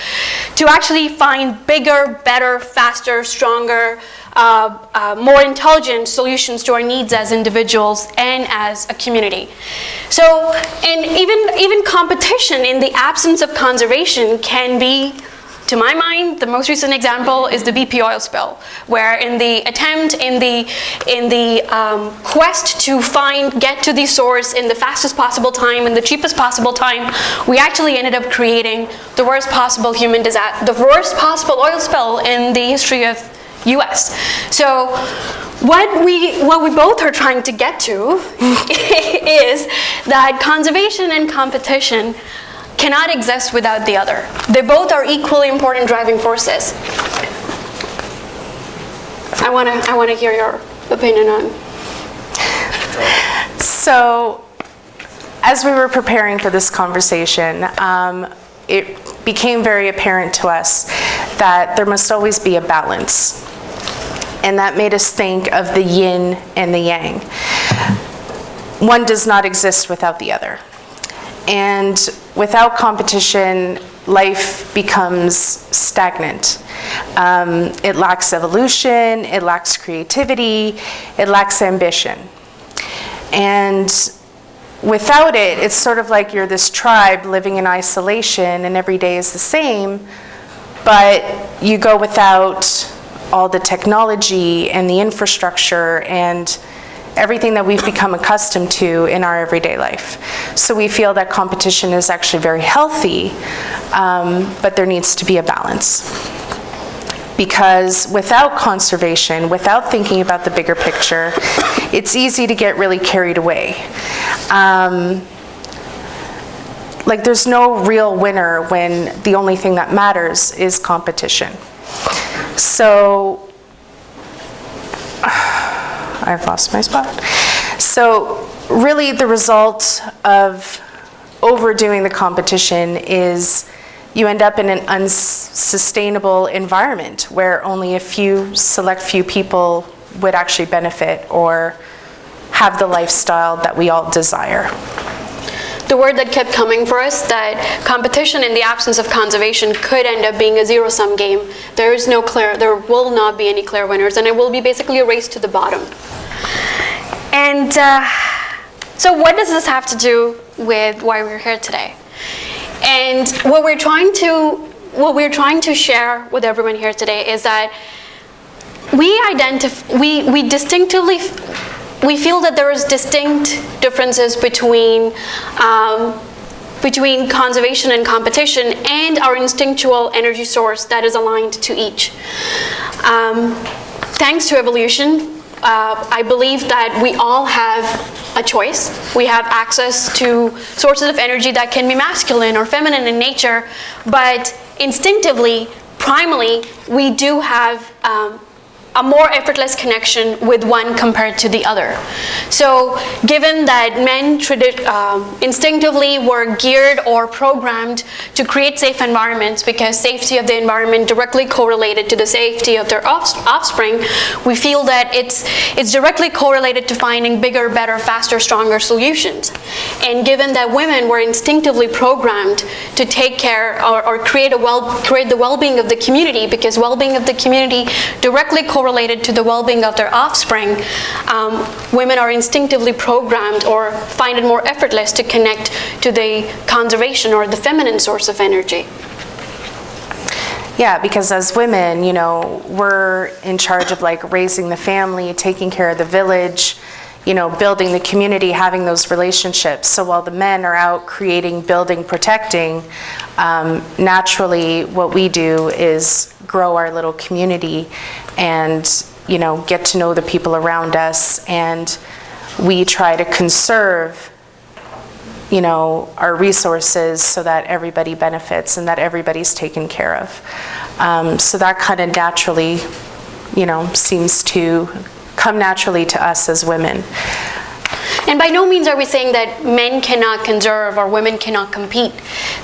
to actually find bigger, better, faster, stronger, more intelligent solutions to our needs as individuals and as a community. So, and even competition in the absence of conservation can be, to my mind, the most recent example is the BP oil spill, where in the attempt, in the quest to get to the source in the fastest possible time, in the cheapest possible time, we actually ended up creating the worst possible human disaster, the worst possible oil spill in the history of US. So what we both are trying to get to is that conservation and competition cannot exist without the other. They both are equally important driving forces. I want to hear your opinion on. So, as we were preparing for this conversation, it became very apparent to us that there must always be a balance. And that made us think of the yin and the yang. One does not exist without the other. And without competition, life becomes stagnant. It lacks evolution, it lacks creativity, it lacks ambition. And without it, it's sort of like you're this tribe living in isolation and every day is the same, but you go without all the technology and the infrastructure and everything that we've become accustomed to in our everyday life. So we feel that competition is actually very healthy, but there needs to be a balance. Because without conservation, without thinking about the bigger picture, it's easy to get really carried away. Like there's no real winner when the only thing that matters is competition. So, I've lost my spot. So really the result of overdoing the competition is you end up in an unsustainable environment where only a select few people would actually benefit or have the lifestyle that we all desire. The word that kept coming for us, that competition in the absence of conservation could end up being a zero-sum game. There will not be any clear winners, and it will be basically a race to the bottom. And So what does this have to do with why we're here today? And what we're trying to share with everyone here today is that we feel that there is distinct differences between conservation and competition and our instinctual energy source that is aligned to each. Thanks to evolution, I believe that we all have a choice. We have access to sources of energy that can be masculine or feminine in nature, but instinctively, primally, we do have a more effortless connection with one compared to the other. So given that men instinctively were geared or programmed to create safe environments because safety of the environment directly correlated to the safety of their offspring, we feel that it's directly correlated to finding bigger, better, faster, stronger solutions. And given that women were instinctively programmed to take care or create the well-being of the community, because well-being of the community directly correlated to the well-being of their offspring, women are instinctively programmed or find it more effortless to connect to the conservation or the feminine source of energy. Yeah, because as women, you know, we're in charge of like raising the family, taking care of the village, you know, building the community, having those relationships. So while the men are out creating, building, protecting, naturally what we do is grow our little community and, you know, get to know the people around us, and we try to conserve, you know, our resources so that everybody benefits and that everybody's taken care of. So that kind of naturally, you know, seems to come naturally to us as women. And by no means are we saying that men cannot conserve or women cannot compete.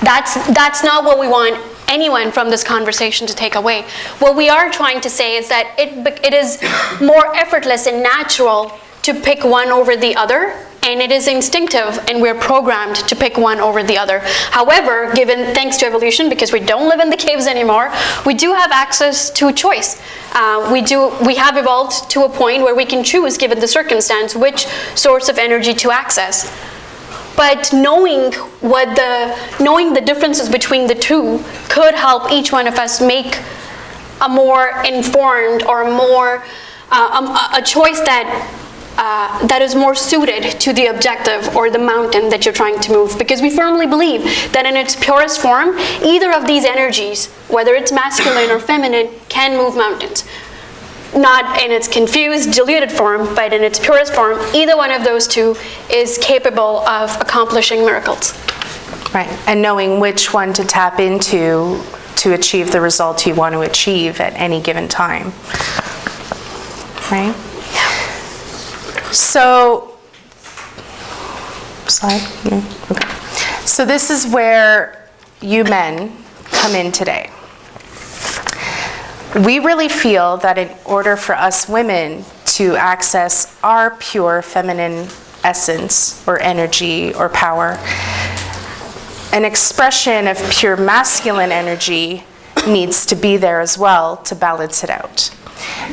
That's not what we want anyone from this conversation to take away. What we are trying to say is that it is more effortless and natural to pick one over the other, and it is instinctive, and we're programmed to pick one over the other. However, thanks to evolution, because we don't live in the caves anymore, we do have access to choice. We have evolved to a point where we can choose, given the circumstance, which source of energy to access. But knowing the differences between the two could help each one of us make a more informed or a choice that is more suited to the objective or the mountain that you're trying to move. Because we firmly believe that in its purest form, either of these energies, whether it's masculine or feminine, can move mountains. Not in its confused, diluted form, but in its purest form, either one of those two is capable of accomplishing miracles. Right, and knowing which one to tap into to achieve the result you want to achieve at any given time. Right? So, slide? No? Okay. So this is where you men come in today. We really feel that in order for us women to access our pure feminine essence or energy or power, an expression of pure masculine energy needs to be there as well to balance it out.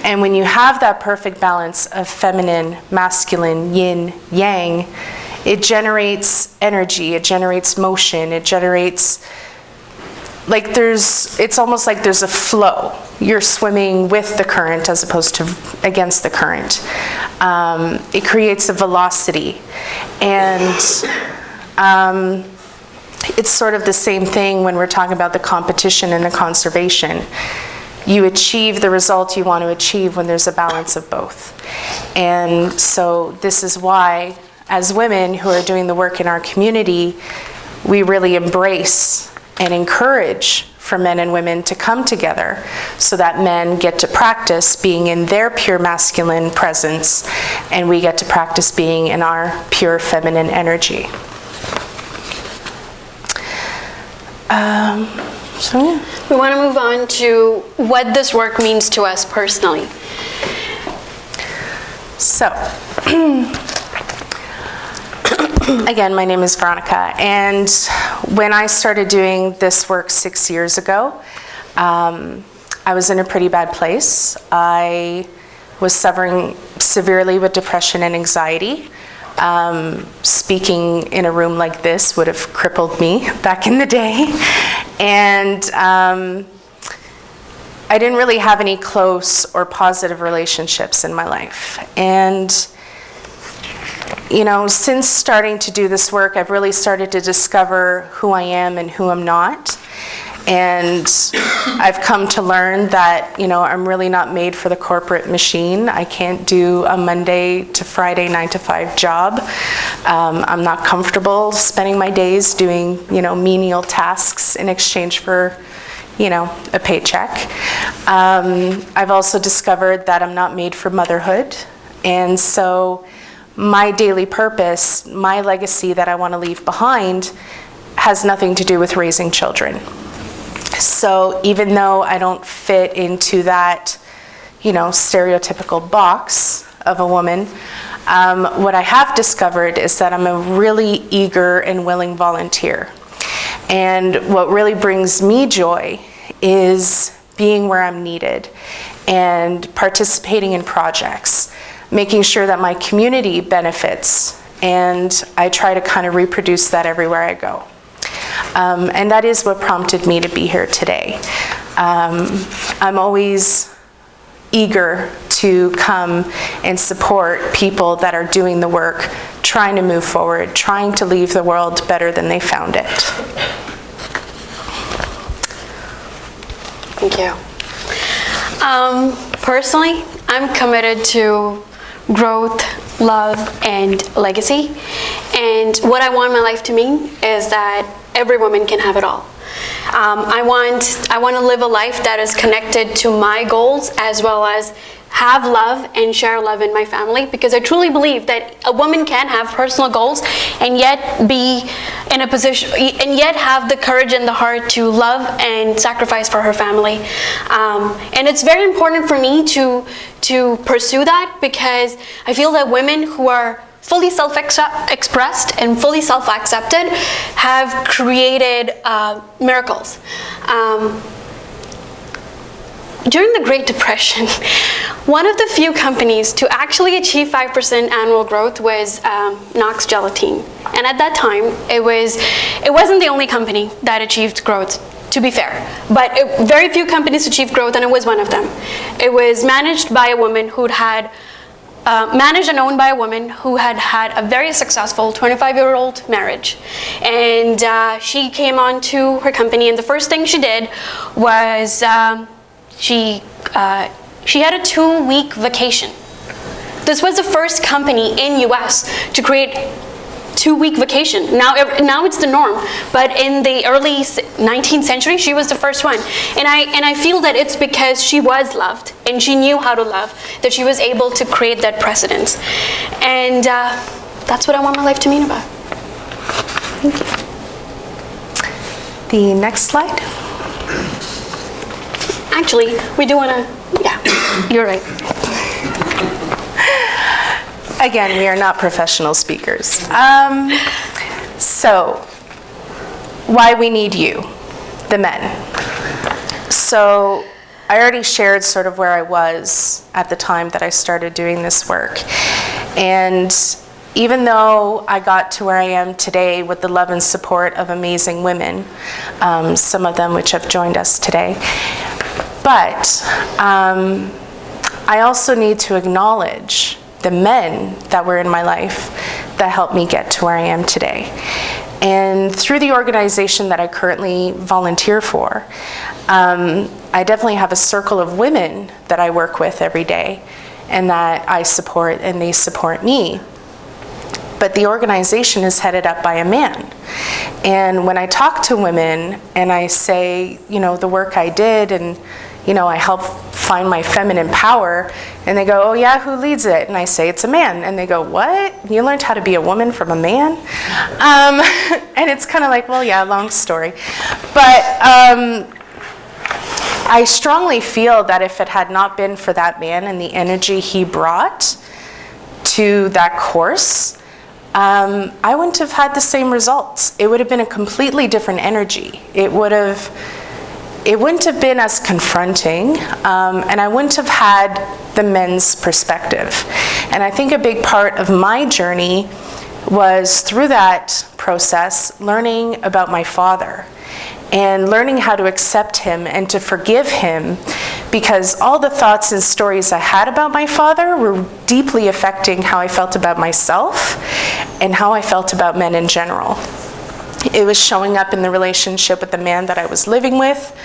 And when you have that perfect balance of feminine, masculine, yin, yang, it generates energy, it generates motion, it generates, it's almost like there's a flow. You're swimming with the current as opposed to against the current. It creates a velocity. And it's sort of the same thing when we're talking about the competition and the conservation. You achieve the result you want to achieve when there's a balance of both. And so this is why, as women who are doing the work in our community, we really embrace and encourage for men and women to come together so that men get to practice being in their pure masculine presence and we get to practice being in our pure feminine energy. We want to move on to what this work means to us personally. So, again, my name is Veronica, and when I started doing this work 6 years ago, I was in a pretty bad place. I was suffering severely with depression and anxiety. Speaking in a room like this would have crippled me back in the day. And I didn't really have any close or positive relationships in my life. And you know, since starting to do this work, I've really started to discover who I am and who I'm not. And I've come to learn that, you know, I'm really not made for the corporate machine. I can't do a Monday to Friday 9-to-5 job. I'm not comfortable spending my days doing, you know, menial tasks in exchange for, you know, a paycheck. I've also discovered that I'm not made for motherhood. And so my daily purpose, my legacy that I want to leave behind has nothing to do with raising children. So even though I don't fit into that, you know, stereotypical box of a woman, what I have discovered is that I'm a really eager and willing volunteer. And what really brings me joy is being where I'm needed and participating in projects, making sure that my community benefits, and I try to kind of reproduce that everywhere I go. And that is what prompted me to be here today. I'm always eager to come and support people that are doing the work, trying to move forward, trying to leave the world better than they found it. Thank you. Personally, I'm committed to growth, love, and legacy. And what I want my life to mean is that every woman can have it all. I want to live a life that is connected to my goals, as well as have love and share love in my family, because I truly believe that a woman can have personal goals and yet be in a position, and yet have the courage and the heart to love and sacrifice for her family. And it's very important for me to pursue that, because I feel that women who are fully self-expressed and fully self-accepted have created miracles. During the Great Depression, one of the few companies to actually achieve 5% annual growth was Knox Gelatine. And at that time, it wasn't the only company that achieved growth, to be fair. But very few companies achieved growth, and it was one of them. It was managed by a woman who'd had managed and owned by a woman who had had a very successful 25-year-old marriage. And she came on to her company, and the first thing she did was she had a 2-week vacation. This was the first company in US to create 2-week vacation. Now it's the norm, but in the early 19th century, she was the first one. And I feel that it's because she was loved and she knew how to love that she was able to create that precedence. And that's what I want my life to mean about. Thank you. The next slide. Actually, we do want to, yeah, you're right. Again, we are not professional speakers. So, why we need you, the men. So, I already shared sort of where I was at the time that I started doing this work. And even though I got to where I am today with the love and support of amazing women, some of them which have joined us today, but I also need to acknowledge the men that were in my life that helped me get to where I am today. And through the organization that I currently volunteer for, I definitely have a circle of women that I work with every day and that I support and they support me. But the organization is headed up by a man. And when I talk to women and I say, you know, the work I did and, you know, I help find my feminine power, and they go, oh yeah, who leads it? And I say, it's a man. And they go, what? You learned how to be a woman from a man? And it's kind of like, well, yeah, long story. But I strongly feel that if it had not been for that man and the energy he brought to that course, I wouldn't have had the same results. It would have been a completely different energy. It would have it wouldn't have been as confronting, and I wouldn't have had the men's perspective. And I think a big part of my journey was through that process learning about my father and learning how to accept him and to forgive him, because all the thoughts and stories I had about my father were deeply affecting how I felt about myself and how I felt about men in general. It was showing up in the relationship with the man that I was living with.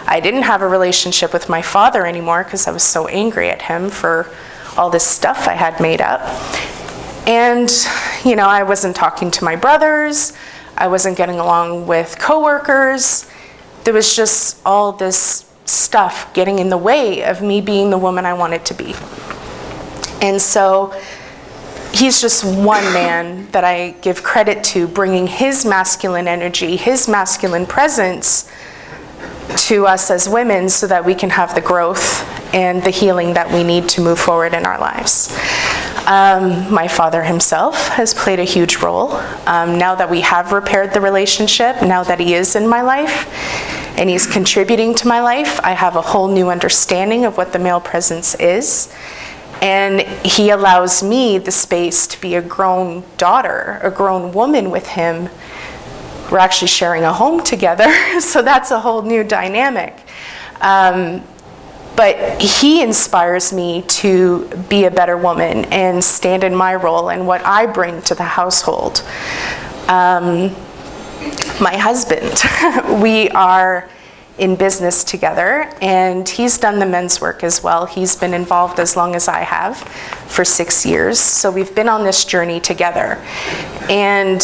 I didn't have a relationship with my father anymore because I was so angry at him for all this stuff I had made up. And, you know, I wasn't talking to my brothers. I wasn't getting along with coworkers. There was just all this stuff getting in the way of me being the woman I wanted to be. And so he's just one man that I give credit to, bringing his masculine energy, his masculine presence to us as women so that we can have the growth and the healing that we need to move forward in our lives. My father himself has played a huge role. Now that we have repaired the relationship, now that he is in my life and he's contributing to my life, I have a whole new understanding of what the male presence is. And he allows me the space to be a grown daughter, a grown woman with him. We're actually sharing a home together, so that's a whole new dynamic. But he inspires me to be a better woman and stand in my role and what I bring to the household. My husband, we are in business together, and he's done the men's work as well. He's been involved as long as I have, for 6 years. So we've been on this journey together. And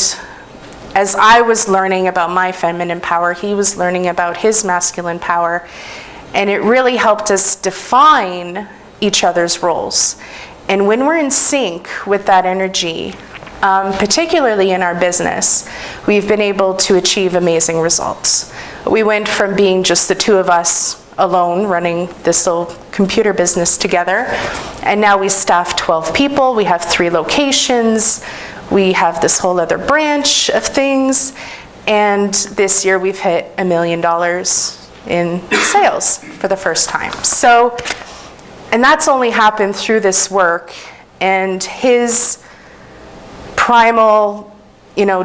as I was learning about my feminine power, he was learning about his masculine power. And it really helped us define each other's roles. And when we're in sync with that energy, particularly in our business, we've been able to achieve amazing results. We went from being just the two of us alone running this little computer business together, and now we staff 12 people. We have 3 locations. We have this whole other branch of things, and this year we've hit $1 million in sales for the first time. So, and that's only happened through this work, and his primal,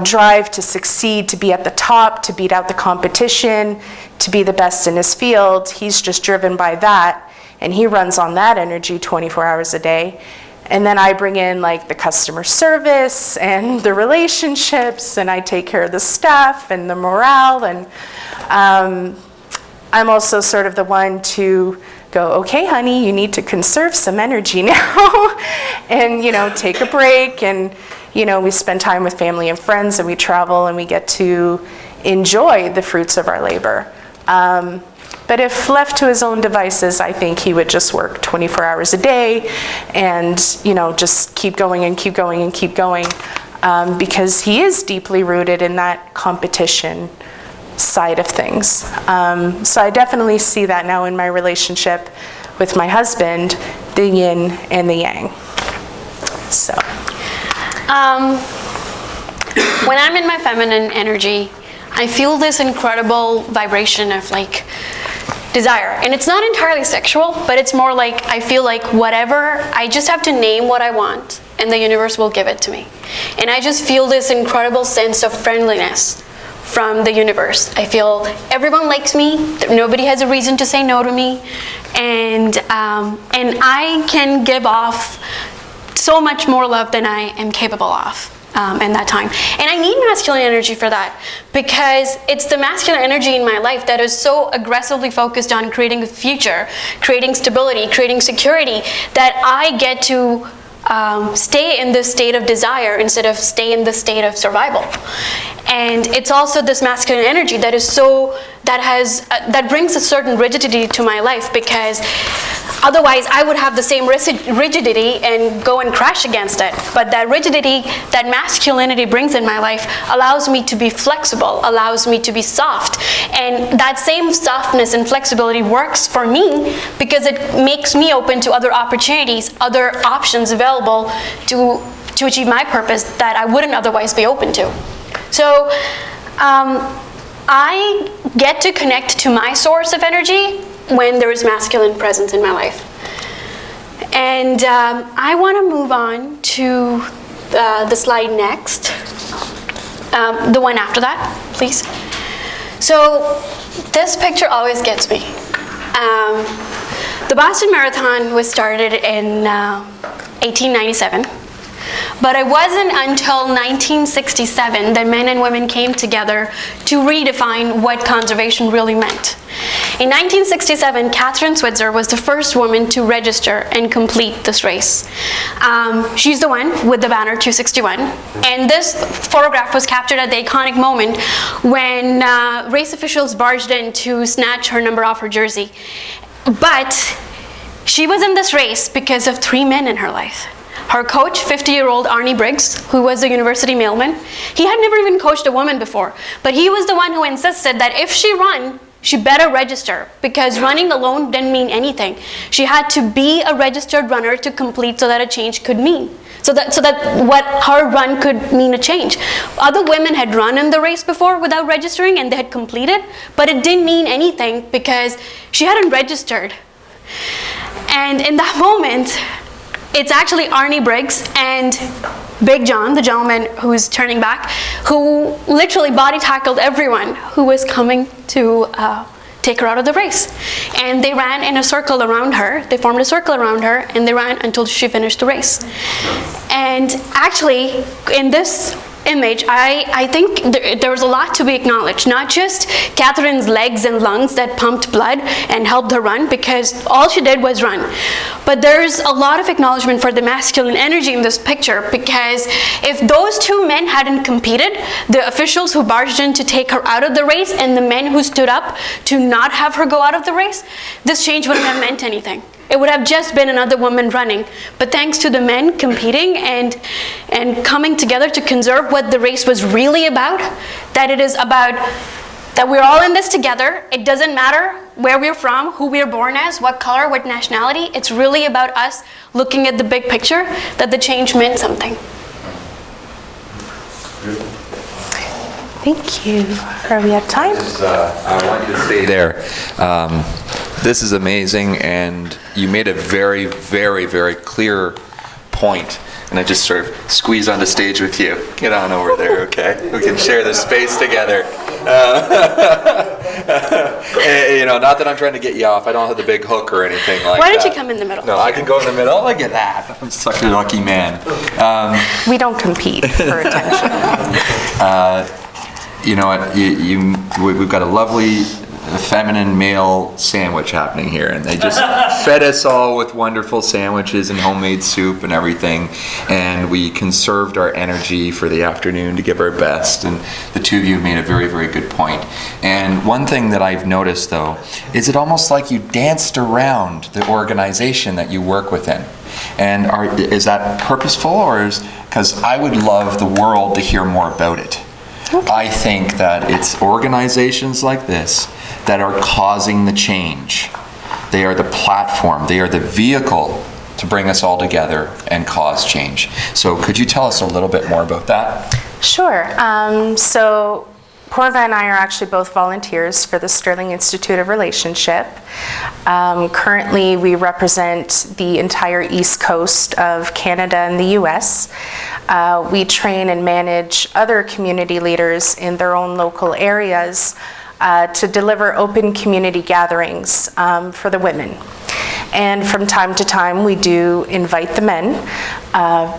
drive to succeed, to be at the top, to beat out the competition, to be the best in his field. He's just driven by that, and he runs on that energy 24 hours a day. And then I bring in like the customer service and the relationships, and I take care of the staff and the morale, and I'm also sort of the one to go, okay, honey, you need to conserve some energy now, and take a break, and we spend time with family and friends, and we travel, and we get to enjoy the fruits of our labor. But if left to his own devices, I think he would just work 24 hours a day and, just keep going and keep going and keep going, because he is deeply rooted in that competition side of things. So I definitely see that now in my relationship with my husband, the yin and the yang. So. When I'm in my feminine energy, I feel this incredible vibration of desire. And it's not entirely sexual, but it's more like I feel like whatever, I just have to name what I want and the universe will give it to me. And I just feel this incredible sense of friendliness from the universe. I feel everyone likes me, nobody has a reason to say no to me, and I can give off so much more love than I am capable of in that time. And I need masculine energy for that, because it's the masculine energy in my life that is so aggressively focused on creating a future, creating stability, creating security, that I get to stay in this state of desire instead of stay in the state of survival. And it's also this masculine energy that is that brings a certain rigidity to my life, because otherwise I would have the same rigidity and go and crash against it. But that rigidity, that masculinity brings in my life allows me to be flexible, allows me to be soft. And that same softness and flexibility works for me because it makes me open to other opportunities, other options available to achieve my purpose that I wouldn't otherwise be open to. So I get to connect to my source of energy when there is masculine presence in my life. And I want to move on to the slide next. The one after that, please. So this picture always gets me. The Boston Marathon was started in 1897. But it wasn't until 1967 that men and women came together to redefine what conservation really meant. In 1967, Catherine Switzer was the first woman to register and complete this race. She's the one with the banner 261. And this photograph was captured at the iconic moment when race officials barged in to snatch her number off her jersey. But she was in this race because of 3 men in her life. Her coach, 50-year-old Arnie Briggs, who was a university mailman, he had never even coached a woman before, but he was the one who insisted that if she run, she better register, because running alone didn't mean anything. She had to be a registered runner to complete so that a change could mean. So that what her run could mean a change. Other women had run in the race before without registering and they had completed, but it didn't mean anything because she hadn't registered. And in that moment, it's actually Arnie Briggs and Big John, the gentleman who's turning back, who literally body tackled everyone who was coming to take her out of the race. And they ran in a circle around her. They formed a circle around her, and they ran until she finished the race. And actually, in this image, I think there was a lot to be acknowledged. Not just Catherine's legs and lungs that pumped blood and helped her run, because all she did was run. But there's a lot of acknowledgement for the masculine energy in this picture, because if those 2 men hadn't competed, the officials who barged in to take her out of the race and the men who stood up to not have her go out of the race, this change wouldn't have meant anything. It would have just been another woman running. But thanks to the men competing and coming together to conserve what the race was really about, that it is about that we're all in this together. It doesn't matter where we're from, who we're born as, what color, what nationality. It's really about us looking at the big picture, that the change meant something. Thank you. Are we at time? I want you to stay there. This is amazing, and you made a very, very, very clear point. And I just sort of squeeze onto stage with you. Get on over there, okay? We can share this space together. You know, not that I'm trying to get you off. I don't have the big hook or anything like that. Why don't you come in the middle? No, I can go in the middle. Look at that. I'm such a lucky man. We don't compete for attention. You know what? We've got a lovely feminine male sandwich happening here, and they just fed us all with wonderful sandwiches and homemade soup and everything, and we conserved our energy for the afternoon to give our best, and the 2 of you made a very, very good point. And one thing that I've noticed, though, is it almost like you danced around the organization that you work within. And is that purposeful, or because I would love the world to hear more about it. I think that it's organizations like this that are causing the change. They are the platform, they are the vehicle to bring us all together and cause change. So could you tell us a little bit more about that? Sure. So Porva and I are actually both volunteers for the Sterling Institute of Relationship. Currently, we represent the entire East Coast of Canada and the US. We train and manage other community leaders in their own local areas to deliver open community gatherings for the women. And from time to time, we do invite the men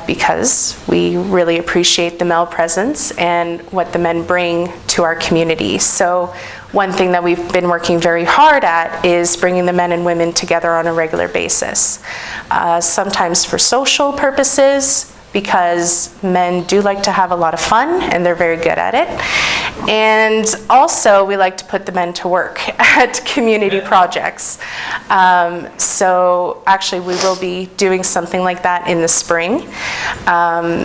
because we really appreciate the male presence and what the men bring to our community. So one thing that we've been working very hard at is bringing the men and women together on a regular basis. Sometimes for social purposes, because men do like to have a lot of fun and they're very good at it. And also we like to put the men to work at community projects. So actually we will be doing something like that in the spring.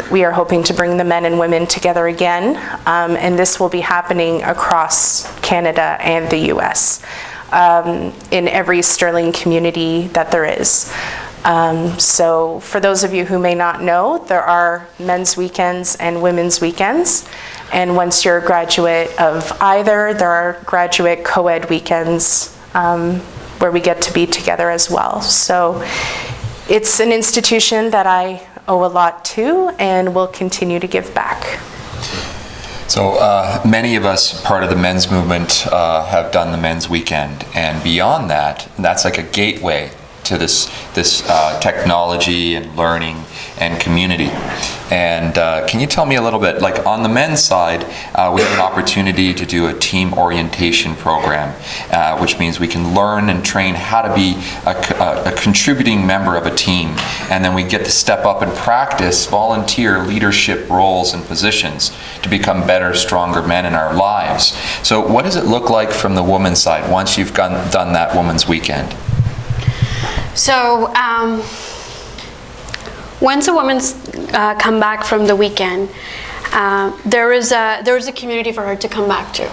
We are hoping to bring the men and women together again, and this will be happening across Canada and the US. In every Sterling community that there is. So for those of you who may not know, there are men's weekends and women's weekends. And once you're a graduate of either, there are graduate co-ed weekends where we get to be together as well. So it's an institution that I owe a lot to and will continue to give back. So many of us, part of the men's movement, have done the men's weekend, and beyond that, that's like a gateway to this technology and learning and community. And can you tell me a little bit, like on the men's side, we have an opportunity to do a team orientation program, which means we can learn and train how to be a contributing member of a team. And then we get to step up and practice volunteer leadership roles and positions to become better, stronger men in our lives. So what does it look like from the woman's side once you've done that woman's weekend? So once a woman's come back from the weekend, there is a community for her to come back to.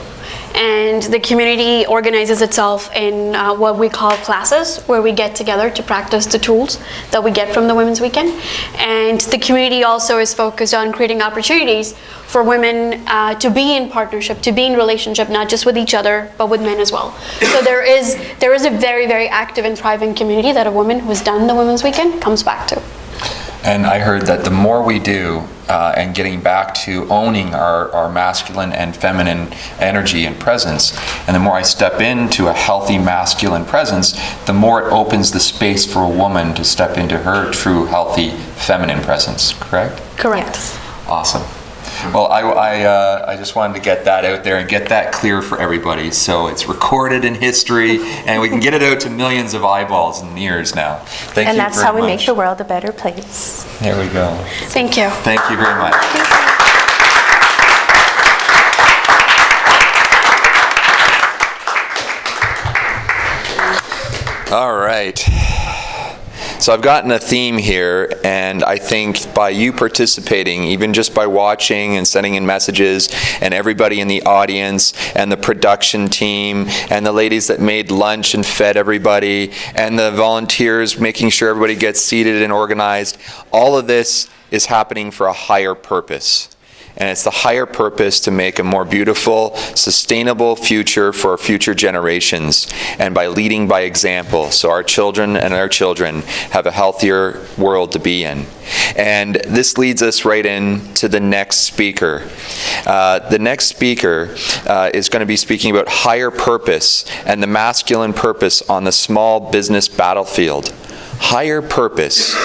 And the community organizes itself in what we call classes, where we get together to practice the tools that we get from the Women's Weekend. And the community also is focused on creating opportunities for women to be in partnership, to be in relationship, not just with each other, but with men as well. So there is a very, very active and thriving community that a woman who's done the Women's Weekend comes back to. And I heard that the more we do, and getting back to owning our masculine and feminine energy and presence, and the more I step into a healthy masculine presence, the more it opens the space for a woman to step into her true healthy feminine presence, correct? Correct. Awesome. Well, I just wanted to get that out there and get that clear for everybody, so it's recorded in history and we can get it out to millions of eyeballs and ears now. Thank you very much. And that's how we make the world a better place. There we go. Thank you. Thank you very much. All right. So I've gotten a theme here, and I think by you participating, even just by watching and sending in messages, and everybody in the audience, and the production team, and the ladies that made lunch and fed everybody, and the volunteers making sure everybody gets seated and organized, all of this is happening for a higher purpose. And it's the higher purpose to make a more beautiful, sustainable future for our future generations, and by leading by example, so our children and our children have a healthier world to be in. And this leads us right into the next speaker. The next speaker is going to be speaking about higher purpose and the masculine purpose on the small business battlefield. Higher purpose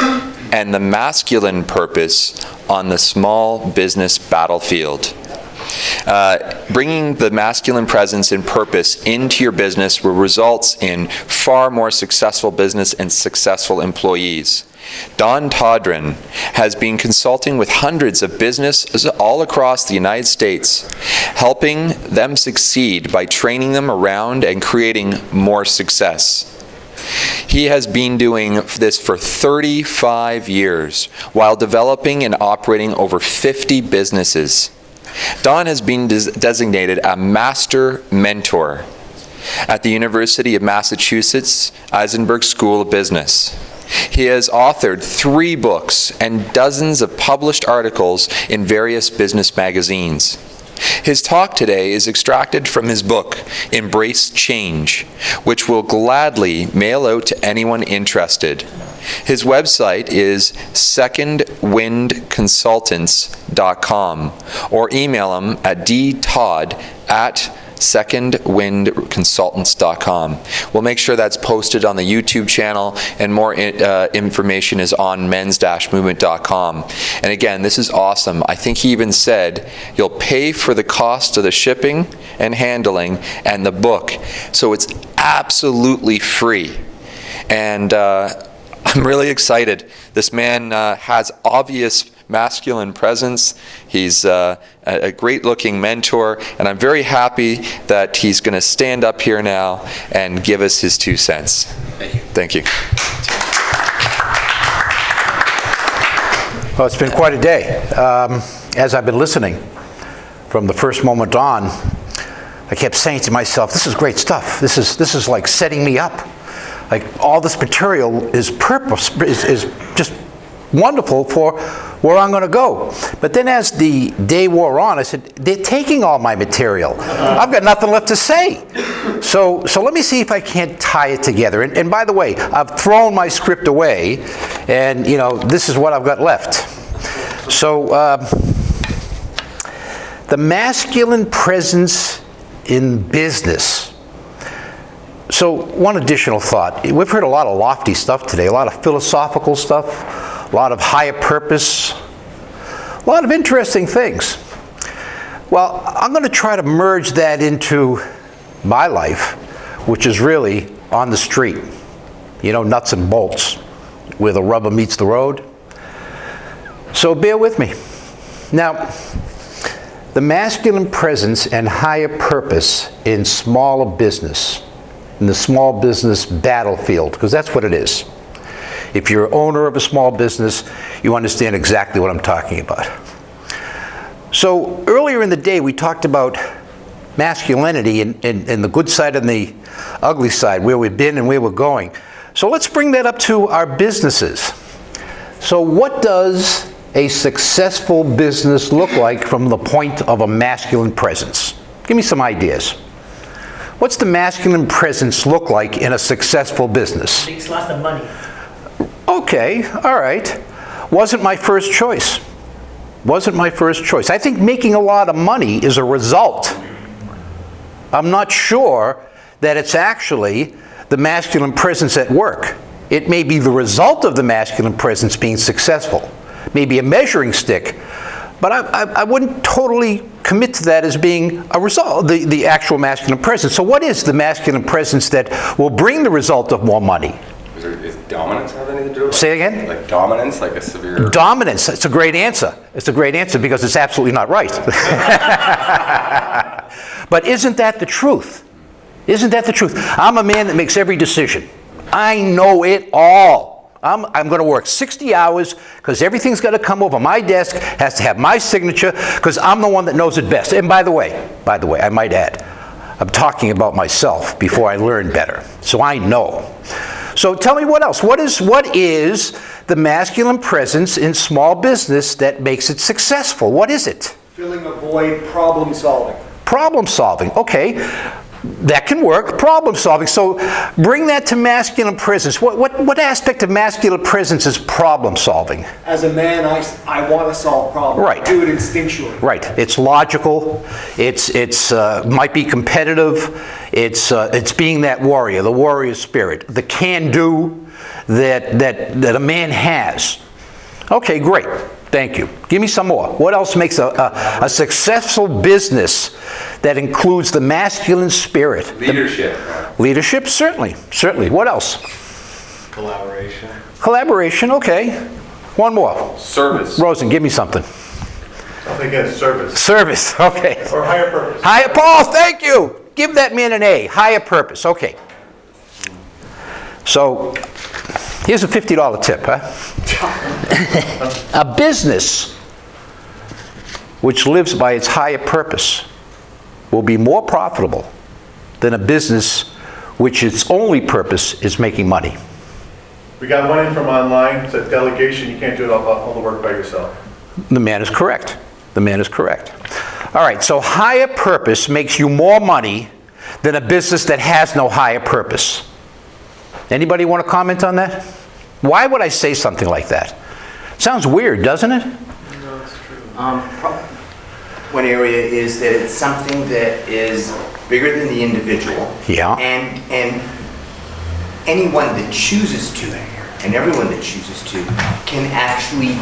and the masculine purpose on the small business battlefield. Bringing the masculine presence and purpose into your business will result in far more successful business and successful employees. Don Todren has been consulting with hundreds of businesses all across the United States, helping them succeed by training them around and creating more success. He has been doing this for 35 years while developing and operating over 50 businesses. Don has been designated a master mentor at the University of Massachusetts Eisenberg School of Business. He has authored 3 books and dozens of published articles in various business magazines. His talk today is extracted from his book, Embrace Change, which we'll gladly mail out to anyone interested. His website is secondwindconsultants.com, or email him at dtodd@secondwindconsultants.com. We'll make sure that's posted on the YouTube channel, and more information is on men's-movement.com. And again, this is awesome. I think he even said you'll pay for the cost of the shipping and handling and the book. So it's absolutely free. And I'm really excited. This man has obvious masculine presence. He's a great-looking mentor, and I'm very happy that he's going to stand up here now and give us his 2 cents. Thank you. Well, it's been quite a day. As I've been listening from the first moment on, I kept saying to myself, this is great stuff. This is like setting me up Like all this material is just wonderful for where I'm going to go. But then as the day wore on, I said, they're taking all my material. I've got nothing left to say. So let me see if I can't tie it together. And by the way, I've thrown my script away, and this is what I've got left. So the masculine presence in business. So one additional thought. We've heard a lot of lofty stuff today, a lot of philosophical stuff, a lot of higher purpose, a lot of interesting things. Well, I'm going to try to merge that into my life, which is really on the street. Nuts and bolts, where the rubber meets the road. So bear with me. Now, the masculine presence and higher purpose in smaller business, in the small business battlefield, because that's what it is. If you're owner of a small business, you understand exactly what I'm talking about. So earlier in the day, we talked about masculinity and the good side and the ugly side, where we've been and where we're going. So let's bring that up to our businesses. So what does a successful business look like from the point of a masculine presence? Give me some ideas. What's the masculine presence look like in a successful business? Makes lots of money. Okay, all right. Wasn't my first choice. Wasn't my first choice. I think making a lot of money is a result. I'm not sure that it's actually the masculine presence at work. It may be the result of the masculine presence being successful. Maybe a measuring stick, but I wouldn't totally commit to that as being a result, the actual masculine presence. So what is the masculine presence that will bring the result of more money? Is dominance have anything to do with it? Say again? Like dominance, like a severe... Dominance, it's a great answer. It's a great answer because it's absolutely not right. But isn't that the truth? Isn't that the truth? I'm a man that makes every decision. I know it all. I'm going to work 60 hours because everything's got to come over my desk, has to have my signature because I'm the one that knows it best. And by the way, I might add, I'm talking about myself before I learn better. So I know. So tell me what else. What is the masculine presence in small business that makes it successful? What is it? Filling a void, problem solving. Problem solving, okay. That can work, problem solving. So bring that to masculine presence. What aspect of masculine presence is problem solving? As a man, I want to solve problems. Right. I do it instinctually. Right. It's logical. It's might be competitive. It's being that warrior, the warrior spirit, the can-do that a man has. Okay, great. Thank you. Give me some more. What else makes a successful business that includes the masculine spirit? Leadership. Leadership, certainly. Certainly. What else? Collaboration. Collaboration, okay. One more. Service. Rosen, give me something. I think it's service. Service, okay. Or higher purpose. Higher, Paul, thank you. Give that man an A. Higher purpose, okay. So, here's a $50 tip, huh? A business which lives by its higher purpose will be more profitable than a business which its only purpose is making money. We got one in from online. It said delegation. You can't do it all the work by yourself. The man is correct. The man is correct. All right, so higher purpose makes you more money than a business that has no higher purpose. Anybody want to comment on that? Why would I say something like that? Sounds weird, doesn't it? No, it's true. One area is that it's something that is bigger than the individual. Yeah. And anyone that chooses to, and everyone that chooses to, can actually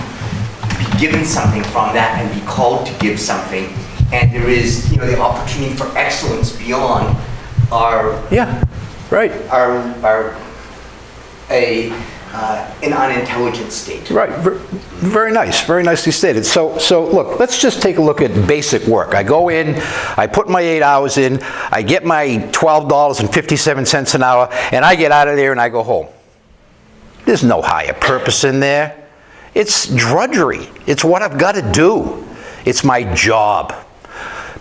be given something from that and be called to give something. And there is, the opportunity for excellence beyond our an unintelligent state. Right. Very nice. Very nicely stated. So look, let's just take a look at basic work. I go in, I put my 8 hours in, I get my $12.57 an hour, and I get out of there and I go home. There's no higher purpose in there. It's drudgery. It's what I've got to do. It's my job.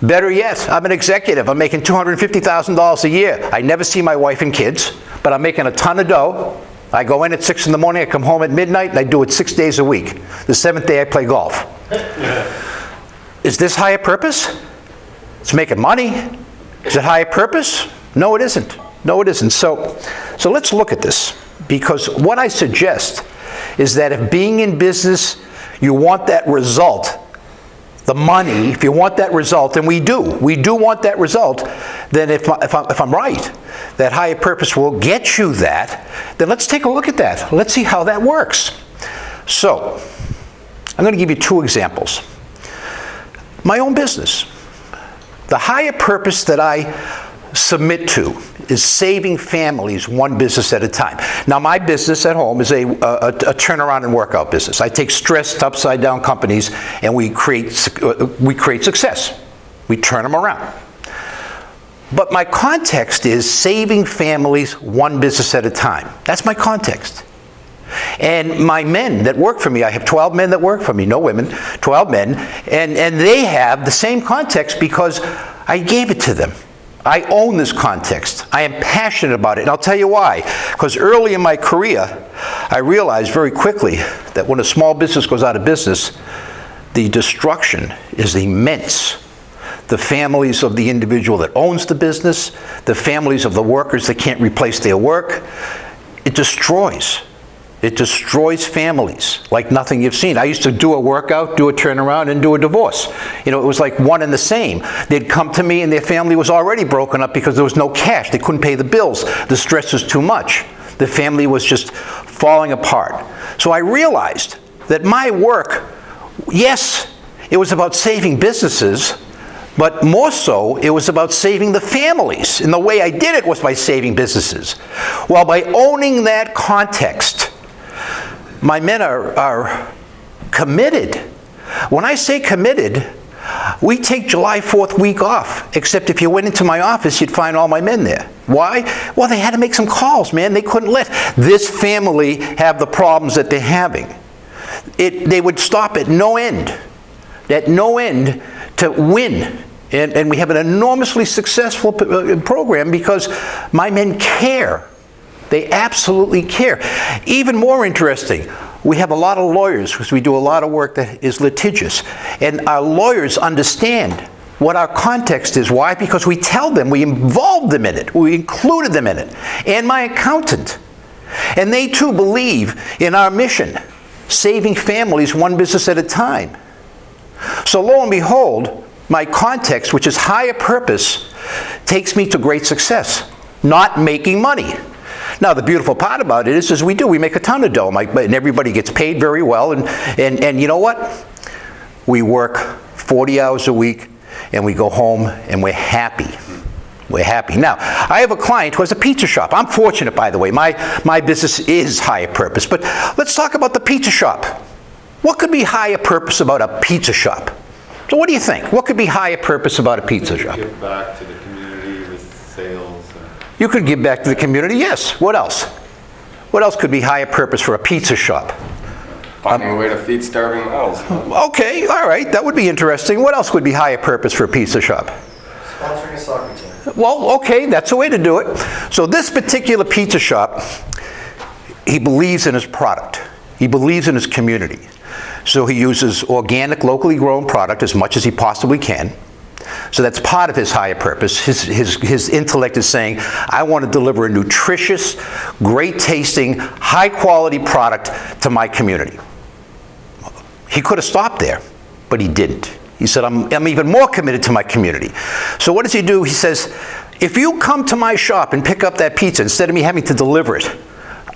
Better yet, I'm an executive. I'm making $250,000 a year. I never see my wife and kids, but I'm making a ton of dough. I go in at 6 in the morning, I come home at midnight, and I do it 6 days a week. The 7th day I play golf. Is this higher purpose? It's making money. Is it higher purpose? No, it isn't. No, it isn't. So let's look at this, because what I suggest is that if being in business, you want that result, the money, if you want that result, and we do want that result, then if I'm right, that higher purpose will get you that, then let's take a look at that. Let's see how that works. So, I'm going to give you 2 examples. My own business. The higher purpose that I submit to is saving families one business at a time. Now, my business at home is a turnaround and workout business. I take stressed, upside-down companies and we create success. We turn them around. But my context is saving families one business at a time. That's my context. And my men that work for me, I have 12 men that work for me, no women, 12 men, and they have the same context because I gave it to them. I own this context. I am passionate about it, and I'll tell you why. Because early in my career, I realized very quickly that when a small business goes out of business, the destruction is immense. The families of the individual that owns the business, the families of the workers that can't replace their work, it destroys. It destroys families like nothing you've seen. I used to do a workout, do a turnaround, and do a divorce. You know, it was like one and the same. They'd come to me and their family was already broken up because there was no cash. They couldn't pay the bills. The stress was too much. The family was just falling apart. So I realized that my work, yes, it was about saving businesses, but more so, it was about saving the families. And the way I did it was by saving businesses. Well, by owning that context, my men are committed. When I say committed, we take July 4th week off, except if you went into my office, you'd find all my men there. Why? Well, they had to make some calls, man. They couldn't let this family have the problems that they're having. They would stop at no end to win. And we have an enormously successful program because my men care. They absolutely care. Even more interesting, we have a lot of lawyers because we do a lot of work that is litigious. And our lawyers understand what our context is. Why? Because we tell them, we involved them in it, we included them in it. And my accountant. And they too believe in our mission, saving families one business at a time. So lo and behold, my context, which is higher purpose, takes me to great success, not making money. Now, the beautiful part about it is we make a ton of dough, and everybody gets paid very well, and you know what? We work 40 hours a week, and we go home, and we're happy. We're happy. Now, I have a client who has a pizza shop. I'm fortunate, by the way. My business is higher purpose, but let's talk about the pizza shop. What could be higher purpose about a pizza shop? So what do you think? What could be higher purpose about a pizza shop? Give back to the community with sales. You could give back to the community, yes. What else? What else could be higher purpose for a pizza shop? Finding a way to feed starving mouths. Okay, all right, that would be interesting. What else would be higher purpose for a pizza shop? Sponsoring a soccer team. Well, okay, that's a way to do it. So this particular pizza shop, he believes in his product. He believes in his community. So he uses organic, locally grown product as much as he possibly can. So that's part of his higher purpose. His intellect is saying, I want to deliver a nutritious, great tasting, high quality product to my community. He could have stopped there, but he didn't. He said, I'm even more committed to my community. So what does he do? He says, if you come to my shop and pick up that pizza, instead of me having to deliver it,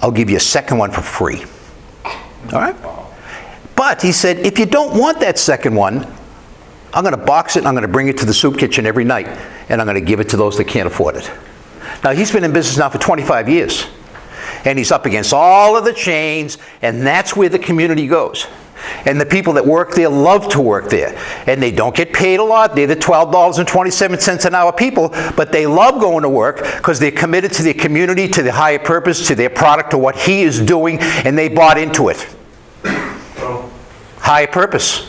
I'll give you a second one for free. All right? But he said, if you don't want that second one, I'm going to box it and I'm going to bring it to the soup kitchen every night and I'm going to give it to those that can't afford it. Now, he's been in business now for 25 years and he's up against all of the chains, and that's where the community goes. And the people that work there love to work there. And they don't get paid a lot. They're the $12.27 an hour people, but they love going to work because they're committed to their community, to the higher purpose, to their product, to what he is doing, and they bought into it. Higher purpose.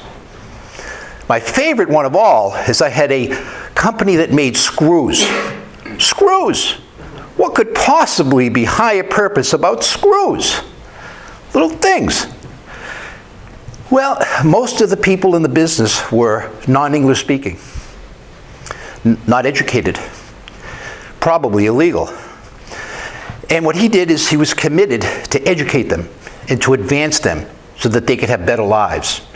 My favorite one of all is I had a company that made screws. Screws. What what could possibly be higher purpose about screws? Little things. Well, most of the people in the business were non-English speaking, not educated, probably illegal. And what he did is he was committed to educate them and to advance them so that they could have better lives.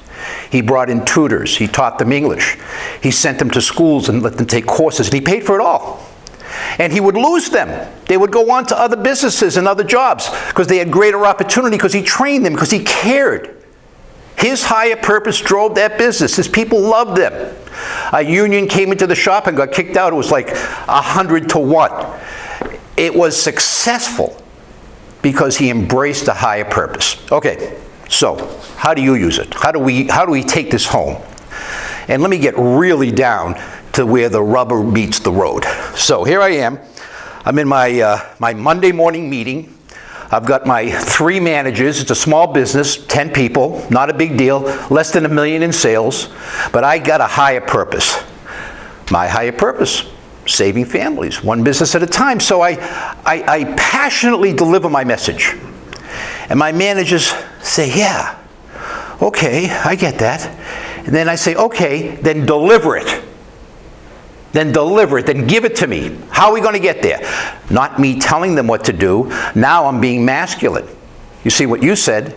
He brought in tutors, he taught them English, he sent them to schools and let them take courses, and he paid for it all. And he would lose them. They would go on to other businesses and other jobs because they had greater opportunity, because he trained them, because he cared. His higher purpose drove that business. His people loved them. A union came into the shop and got kicked out. It was like 100 to 1. It was successful because he embraced a higher purpose. Okay, so how do you use it? How do we take this home? And let me get really down to where the rubber meets the road. So here I am. I'm in my Monday morning meeting. I've got my 3 managers. It's a small business, 10 people, not a big deal, less than $1 million in sales, but I got a higher purpose. My higher purpose, saving families, one business at a time. So I passionately deliver my message. And my managers say, yeah, okay, I get that. And then I say, okay, then deliver it. Then deliver it, then give it to me. How are we going to get there? Not me telling them what to do. Now I'm being masculine. You see what you said?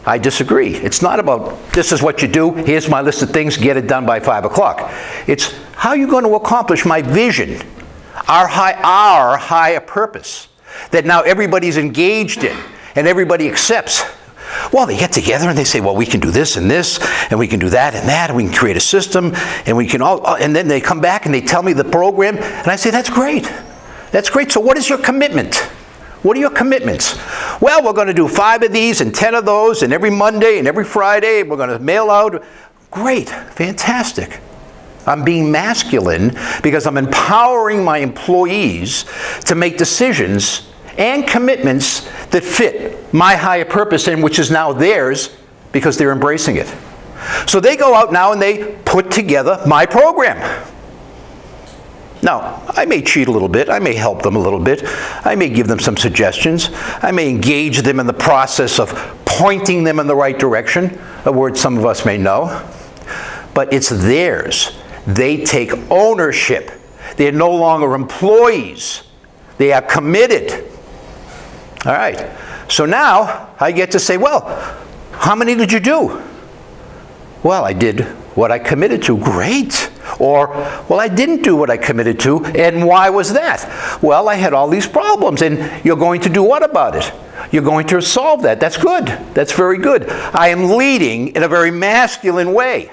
I disagree. It's not about this is what you do, here's my list of things, get it done by 5 o'clock. It's how are you going to accomplish my vision, our higher purpose that now everybody's engaged in and everybody accepts. Well, they get together and they say, well, we can do this, and we can do that, and we can create a system, and we can all, and then they come back and they tell me the program, and I say, that's great. That's great. So what is your commitment? What are your commitments? Well, we're going to do 5 of these and 10 of those, and every Monday and every Friday, we're going to mail out. Great. Fantastic. I'm being masculine because I'm empowering my employees to make decisions and commitments that fit my higher purpose, and which is now theirs because they're embracing it. So they go out now and they put together my program. Now, I may cheat a little bit, I may help them a little bit, I may give them some suggestions, I may engage them in the process of pointing them in the right direction, a word some of us may know, but it's theirs. They take ownership. They're no longer employees. They are committed. All right, so now I get to say, well, how many did you do? Well, I did what I committed to. Great. Or, well, I didn't do what I committed to, and why was that? Well, I had all these problems, and you're going to do what about it? You're going to solve that. That's good. That's very good. I am leading in a very masculine way.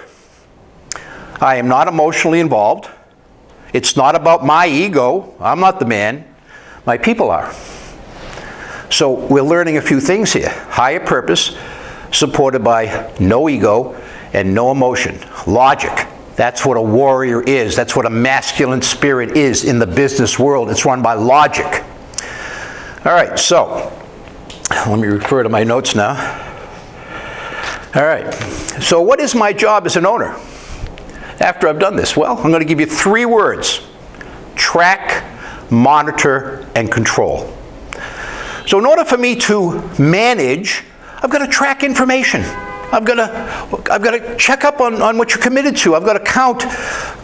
I am not emotionally involved. It's not about my ego. I'm not the man. My people are. So we're learning a few things here. Higher purpose, supported by no ego and no emotion. Logic. That's what a warrior is. That's what a masculine spirit is in the business world. It's run by logic. All right, so let me refer to my notes now. All right, so what is my job as an owner after I've done this? Well, I'm going to give you 3 words. Track, monitor, and control. So in order for me to manage, I've got to track information. I've got to check up on what you're committed to. I've got to count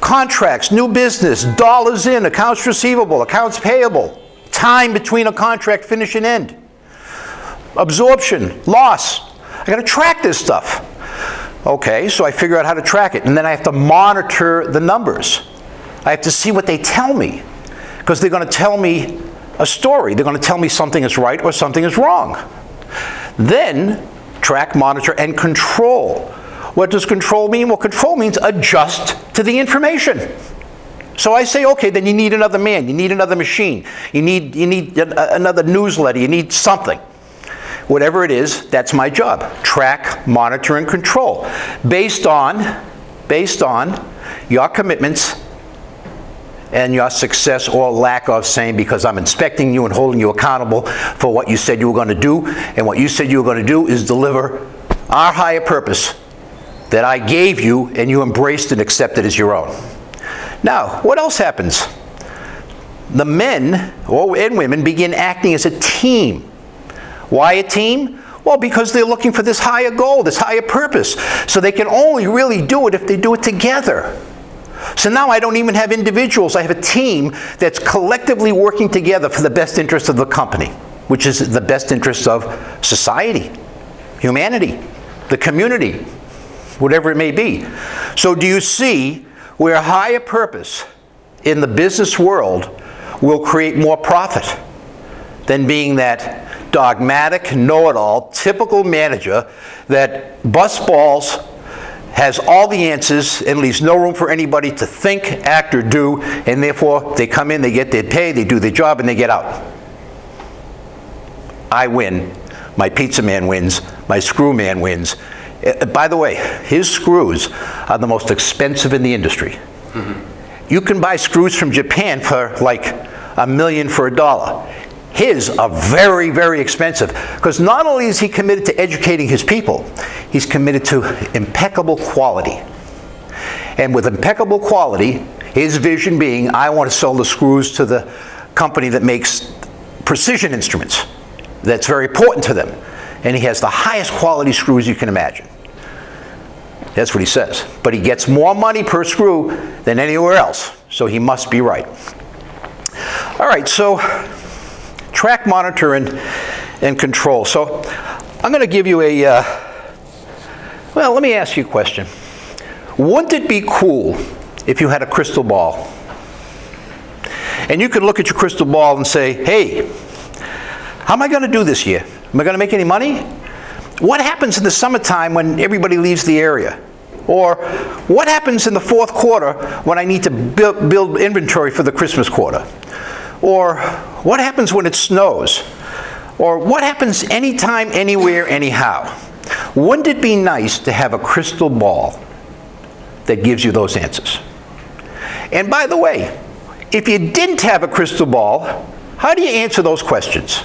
contracts, new business, dollars in, accounts receivable, accounts payable, time between a contract finish and end, absorption, loss. I've got to track this stuff. Okay, so I figure out how to track it, and then I have to monitor the numbers. I have to see what they tell me, because they're going to tell me a story. They're going to tell me something is right or something is wrong. Then, track, monitor, and control. What does control mean? Well, control means adjust to the information. So I say, okay, then you need another man, you need another machine, you need another newsletter, you need something. Whatever it is, that's my job. Track, monitor, and control. Based on your commitments and your success or lack of, saying, because I'm inspecting you and holding you accountable for what you said you were going to do, and what you said you were going to do is deliver our higher purpose that I gave you and you embraced and accepted as your own. Now, what else happens? the men and women begin acting as a team. Why a team? Well, because they're looking for this higher goal, this higher purpose. So they can only really do it if they do it together. So now I don't even have individuals. I have a team that's collectively working together for the best interest of the company, which is the best interest of society, humanity, the community, whatever it may be. So do you see where higher purpose in the business world will create more profit than being that dogmatic, know-it-all, typical manager that busts balls, has all the answers, and leaves no room for anybody to think, act, or do, and therefore they come in, they get their pay, they do their job, and they get out. I win. My pizza man wins. My screw man wins. By the way, his screws are the most expensive in the industry. You can buy screws from Japan for like $1 million for $1. His are very, very expensive because not only is he committed to educating his people, he's committed to impeccable quality. And with impeccable quality, his vision being, I want to sell the screws to the company that makes precision instruments. That's very important to them. And he has the highest quality screws you can imagine. That's what he says. But he gets more money per screw than anywhere else, so he must be right. All right, so track, monitor, and control. So I'm going to give you a, well, let me ask you a question. Wouldn't it be cool if you had a crystal ball? And you could look at your crystal ball and say, hey, how am I going to do this year? Am I going to make any money? What happens in the summertime when everybody leaves the area? Or what happens in the fourth quarter when I need to build inventory for the Christmas quarter? Or what happens when it snows? Or what happens anytime, anywhere, anyhow? Wouldn't it be nice to have a crystal ball that gives you those answers? And by the way, if you didn't have a crystal ball, how do you answer those questions?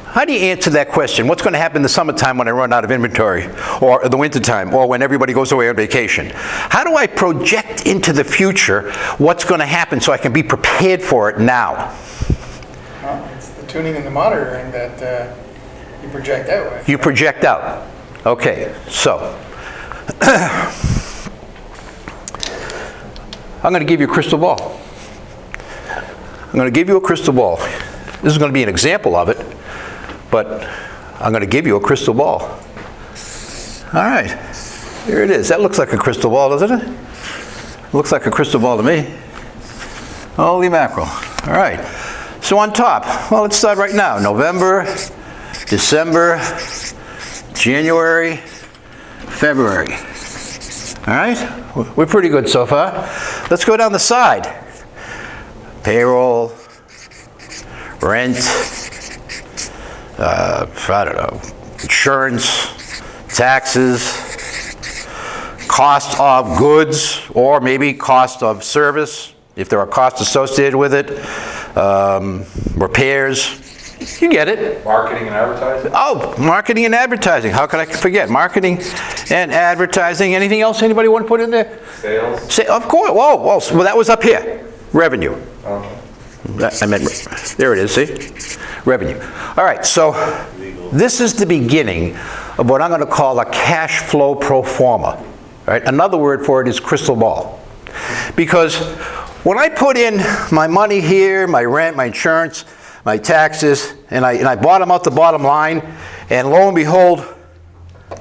How do you answer that question? What's going to happen in the summertime when I run out of inventory, or the wintertime, or when everybody goes away on vacation? How do I project into the future what's going to happen so I can be prepared for it now? Well, it's the tuning and the monitoring that you project out with. You project out. Okay, so I'm going to give you a crystal ball. I'm going to give you a crystal ball. This is going to be an example of it. But I'm going to give you a crystal ball. All right, here it is. That looks like a crystal ball, doesn't it? Looks like a crystal ball to me. Holy mackerel. All right, so on top, well, let's start right now. November, December, January, February. All right, we're pretty good so far. Let's go down the side. Payroll, rent, I don't know, insurance, taxes, cost of goods, or maybe cost of service, if there are costs associated with it, repairs, you get it. Marketing and advertising? Oh, marketing and advertising. How could I forget? Marketing and advertising. Anything else anybody want to put in there? Sales? Of course. Whoa, whoa. Well, that was up here. Revenue. Okay. I meant, there it is, see? Revenue. All right, so this is the beginning of what I'm going to call a cash flow pro forma. Right? Another word for it is crystal ball. Because when I put in my money here, my rent, my insurance, my taxes, and I bottom out the bottom line, and lo and behold,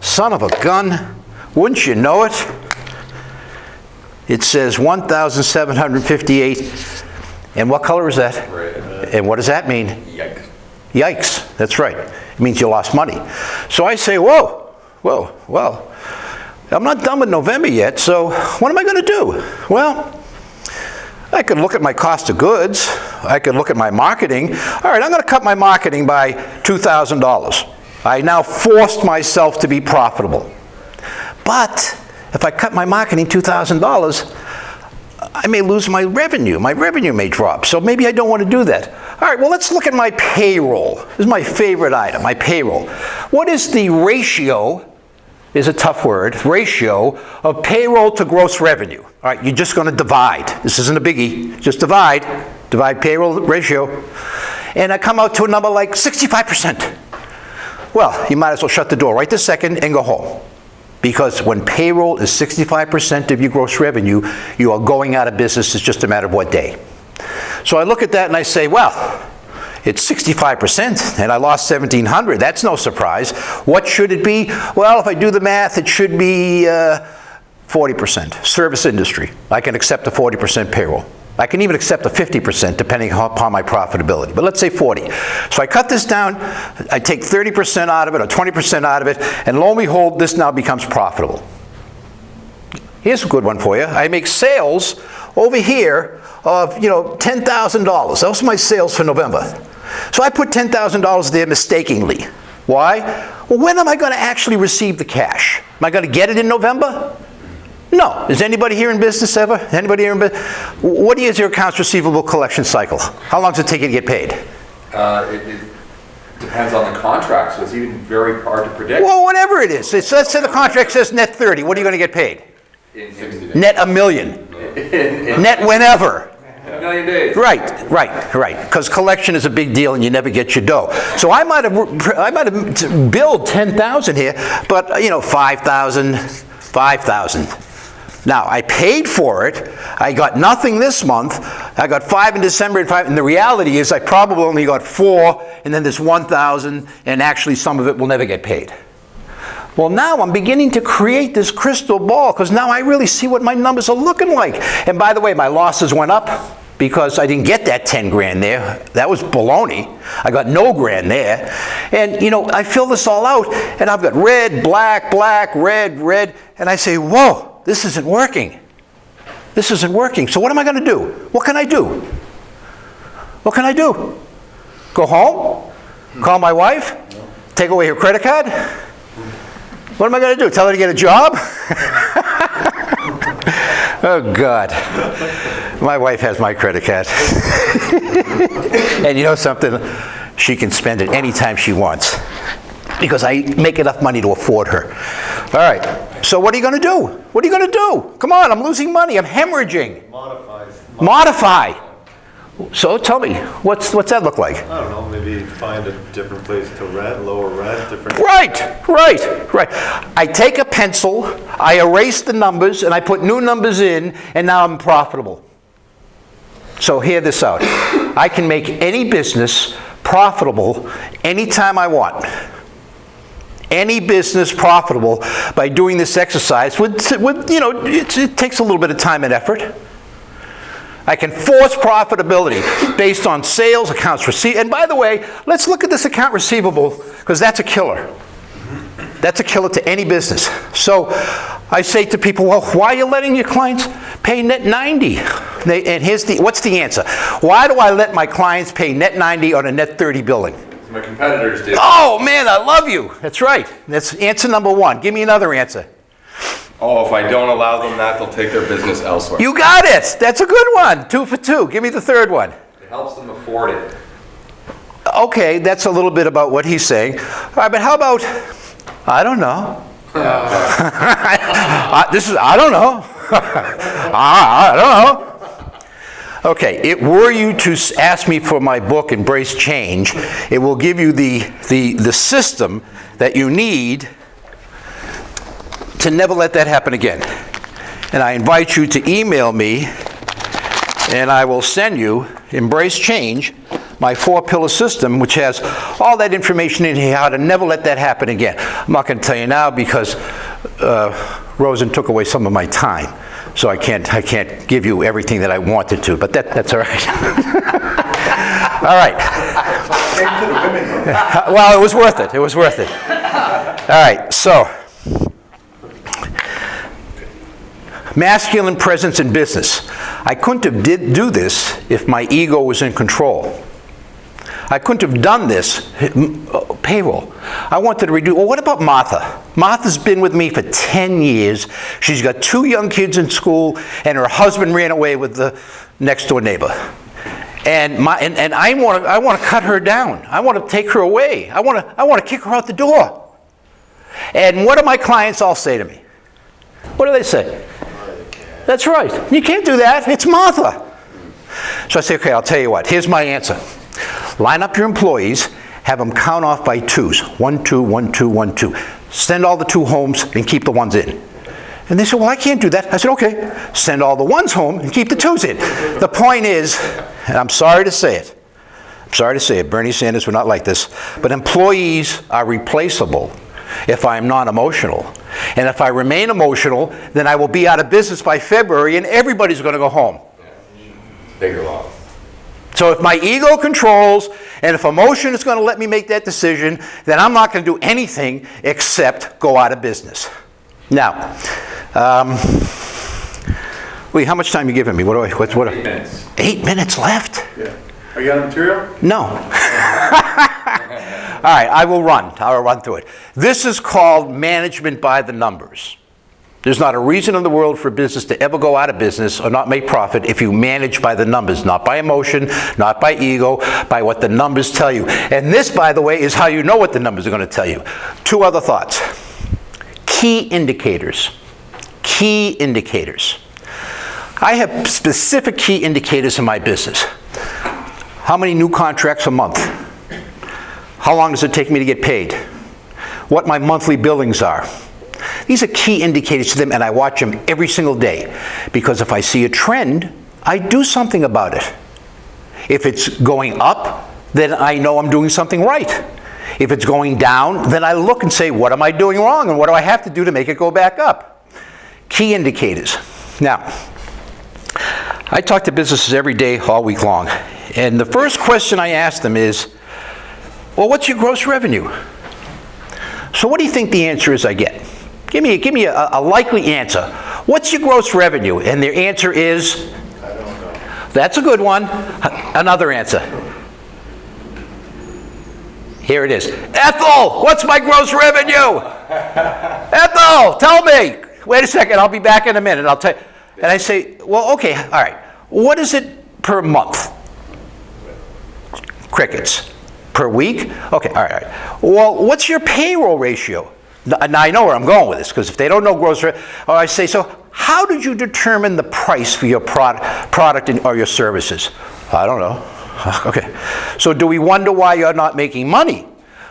son of a gun, wouldn't you know it? It says 1,758. And what color is that? Red. And what does that mean? Yikes. Yikes, that's right. It means you lost money. So I say, whoa, well, I'm not done with November yet, so what am I going to do? Well, I could look at my cost of goods. I could look at my marketing. All right, I'm going to cut my marketing by $2,000. I now forced myself to be profitable. But if I cut my marketing $2,000, I may lose my revenue. My revenue may drop. So maybe I don't want to do that. All right, well, let's look at my payroll. This is my favorite item, my payroll. What is the ratio is a tough word, ratio of payroll to gross revenue. All right, you're just going to divide. This isn't a biggie. Just divide payroll ratio. And I come out to a number like 65%. Well, you might as well shut the door right this second and go home. Because when payroll is 65% of your gross revenue, you are going out of business. It's just a matter of what day. So I look at that and I say, well, it's 65% and I lost $1,700. That's no surprise. What should it be? Well, if I do the math, it should be 40%. Service industry. I can accept a 40% payroll. I can even accept a 50% depending upon my profitability. But let's say 40. So I cut this down, I take 30% out of it or 20% out of it, and lo and behold, this now becomes profitable. Here's a good one for you. I make sales over here of, $10,000. Those are my sales for November. So I put $10,000 there mistakenly. Why? Well, when am I going to actually receive the cash? Am I going to get it in November? No. Is anybody here in business ever? Anybody here in business? What is your accounts receivable collection cycle? How long does it take you to get paid? It depends on the contract, so it's even very hard to predict. Well, whatever it is. Let's say the contract says net 30. What are you going to get paid? In 60 days. Net $1 million. Net whenever. A million days. Right. Because collection is a big deal, and you never get your dough. So I might have billed 10,000 here, but 5,000. Now I paid for it. I got nothing this month. I got 5 in December and 5. And the reality is, I probably only got 4, and then there's 1,000, and actually some of it will never get paid. Well, now I'm beginning to create this crystal ball because now I really see what my numbers are looking like. And by the way, my losses went up because I didn't get that 10 grand there. That was baloney. I got no grand there. And, I fill this all out, and I've got red, black, red, and I say, whoa, this isn't working. This isn't working. So what am I going to do? What can I do? Go home? Call my wife? Take away her credit card? What am I going to do? Tell her to get a job? Oh, God. My wife has my credit card. And you know something? She can spend it anytime she wants because I make enough money to afford her. All right. So what are you going to do? Come on, I'm losing money. I'm hemorrhaging. Modify. So tell me, what's that look like? I don't know, maybe find a different place to rent, lower rent, different... Right. I take a pencil, I erase the numbers, and I put new numbers in, and now I'm profitable. So hear this out. I can make any business profitable anytime I want. Any business profitable by doing this exercise it takes a little bit of time and effort. I can force profitability based on sales, accounts receivable. And by the way, let's look at this account receivable because that's a killer. That's a killer to any business. So I say to people, well, why are you letting your clients pay net 90? And what's the answer? Why do I let my clients pay net 90 on a net 30 billing? My competitors do. Oh, man, I love you. That's right. That's answer number 1. Give me another answer. Oh, if I don't allow them that, they'll take their business elsewhere. You got it. That's a good one. 2 for 2. Give me the third one. It helps them afford it. Okay, that's a little bit about what he's saying. All right, but how about, I don't know. I don't know. I don't know. Okay, were you to ask me for my book, Embrace Change, it will give you the system that you need to never let that happen again. And I invite you to email me, and I will send you Embrace Change, my 4-pillar system, which has all that information in here, how to never let that happen again. I'm not going to tell you now because Rosen took away some of my time, so I can't give you everything that I wanted to, but that's all right. All right. Well, it was worth it. All right, so masculine presence in business. I couldn't have do this if my ego was in control. I couldn't have done this, payroll. I wanted to redo, well, what about Martha? Martha's been with me for 10 years. She's got 2 young kids in school, and her husband ran away with the next door neighbor. And I want to cut her down. I want to take her away. I want to kick her out the door. And what do my clients all say to me? What do they say? That's right. You can't do that. It's Martha. So I say, okay, I'll tell you what. Here's my answer. Line up your employees, have them count off by twos. 1, 2, 1, 2, 1, 2. Send all the 2 homes and keep the 1s in. And they said, well, I can't do that. I said, okay, send all the 1s home and keep the 2s in. The point is, and I'm sorry to say it, Bernie Sanders would not like this, but employees are replaceable if I am not emotional. And if I remain emotional, then I will be out of business by February and everybody's going to go home. Bigger law. So if my ego controls and if emotion is going to let me make that decision, then I'm not going to do anything except go out of business. Now, wait, how much time are you giving me? 8 minutes. 8 minutes left? Yeah. Are you out of material? No. All right, I will run through it. This is called management by the numbers. There's not a reason in the world for a business to ever go out of business or not make profit if you manage by the numbers, not by emotion, not by ego, by what the numbers tell you. And this, by the way, is how you know what the numbers are going to tell you. 2 other thoughts. Key indicators. Key indicators. I have specific key indicators in my business. How many new contracts a month? How long does it take me to get paid? What my monthly billings are. These are key indicators to them, and I watch them every single day. Because if I see a trend, I do something about it. If it's going up, then I know I'm doing something right. If it's going down, then I look and say, what am I doing wrong, and what do I have to do to make it go back up? Key indicators. Now, I talk to businesses every day, all week long. And the first question I ask them is, well, what's your gross revenue? So what do you think the answer is I get? Give me a likely answer. What's your gross revenue? And their answer is? I don't know. That's a good one. Another answer. Here it is. Ethel, what's my gross revenue? Ethel, tell me. Wait a second, I'll be back in a minute. I'll tell you. And I say, well, okay, all right. What is it per month? Crickets. Per week? Okay, all right. Well, what's your payroll ratio? Now I know where I'm going with this, because if they don't know gross revenue, or I say, so how did you determine the price for your product or your services? I don't know. Okay. So do we wonder why you're not making money?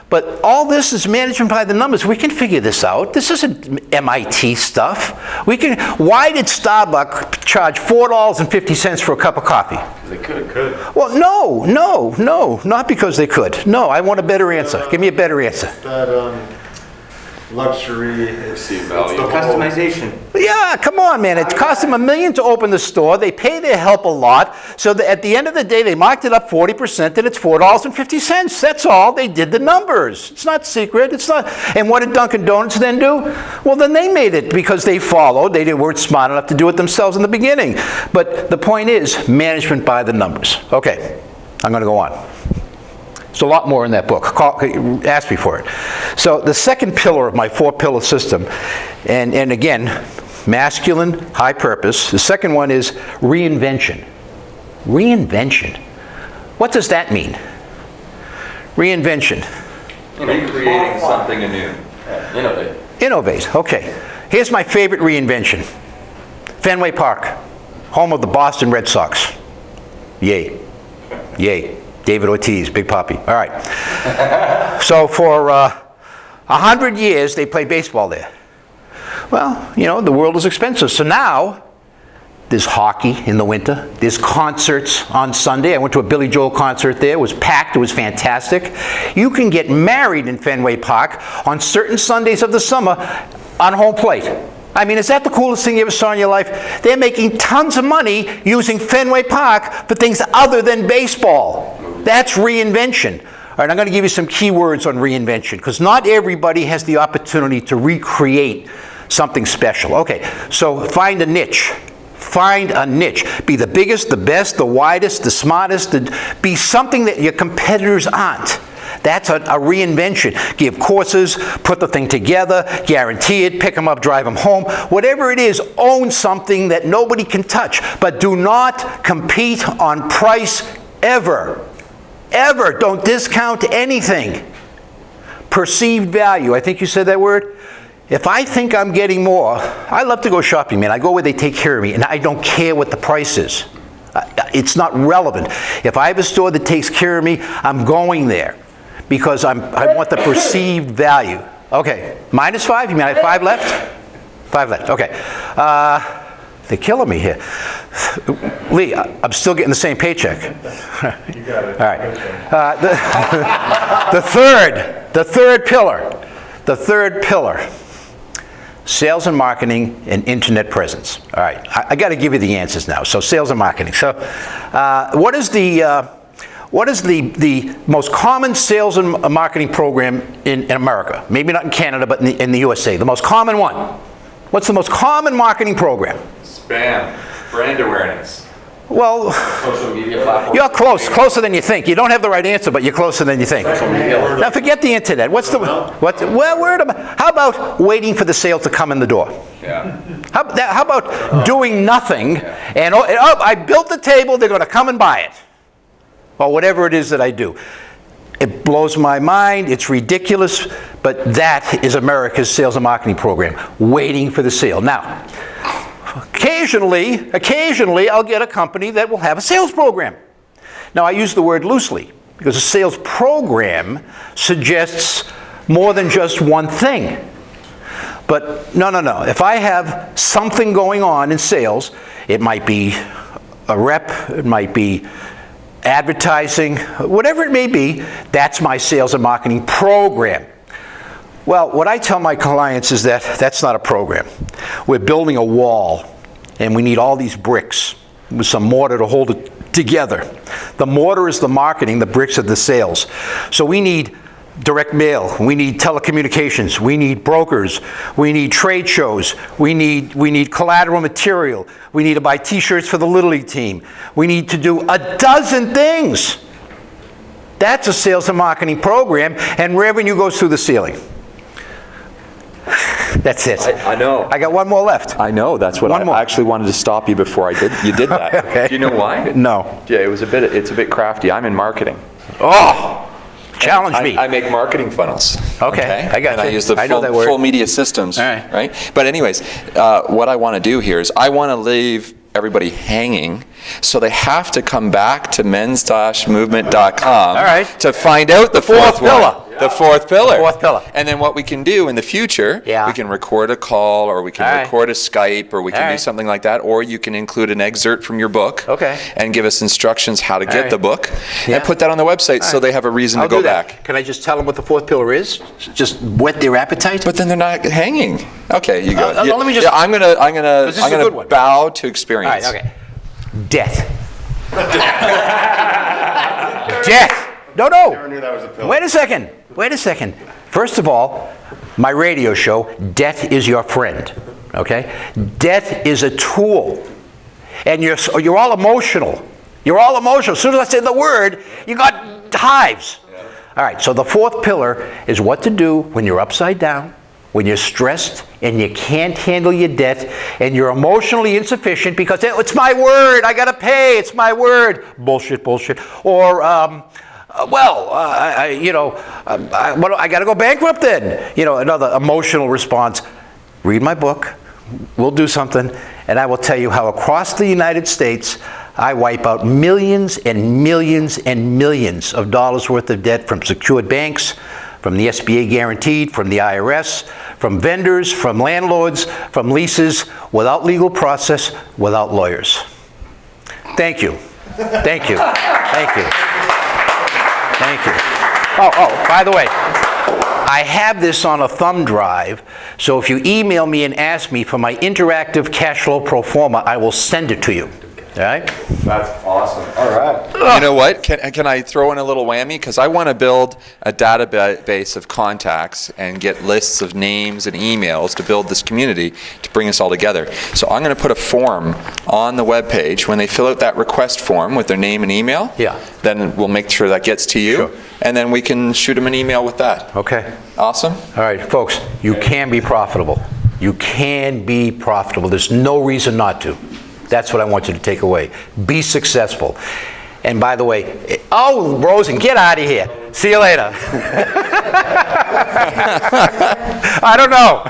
But all this is management by the numbers. We can figure this out. This isn't MIT stuff. Why did Starbucks charge $4.50 for a cup of coffee? They could. Well, no, not because they could. No, I want a better answer. Give me a better answer. That luxury, value. the customization. Yeah, come on, man. It cost them $1 million to open the store. They pay their help a lot. So at the end of the day, they marked it up 40%, and it's $4.50. That's all. They did the numbers. It's not secret. It's not. And what did Dunkin' Donuts then do? Well, then they made it because they followed. They weren't smart enough to do it themselves in the beginning. But the point is, management by the numbers. Okay, I'm going to go on. There's a lot more in that book. Ask me for it. So the second pillar of my 4-pillar system, and again, masculine, high purpose. The second one is reinvention. Reinvention. What does that mean? Reinvention. Recreating something anew. Innovate. Innovate. Okay. Here's my favorite reinvention. Fenway Park, home of the Boston Red Sox. Yay. Yay. David Ortiz, Big Papi. All right. So for 100 years, they played baseball there. Well, you know, the world is expensive. So now, there's hockey in the winter. There's concerts on Sunday. I went to a Billy Joel concert there. It was packed. It was fantastic. You can get married in Fenway Park on certain Sundays of the summer on home plate. I mean, is that the coolest thing you ever saw in your life? They're making tons of money using Fenway Park for things other than baseball. That's reinvention. All right, I'm going to give you some key words on reinvention, because not everybody has the opportunity to recreate something special. Okay, so find a niche. Find a niche. Be the biggest, the best, the widest, the smartest. Be something that your competitors aren't. That's a reinvention. Give courses, put the thing together, guarantee it, pick them up, drive them home. Whatever it is, own something that nobody can touch. But do not compete on price ever. Ever. Don't discount anything. perceived value. I think you said that word. If I think I'm getting more, I love to go shopping, man. I go where they take care of me, and I don't care what the price is. It's not relevant. If I have a store that takes care of me, I'm going there because I want the perceived value. Okay, -5? You mean I have 5 left? 5 left, okay. They're killing me here. Lee, I'm still getting the same paycheck. You got it. All right. The third pillar, sales and marketing and internet presence. All right, I got to give you the answers now. So sales and marketing. So what is the most common sales and marketing program in America? Maybe not in Canada, but in the USA. The most common one. What's the most common marketing program? Spam. Brand awareness. Well, social media platforms. You're closer than you think. You don't have the right answer, but you're closer than you think. Now forget the internet. How about waiting for the sale to come in the door? Yeah. How about doing nothing and I built the table, they're going to come and buy it. Or whatever it is that I do. It blows my mind, it's ridiculous, but that is America's sales and marketing program, waiting for the sale. Now, occasionally I'll get a company that will have a sales program. Now I use the word loosely because a sales program suggests more than just one thing. But no. If I have something going on in sales, it might be a rep, it might be advertising, whatever it may be, that's my sales and marketing program. Well, what I tell my clients is that that's not a program. We're building a wall, and we need all these bricks with some mortar to hold it together. The mortar is the marketing, the bricks are the sales. So we need direct mail, we need telecommunications, we need brokers, we need trade shows, we need collateral material, we need to buy t-shirts for the Little League team, we need to do a dozen things. That's a sales and marketing program, and revenue goes through the ceiling. That's it. I know. I got one more left. I know. That's what I actually wanted to stop you before you did that. Okay. Do you know why? No. Yeah, it's a bit crafty. I'm in marketing. Oh! Challenge me. I make marketing funnels. Okay, I got and you. I use the full media systems, right? But anyways, what I want to do here is I want to leave everybody hanging, so they have to come back to men's-movement.com to find out the fourth pillar. The fourth pillar. The fourth pillar. And then what we can do in the future, we can record a call, or we can record a Skype, or we can do something like that, or you can include an excerpt from your book and give us instructions how to get the book and put that on the website so they have a reason to go back. Can I just tell them what the fourth pillar is? Just whet their appetite? But then they're not hanging. Okay, you go. Let me just. I'm gonna bow to experience. All right, okay. Death. Death. No. Never knew that was a pillar. Wait a second. First of all, my radio show, Death is Your Friend. Okay? Death is a tool. And you're all emotional. You're all emotional. As soon as I say the word, you got hives. All right, so the fourth pillar is what to do when you're upside down, when you're stressed and you can't handle your debt and you're emotionally insufficient because it's my word, I gotta pay, it's my word. Bullshit. Or, I gotta go bankrupt then. Another emotional response. Read my book, we'll do something, and I will tell you how across the United States I wipe out millions and millions and millions of dollars worth of debt from secured banks, from the SBA guaranteed, from the IRS, from vendors, from landlords, from leases, without legal process, without lawyers. Thank you. Thank you. Thank you. Thank you. Oh, by the way, I have this on a thumb drive, so if you email me and ask me for my interactive cash flow pro forma, I will send it to you. All right? That's awesome. All right. You know what? Can I throw in a little whammy? Because I want to build a database of contacts and get lists of names and emails to build this community to bring us all together. So I'm going to put a form on the webpage. When they fill out that request form with their name and email, then we'll make sure that gets to you. Sure. And then we can shoot them an email with that. Okay. Awesome. All right, folks, you can be profitable. You can be profitable. There's no reason not to. That's what I want you to take away. Be successful. And by the way, Rosen, get out of here. See you later. I don't know.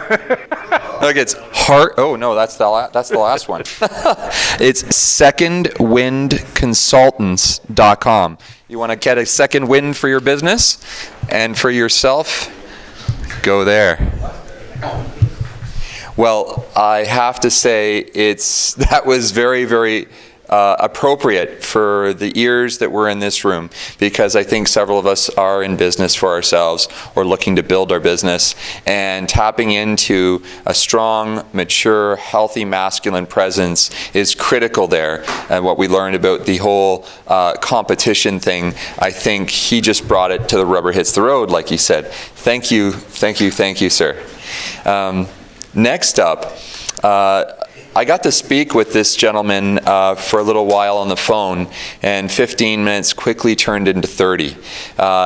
Look, it's heart. Oh no, that's the last one. It's secondwindconsultants.com. You want to get a second wind for your business and for yourself? Go there. Well, I have to say that was very, very appropriate for the ears that were in this room, because I think several of us are in business for ourselves or looking to build our business, and tapping into a strong, mature, healthy masculine presence is critical there. And what we learned about the whole competition thing, I think he just brought it to the rubber hits the road, like he said. Thank you, sir. Next up, I got to speak with this gentleman for a little while on the phone, and 15 minutes quickly turned into 30.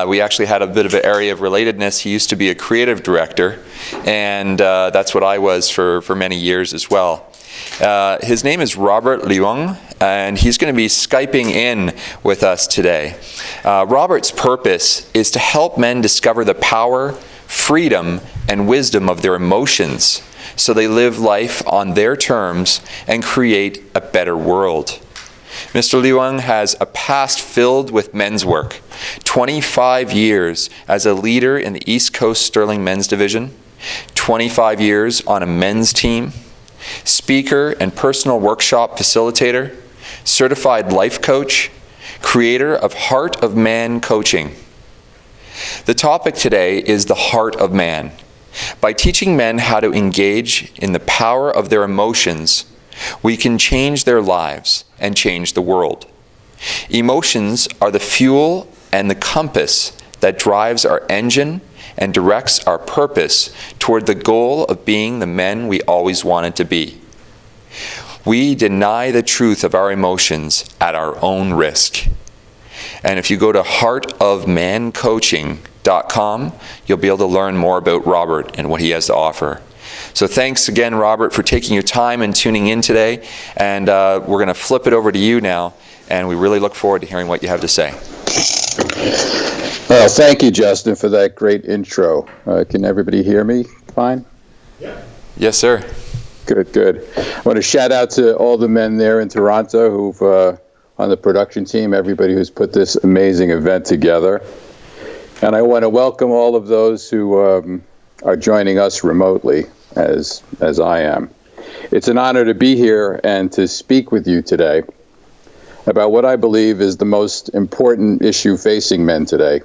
We actually had a bit of an area of relatedness. He used to be a creative director, and that's what I was for many years as well. His name is Robert Leung, and he's going to be Skyping in with us today. Robert's purpose is to help men discover the power, freedom, and wisdom of their emotions, so they live life on their terms and create a better world. Mr. Leung has a past filled with men's work, 25 years as a leader in the East Coast Sterling Men's Division, 25 years on a men's team, speaker and personal workshop facilitator, certified life coach, creator of Heart of Man Coaching. The topic today is the heart of man. By teaching men how to engage in the power of their emotions, we can change their lives and change the world. Emotions are the fuel and the compass that drives our engine and directs our purpose toward the goal of being the men we always wanted to be. We deny the truth of our emotions at our own risk. And if you go to heartofmancoaching.com, you'll be able to learn more about Robert and what he has to offer. So thanks again, Robert, for taking your time and tuning in today. And we're going to flip it over to you now, and we really look forward to hearing what you have to say. Well, thank you, Justin, for that great intro. Can everybody hear me fine? Yeah. Yes, sir. Good. I want to shout out to all the men there in Toronto who've on the production team, everybody who's put this amazing event together. And I want to welcome all of those who are joining us remotely, as I am. It's an honor to be here and to speak with you today about what I believe is the most important issue facing men today.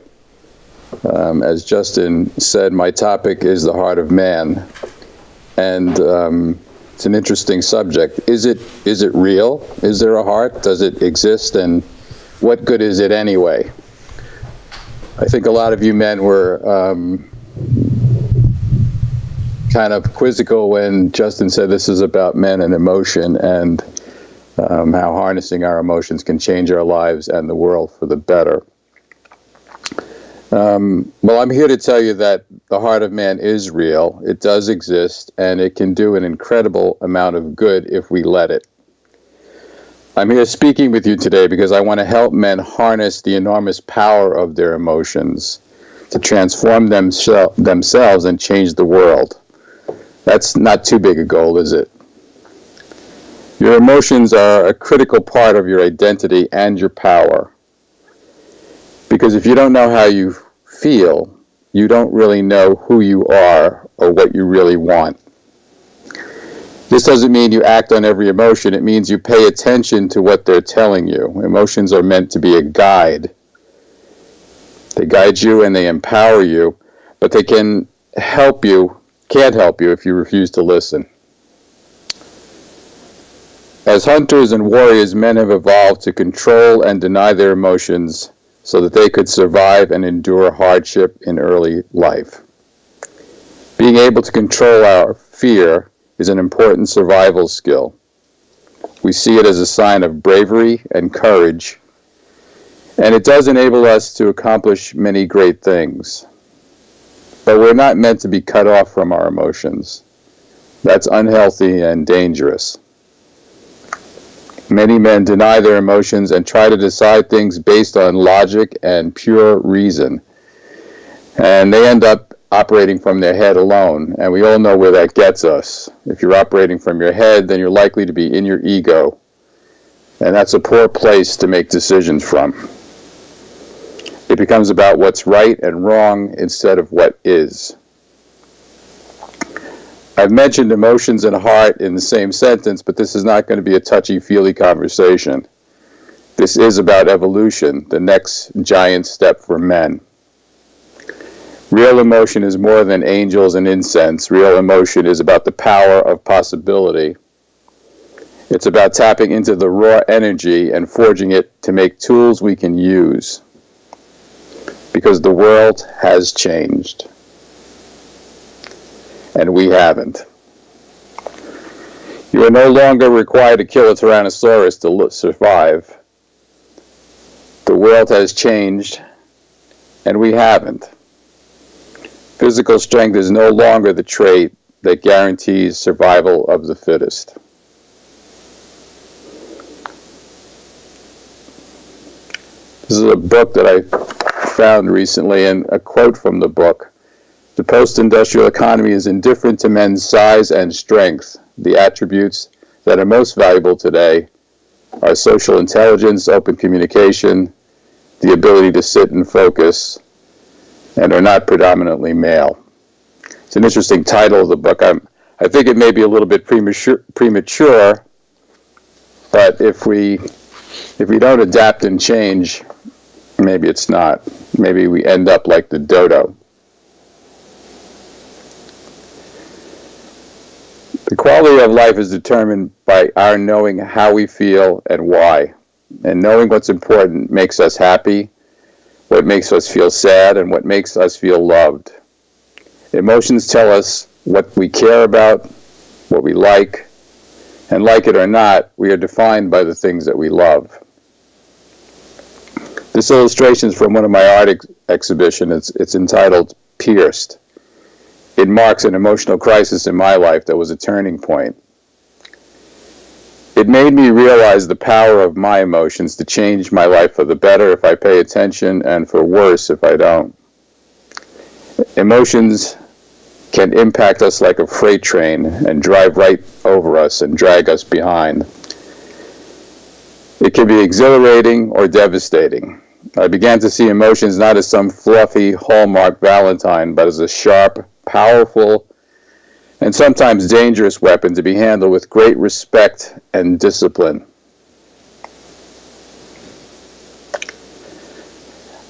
As Justin said, my topic is the heart of man. And it's an interesting subject. Is it real? Is there a heart? Does it exist? And what good is it anyway? I think a lot of you men were kind of quizzical when Justin said this is about men and emotion, and how harnessing our emotions can change our lives and the world for the better. Well, I'm here to tell you that the heart of man is real. It does exist, and it can do an incredible amount of good if we let it. I'm here speaking with you today because I want to help men harness the enormous power of their emotions to transform themselves and change the world. That's not too big a goal, is it? Your emotions are a critical part of your identity and your power. Because if you don't know how you feel, you don't really know who you are or what you really want. This doesn't mean you act on every emotion. It means you pay attention to what they're telling you. Emotions are meant to be a guide. They guide you and they empower you, but they can't help you if you refuse to listen. As hunters and warriors, men have evolved to control and deny their emotions so that they could survive and endure hardship in early life. Being able to control our fear is an important survival skill. We see it as a sign of bravery and courage, and it does enable us to accomplish many great things. But we're not meant to be cut off from our emotions. That's unhealthy and dangerous. Many men deny their emotions and try to decide things based on logic and pure reason, And they end up operating from their head alone, and we all know where that gets us. If you're operating from your head, then you're likely to be in your ego, and that's a poor place to make decisions from. It becomes about what's right and wrong instead of what is. I've mentioned emotions and heart in the same sentence, but this is not going to be a touchy-feely conversation. This is about evolution, the next giant step for men. Real emotion is more than angels and incense. Real emotion is about the power of possibility. It's about tapping into the raw energy and forging it to make tools we can use. Because the world has changed. And we haven't. You are no longer required to kill a Tyrannosaurus to survive. The world has changed, and we haven't. Physical strength is no longer the trait that guarantees survival of the fittest. This is a book that I found recently, and a quote from the book. The post-industrial economy is indifferent to men's size and strength. The attributes that are most valuable today are social intelligence, open communication, the ability to sit and focus, and are not predominantly male. It's an interesting title of the book. I think it may be a little bit premature, but if we don't adapt and change, maybe it's not. Maybe we end up like the dodo. The quality of life is determined by our knowing how we feel and why. And knowing what's important makes us happy, what makes us feel sad, and what makes us feel loved. Emotions tell us what we care about, what we like, and like it or not, we are defined by the things that we love. This illustration is from one of my art exhibitions. It's entitled Pierced. It marks an emotional crisis in my life that was a turning point. It made me realize the power of my emotions to change my life for the better if I pay attention and for worse if I don't. Emotions can impact us like a freight train and drive right over us and drag us behind. It can be exhilarating or devastating. I began to see emotions not as some fluffy Hallmark Valentine, but as a sharp, powerful, and sometimes dangerous weapon to be handled with great respect and discipline.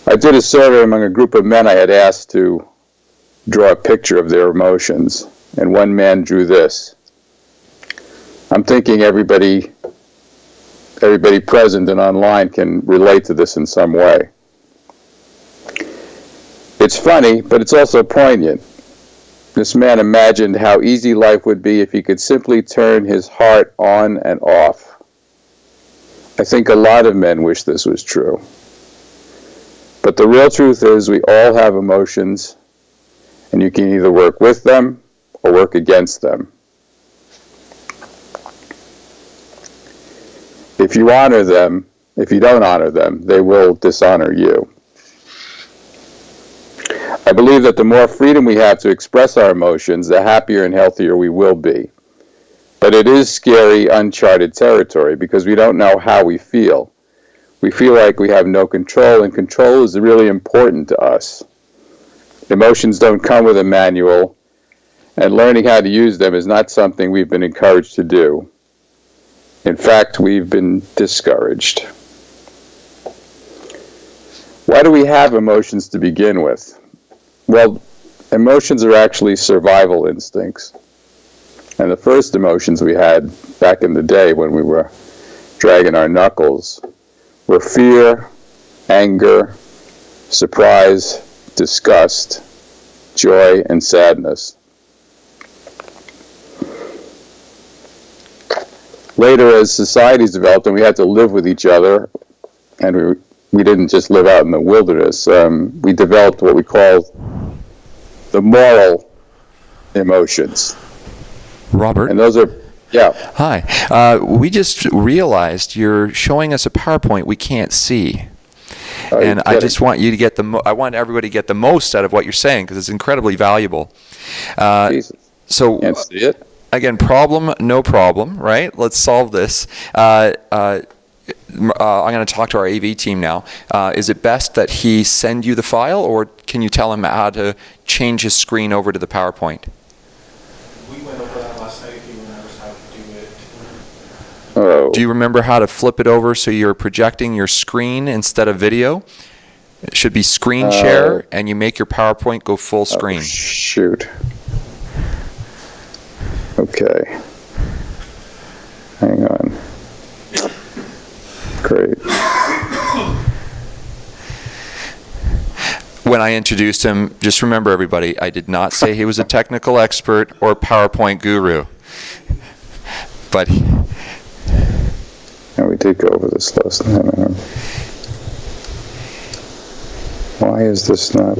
I did a survey among a group of men I had asked to draw a picture of their emotions, and one man drew this. I'm thinking everybody present and online can relate to this in some way. It's funny, but it's also poignant. This man imagined how easy life would be if he could simply turn his heart on and off. I think a lot of men wish this was true. But the real truth is we all have emotions, and you can either work with them or work against them. If you honor them, if you don't honor them, they will dishonor you. I believe that the more freedom we have to express our emotions, the happier and healthier we will be. But it is scary, uncharted territory because we don't know how we feel. We feel like we have no control, and control is really important to us. Emotions don't come with a manual, and learning how to use them is not something we've been encouraged to do. In fact, we've been discouraged. Why do we have emotions to begin with? Well, emotions are actually survival instincts. And the first emotions we had back in the day when we were dragging our knuckles were fear, anger, surprise, disgust, joy, and sadness. Later, as societies developed and we had to live with each other, and we didn't just live out in the wilderness, we developed what we call the moral emotions. Robert? And those are, yeah. Hi. We just realized you're showing us a PowerPoint we can't see. And I just want you to get I want everybody to get the most out of what you're saying, because it's incredibly valuable. So can't see it. Again, problem, no problem, right? Let's solve this. I'm going to talk to our AV team now. Is it best that he send you the file, or can you tell him how to change his screen over to the PowerPoint? We went over that last night. If he remembers how to do it. Oh. Do you remember how to flip it over so you're projecting your screen instead of video? It should be screen share, and you make your PowerPoint go full screen. Shoot. Okay. Hang on. Great. When I introduced him, just remember, everybody, I did not say he was a technical expert or PowerPoint guru. But we did go over this last night. Why is this not...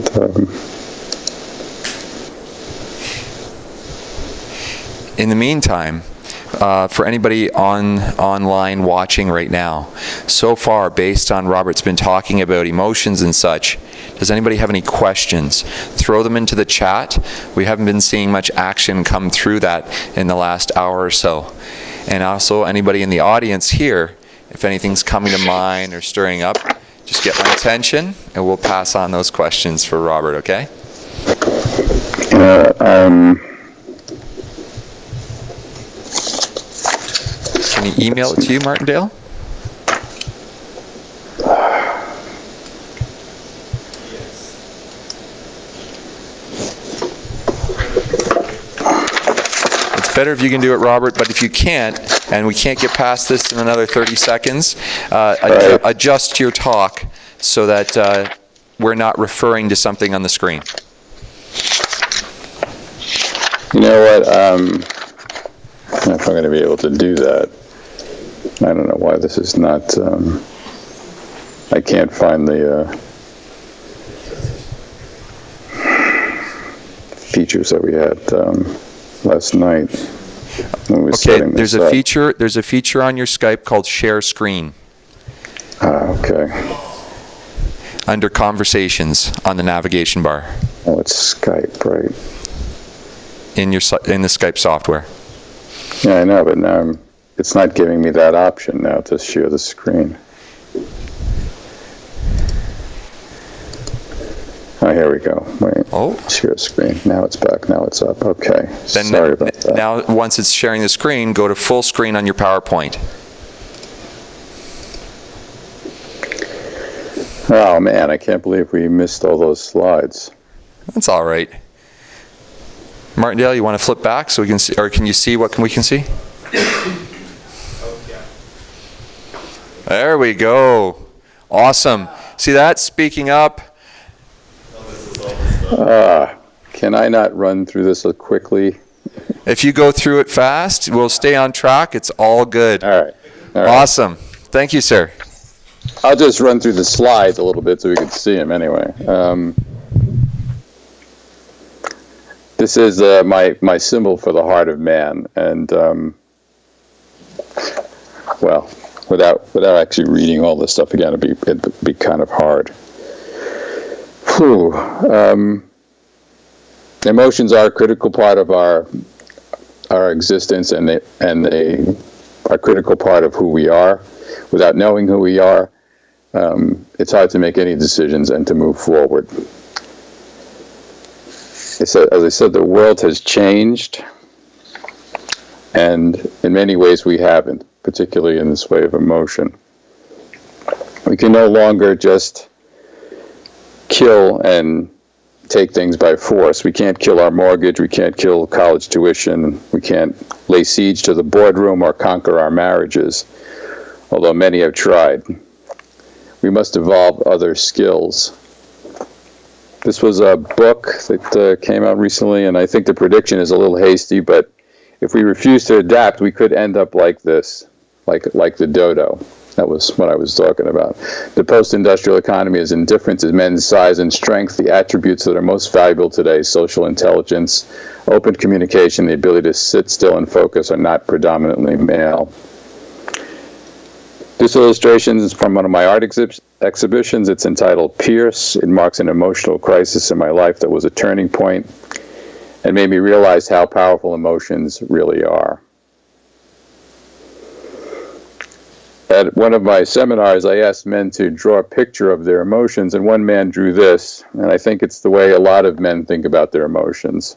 in the meantime, for anybody online watching right now, so far, based on Robert's been talking about emotions and such, does anybody have any questions? Throw them into the chat. We haven't been seeing much action come through that in the last hour or so. And also, anybody in the audience here, if anything's coming to mind or stirring up, just get my attention, and we'll pass on those questions for Robert, okay? Can you email it to you, Martindale? It's better if you can do it, Robert, but if you can't, and we can't get past this in another 30 seconds, adjust your talk so that we're not referring to something on the screen. You know what? I don't know if I'm going to be able to do that. I don't know why this is not... I can't find the features that we had last night when we were setting this up. There's a feature on your Skype called Share Screen. Okay. Under Conversations on the navigation bar. Oh, it's Skype, right? In the Skype software. Yeah, I know, but now it's not giving me that option now to share the screen. Oh, here we go. Wait. Oh. Share screen. Now it's back. Now it's up. Okay. Then Sorry about that. Now, once it's sharing the screen, go to full screen on your PowerPoint. Oh, man, I can't believe we missed all those slides. That's all right. Martindale, you want to flip back so we can see, or can you see what we can see? There we go. Awesome. See that? Speaking up. Can I not run through this quickly? If you go through it fast, we'll stay on track. It's all good. All right. Awesome. Thank you, sir. I'll just run through the slides a little bit so we can see them anyway. This is my symbol for the heart of man, and well, without actually reading all this stuff again, it'd be kind of hard. Whew. Emotions are a critical part of our existence, and they are a critical part of who we are. Without knowing who we are, it's hard to make any decisions and to move forward. As I said, the world has changed, and in many ways we haven't, particularly in this way of emotion. We can no longer just kill and take things by force. We can't kill our mortgage, we can't kill college tuition, we can't lay siege to the boardroom or conquer our marriages, although many have tried. We must evolve other skills. This was a book that came out recently, and I think the prediction is a little hasty, but if we refuse to adapt, we could end up like this, like the dodo. That was what I was talking about. The post-industrial economy is indifferent to men's size and strength, the attributes that are most valuable today: social intelligence, open communication, the ability to sit still and focus, are not predominantly male. This illustration is from one of my art exhibitions. It's entitled Pierce. It marks an emotional crisis in my life that was a turning point and made me realize how powerful emotions really are. At one of my seminars, I asked men to draw a picture of their emotions, and one man drew this, and I think it's the way a lot of men think about their emotions.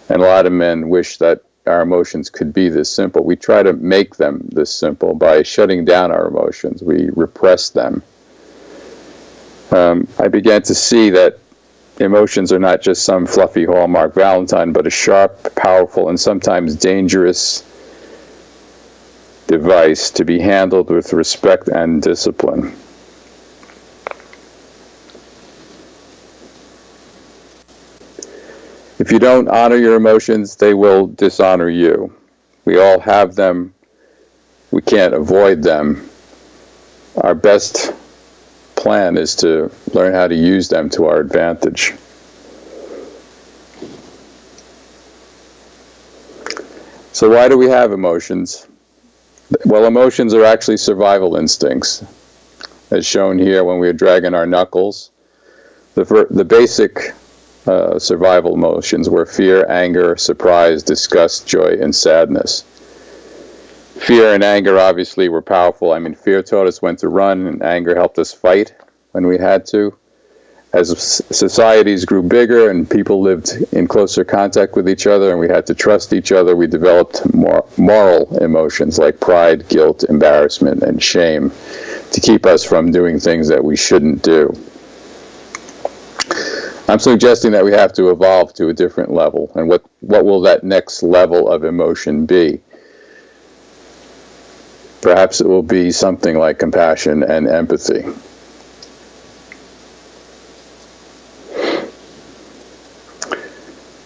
And a lot of men wish that our emotions could be this simple. We try to make them this simple by shutting down our emotions. We repress them. I began to see that emotions are not just some fluffy Hallmark Valentine, but a sharp, powerful, and sometimes dangerous device to be handled with respect and discipline. If you don't honor your emotions, they will dishonor you. We all have them. We can't avoid them. Our best plan is to learn how to use them to our advantage. So why do we have emotions? Well, emotions are actually survival instincts, as shown here when we are dragging our knuckles. The basic survival emotions were fear, anger, surprise, disgust, joy, and sadness. Fear and anger obviously were powerful. I mean, fear taught us when to run, and anger helped us fight when we had to. As societies grew bigger and people lived in closer contact with each other and we had to trust each other, we developed more moral emotions like pride, guilt, embarrassment, and shame to keep us from doing things that we shouldn't do. I'm suggesting that we have to evolve to a different level. And what will that next level of emotion be? Perhaps it will be something like compassion and empathy.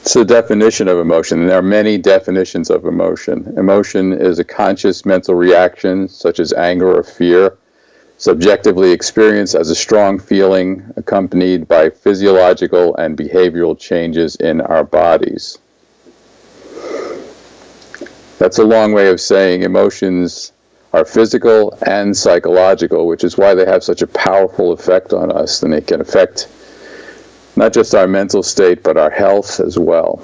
It's the definition of emotion, and there are many definitions of emotion. Emotion is a conscious mental reaction, such as anger or fear, subjectively experienced as a strong feeling accompanied by physiological and behavioral changes in our bodies. That's a long way of saying emotions are physical and psychological, which is why they have such a powerful effect on us, and they can affect not just our mental state, but our health as well.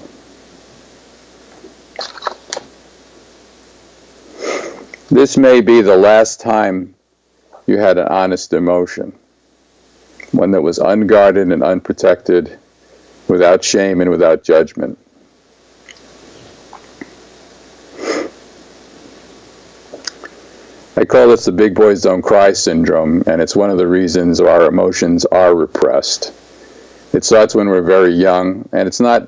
This may be the last time you had an honest emotion, one that was unguarded and unprotected, without shame and without judgment. I call this the big boys don't cry syndrome, and it's one of the reasons our emotions are repressed. It starts when we're very young, and it's not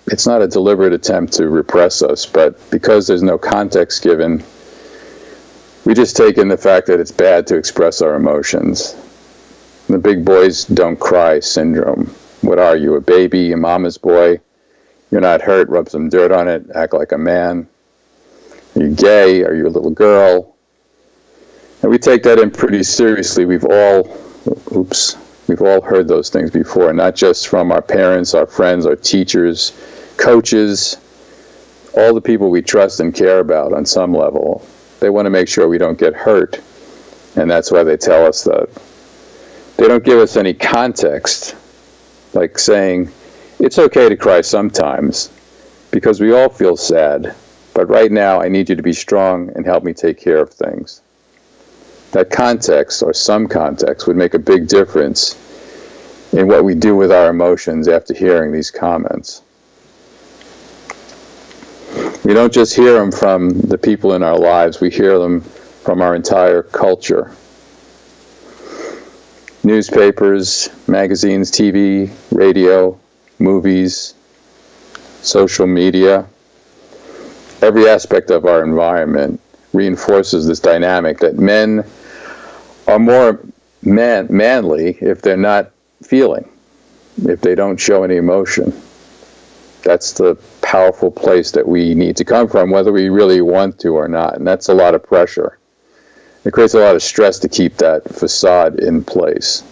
a deliberate attempt to repress us, but because there's no context given, we just take in the fact that it's bad to express our emotions. The big boys don't cry syndrome. What are you, a baby, a mama's boy? You're not hurt, rub some dirt on it, act like a man. Are you gay? Are you a little girl? And we take that in pretty seriously. We've all heard those things before, not just from our parents, our friends, our teachers, coaches, all the people we trust and care about on some level. They want to make sure we don't get hurt, and that's why they tell us that. They don't give us any context, like saying, it's okay to cry sometimes, because we all feel sad, but right now I need you to be strong and help me take care of things. That context, or some context, would make a big difference in what we do with our emotions after hearing these comments. We don't just hear them from the people in our lives, we hear them from our entire culture. Newspapers, magazines, TV, radio, movies, social media, every aspect of our environment reinforces this dynamic that men are more manly if they're not feeling, if they don't show any emotion. That's the powerful place that we need to come from, whether we really want to or not, and that's a lot of pressure. It creates a lot of stress to keep that facade in place.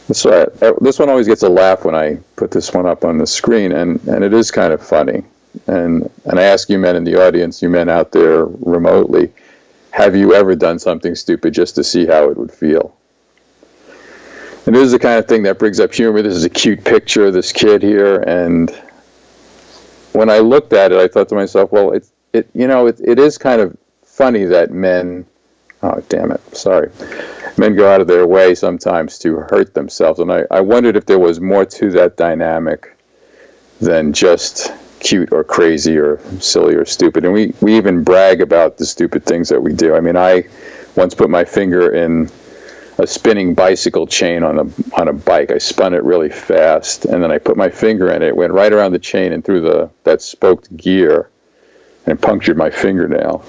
This one always gets a laugh when I put this one up on the screen, and it is kind of funny. And I ask you men in the audience, you men out there remotely, have you ever done something stupid just to see how it would feel? And this is the kind of thing that brings up humor. This is a cute picture of this kid here, and when I looked at it, I thought to myself, well, it is kind of funny that men, oh damn it, sorry, men go out of their way sometimes to hurt themselves, and I wondered if there was more to that dynamic than just cute or crazy or silly or stupid. And we even brag about the stupid things that we do. I mean, I once put my finger in a spinning bicycle chain on a bike. I spun it really fast, and then I put my finger in it. It went right around the chain and through that spoked gear, and punctured my fingernail.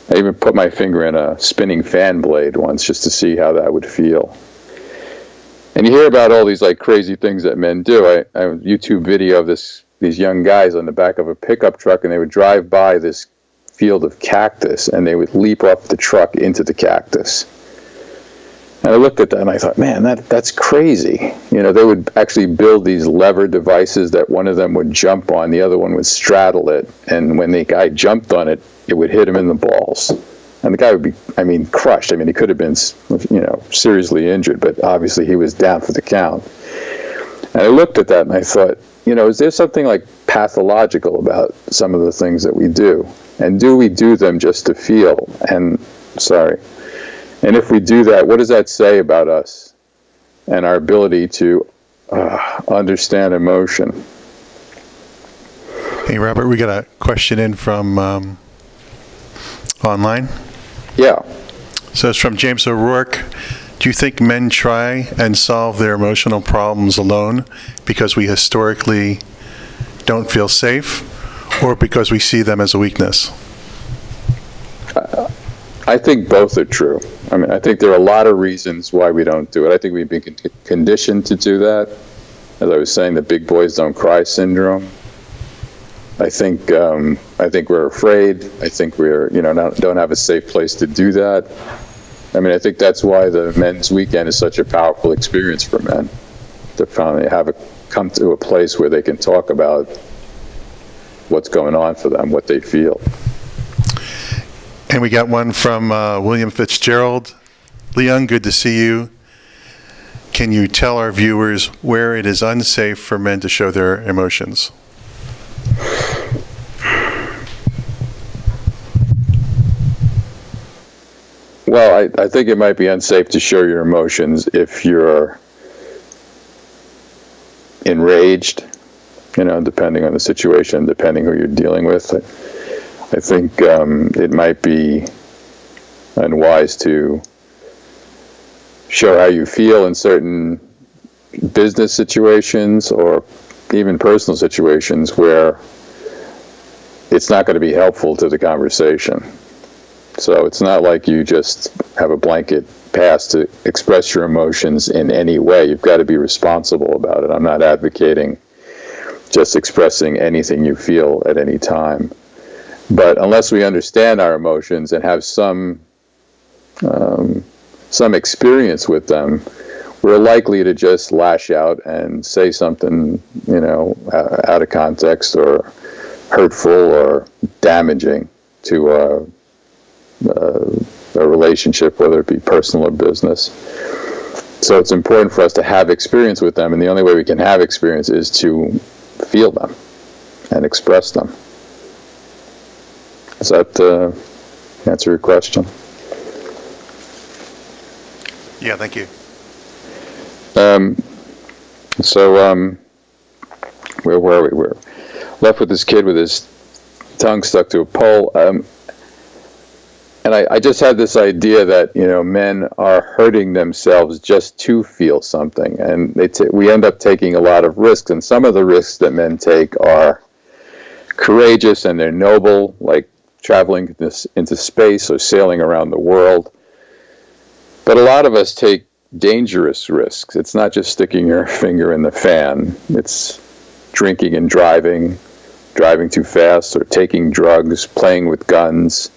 I even put my finger in a spinning fan blade once just to see how that would feel. And you hear about all these like crazy things that men do. I have a YouTube video of these young guys on the back of a pickup truck, and they would drive by this field of cactus, and they would leap off the truck into the cactus. And I looked at that and I thought, man, that's crazy. You know, they would actually build these lever devices that one of them would jump on, the other one would straddle it, and when the guy jumped on it, it would hit him in the balls. And the guy would be, crushed. He could have been, seriously injured, but obviously he was down for the count. And I looked at that and I thought, is there something like pathological about some of the things that we do? And do we do them just to feel? And if we do that, what does that say about us and our ability to understand emotion? Hey, Robert, we got a question in from online. Yeah. So it's from James O'Rourke. Do you think men try and solve their emotional problems alone because we historically don't feel safe, or because we see them as a weakness? I think both are true. I think there are a lot of reasons why we don't do it. I think we've been conditioned to do that. As I was saying, the big boys don't cry syndrome. I think we're afraid. I think we're, don't have a safe place to do that. I think that's why the men's weekend is such a powerful experience for men, to finally come to a place where they can talk about what's going on for them, what they feel. And we got one from William Fitzgerald. Leon, good to see you. Can you tell our viewers where it is unsafe for men to show their emotions? Well, I think it might be unsafe to show your emotions if you're enraged, depending on the situation, depending who you're dealing with. I think it might be unwise to show how you feel in certain business situations or even personal situations where it's not going to be helpful to the conversation. So it's not like you just have a blanket pass to express your emotions in any way. You've got to be responsible about it. I'm not advocating just expressing anything you feel at any time. But unless we understand our emotions and have some experience with them, we're likely to just lash out and say something, out of context or hurtful or damaging to a relationship, whether it be personal or business. So it's important for us to have experience with them, and the only way we can have experience is to feel them and express them. Does that answer your question? Yeah, thank you. Where were we? We're left with this kid with his tongue stuck to a pole. And I just had this idea that, men are hurting themselves just to feel something. And we end up taking a lot of risks. And some of the risks that men take are courageous and they're noble, like traveling into space or sailing around the world. But a lot of us take dangerous risks. It's not just sticking your finger in the fan. It's drinking and driving too fast, or taking drugs, playing with guns.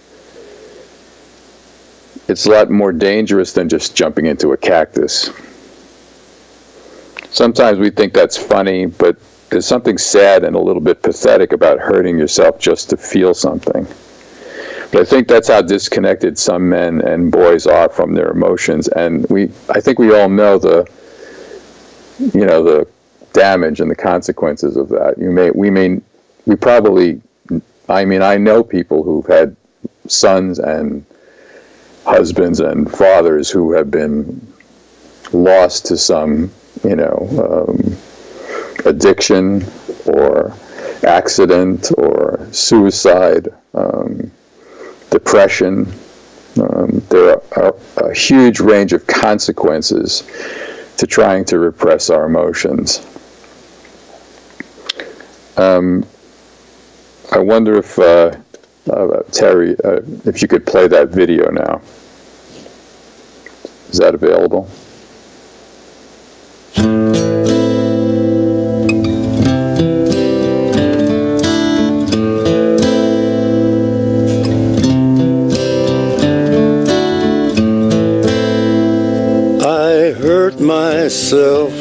It's a lot more dangerous than just jumping into a cactus. Sometimes we think that's funny, but there's something sad and a little bit pathetic about hurting yourself just to feel something. But I think that's how disconnected some men and boys are from their emotions. And I think we all know the damage and the consequences of that. I know people who've had sons and husbands and fathers who have been lost to some, addiction or accident or suicide, depression. There are a huge range of consequences to trying to repress our emotions. I wonder if, Terry, if you could play that video now. Is that available? I hurt myself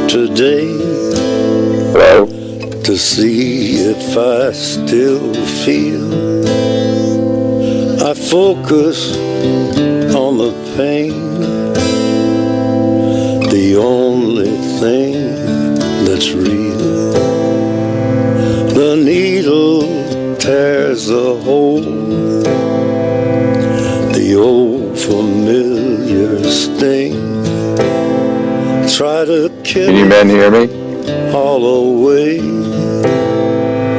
today. Hello? To see if I still feel. I focus on the pain, the only thing that's real. The needle tears a hole, the old familiar sting. Try to kill Can you men hear me? all away,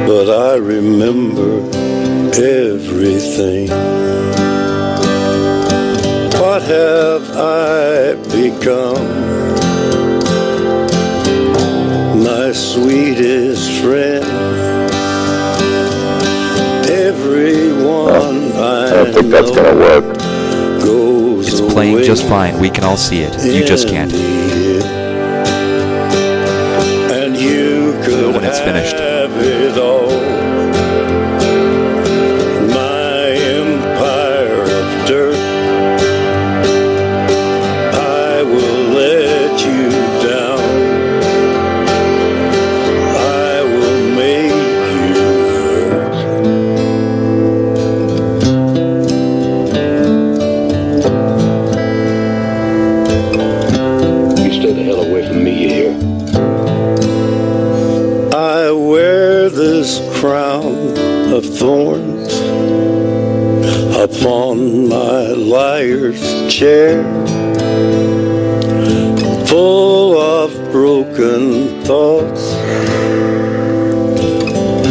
but I remember everything. What have I become? My sweetest friend. Everyone I don't think that's gonna work. It's playing just fine. We can all see it. You just can't. And you could when it's finished. have it all. My empire of dirt. I will let you down. I will make you hurt. You stay the hell away from me, you hear? I wear this crown of thorns upon my liar's chair, full of broken thoughts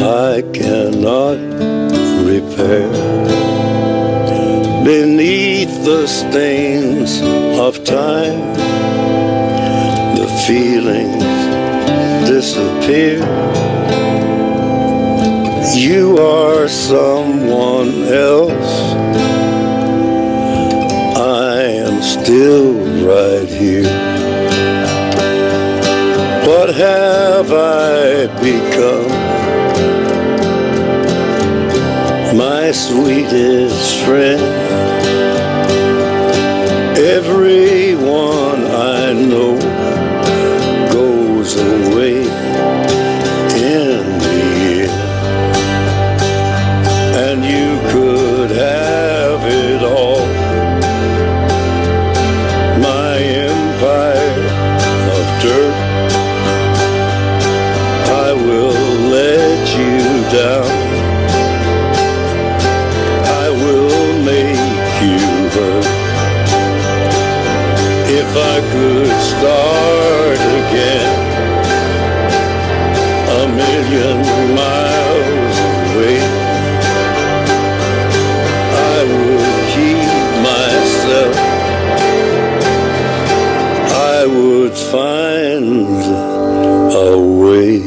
I cannot repair. Beneath the stains of time, the feelings disappear. You are someone else. I am still right here. What have I become? My sweetest friend. Everyone I know goes away in the end, and you could have it all. My empire of dirt, I will let you down. I will make you hurt. If I could start again, a million miles away, I would keep myself. I would find a way.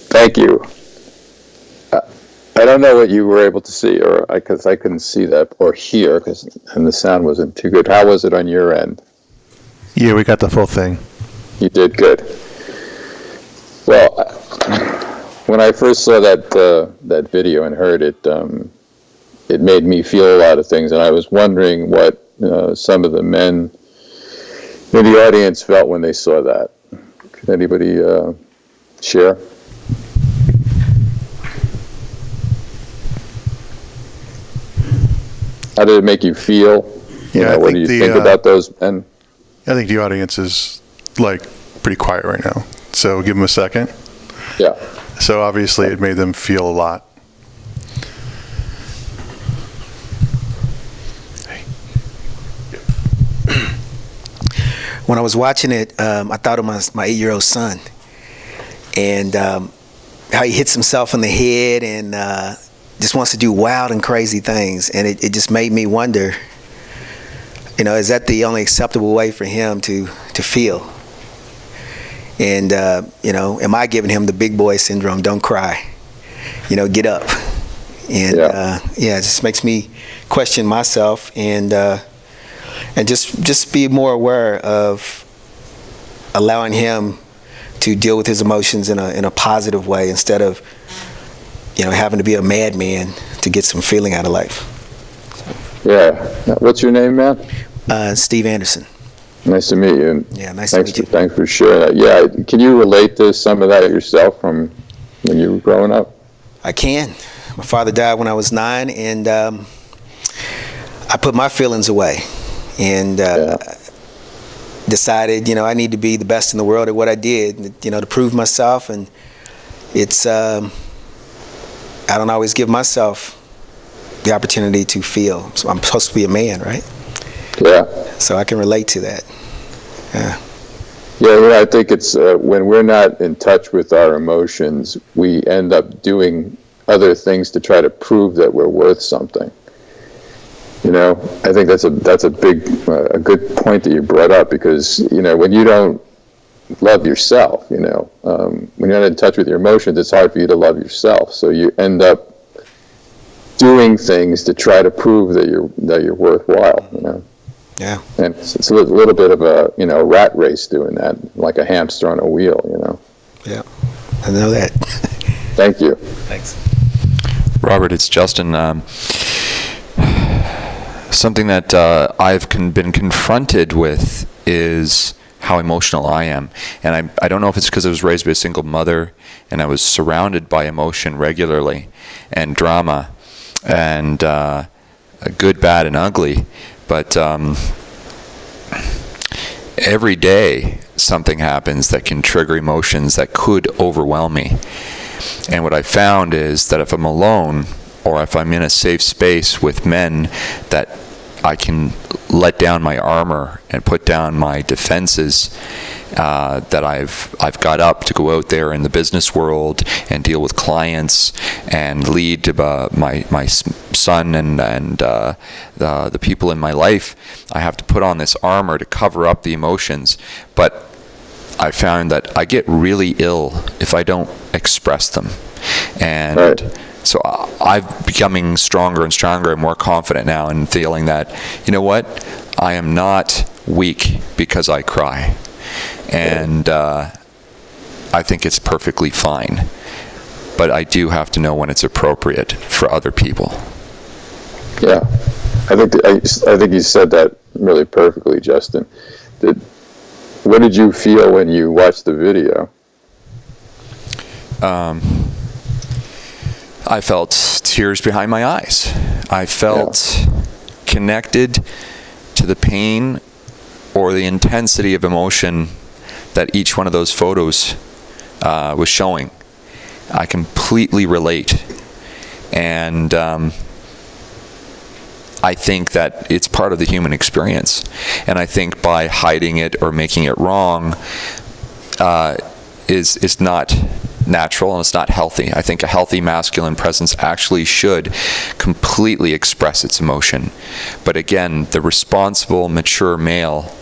Thank you. I don't know what you were able to see, or because I couldn't see that or hear, and the sound wasn't too good. How was it on your end? Yeah, we got the full thing. You did good. Well, when I first saw that video and heard it, it made me feel a lot of things, and I was wondering what some of the men in the audience felt when they saw that. Can anybody share? How did it make you feel? What do you think about those men? I think the audience is like pretty quiet right now. So give them a second. Yeah. So obviously it made them feel a lot. When I was watching it, I thought of my 8-year-old son, and how he hits himself in the head and just wants to do wild and crazy things. And it just made me wonder, is that the only acceptable way for him to feel? And, am I giving him the big boy syndrome? Don't cry, get up. And it just makes me question myself and just be more aware of allowing him to deal with his emotions in a positive way instead of, having to be a madman to get some feeling out of life. Yeah. What's your name, man? Steve Anderson. Nice to meet you. Yeah, nice to meet you. Thanks for sharing that. Yeah, can you relate to some of that yourself from when you were growing up? I can. My father died when I was 9, and I put my feelings away and decided, I need to be the best in the world at what I did, to prove myself. And it's, I don't always give myself the opportunity to feel. So I'm supposed to be a man, right? Yeah. So I can relate to that. Yeah. Yeah, I think it's when we're not in touch with our emotions, we end up doing other things to try to prove that we're worth something. I think that's a good point that you brought up, because when you don't love yourself, when you're not in touch with your emotions, it's hard for you to love yourself. So you end up doing things to try to prove that you're worthwhile. Yeah. And it's a little bit of a rat race doing that, like a hamster on a wheel. Yeah, I know that. Thank you. Thanks. Robert, it's Justin. Something that I've been confronted with is how emotional I am. And I don't know if it's because I was raised by a single mother and I was surrounded by emotion regularly and drama and good, bad, and ugly. But every day something happens that can trigger emotions that could overwhelm me. And what I found is that if I'm alone, or if I'm in a safe space with men, that I can let down my armor and put down my defenses that I've got up to go out there in the business world and deal with clients and lead my son and the people in my life. I have to put on this armor to cover up the emotions, but I found that I get really ill if I don't express them. And right. So I'm becoming stronger and stronger and more confident now, and feeling that, I am not weak because I cry. And I think it's perfectly fine. But I do have to know when it's appropriate for other people. Yeah. I think you said that really perfectly, Justin. What did you feel when you watched the video? I felt tears behind my eyes. I felt connected to the pain or the intensity of emotion that each one of those photos was showing. I completely relate. And I think that it's part of the human experience. And I think by hiding it or making it wrong is not natural, and it's not healthy. I think a healthy masculine presence actually should completely express its emotion. But again, the responsible, mature male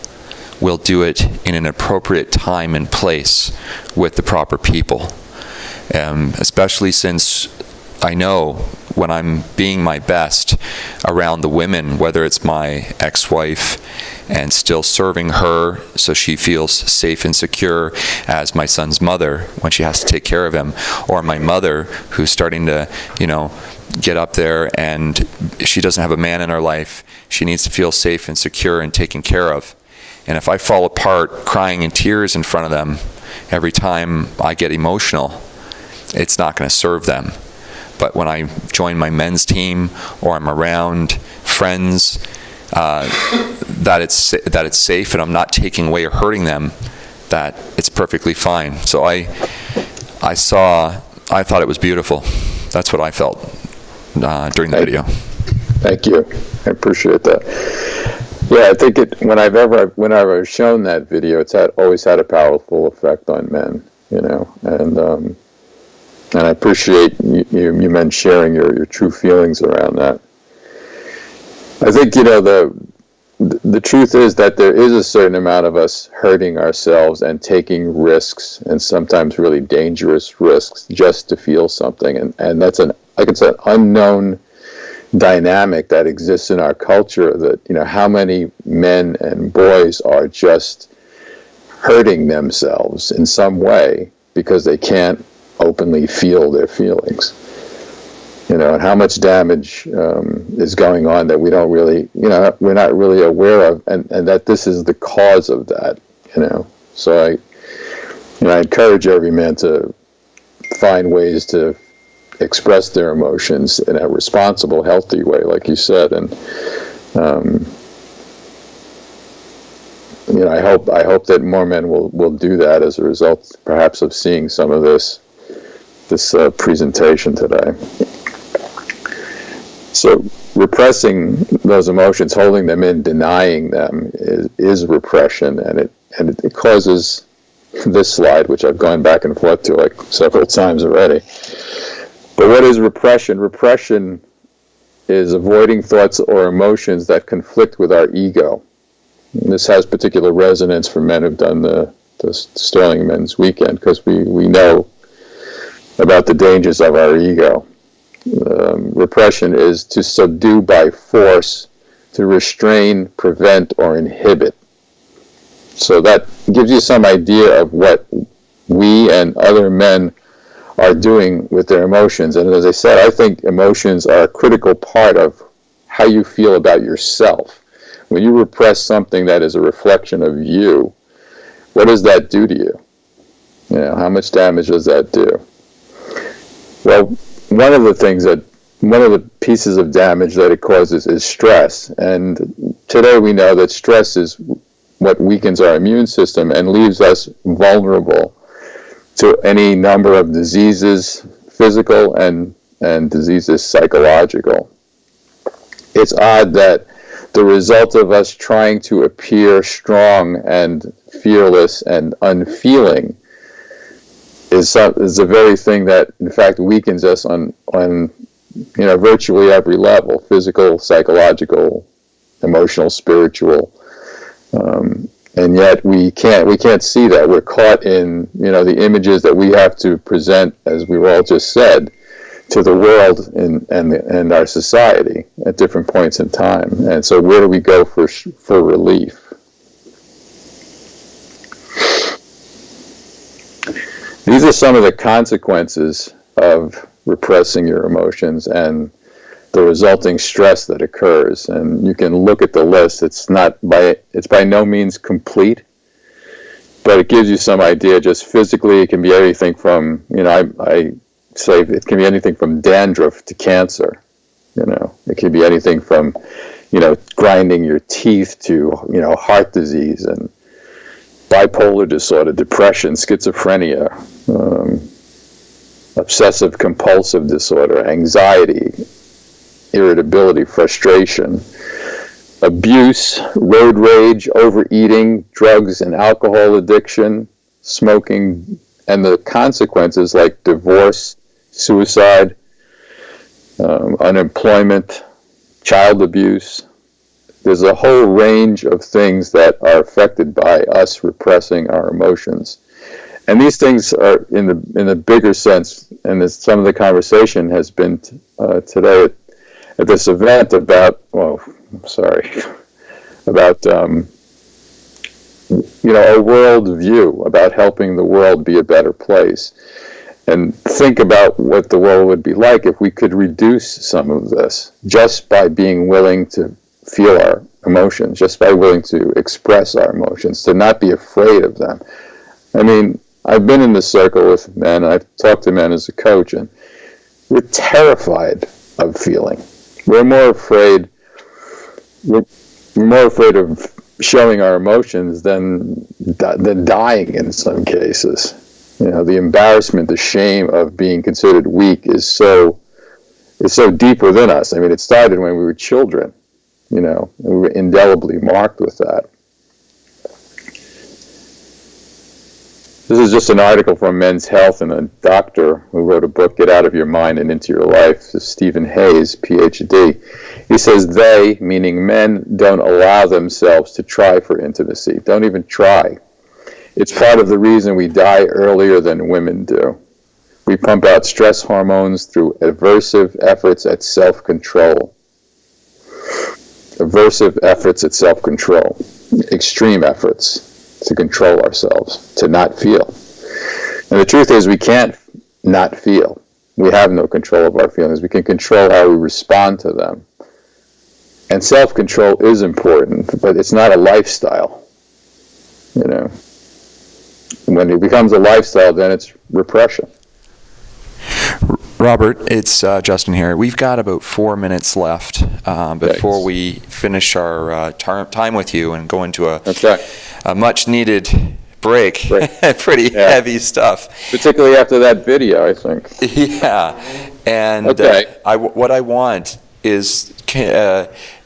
will do it in an appropriate time and place with the proper people. Especially since I know when I'm being my best around the women, whether it's my ex-wife and still serving her so she feels safe and secure as my son's mother when she has to take care of him, or my mother who's starting to, get up there and she doesn't have a man in her life. She needs to feel safe and secure and taken care of. And if I fall apart crying in tears in front of them every time I get emotional, it's not going to serve them. But when I join my men's team or I'm around friends, that it's safe and I'm not taking away or hurting them, that it's perfectly fine. So I thought it was beautiful. That's what I felt during the video. Thank you. I appreciate that. Yeah, I think whenever I've shown that video, it's always had a powerful effect on men, and I appreciate you men sharing your true feelings around that. I think, the truth is that there is a certain amount of us hurting ourselves and taking risks, and sometimes really dangerous risks, just to feel something, and that's an unknown dynamic that exists in our culture, that how many men and boys are just hurting themselves in some way because they can't openly feel their feelings, and how much damage is going on that we don't really, we're not really aware of, and that this is the cause of that, so I encourage every man to find ways to express their emotions in a responsible, healthy way, like you said, and I hope that more men will do that as a result, perhaps, of seeing some of this presentation today. So repressing those emotions, holding them in, denying them is repression, and it causes this slide, which I've gone back and forth to like several times already. But what is repression? Repression is avoiding thoughts or emotions that conflict with our ego. And this has particular resonance for men who've done the Sterling Men's Weekend, because we know about the dangers of our ego. Repression is to subdue by force, to restrain, prevent, or inhibit. So that gives you some idea of what we and other men are doing with their emotions. And as I said, I think emotions are a critical part of how you feel about yourself. When you repress something that is a reflection of you, what does that do to you? How much damage does that do? Well, one of the pieces of damage that it causes is stress. And today we know that stress is what weakens our immune system and leaves us vulnerable to any number of diseases, physical and diseases psychological. It's odd that the result of us trying to appear strong and fearless and unfeeling is the very thing that, in fact, weakens us on virtually every level: physical, psychological, emotional, spiritual. And yet we can't see that. We're caught in the images that we have to present, as we all just said, to the world and our society at different points in time. And so where do we go for relief? These are some of the consequences of repressing your emotions and the resulting stress that occurs. And you can look at the list. It's by no means complete, but it gives you some idea. Just physically, it can be everything from, I say it can be anything from dandruff to cancer. It can be anything from, grinding your teeth to, heart disease and bipolar disorder, depression, schizophrenia, obsessive compulsive disorder, anxiety, irritability, frustration, abuse, road rage, overeating, drugs and alcohol addiction, smoking, and the consequences like divorce, suicide, unemployment, child abuse. There's a whole range of things that are affected by us repressing our emotions. And these things are in the bigger sense, and some of the conversation has been today at this event about a world view about helping the world be a better place. And think about what the world would be like if we could reduce some of this just by being willing to feel our emotions, just by willing to express our emotions, to not be afraid of them. I mean, I've been in this circle with men, I've talked to men as a coach, and we're terrified of feeling. We're more afraid of showing our emotions than dying in some cases. The embarrassment, the shame of being considered weak is so deep within us. I mean, it started when we were children, and we were indelibly marked with that. This is just an article from Men's Health, and a doctor who wrote a book, Get Out of Your Mind and Into Your Life, Stephen Hayes, PhD. He says they, meaning men, don't allow themselves to try for intimacy. Don't even try. It's part of the reason we die earlier than women do. We pump out stress hormones through aversive efforts at self-control. Aversive efforts at self-control. Extreme efforts to control ourselves, to not feel. And the truth is we can't not feel. We have no control of our feelings. We can control how we respond to them. And self-control is important, but it's not a lifestyle. When it becomes a lifestyle, then it's repression. Robert, it's Justin here. We've got about 4 minutes left before we finish our time with you and go into a much-needed break. Pretty heavy stuff. Particularly after that video, I think. Yeah. And what I want is...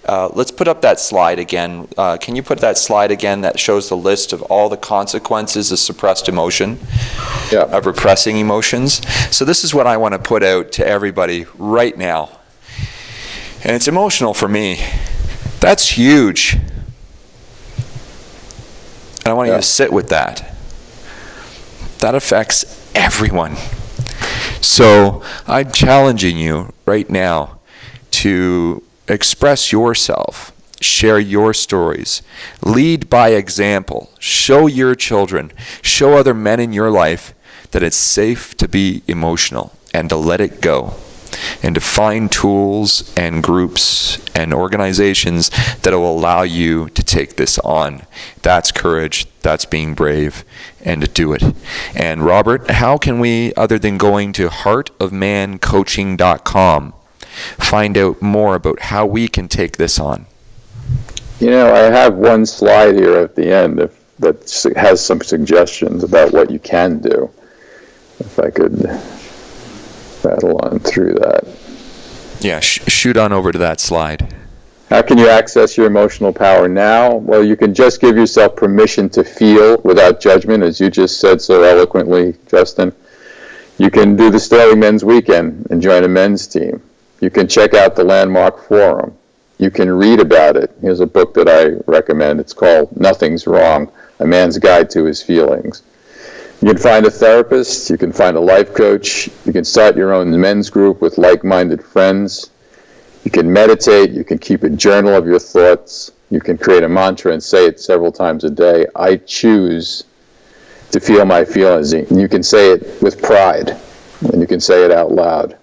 let's put up that slide again. Can you put that slide again that shows the list of all the consequences of suppressed emotion, of repressing emotions? So this is what I want to put out to everybody right now. And it's emotional for me. That's huge. And I want you to sit with that. That affects everyone. So I'm challenging you right now to express yourself, share your stories, lead by example, show your children, show other men in your life that it's safe to be emotional and to let it go, and to find tools and groups and organizations that will allow you to take this on. That's courage, that's being brave, and to do it. And Robert, how can we, other than going to heartofmancoaching.com, find out more about how we can take this on? I have one slide here at the end that has some suggestions about what you can do. If I could rattle on through that. Yeah, shoot on over to that slide. How can you access your emotional power now? Well, you can just give yourself permission to feel without judgment, as you just said so eloquently, Justin. You can do the Sterling Men's Weekend and join a men's team. You can check out the Landmark Forum. You can read about it. Here's a book that I recommend. It's called Nothing's Wrong, A Man's Guide to His Feelings. You can find a therapist. You can find a life coach. You can start your own men's group with like-minded friends. You can meditate. You can keep a journal of your thoughts. You can create a mantra and say it several times a day. I choose to feel my feelings. And you can say it with pride, and you can say it out loud.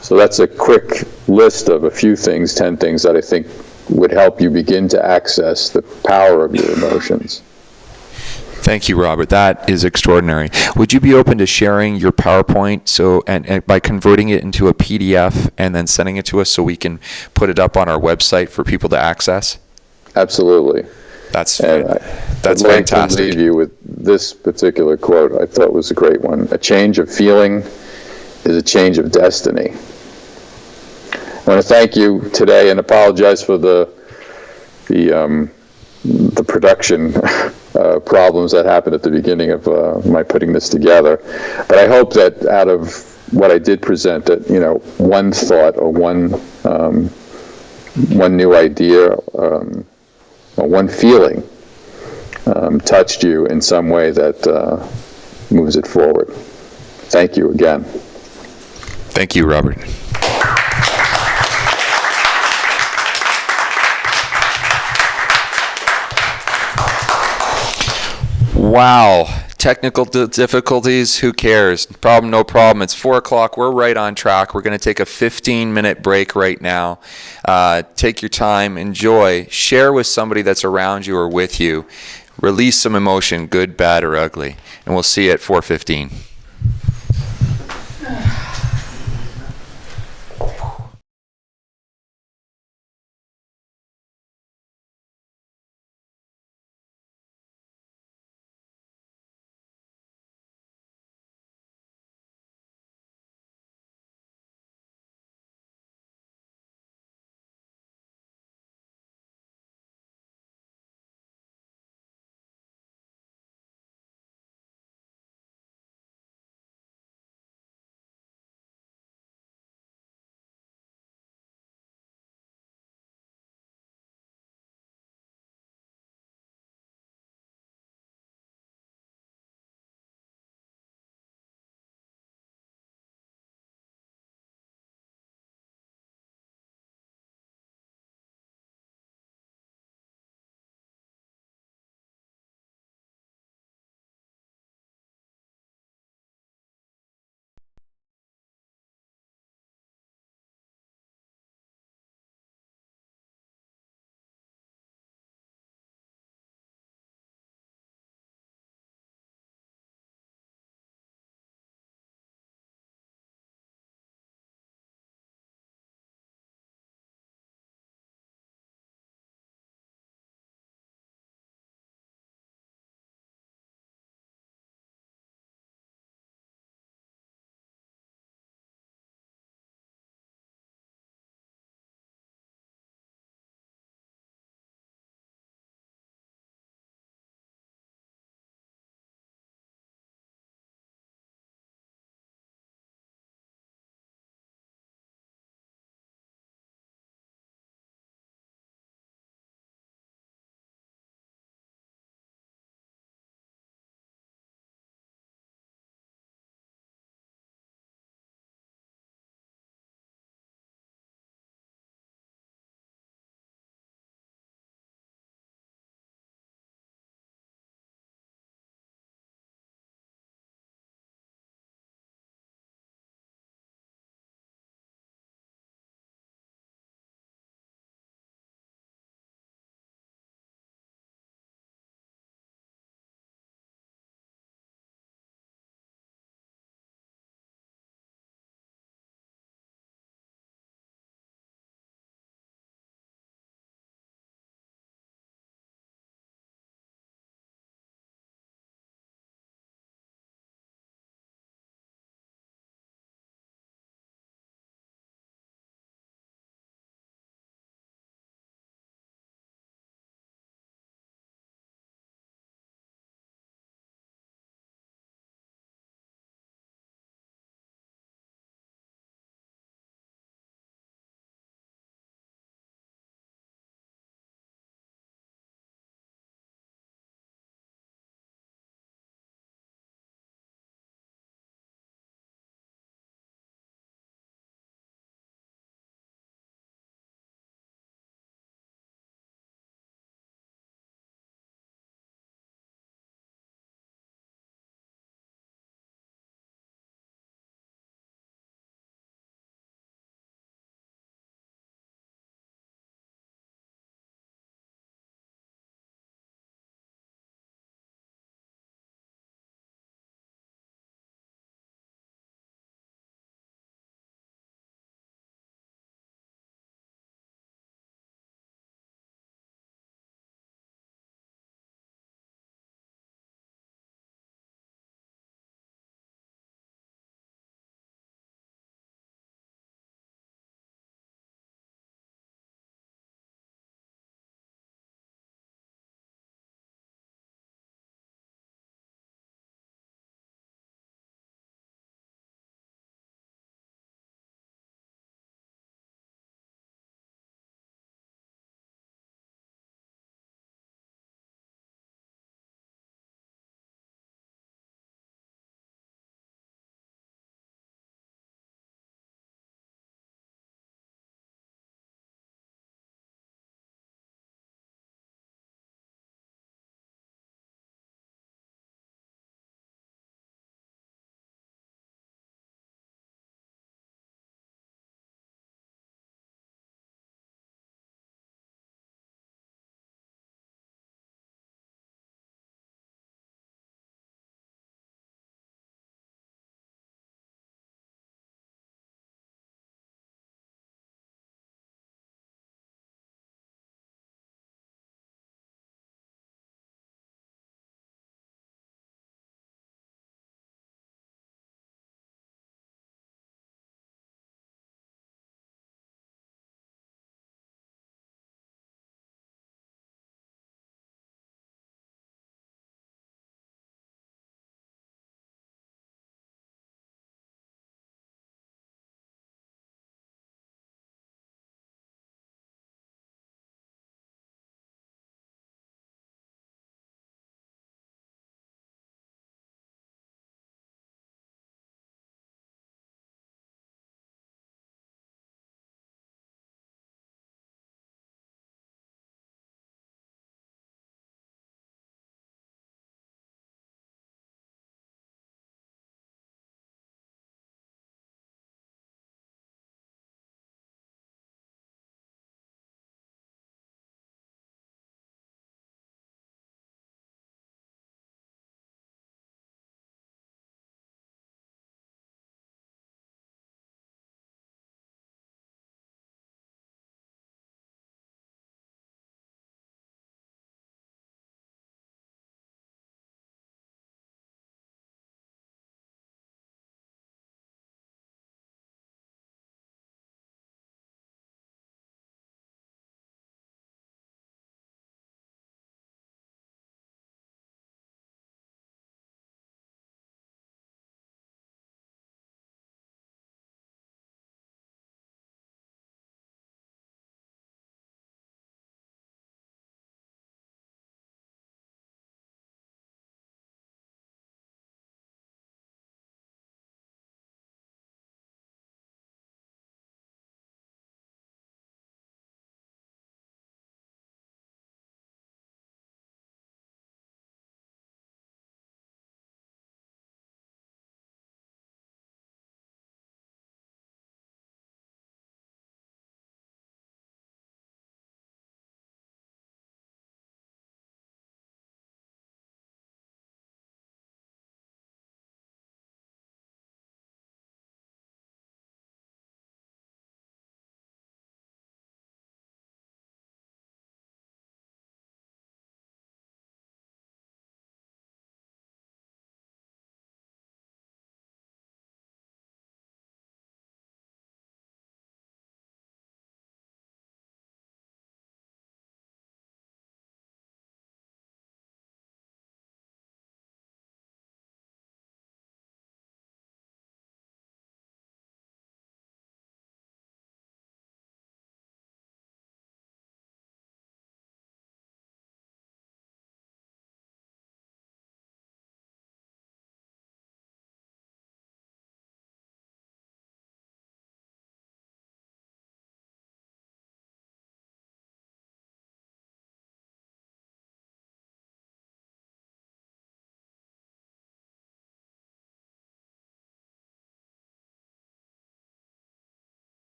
So that's a quick list of a few things, 10 things that I think would help you begin to access the power of your emotions. Thank you, Robert. That is extraordinary. Would you be open to sharing your PowerPoint and by converting it into a PDF and then sending it to us so we can put it up on our website for people to access? Absolutely. That's I'd like to leave you with this particular quote I thought was a great one. A change of feeling is a change of destiny. I want to thank you today and apologize for the production problems that happened at the beginning of my putting this together. But I hope that out of what I did present, that one thought or one new idea or one feeling touched you in some way that moves it forward. Thank you again. Thank you, Robert. Wow. Technical difficulties, who cares? Problem, no problem. It's 4 o'clock. We're right on track. We're going to take a 15-minute break right now. Take your time, enjoy, share with somebody that's around you or with you. Release some emotion, good, bad, or ugly. And we'll see you at 4:15.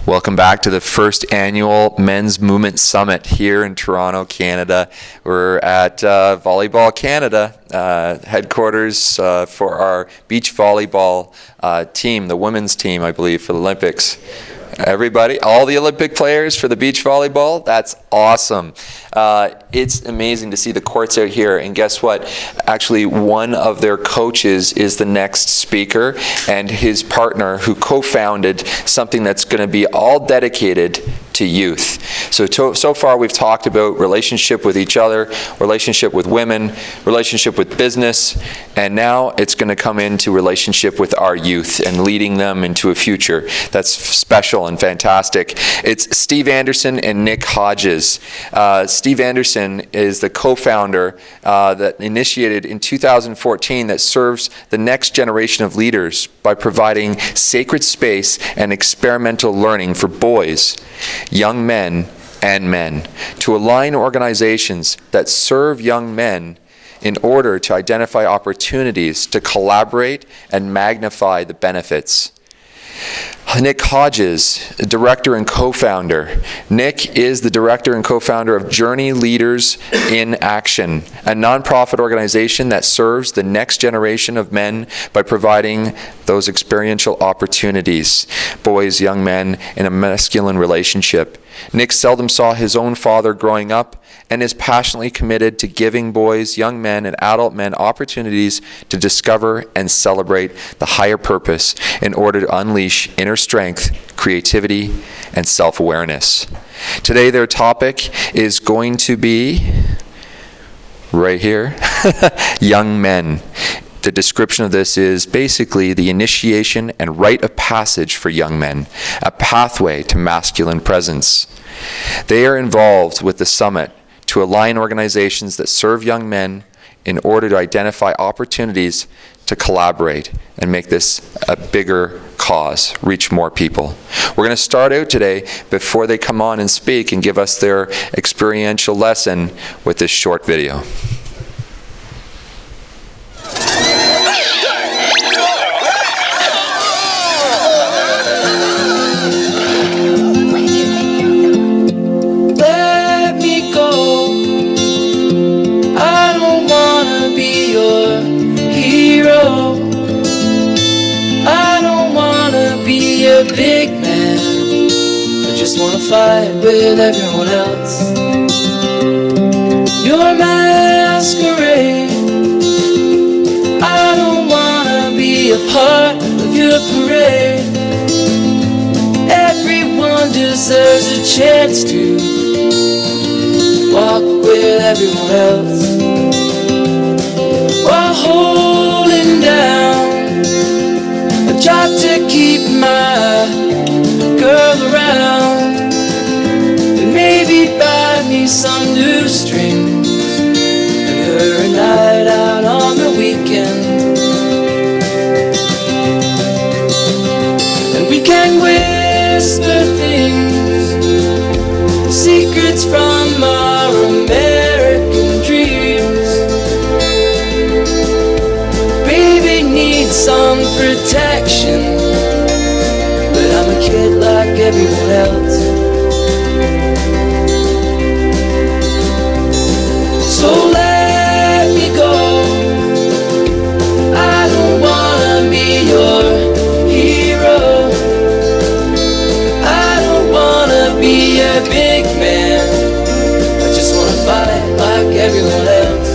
Welcome back to the first annual Men's Movement Summit here in Toronto, Canada. We're at Volleyball Canada, headquarters for our beach volleyball team, the women's team, I believe, for the Olympics. Everybody, all the Olympic players for the beach volleyball, that's awesome. It's amazing to see the courts out here, and guess what? Actually, one of their coaches is the next speaker, and his partner who co-founded something that's going to be all dedicated to youth. So far we've talked about relationship with each other, relationship with women, relationship with business, and now it's going to come into relationship with our youth and leading them into a future that's special and fantastic. It's Steve Anderson and Nick Hodges. Steve Anderson is the co-founder that initiated in 2014 that serves the next generation of leaders by providing sacred space and experimental learning for boys, young men, and men to align organizations that serve young men in order to identify opportunities to collaborate and magnify the benefits. Nick Hodges, director and co-founder. Nick is the director and co-founder of Journey Leaders in Action, a nonprofit organization that serves the next generation of men by providing those experiential opportunities, boys, young men, in a masculine relationship. Nick seldom saw his own father growing up and is passionately committed to giving boys, young men, and adult men opportunities to discover and celebrate the higher purpose in order to unleash inner strength, creativity, and self-awareness. Today their topic is going to be, right here, young men. The description of this is basically the initiation and rite of passage for young men, a pathway to masculine presence. They are involved with the summit to align organizations that serve young men in order to identify opportunities to collaborate and make this a bigger cause, reach more people. We're going to start out today, before they come on and speak and give us their experiential lesson, with this short video. A big man, I just wanna fight with everyone else. Your masquerade, I don't wanna be a part of your parade. Everyone deserves a chance to walk with everyone else while holding down a job to keep my girl around, and maybe buy me some new strings and her a night out on the weekend. And we can whisper things, secrets from our American dreams. Baby needs some protection, but I'm a kid like everyone else. So let me go, I don't wanna be your hero. I don't wanna be a big man, I just wanna fight like everyone else.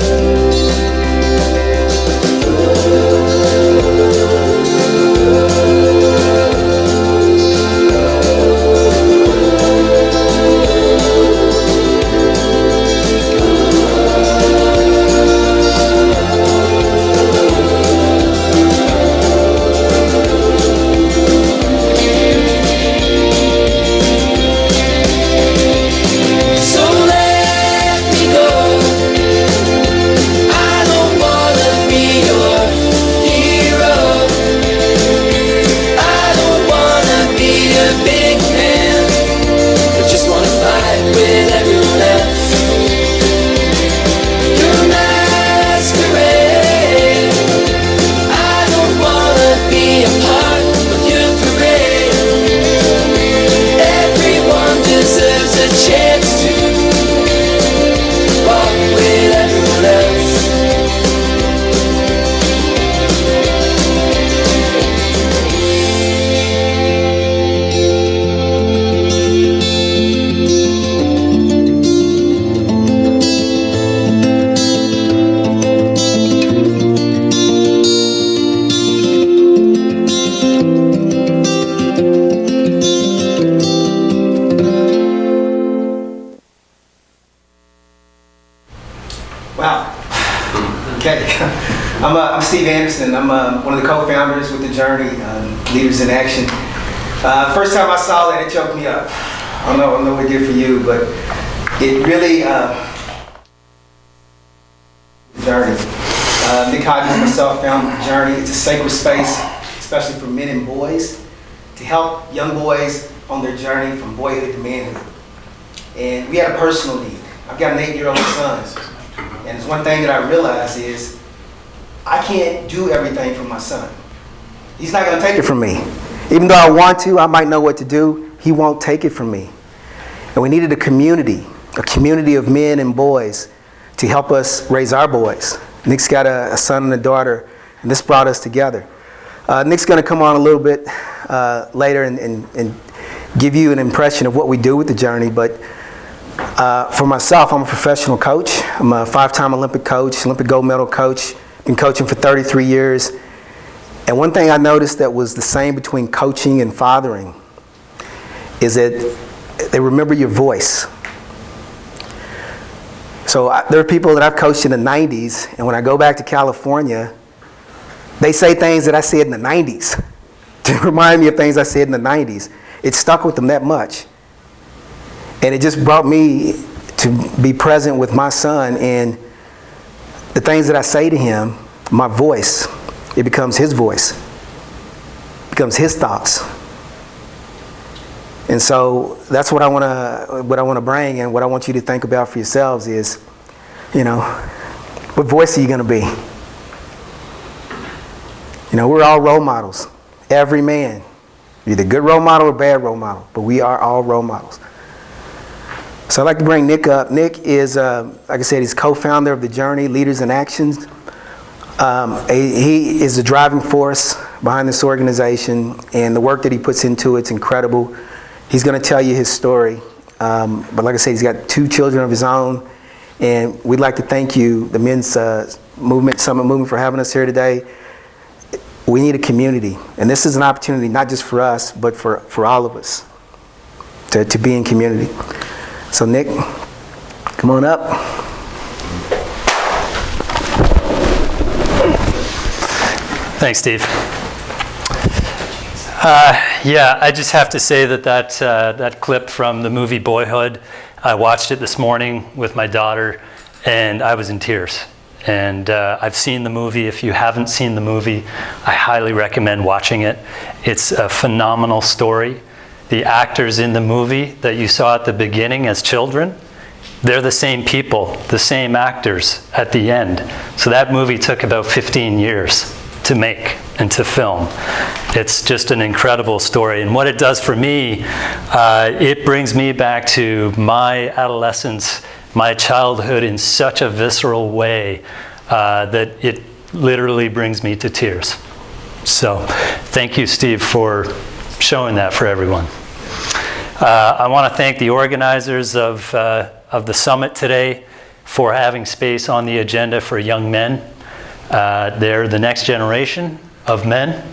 Okay. I'm Steve Anderson. I'm one of the co-founders with The Journey, Leaders in Action. First time I saw that, it choked me up. I don't know what it did for you, but it really, Journey. Nick Hodges and myself founded The Journey. It's a sacred space, especially for men and boys, to help young boys on their journey from boyhood to manhood. And we had a personal need. I've got an 8-year-old son, and it's one thing that I realized is I can't do everything for my son. He's not going to take it from me. Even though I want to, I might know what to do, he won't take it from me. And we needed a community of men and boys to help us raise our boys. Nick's got a son and a daughter, and this brought us together. Nick's going to come on a little bit later and give you an impression of what we do with The Journey, but for myself, I'm a professional coach. I'm a 5-time Olympic coach, Olympic gold medal coach. Been coaching for 33 years. And one thing I noticed that was the same between coaching and fathering is that they remember your voice. So there are people that I've coached in the 90s, and when I go back to California, they say things that I said in the 90s to remind me of things I said in the 90s. It stuck with them that much. And it just brought me to be present with my son, and the things that I say to him, my voice, it becomes his voice, becomes his thoughts. And so that's what I want to bring, and what I want you to think about for yourselves is, what voice are you going to be? We're all role models, every man, either good role model or bad role model, but we are all role models. So I'd like to bring Nick up. Nick is, like I said, he's co-founder of The Journey, Leaders in Action. He is the driving force behind this organization, and the work that he puts into it's incredible. He's going to tell you his story. But like I said, he's got 2 children of his own, and we'd like to thank you, the Men's Summit Movement, for having us here today. We need a community, and this is an opportunity not just for us, but for all of us to be in community. So Nick, come on up. Thanks, Steve. Yeah, I just have to say that clip from the movie Boyhood, I watched it this morning with my daughter, and I was in tears. And I've seen the movie. If you haven't seen the movie, I highly recommend watching it. It's a phenomenal story. The actors in the movie that you saw at the beginning as children, they're the same people, the same actors at the end. So that movie took about 15 years to make and to film. It's just an incredible story. And what it does for me, it brings me back to my adolescence, my childhood in such a visceral way that it literally brings me to tears. So thank you, Steve, for showing that for everyone. I want to thank the organizers of the summit today for having space on the agenda for young men. They're the next generation of men,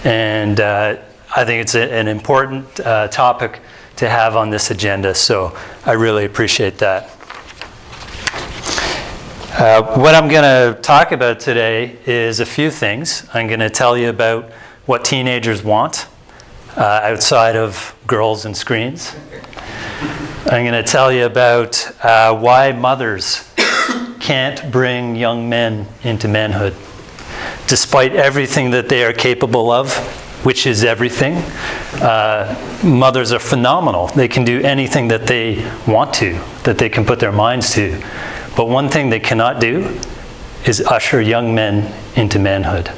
and I think it's an important topic to have on this agenda, so I really appreciate that. What I'm going to talk about today is a few things. I'm going to tell you about what teenagers want outside of girls and screens. I'm going to tell you about why mothers can't bring young men into manhood, despite everything that they are capable of, which is everything. Mothers are phenomenal. They can do anything that they want to, that they can put their minds to. But one thing they cannot do is usher young men into manhood.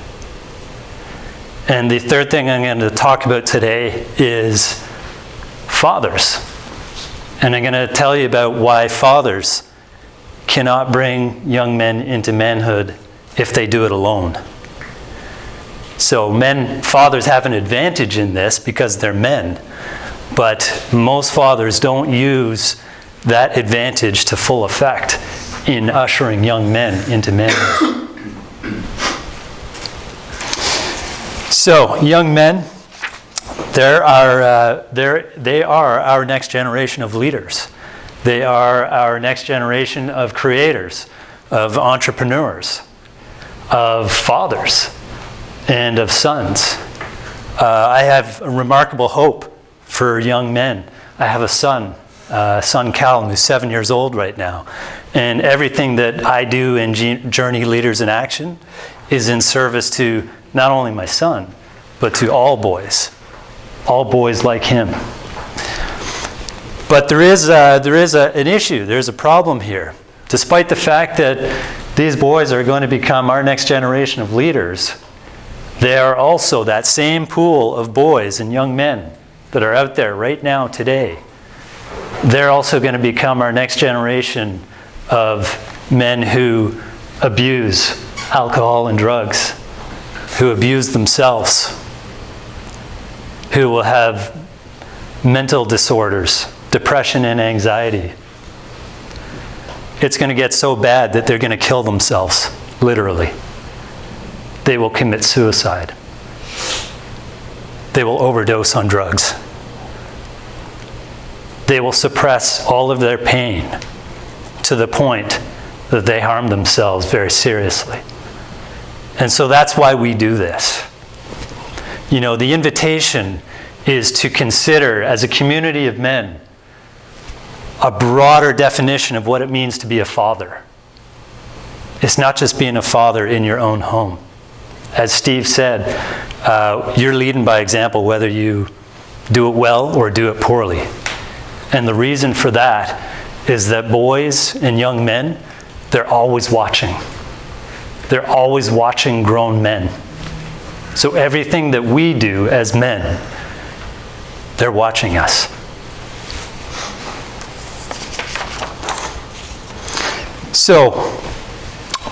And the third thing I'm going to talk about today is fathers. And I'm going to tell you about why fathers cannot bring young men into manhood if they do it alone. So fathers have an advantage in this because they're men, but most fathers don't use that advantage to full effect in ushering young men into manhood. So, young men, they are our next generation of leaders. They are our next generation of creators, of entrepreneurs. of fathers and of sons. I have a remarkable hope for young men. I have a son Callum, who's 7 years old right now. And everything that I do in Journey Leaders in Action is in service to not only my son, but to all boys like him. But there is an issue, there's a problem here. Despite the fact that these boys are going to become our next generation of leaders, they are also that same pool of boys and young men that are out there right now today. They're also going to become our next generation of men who abuse alcohol and drugs, who abuse themselves, who will have mental disorders, depression and anxiety. It's going to get so bad that they're going to kill themselves, literally. They will commit suicide. They will overdose on drugs. They will suppress all of their pain to the point that they harm themselves very seriously. And so that's why we do this. You know, the invitation is to consider, as a community of men, a broader definition of what it means to be a father. It's not just being a father in your own home. As Steve said, you're leading by example whether you do it well or do it poorly. And the reason for that is that boys and young men, they're always watching. They're always watching grown men. So everything that we do as men, they're watching us. So,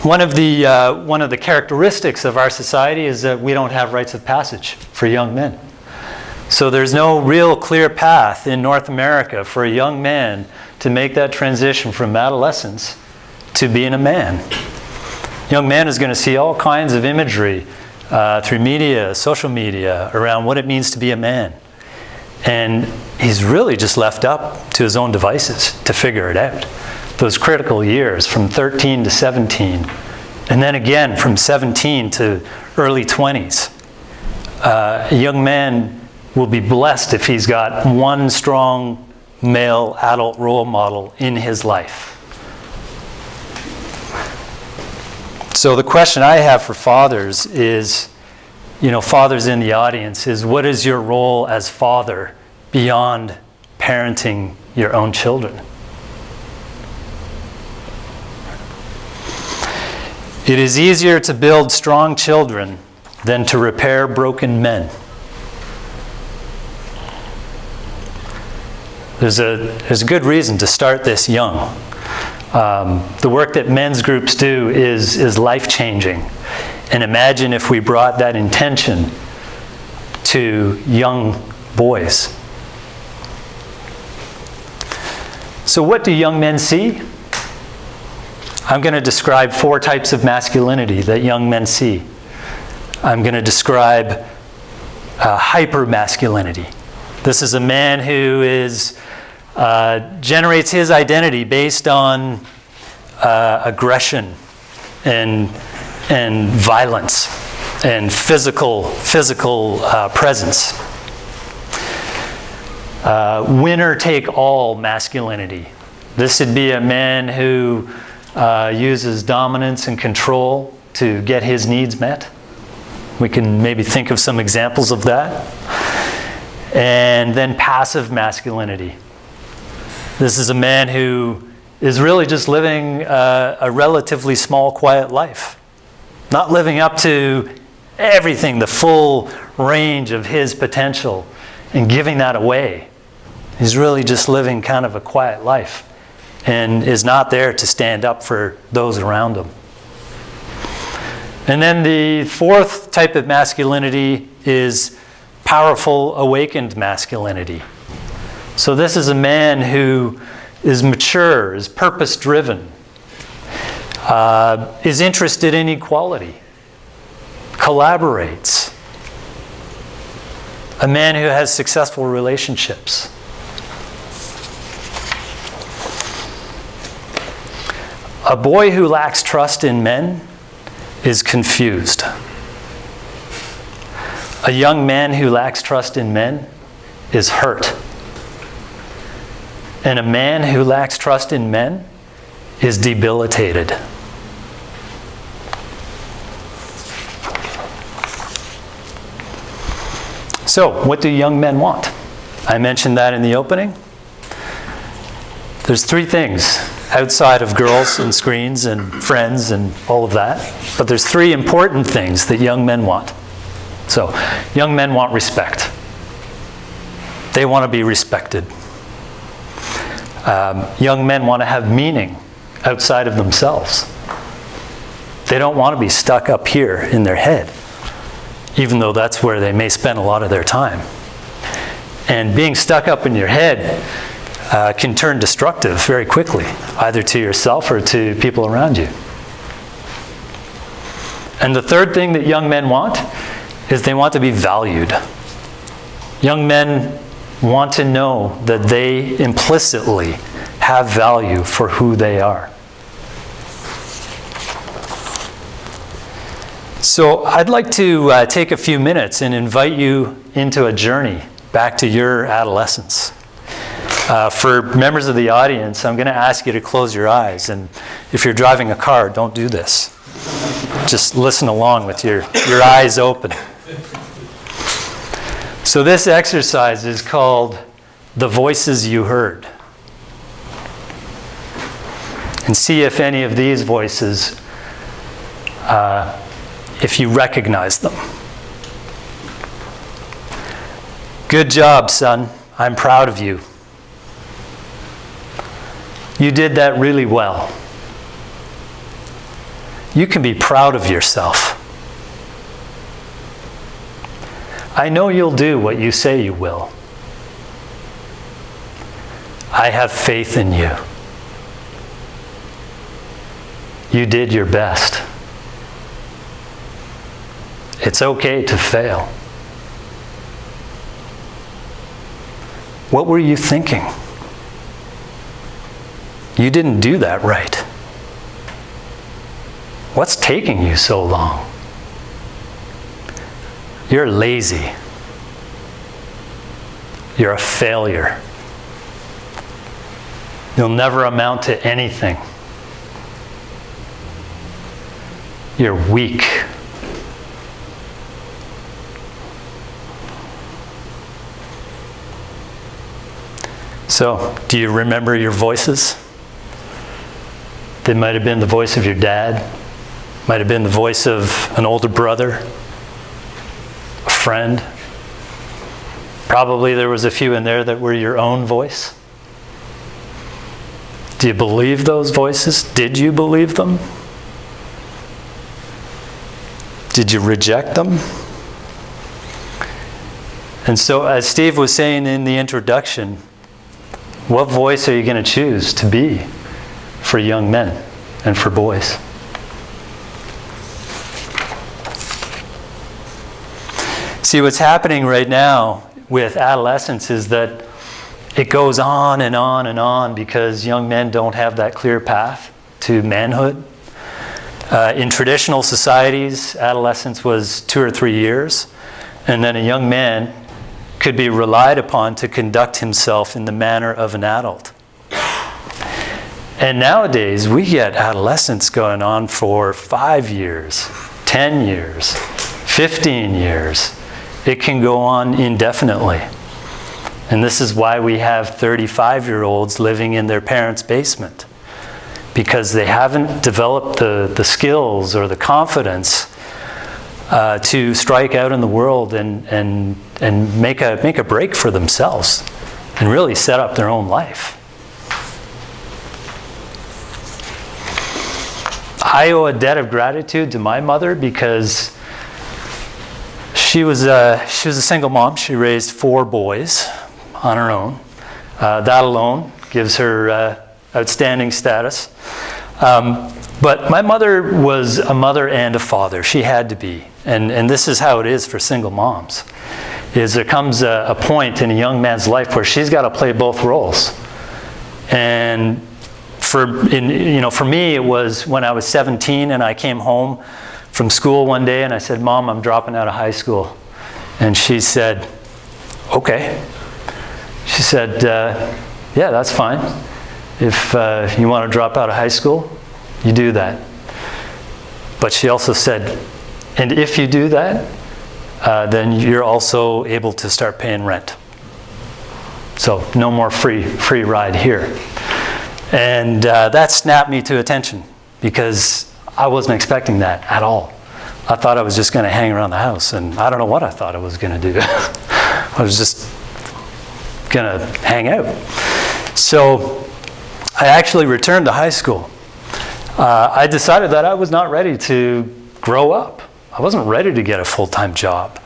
one of the characteristics of our society is that we don't have rites of passage for young men. So there's no real clear path in North America for a young man to make that transition from adolescence to being a man. Young man is going to see all kinds of imagery through media, social media, around what it means to be a man. And he's really just left up to his own devices to figure it out. Those critical years from 13 to 17, and then again from 17 to early 20s. A young man will be blessed if he's got one strong male adult role model in his life. So the question I have for fathers is, fathers in the audience, is what is your role as father beyond parenting your own children? It is easier to build strong children than to repair broken men. There's a good reason to start this young. The work that men's groups do is life-changing. And imagine if we brought that intention to young boys. So what do young men see? I'm going to describe 4 types of masculinity that young men see. I'm going to describe hyper-masculinity. This is a man who generates his identity based on aggression and violence and physical presence. Winner-take-all masculinity. This would be a man who uses dominance and control to get his needs met. We can maybe think of some examples of that. And then passive masculinity. This is a man who is really just living a relatively small, quiet life. Not living up to everything, the full range of his potential, and giving that away. He's really just living kind of a quiet life and is not there to stand up for those around him. And then the 4th type of masculinity is powerful, awakened masculinity. So this is a man who is mature, is purpose-driven, is interested in equality, collaborates. A man who has successful relationships. A boy who lacks trust in men is confused. A young man who lacks trust in men is hurt. And a man who lacks trust in men is debilitated. So, what do young men want? I mentioned that in the opening. There's three things outside of girls and screens and friends and all of that. But there's three important things that young men want. So, young men want respect. They want to be respected. Young men want to have meaning outside of themselves. They don't want to be stuck up here in their head, even though that's where they may spend a lot of their time. And being stuck up in your head can turn destructive very quickly, either to yourself or to people around you. And the third thing that young men want is they want to be valued. Young men want to know that they implicitly have value for who they are. So I'd like to take a few minutes and invite you into a journey back to your adolescence. For members of the audience, I'm going to ask you to close your eyes. And if you're driving a car, don't do this. Just listen along with your eyes open. So this exercise is called The Voices You Heard. And see if any of these voices, if you recognize them. Good job, son. I'm proud of you. You did that really well. You can be proud of yourself. I know you'll do what you say you will. I have faith in you. You did your best. It's okay to fail. What were you thinking? You didn't do that right. What's taking you so long? You're lazy. You're a failure. You'll never amount to anything. You're weak. So, do you remember your voices? They might have been the voice of your dad, might have been the voice of an older brother, a friend. Probably there was a few in there that were your own voice. Do you believe those voices? Did you believe them? Did you reject them? And so, as Steve was saying in the introduction, what voice are you going to choose to be for young men and for boys? See, what's happening right now with adolescence is that it goes on and on and on because young men don't have that clear path to manhood. In traditional societies, adolescence was 2 or 3 years, and then a young man could be relied upon to conduct himself in the manner of an adult. And nowadays, we get adolescence going on for 5 years, 10 years, 15 years. It can go on indefinitely. And this is why we have 35-year-olds living in their parents' basement, because they haven't developed the skills or the confidence to strike out in the world and make a break for themselves and really set up their own life. I owe a debt of gratitude to my mother because she was a single mom. She raised 4 boys on her own. That alone gives her outstanding status. But my mother was a mother and a father. She had to be. And this is how it is for single moms. Is there comes a point in a young man's life where she's got to play both roles. And for me, it was when I was 17 and I came home from school one day and I said, Mom, I'm dropping out of high school. And she said, okay. She said, yeah, that's fine. If you want to drop out of high school, you do that. But she also said, and if you do that, then you're also able to start paying rent. So no more free ride here. And that snapped me to attention because I wasn't expecting that at all. I thought I was just going to hang around the house, and I don't know what I thought I was going to do. I was just going to hang out. So I actually returned to high school. I decided that I was not ready to grow up. I wasn't ready to get a full-time job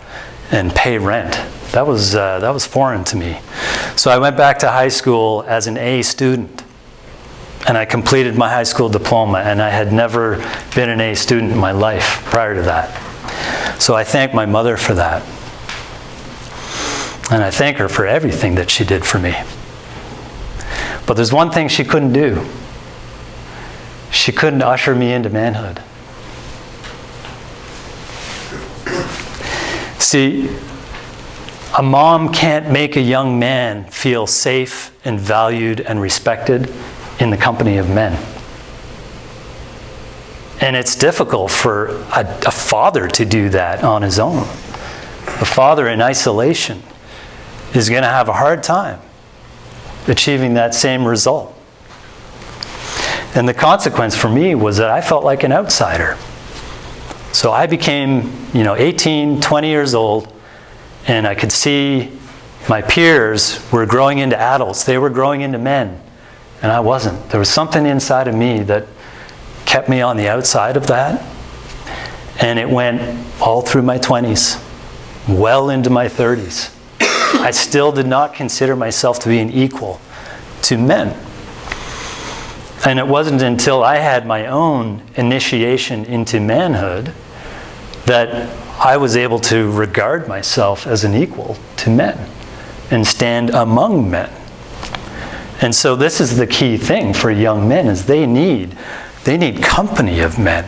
and pay rent. That was foreign to me. So I went back to high school as an A student. And I completed my high school diploma, and I had never been an A student in my life prior to that. So I thank my mother for that. And I thank her for everything that she did for me. But there's one thing she couldn't do. She couldn't usher me into manhood. See, a mom can't make a young man feel safe and valued and respected in the company of men. And it's difficult for a father to do that on his own. A father in isolation is going to have a hard time achieving that same result. And the consequence for me was that I felt like an outsider. So I became, 18, 20 years old, and I could see my peers were growing into adults. They were growing into men. And I wasn't. There was something inside of me that kept me on the outside of that. And it went all through my 20s, well into my 30s. I still did not consider myself to be an equal to men. And it wasn't until I had my own initiation into manhood that I was able to regard myself as an equal to men and stand among men. And so this is the key thing for young men is they need company of men.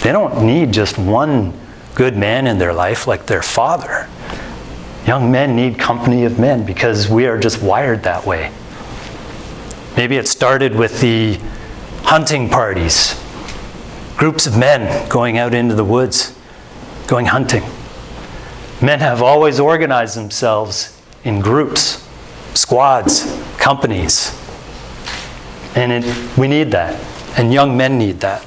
They don't need just one good man in their life like their father. Young men need company of men because we are just wired that way. Maybe it started with the hunting parties. Groups of men going out into the woods, going hunting. Men have always organized themselves in groups, squads, companies. And we need that. And young men need that.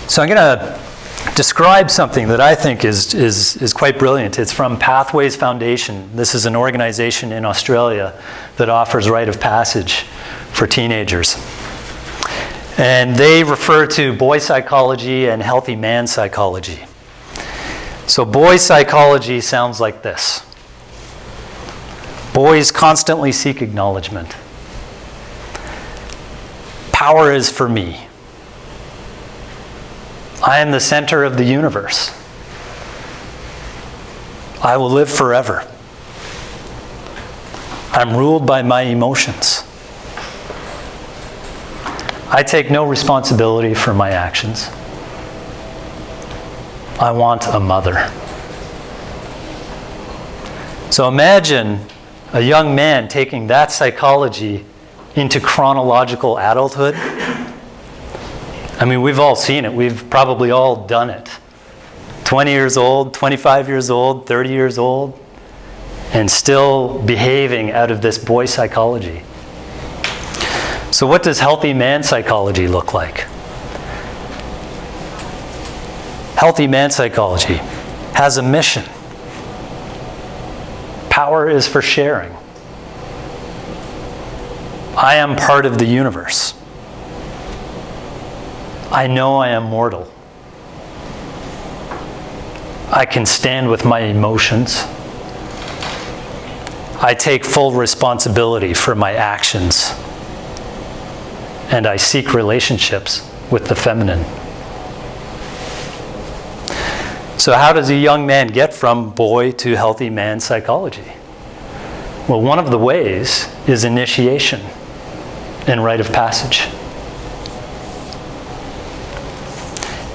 So I'm going to describe something that I think is quite brilliant. It's from Pathways Foundation. This is an organization in Australia that offers rite of passage for teenagers. And they refer to boy psychology and healthy man psychology. So boy psychology sounds like this. Boys constantly seek acknowledgement. Power is for me. I am the center of the universe. I will live forever. I'm ruled by my emotions. I take no responsibility for my actions. I want a mother. So imagine a young man taking that psychology into chronological adulthood. I mean, we've all seen it. We've probably all done it. 20 years old, 25 years old, 30 years old, and still behaving out of this boy psychology. So what does healthy man psychology look like? Healthy man psychology has a mission. Power is for sharing. I am part of the universe. I know I am mortal. I can stand with my emotions. I take full responsibility for my actions. And I seek relationships with the feminine. So how does a young man get from boy to healthy man psychology? Well, one of the ways is initiation and rite of passage.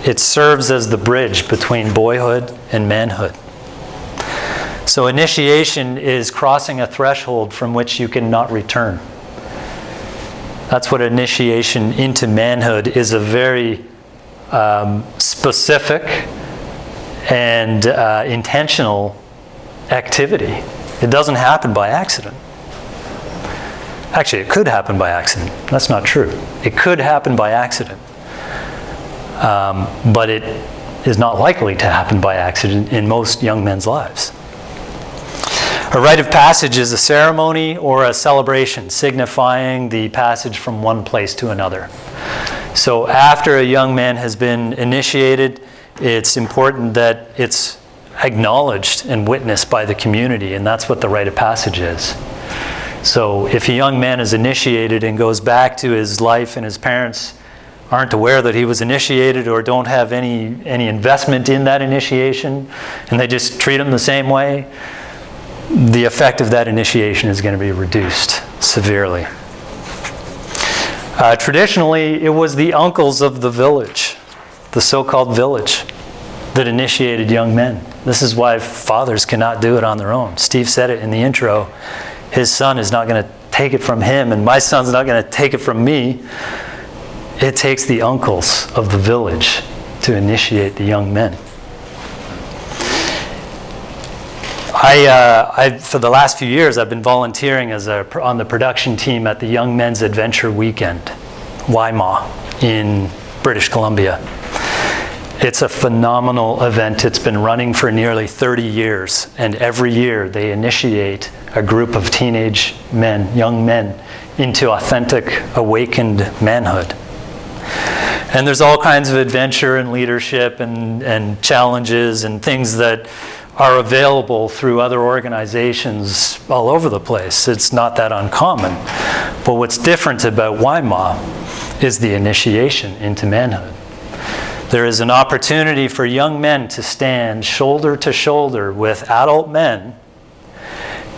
It serves as the bridge between boyhood and manhood. So initiation is crossing a threshold from which you cannot return. That's what initiation into manhood is, a very specific and intentional activity. It doesn't happen by accident. Actually, it could happen by accident. That's not true. It could happen by accident. But it is not likely to happen by accident in most young men's lives. A rite of passage is a ceremony or a celebration signifying the passage from one place to another. So after a young man has been initiated, it's important that it's acknowledged and witnessed by the community, and that's what the rite of passage is. So if a young man is initiated and goes back to his life and his parents aren't aware that he was initiated or don't have any investment in that initiation, and they just treat him the same way, the effect of that initiation is going to be reduced severely. Traditionally, it was the uncles of the village, the so-called village, that initiated young men. This is why fathers cannot do it on their own. Steve said it in the intro. His son is not going to take it from him, and my son's not going to take it from me. It takes the uncles of the village to initiate the young men. For the last few years, I've been volunteering on the production team at the Young Men's Adventure Weekend, YMA, in British Columbia. It's a phenomenal event. It's been running for nearly 30 years, and every year they initiate a group of teenage men, young men, into authentic, awakened manhood. And there's all kinds of adventure and leadership and challenges and things that are available through other organizations all over the place. It's not that uncommon. But what's different about YMA is the initiation into manhood. There is an opportunity for young men to stand shoulder to shoulder with adult men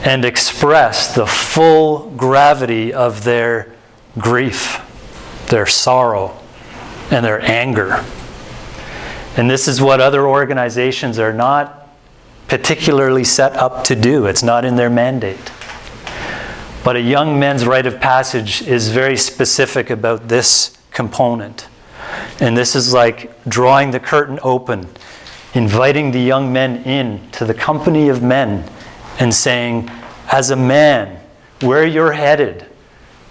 and express the full gravity of their grief, their sorrow, and their anger. And this is what other organizations are not particularly set up to do. It's not in their mandate. But a young men's rite of passage is very specific about this component. And this is like drawing the curtain open, inviting the young men in to the company of men and saying, as a man, where you're headed,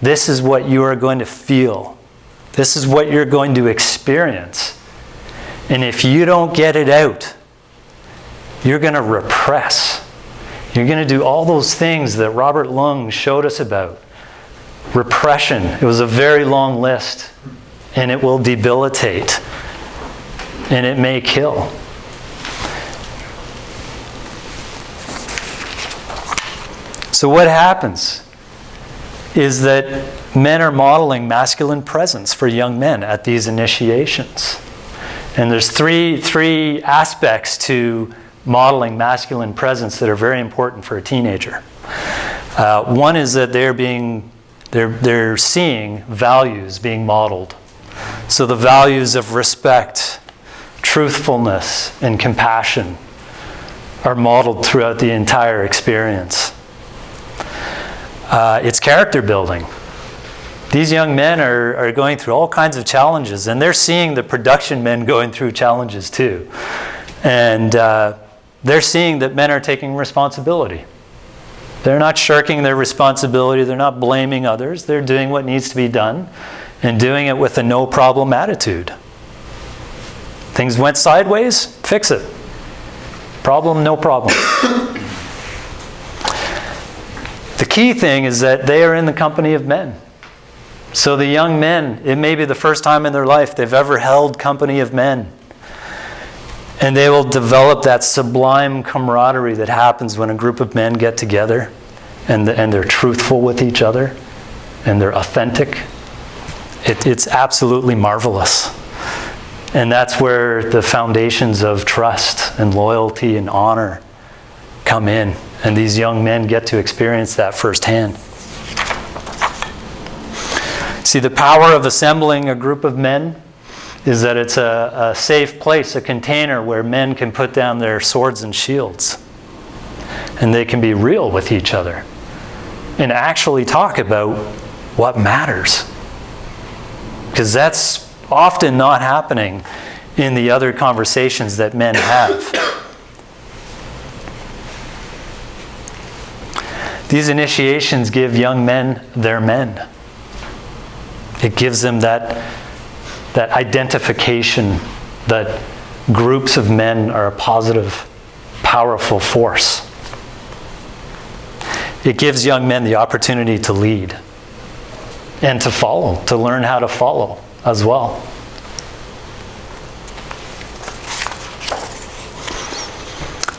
this is what you are going to feel. This is what you're going to experience. And if you don't get it out, you're going to repress. You're going to do all those things that Robert Lung showed us about. Repression. It was a very long list. And it will debilitate. And it may kill. So what happens is that men are modeling masculine presence for young men at these initiations. And there's three aspects to modeling masculine presence that are very important for a teenager. One is that they're seeing values being modeled. So the values of respect, truthfulness, and compassion are modeled throughout the entire experience. It's character building. These young men are going through all kinds of challenges, and they're seeing the production men going through challenges too. And they're seeing that men are taking responsibility. They're not shirking their responsibility. They're not blaming others. They're doing what needs to be done and doing it with a no-problem attitude. Things went sideways, fix it. Problem, no problem. The key thing is that they are in the company of men. So the young men, it may be the first time in their life they've ever held company of men. And they will develop that sublime camaraderie that happens when a group of men get together and they're truthful with each other and they're authentic. It's absolutely marvelous. And that's where the foundations of trust and loyalty and honor come in, and these young men get to experience that firsthand. See, the power of assembling a group of men is that it's a safe place, a container where men can put down their swords and shields, and they can be real with each other and actually talk about what matters. Because that's often not happening in the other conversations that men have. These initiations give young men their men. It gives them that identification that groups of men are a positive, powerful force. It gives young men the opportunity to lead and to follow, to learn how to follow as well.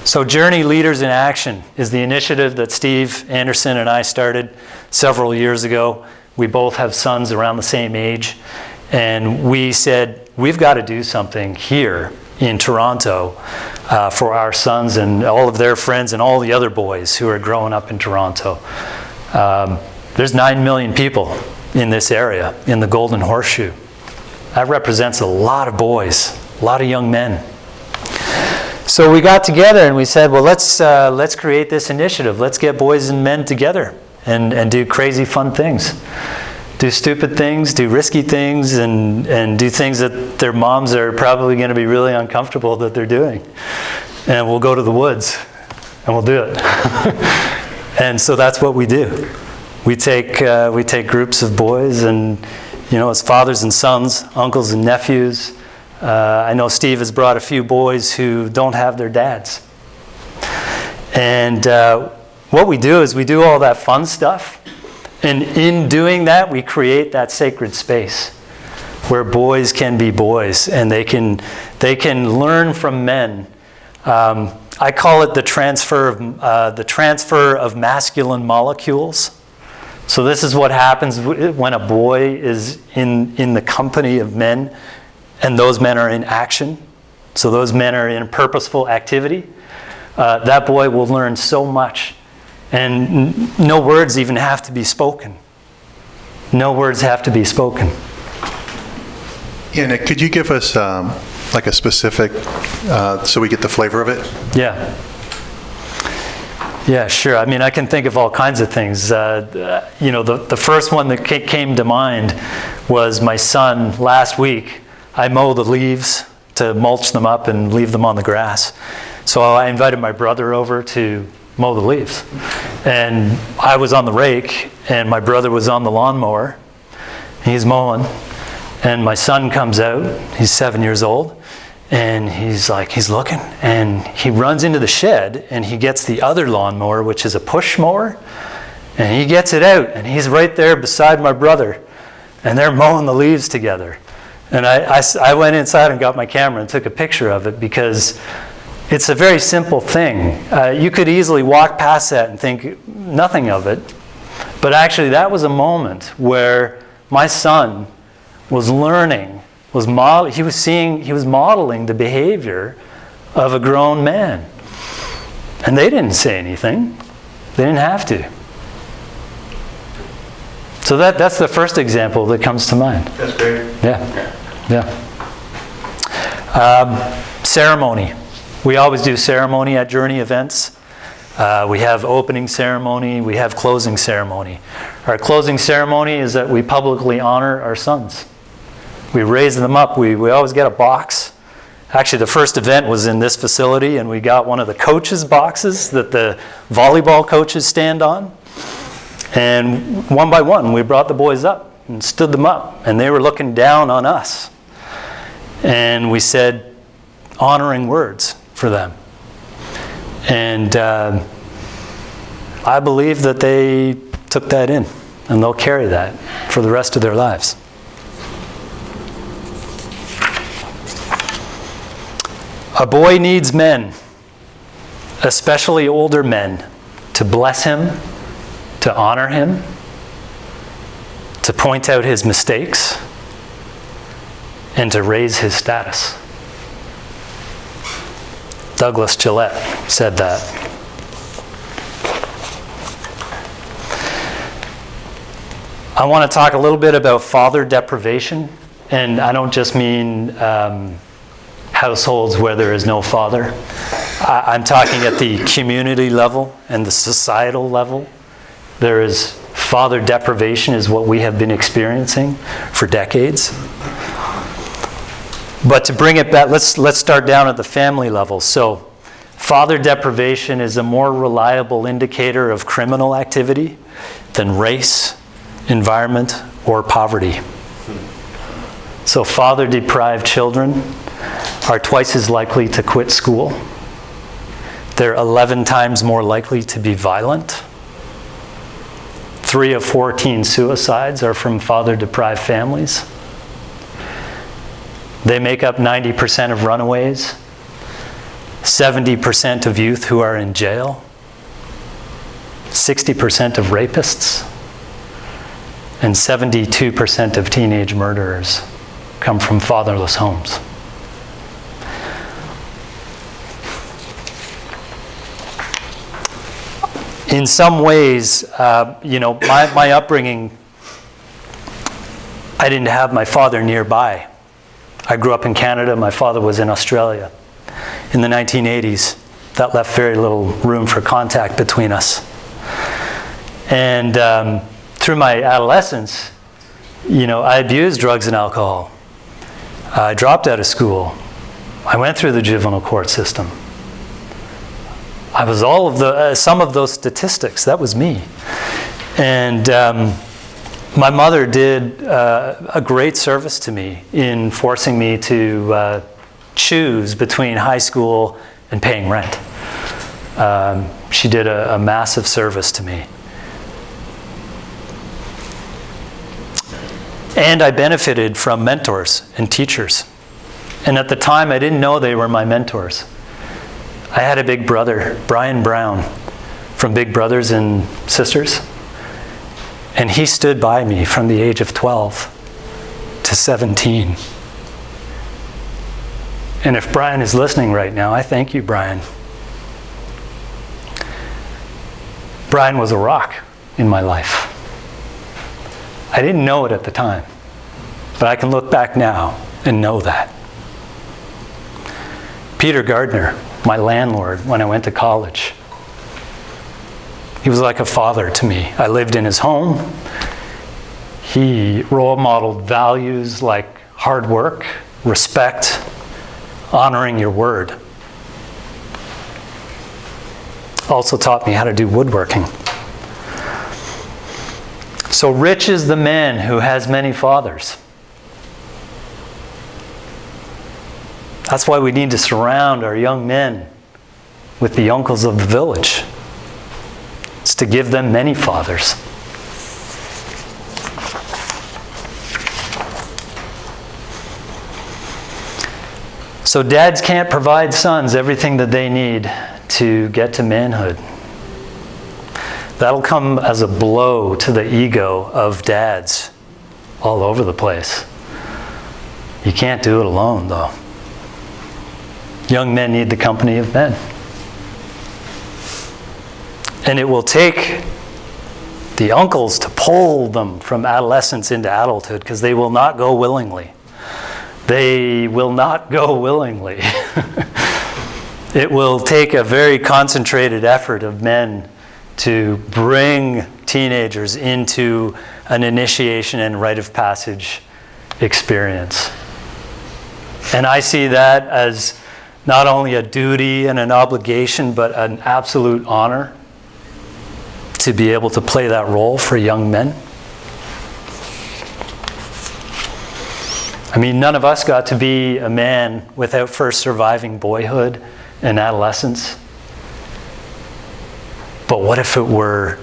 So Journey Leaders in Action is the initiative that Steve Anderson and I started several years ago. We both have sons around the same age. And we said, we've got to do something here in Toronto for our sons and all of their friends and all the other boys who are growing up in Toronto. There's 9 million people in this area, in the Golden Horseshoe. That represents a lot of boys, a lot of young men. So we got together and we said, well, let's create this initiative. Let's get boys and men together and do crazy fun things. Do stupid things, do risky things, and do things that their moms are probably going to be really uncomfortable that they're doing. And we'll go to the woods and we'll do it. And so that's what we do. We take groups of boys and, as fathers and sons, uncles and nephews. I know Steve has brought a few boys who don't have their dads. And what we do is we do all that fun stuff. And in doing that, we create that sacred space where boys can be boys and they can learn from men. I call it the transfer of masculine molecules. So this is what happens when a boy is in the company of men, and those men are in action. So those men are in purposeful activity. That boy will learn so much. And no words even have to be spoken. No words have to be spoken. Yeah, Nick, could you give us like a specific, so we get the flavor of it? Yeah. Yeah, sure. I mean, I can think of all kinds of things. The first one that came to mind was my son last week. I mow the leaves to mulch them up and leave them on the grass. So I invited my brother over to mow the leaves. And I was on the rake, and my brother was on the lawnmower. He's mowing, and my son comes out. He's 7 years old, and he's looking, and he runs into the shed, and he gets the other lawnmower, which is a push mower, and he gets it out, and he's right there beside my brother, and they're mowing the leaves together. And I went inside and got my camera and took a picture of it because it's a very simple thing. You could easily walk past that and think nothing of it. But actually, that was a moment where my son was learning, he was modeling the behavior of a grown man. And they didn't say anything. They didn't have to. So that's the first example that comes to mind. That's great. Yeah. Ceremony. We always do ceremony at Journey events. We have opening ceremony, we have closing ceremony. Our closing ceremony is that we publicly honor our sons. We raise them up. We always get a box. Actually, the first event was in this facility, and we got one of the coaches' boxes that the volleyball coaches stand on. And one by one, we brought the boys up and stood them up, and they were looking down on us. And we said honoring words for them. And I believe that they took that in, and they'll carry that for the rest of their lives. A boy needs men, especially older men, to bless him, to honor him, to point out his mistakes, and to raise his status. Douglas Gillette said that. I want to talk a little bit about father deprivation, and I don't just mean households where there is no father. I'm talking at the community level and the societal level. There is father deprivation is what we have been experiencing for decades. But to bring it back, let's start down at the family level. So, father deprivation is a more reliable indicator of criminal activity than race, environment, or poverty. So father-deprived children are twice as likely to quit school. They're 11 times more likely to be violent. 3 of 14 suicides are from father-deprived families. They make up 90% of runaways, 70% of youth who are in jail, 60% of rapists, and 72% of teenage murderers come from fatherless homes. In some ways, my upbringing, I didn't have my father nearby. I grew up in Canada. My father was in Australia. In the 1980s, that left very little room for contact between us. And through my adolescence, I abused drugs and alcohol. I dropped out of school. I went through the juvenile court system. I was all of some of those statistics. That was me. And my mother did a great service to me in forcing me to choose between high school and paying rent. She did a massive service to me. And I benefited from mentors and teachers. And at the time, I didn't know they were my mentors. I had a big brother, Brian Brown, from Big Brothers and Sisters. And he stood by me from the age of 12 to 17. And if Brian is listening right now, I thank you, Brian. Brian was a rock in my life. I didn't know it at the time, but I can look back now and know that. Peter Gardner, my landlord when I went to college, he was like a father to me. I lived in his home. He role modeled values like hard work, respect, honoring your word. Also taught me how to do woodworking. So rich is the man who has many fathers. That's why we need to surround our young men with the uncles of the village. It's to give them many fathers. So dads can't provide sons everything that they need to get to manhood. That'll come as a blow to the ego of dads all over the place. You can't do it alone, though. Young men need the company of men. And it will take the uncles to pull them from adolescence into adulthood, because they will not go willingly. They will not go willingly. It will take a very concentrated effort of men to bring teenagers into an initiation and rite of passage experience. And I see that as not only a duty and an obligation, but an absolute honor to be able to play that role for young men. I mean, none of us got to be a man without first surviving boyhood and adolescence. But what if it were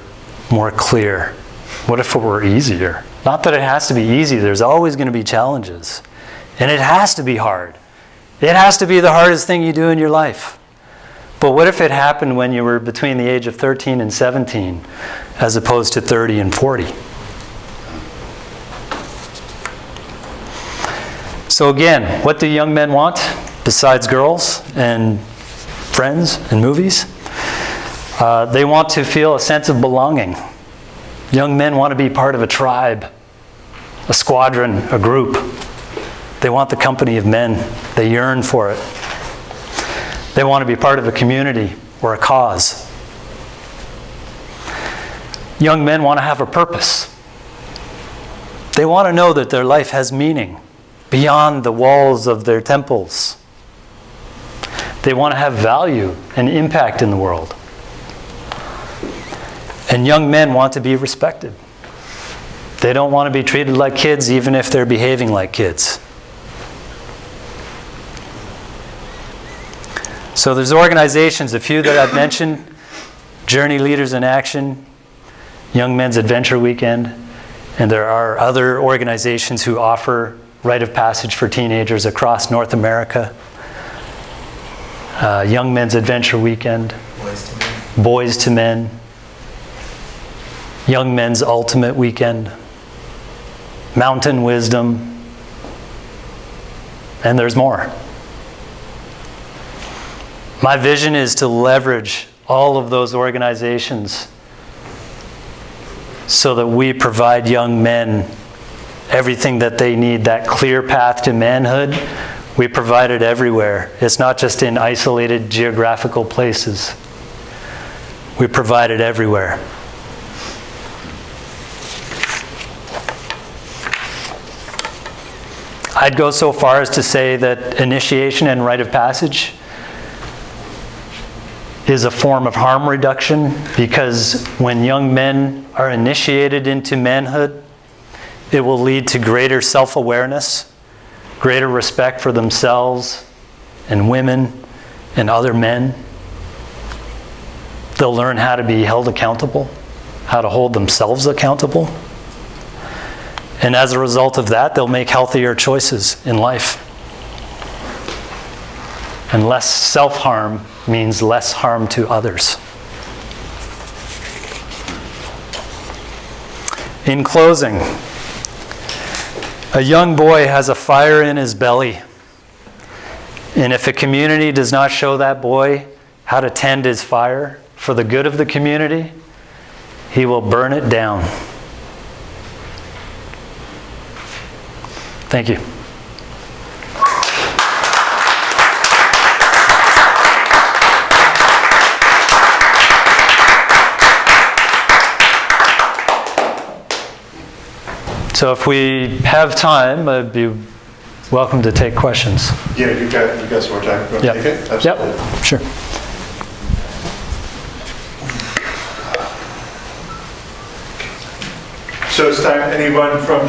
more clear? What if it were easier? Not that it has to be easy. There's always going to be challenges. And it has to be hard. It has to be the hardest thing you do in your life. But what if it happened when you were between the age of 13 and 17, as opposed to 30 and 40? So again, what do young men want besides girls and friends and movies? They want to feel a sense of belonging. Young men want to be part of a tribe, a squadron, a group. They want the company of men. They yearn for it. They want to be part of a community or a cause. Young men want to have a purpose. They want to know that their life has meaning beyond the walls of their temples. They want to have value and impact in the world. And young men want to be respected. They don't want to be treated like kids even if they're behaving like kids. So there's organizations, a few that I've mentioned: Journey Leaders in Action, Young Men's Adventure Weekend, and there are other organizations who offer rite of passage for teenagers across North America. Young Men's Adventure Weekend, Boys to Men, Young Men's Ultimate Weekend, Mountain Wisdom, and there's more. My vision is to leverage all of those organizations so that we provide young men everything that they need, that clear path to manhood. We provide it everywhere. It's not just in isolated geographical places. We provide it everywhere. I'd go so far as to say that initiation and rite of passage is a form of harm reduction, because when young men are initiated into manhood, it will lead to greater self-awareness, greater respect for themselves and women and other men. They'll learn how to be held accountable, how to hold themselves accountable. And as a result of that, they'll make healthier choices in life. And less self-harm means less harm to others. In closing, a young boy has a fire in his belly. And if a community does not show that boy how to tend his fire for the good of the community, he will burn it down. Thank you. So if we have time, I'd be welcome to take questions. Yeah, you've got some more time. You want to take it? Absolutely. Yep, sure. So it's time. Anyone from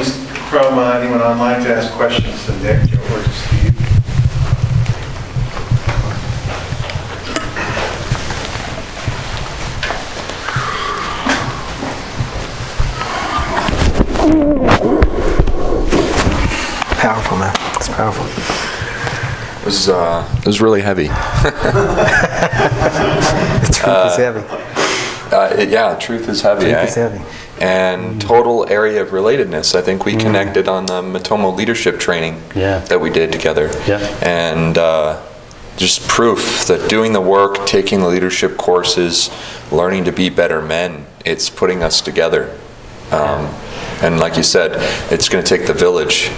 anyone online to ask questions to Nick or to Steve? Powerful, man. It's powerful. It was really heavy. The truth is heavy. Yeah, truth is heavy. Truth is heavy. And total area of relatedness. I think we connected on the Matomo leadership training that we did together. Yeah. And just proof that doing the work, taking the leadership courses, learning to be better men, it's putting us together. And like you said, it's going to take the village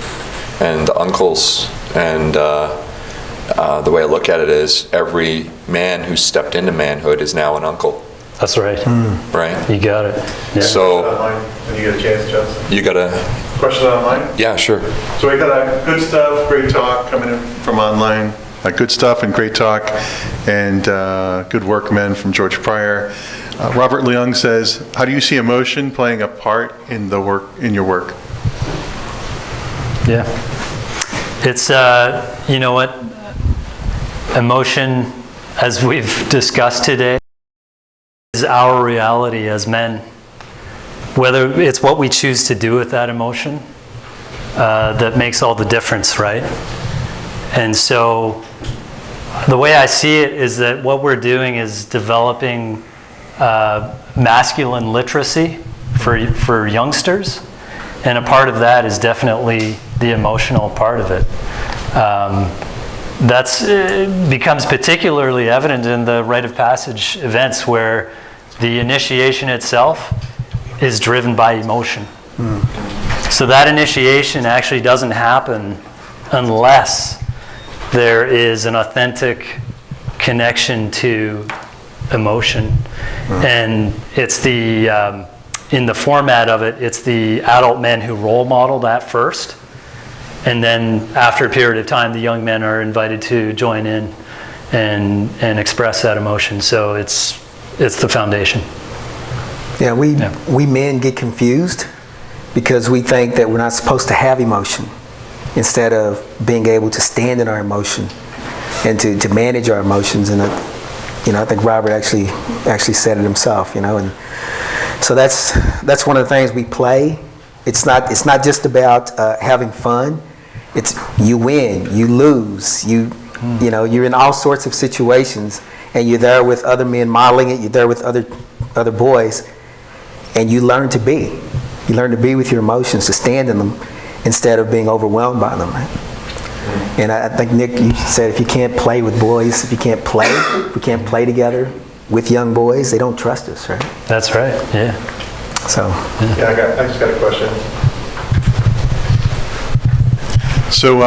and the uncles. And the way I look at it is every man who stepped into manhood is now an uncle. That's right. Right? You got it. Yeah. So, online, when you get a chance, Justin. You got a question online? Yeah, sure. So we got good stuff, great talk coming in from online. Good stuff and great talk, and good work, men, from George Pryor. Robert Leung says, "How do you see emotion playing a part in the work in your work?" Yeah, it's you know what, emotion, as we've discussed today, is our reality as men. Whether it's what we choose to do with that emotion that makes all the difference, right? And so the way I see it is that what we're doing is developing masculine literacy for youngsters, and a part of that is definitely the emotional part of it. That's becomes particularly evident in the rite of passage events, where the initiation itself is driven by emotion. So that initiation actually doesn't happen unless there is an authentic connection to emotion. And it's the, in the format of it, it's the adult men who role model that first. And then after a period of time, the young men are invited to join in and express that emotion. So it's the foundation. Yeah, we men get confused because we think that we're not supposed to have emotion instead of being able to stand in our emotion and to manage our emotions. And I think Robert actually said it himself. And so that's one of the things we play. It's not just about having fun. It's you win, you lose, you're in all sorts of situations, and you're there with other men modeling it. You're there with other boys, and you learn to be. You learn to be with your emotions, to stand in them instead of being overwhelmed by them. Right? And I think, Nick, you said if you can't play with boys, if we can't play together with young boys, they don't trust us, right? That's right, yeah. So. Yeah, I just got a question. So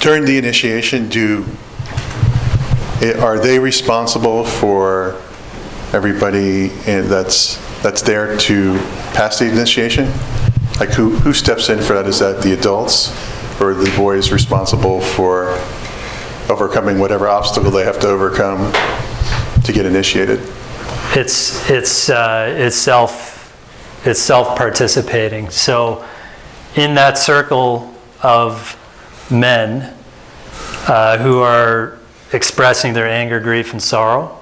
during the initiation, are they responsible for everybody that's there to pass the initiation? Like who steps in for that? Is that the adults, or are the boys responsible for overcoming whatever obstacle they have to overcome to get initiated? It's self-participating. So in that circle of men who are expressing their anger, grief, and sorrow,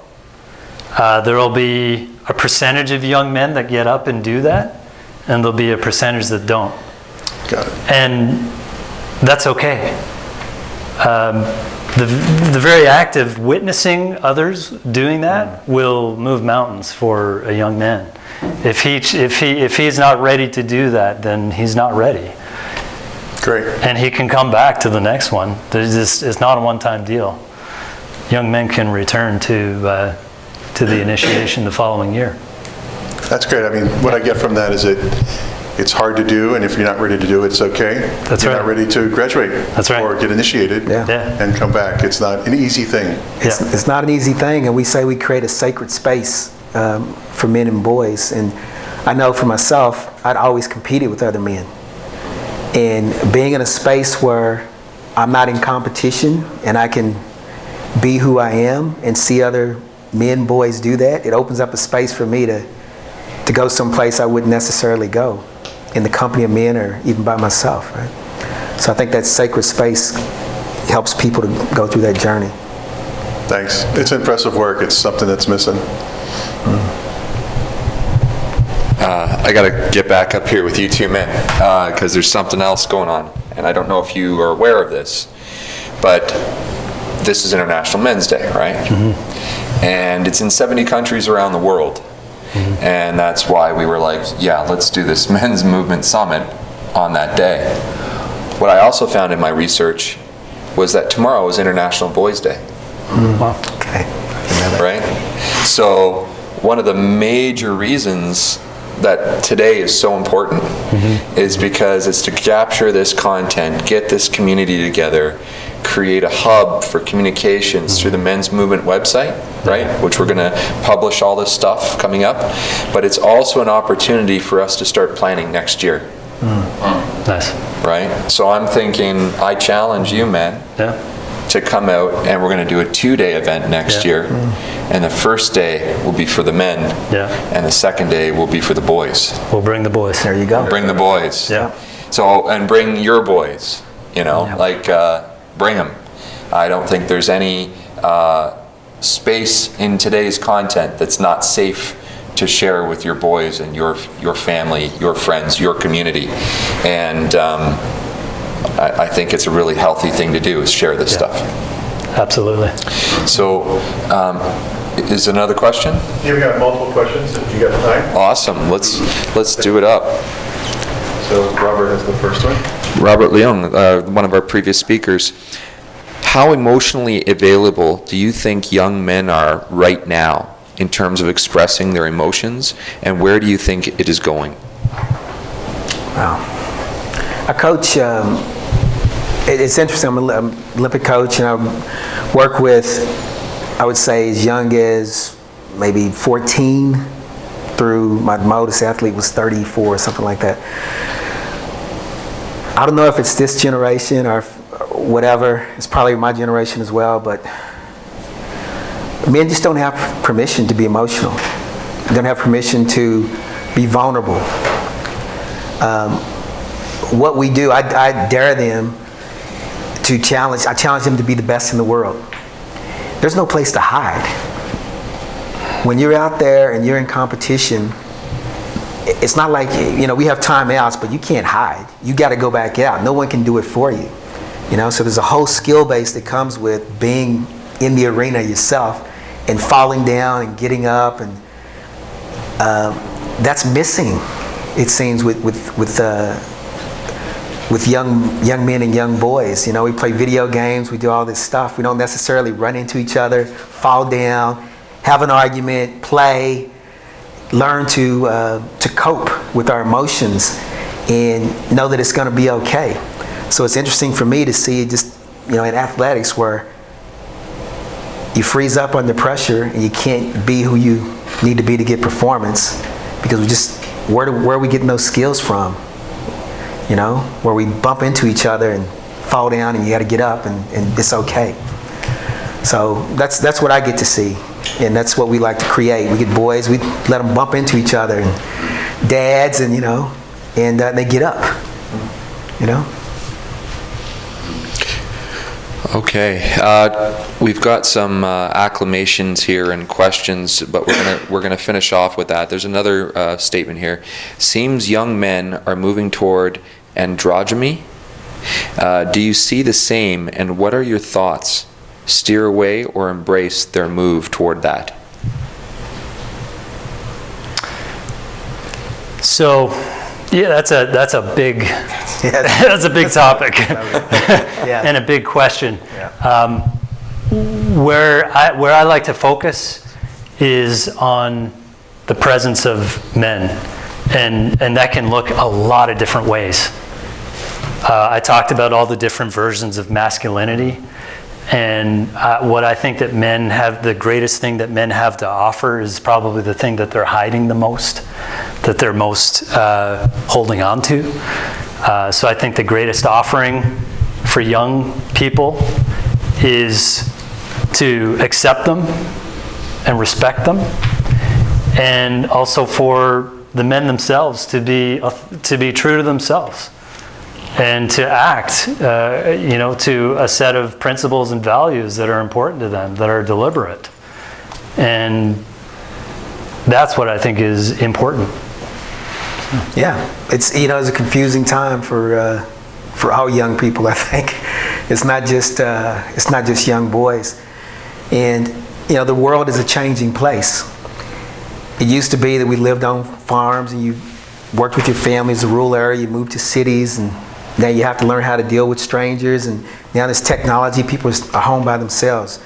there will be a percentage of young men that get up and do that, and there'll be a percentage that don't. Got it. And that's okay. The very act of witnessing others doing that will move mountains for a young man. If he's not ready to do that, then he's not ready. Great. And he can come back to the next one. It's not a one-time deal. Young men can return to the initiation the following year. That's great. I mean, what I get from that is it's hard to do, and if you're not ready to do it, it's okay. That's you're right. not ready to graduate or get initiated and come back. It's not an easy thing. It's not an easy thing, and we say we create a sacred space for men and boys. And I know for myself, I'd always competed with other men. And being in a space where I'm not in competition and I can be who I am and see other men, boys do that, it opens up a space for me to go someplace I wouldn't necessarily go in the company of men or even by myself, right? So I think that sacred space helps people to go through that journey. Thanks. It's impressive work. It's something that's missing. I got to get back up here with you two men because there's something else going on. And I don't know if you are aware of this, but this is International Men's Day, right? Mm-hmm. And it's in 70 countries around the world. Mm-hmm. And that's why we were like, yeah, let's do this Men's Movement Summit on that day. What I also found in my research was that tomorrow is International Boys' Day. Mm-hmm. Wow. Okay. Right? So one of the major reasons that today is so important is because it's to capture this content, get this community together, create a hub for communications through the Men's Movement website, right? Which we're going to publish all this stuff coming up. But it's also an opportunity for us to start planning next year. Nice. Right? So I'm thinking, I challenge you, men, to come out, and we're going to do a 2-day event next year. And the first day will be for the men, and the second day will be for the boys. We'll bring the boys. There you go. Bring the boys. Yeah. So, and bring your boys, bring them. I don't think there's any space in today's content that's not safe to share with your boys and your family, your friends, your community. And I think it's a really healthy thing to do, is share this stuff. Absolutely. So, is another question? Yeah, we got multiple questions if you got time. Awesome. Let's do it up. So Robert has the first one. Robert Leung, one of our previous speakers. How emotionally available do you think young men are right now in terms of expressing their emotions, and where do you think it is going? Wow. I coach, it's interesting, I'm an Olympic coach, and I work with, I would say, as young as maybe 14 through my oldest athlete was 34 or something like that. I don't know if it's this generation or whatever. It's probably my generation as well, but men just don't have permission to be emotional. They don't have permission to be vulnerable. What we do, I dare them to challenge. I challenge them to be the best in the world. There's no place to hide. When you're out there and you're in competition, it's not like, we have timeouts, but you can't hide. You got to go back out. No one can do it for you. So there's a whole skill base that comes with being in the arena yourself and falling down and getting up, and that's missing, it seems, with young men and young boys. We play video games, we do all this stuff. We don't necessarily run into each other, fall down, have an argument, play, learn to cope with our emotions and know that it's going to be okay. So it's interesting for me to see just, in athletics where you freeze up under pressure and you can't be who you need to be to get performance, because where are we getting those skills from? Where we bump into each other and fall down and you got to get up and it's okay. So that's what I get to see, and that's what we like to create. We get boys, we let them bump into each other, and dads, and and they get up. Okay, we've got some acclamations here and questions, but we're gonna finish off with that. There's another statement here. Seems young men are moving toward androgyny. Do you see the same, and what are your thoughts? Steer away or embrace their move toward that? So, yeah, that's a big that's a big topic and a big question. Where I like to focus is on the presence of men, and that can look a lot of different ways. I talked about all the different versions of masculinity, and what I think that men have, the greatest thing that men have to offer is probably the thing that they're hiding the most, that they're most holding on to. So I think the greatest offering for young people is to accept them and respect them, and also for the men themselves to be true to themselves and to act, to a set of principles and values that are important to them, that are deliberate. And that's what I think is important. Yeah, it's it's a confusing time for all young people. I think it's not just young boys, and the world is a changing place. It used to be that we lived on farms and you worked with your families, a rural area. You moved to cities, and now you have to learn how to deal with strangers. And now there's technology; people are home by themselves.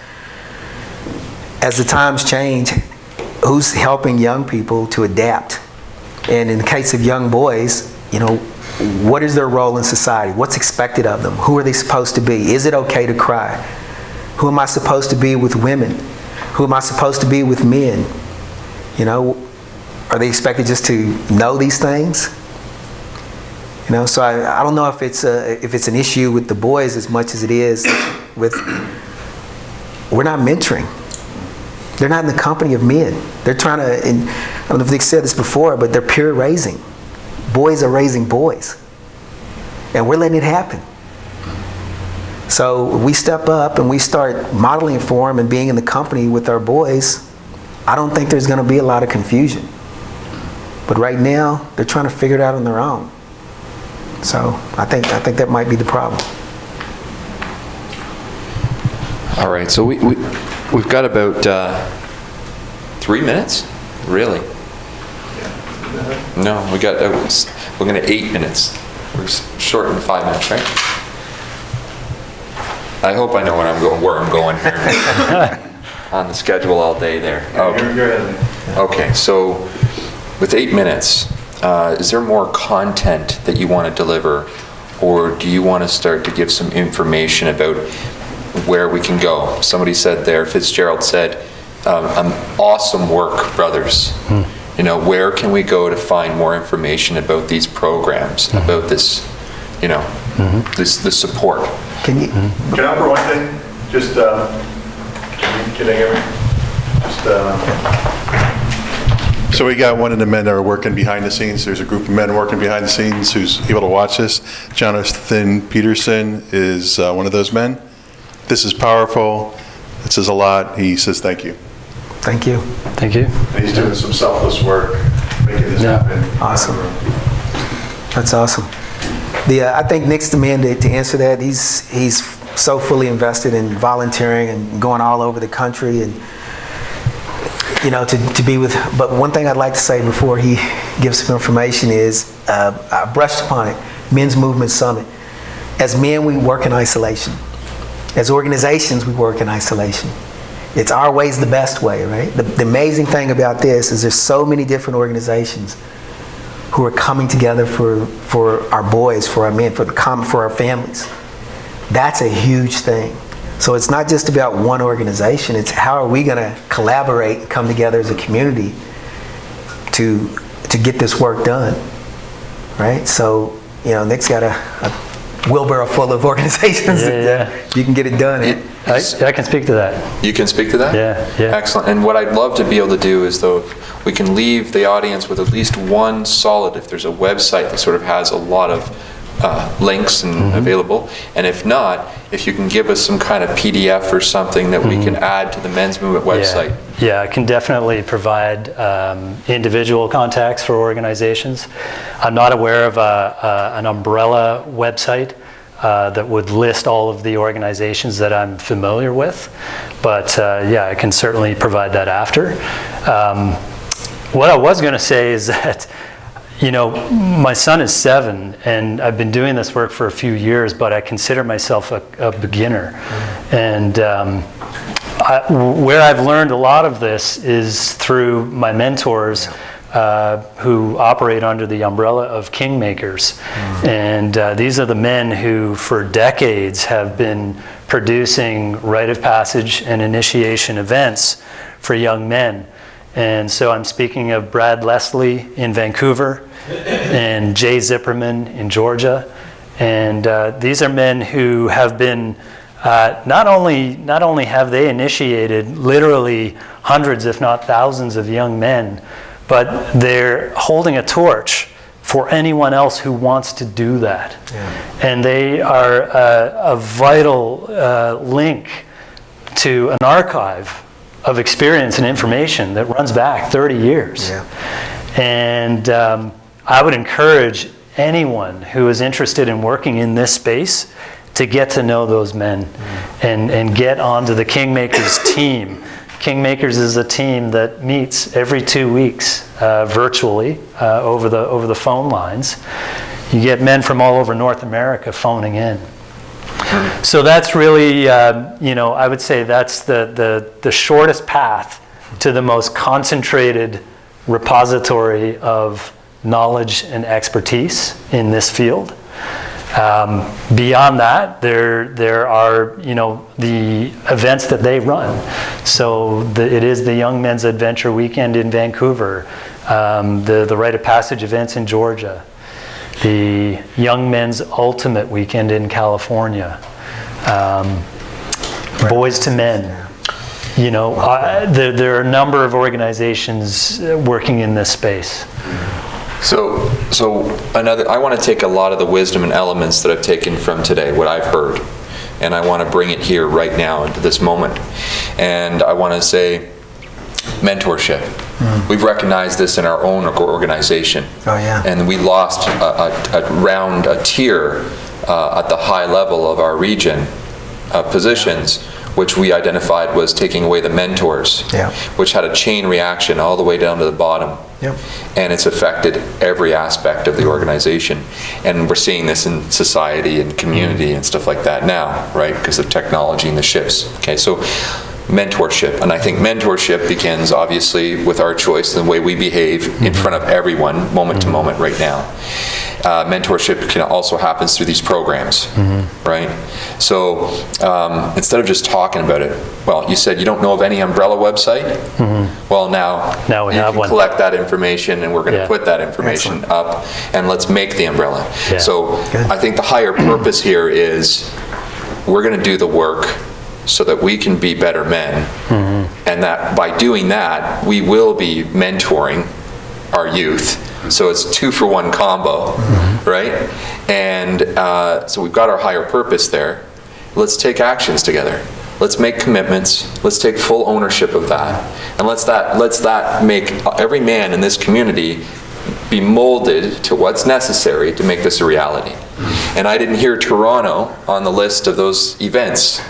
As the times change, who's helping young people to adapt? And in the case of young boys, what is their role in society? What's expected of them? Who are they supposed to be? Is it okay to cry? Who am I supposed to be with women? Who am I supposed to be with men? Are they expected just to know these things? So I don't know if it's an issue with the boys as much as it is with, we're not mentoring. They're not in the company of men. They're trying to, and I don't know if they said this before, but they're peer raising. Boys are raising boys. And we're letting it happen. So we step up and we start modeling for them and being in the company with our boys. I don't think there's going to be a lot of confusion. But right now, they're trying to figure it out on their own. So I think that might be the problem. All right, so we've got about 3 minutes, really. No, we're going to 8 minutes. We're shortened 5 minutes, right? I hope I know where I'm going here. on the schedule all day there. Yeah, you're ahead of me. Okay, so with 8 minutes, is there more content that you want to deliver, or do you want to start to give some information about where we can go? Somebody said there, Fitzgerald said, awesome work, brothers. You know, where can we go to find more information about these programs, about this, you know, this support? Can I offer one thing? Just, can they hear me? So we got one of the men that are working behind the scenes. There's a group of men working behind the scenes who's able to watch this. Jonathan Peterson is one of those men. This is powerful. It says a lot. He says thank you. Thank you. Thank you. And he's doing some selfless work, making this happen. Awesome. That's awesome. I think Nick's the man to answer that. He's so fully invested in volunteering and going all over the country, and you know, to be with. But one thing I'd like to say before he gives some information is, I brushed upon it. Men's Movement Summit. As men, we work in isolation. As organizations, we work in isolation. It's our way's the best way, right? The amazing thing about this is there's so many different organizations who are coming together for our boys, for our men, for our families. That's a huge thing. So it's not just about one organization, it's how are we going to collaborate and come together as a community to get this work done, right? So, you know, Nick's got a wheelbarrow full of organizations that you can get it done. I can speak to that. You can speak to that? Yeah. Excellent. And what I'd love to be able to do is, though, if we can leave the audience with at least one solid, if there's a website that sort of has a lot of links and available, and if not, if you can give us some kind of PDF or something that we can add to the Men's Movement website. Yeah, I can definitely provide individual contacts for organizations. I'm not aware of an umbrella website that would list all of the organizations that I'm familiar with, but yeah, I can certainly provide that after. What I was going to say is that, you know, my son is 7, and I've been doing this work for a few years, but I consider myself a beginner. And where I've learned a lot of this is through my mentors who operate under the umbrella of Kingmakers. And these are the men who, for decades, have been producing rite of passage and initiation events for young men. And so I'm speaking of Brad Leslie in Vancouver and Jay Zipperman in Georgia. And these are men who have been, not only have they initiated literally hundreds, if not thousands of young men, but they're holding a torch for anyone else who wants to do that. And they are a vital link to an archive of experience and information that runs back 30 years. And I would encourage anyone who is interested in working in this space to get to know those men and get onto the Kingmakers team. Kingmakers is a team that meets every 2 weeks virtually over the phone lines. You get men from all over North America phoning in. So that's really, you know, I would say that's the shortest path to the most concentrated repository of knowledge and expertise in this field. Beyond that, there are, you know, the events that they run. So it is the Young Men's Adventure Weekend in Vancouver, the Rite of Passage events in Georgia, the Young Men's Ultimate Weekend in California, Boys to Men. You know, there are a number of organizations working in this space. So I want to take a lot of the wisdom and elements that I've taken from today, what I've heard, and I want to bring it here right now into this moment. And I want to say mentorship. We've recognized this in our own organization. And we lost a tier at the high level of our region positions, which we identified was taking away the mentors, which had a chain reaction all the way down to the bottom. And it's affected every aspect of the organization. And we're seeing this in society and community and stuff like that now, right? Because of technology and the shifts. Okay, so mentorship. And I think mentorship begins, obviously, with our choice and the way we behave in front of everyone, moment to moment right now. Mentorship can also happen through these programs, right? So instead of just talking about it, well, you said you don't know of any umbrella website? Well, now we you have can one. collect that information, and we're going to Yeah. put that information up, and let's make the umbrella. Yeah. So I think the higher purpose here is we're going to do the work so that we can be better men, and that by doing that, we will be mentoring our youth. So it's 2-for-1 combo, right? And so we've got our higher purpose there. Let's take actions together. Let's make commitments. Let's take full ownership of that. And let's that make every man in this community be molded to what's necessary to make this a reality. And I didn't hear Toronto on the list of those events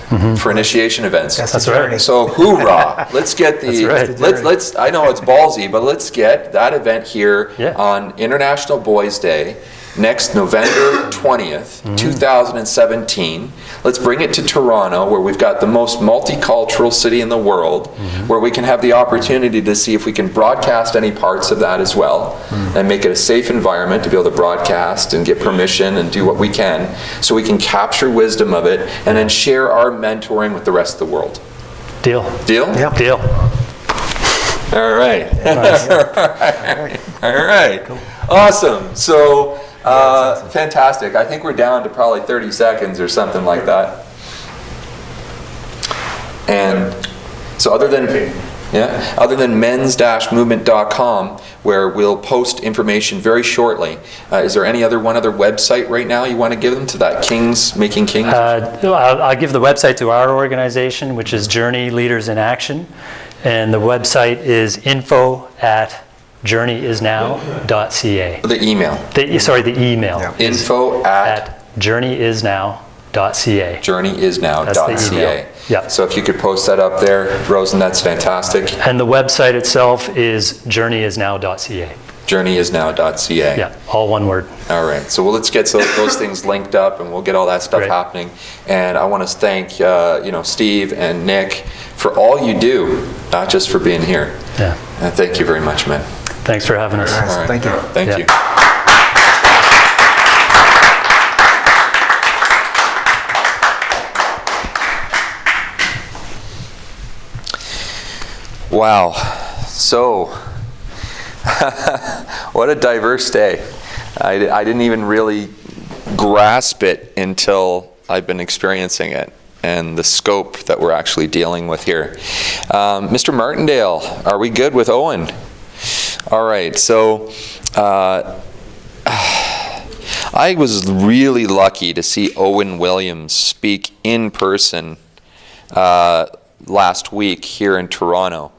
for initiation events. That's right. So hoorah! Let's get the. Let's. I know it's ballsy, but let's get that event here on International Boys Day next November 20th, 2017. Let's bring it to Toronto, where we've got the most multicultural city in the world, where we can have the opportunity to see if we can broadcast any parts of that as well, and make it a safe environment to be able to broadcast and get permission and do what we can, so we can capture wisdom of it and then share our mentoring with the rest of the world. Deal. Deal? Yep. Deal. All right. Nice. All right. Cool. Awesome. So, fantastic. I think we're down to probably 30 seconds or something like that. And so other than mens-movement.com, where we'll post information very shortly, is there any one other website right now you want to give them to that Making Kings? I'll give the website to our organization, which is Journey Leaders in Action. And the website is info@journeyisnow.ca. The email. The email. Yeah. info@journeyisnow.ca. Journeyisnow.ca. Yeah. So if you could post that up there, Rosen, that's fantastic. And the website itself is journeyisnow.ca. Journeyisnow.ca. Yeah, all one word. All right. So let's get those things linked up, and we'll get all that stuff happening. And I want to thank Steve and Nick for all you do, not just for being here. Yeah. And thank you very much, man. Thanks for having us. All right. Thank you. Thank you. Wow. So, what a diverse day. I didn't even really grasp it until I've been experiencing it and the scope that we're actually dealing with here. Mr. Martindale, are we good with Owen? All right, so I was really lucky to see Owen Williams speak in person last week here in Toronto.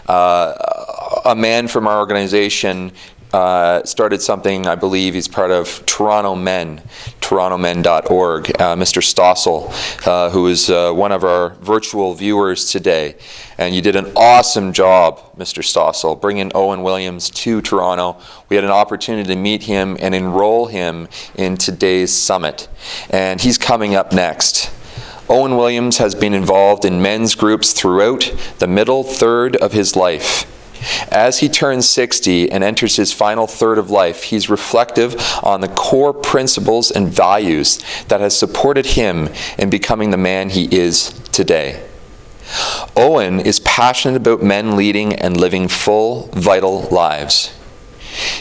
A man from our organization started something, I believe he's part of Toronto Men, torontomen.org, Mr. Stossel, who is one of our virtual viewers today. And you did an awesome job, Mr. Stossel, bringing Owen Williams to Toronto. We had an opportunity to meet him and enroll him in today's summit. And he's coming up next. Owen Williams has been involved in men's groups throughout the middle third of his life. As he turns 60 and enters his final third of life, he's reflective on the core principles and values that has supported him in becoming the man he is today. Owen is passionate about men leading and living full, vital lives.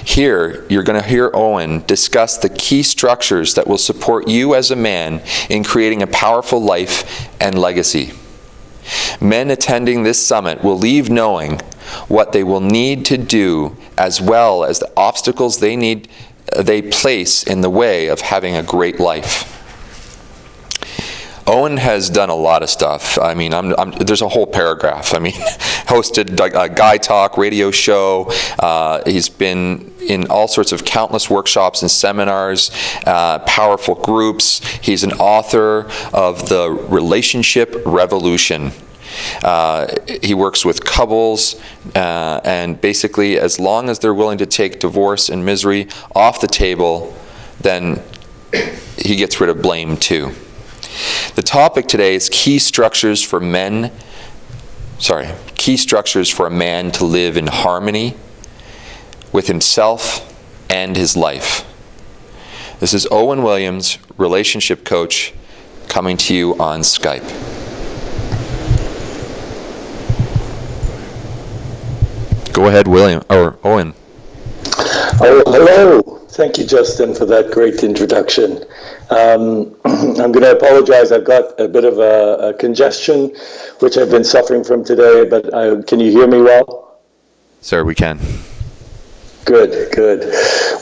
Here, you're going to hear Owen discuss the key structures that will support you as a man in creating a powerful life and legacy. Men attending this summit will leave knowing what they will need to do, as well as the obstacles they place in the way of having a great life. Owen has done a lot of stuff. I mean, there's a whole paragraph. I mean, hosted a Guy Talk radio show. He's been in all sorts of countless workshops and seminars, powerful groups. He's an author of The Relationship Revolution. He works with couples, and basically, as long as they're willing to take divorce and misery off the table, then he gets rid of blame too. The topic today is key structures for men key structures for a man to live in harmony with himself and his life. This is Owen Williams, relationship coach, coming to you on Skype. Go ahead, Owen. Oh, hello. Thank you, Justin, for that great introduction. I'm going to apologize. I've got a bit of a congestion, which I've been suffering from today, but can you hear me well? Sir, we can. Good, good.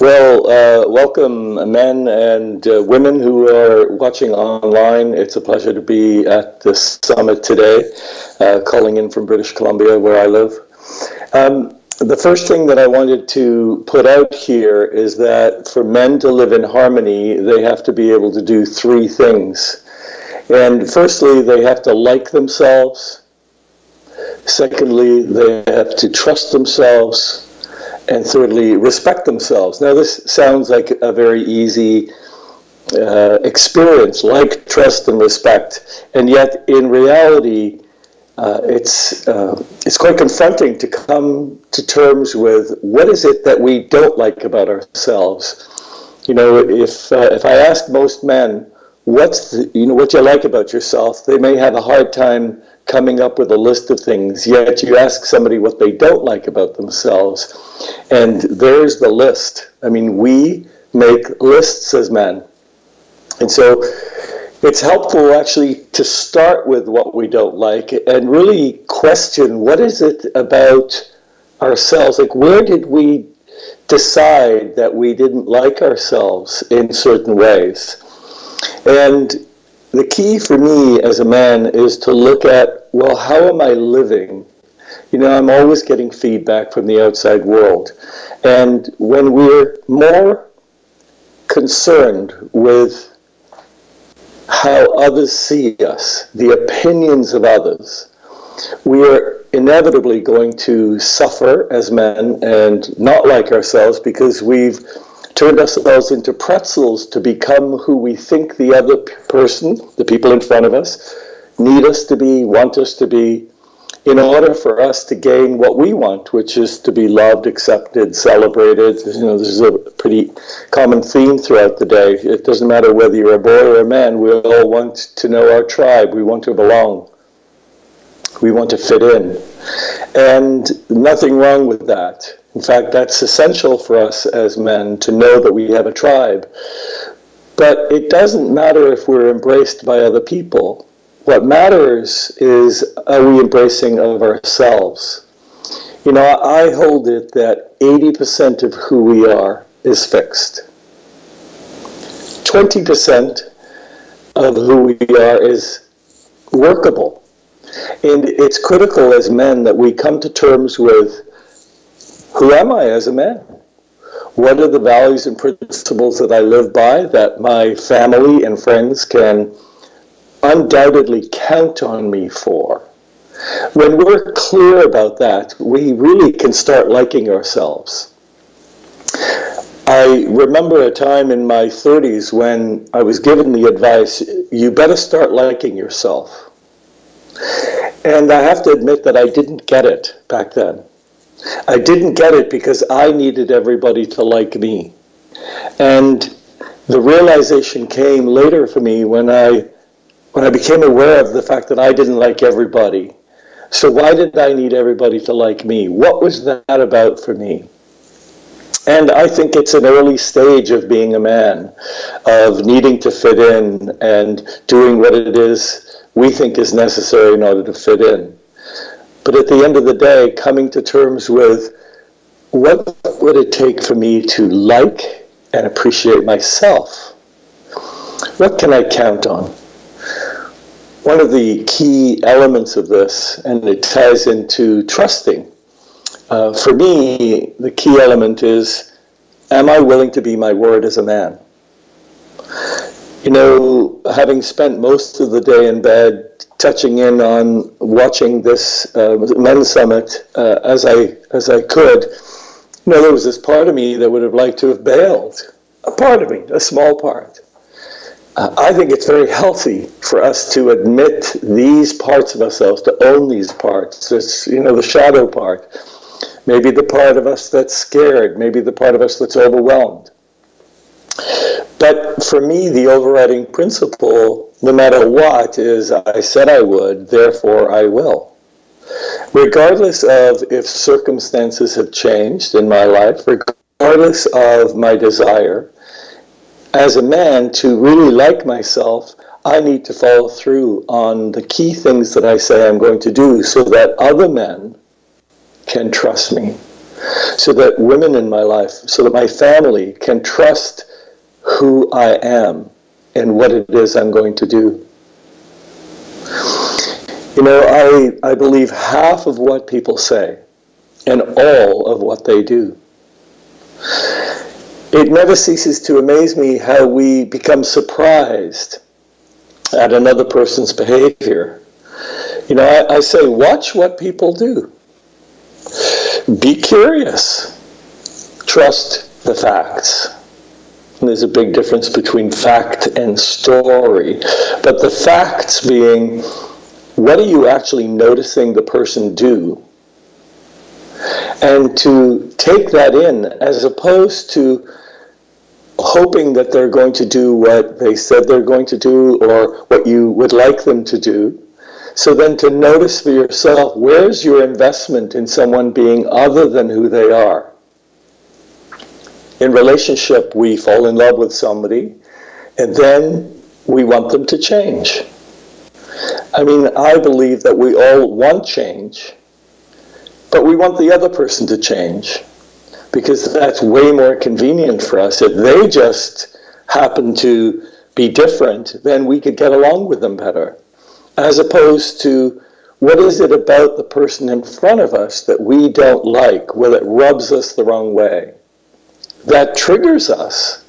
Well, welcome men and women who are watching online. It's a pleasure to be at this summit today, calling in from British Columbia, where I live. The first thing that I wanted to put out here is that for men to live in harmony, they have to be able to do three things. And firstly, they have to like themselves. Secondly, they have to trust themselves. And thirdly, respect themselves. Now, this sounds like a very easy experience, like trust and respect. And yet, in reality, it's quite confronting to come to terms with what is it that we don't like about ourselves. You know, if I ask most men, what you like about yourself, they may have a hard time coming up with a list of things. Yet you ask somebody what they don't like about themselves, and there's the list. I mean, we make lists as men, and so it's helpful actually to start with what we don't like and really question what is it about ourselves. Like, where did we decide that we didn't like ourselves in certain ways? And the key for me as a man is to look at, well, how am I living? You know, I'm always getting feedback from the outside world. And when we're more concerned with how others see us, the opinions of others, we are inevitably going to suffer as men and not like ourselves because we've turned ourselves into pretzels to become who we think the other person, the people in front of us, need us to be, want us to be, in order for us to gain what we want, which is to be loved, accepted, celebrated. You know, this is a pretty common theme throughout the day. It doesn't matter whether you're a boy or a man, we all want to know our tribe. We want to belong. We want to fit in. And nothing wrong with that. In fact, that's essential for us as men to know that we have a tribe. But it doesn't matter if we're embraced by other people. What matters is, are we embracing of ourselves? You know, I hold it that 80% of who we are is fixed. 20% of who we are is workable. And it's critical as men that we come to terms with, who am I as a man? What are the values and principles that I live by that my family and friends can undoubtedly count on me for? When we're clear about that, we really can start liking ourselves. I remember a time in my 30s when I was given the advice, you better start liking yourself. And I have to admit that I didn't get it back then. I didn't get it because I needed everybody to like me. And the realization came later for me when I became aware of the fact that I didn't like everybody. So why did I need everybody to like me? What was that about for me? And I think it's an early stage of being a man, of needing to fit in and doing what it is we think is necessary in order to fit in. But at the end of the day, coming to terms with what would it take for me to like and appreciate myself? What can I count on? One of the key elements of this, and it ties into trusting, for me, the key element is, am I willing to be my word as a man? You know, having spent most of the day in bed touching in on watching this men's summit as I could, you know, there was this part of me that would have liked to have bailed. A part of me, a small part. I think it's very healthy for us to admit these parts of ourselves, to own these parts. It's, the shadow part. Maybe the part of us that's scared, maybe the part of us that's overwhelmed. But for me, the overriding principle, no matter what, is I said I would, therefore I will. Regardless of if circumstances have changed in my life, regardless of my desire, as a man, to really like myself, I need to follow through on the key things that I say I'm going to do so that other men can trust me, so that women in my life, so that my family can trust who I am and what it is I'm going to do. I believe half of what people say and all of what they do. It never ceases to amaze me how we become surprised at another person's behavior. I say, watch what people do. Be curious. Trust the facts. And there's a big difference between fact and story. But the facts being, what are you actually noticing the person do? And to take that in, as opposed to hoping that they're going to do what they said they're going to do or what you would like them to do. So then to notice for yourself, where's your investment in someone being other than who they are? In relationship, we fall in love with somebody, and then we want them to change. I believe that we all want change, but we want the other person to change, because that's way more convenient for us. If they just happen to be different, then we could get along with them better. As opposed to, what is it about the person in front of us that we don't like, well, it rubs us the wrong way, that triggers us?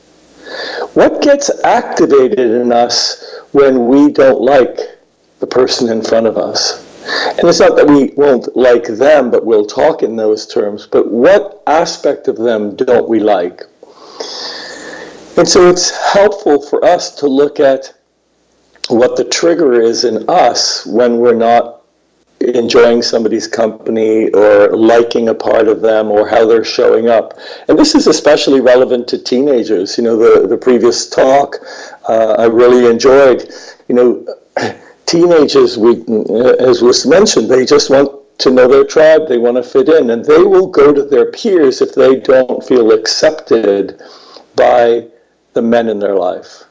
What gets activated in us when we don't like the person in front of us? And it's not that we won't like them, but we'll talk in those terms. But what aspect of them don't we like? And so it's helpful for us to look at what the trigger is in us when we're not enjoying somebody's company or liking a part of them or how they're showing up. And this is especially relevant to teenagers. The previous talk I really enjoyed. Teenagers, as was mentioned, they just want to know their tribe, they want to fit in, and they will go to their peers if they don't feel accepted by the men in their life.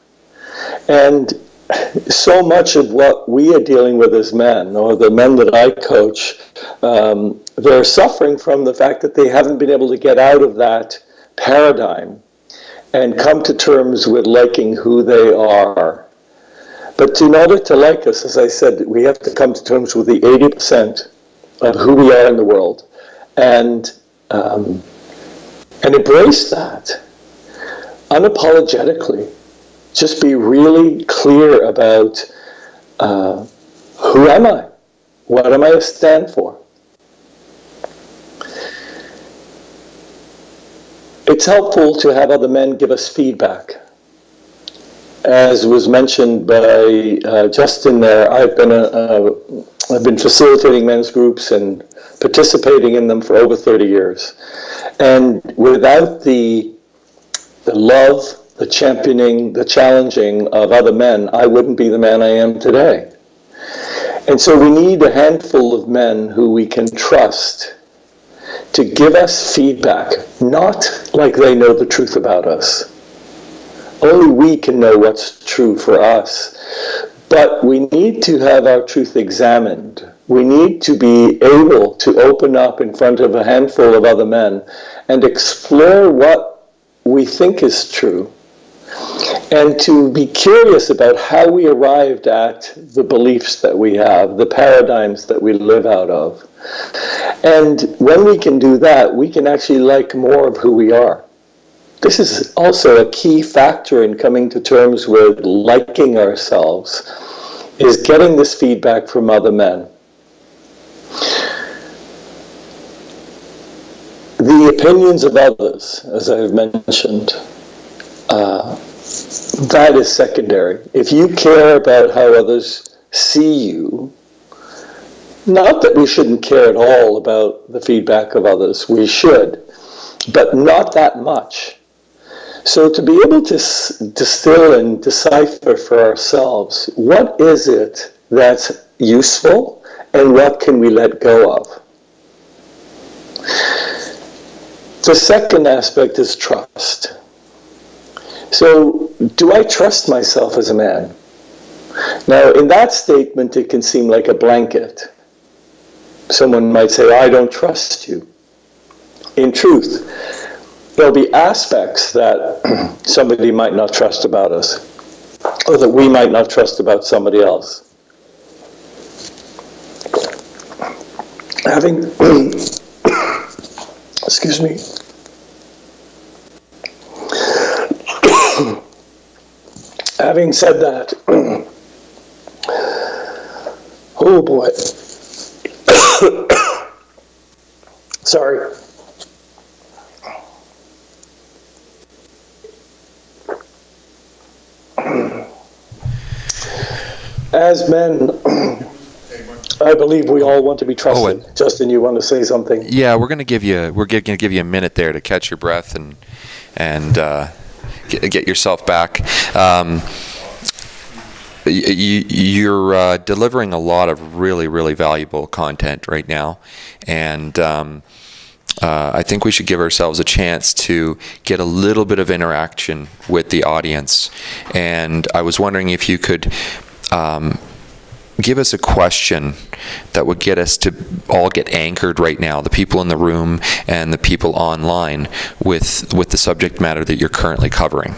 And so much of what we are dealing with as men, or the men that I coach, they're suffering from the fact that they haven't been able to get out of that paradigm and come to terms with liking who they are. But in order to like us, as I said, we have to come to terms with the 80% of who we are in the world, and embrace that unapologetically. Just be really clear about who am I? What am I to stand for? It's helpful to have other men give us feedback. As was mentioned by Justin there, I've been facilitating men's groups and participating in them for over 30 years. And without the love, the championing, the challenging of other men, I wouldn't be the man I am today. And so we need a handful of men who we can trust to give us feedback, not like they know the truth about us. Only we can know what's true for us. But we need to have our truth examined. We need to be able to open up in front of a handful of other men and explore what we think is true, and to be curious about how we arrived at the beliefs that we have, the paradigms that we live out of. And when we can do that, we can actually like more of who we are. This is also a key factor in coming to terms with liking ourselves, is getting this feedback from other men. The opinions of others, as I've mentioned, that is secondary. If you care about how others see you, not that we shouldn't care at all about the feedback of others, we should, but not that much. So to be able to distill and decipher for ourselves, what is it that's useful and what can we let go of? The second aspect is trust. So, do I trust myself as a man? Now, in that statement, it can seem like a blanket. Someone might say, I don't trust you. In truth, there'll be aspects that somebody might not trust about us, or that we might not trust about somebody else. Having, excuse me. Having said that, oh boy, sorry. As men, I believe we all want to be trusted. Justin, you want to say something? Yeah, we're going to give you a minute there to catch your breath and get yourself back. You're delivering a lot of really, really valuable content right now, and I think we should give ourselves a chance to get a little bit of interaction with the audience. And I was wondering if you could give us a question that would get us to all get anchored right now, the people in the room and the people online, with the subject matter that you're currently covering.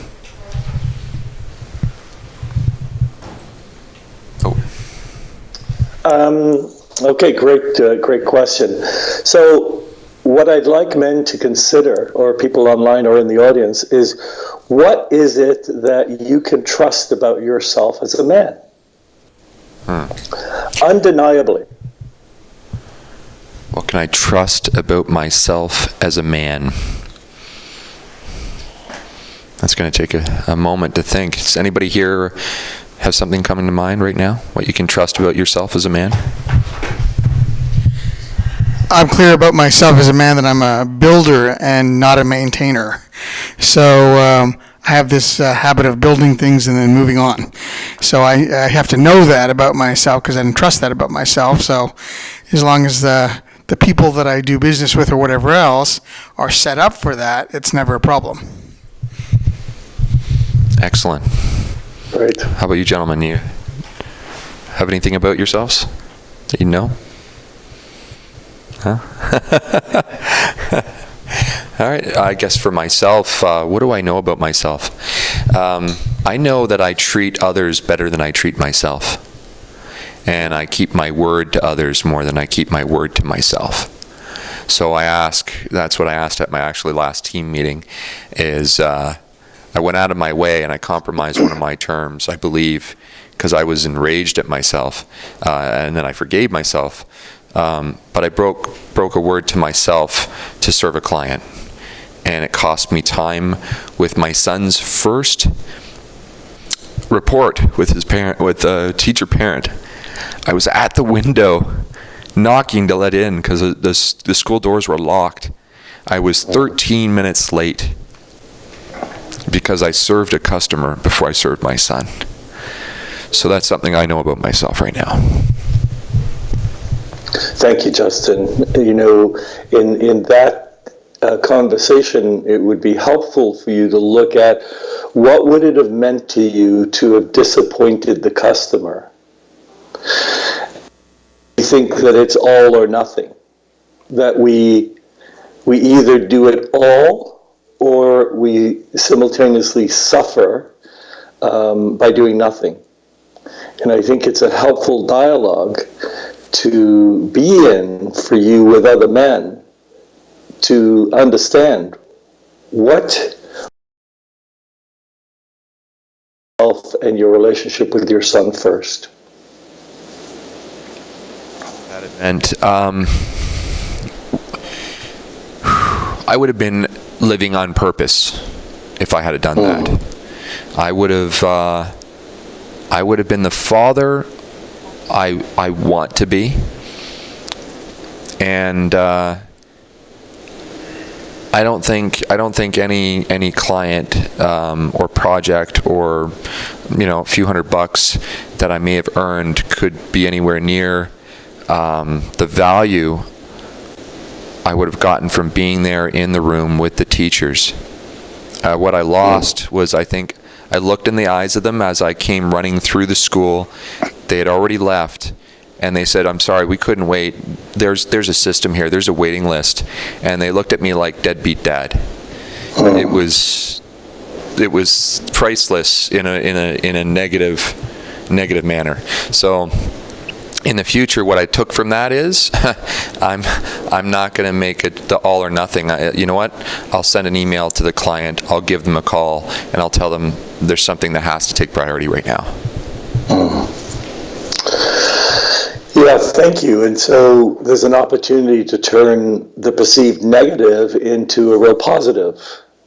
Okay, great question. So what I'd like men to consider, or people online or in the audience, is what is it that you can trust about yourself as a man? Undeniably. What can I trust about myself as a man? That's going to take a moment to think. Does anybody here have something coming to mind right now? What you can trust about yourself as a man? I'm clear about myself as a man that I'm a builder and not a maintainer. So I have this habit of building things and then moving on. So I have to know that about myself because I didn't trust that about myself. So as long as the people that I do business with or whatever else are set up for that, it's never a problem. Excellent. Great. How about you, gentlemen? You have anything about yourselves that you know? Huh? All right. I guess for myself, what do I know about myself? I know that I treat others better than I treat myself. And I keep my word to others more than I keep my word to myself. So that's what I asked at my actually last team meeting, is I went out of my way and I compromised one of my terms, I believe, because I was enraged at myself, and then I forgave myself. But I broke a word to myself to serve a client, and it cost me time with my son's first report with his parent, with a teacher parent. I was at the window knocking to let in because the school doors were locked. I was 13 minutes late because I served a customer before I served my son. So that's something I know about myself right now. Thank you, Justin. You know, in that conversation, it would be helpful for you to look at what would it have meant to you to have disappointed the customer. I think that it's all or nothing, that we either do it all or we simultaneously suffer by doing nothing. And I think it's a helpful dialogue to be in for you with other men, to understand what yourself and your relationship with your son first. That it meant I would have been living on purpose if I had done that. I would have been the father I want to be, and I don't think any client or project or a few $100 that I may have earned could be anywhere near the value I would have gotten from being there in the room with the teachers. What I lost was, I think, I looked in the eyes of them as I came running through the school. They had already left, and they said, "I'm sorry, we couldn't wait. There's a system here. There's a waiting list." And they looked at me like deadbeat dad. It was priceless in a negative manner. So in the future, what I took from that is, I'm not going to make it the all or nothing. You know what? I'll send an email to the client. I'll give them a call, and I'll tell them there's something that has to take priority right now. Yeah, thank you. And so there's an opportunity to turn the perceived negative into a real positive.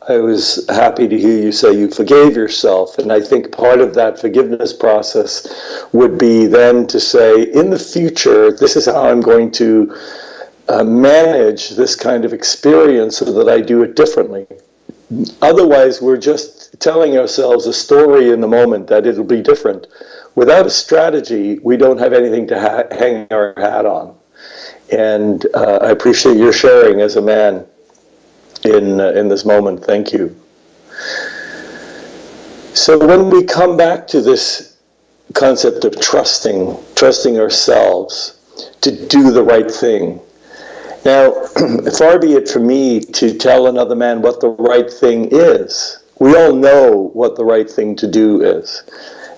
I was happy to hear you say you forgave yourself, and I think part of that forgiveness process would be then to say, in the future, this is how I'm going to manage this kind of experience so that I do it differently. Otherwise, we're just telling ourselves a story in the moment that it'll be different. Without a strategy, we don't have anything to hang our hat on. And I appreciate your sharing as a man in this moment. Thank you. So when we come back to this concept of trusting ourselves to do the right thing. Now, far be it from me to tell another man what the right thing is. We all know what the right thing to do is.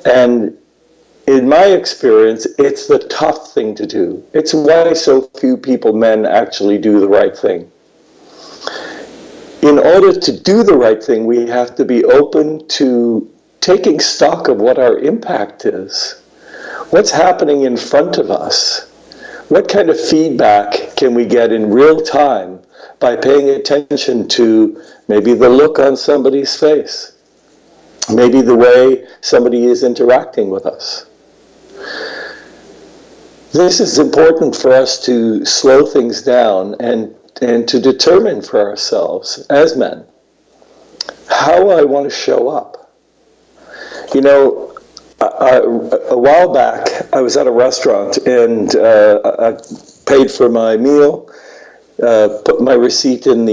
And in my experience, it's the tough thing to do. It's why so few men actually do the right thing. In order to do the right thing, we have to be open to taking stock of what our impact is. What's happening in front of us? What kind of feedback can we get in real time by paying attention to maybe the look on somebody's face, maybe the way somebody is interacting with us? This is important for us to slow things down and to determine for ourselves as men how I want to show up. A while back, I was at a restaurant and I paid for my meal, put my receipt in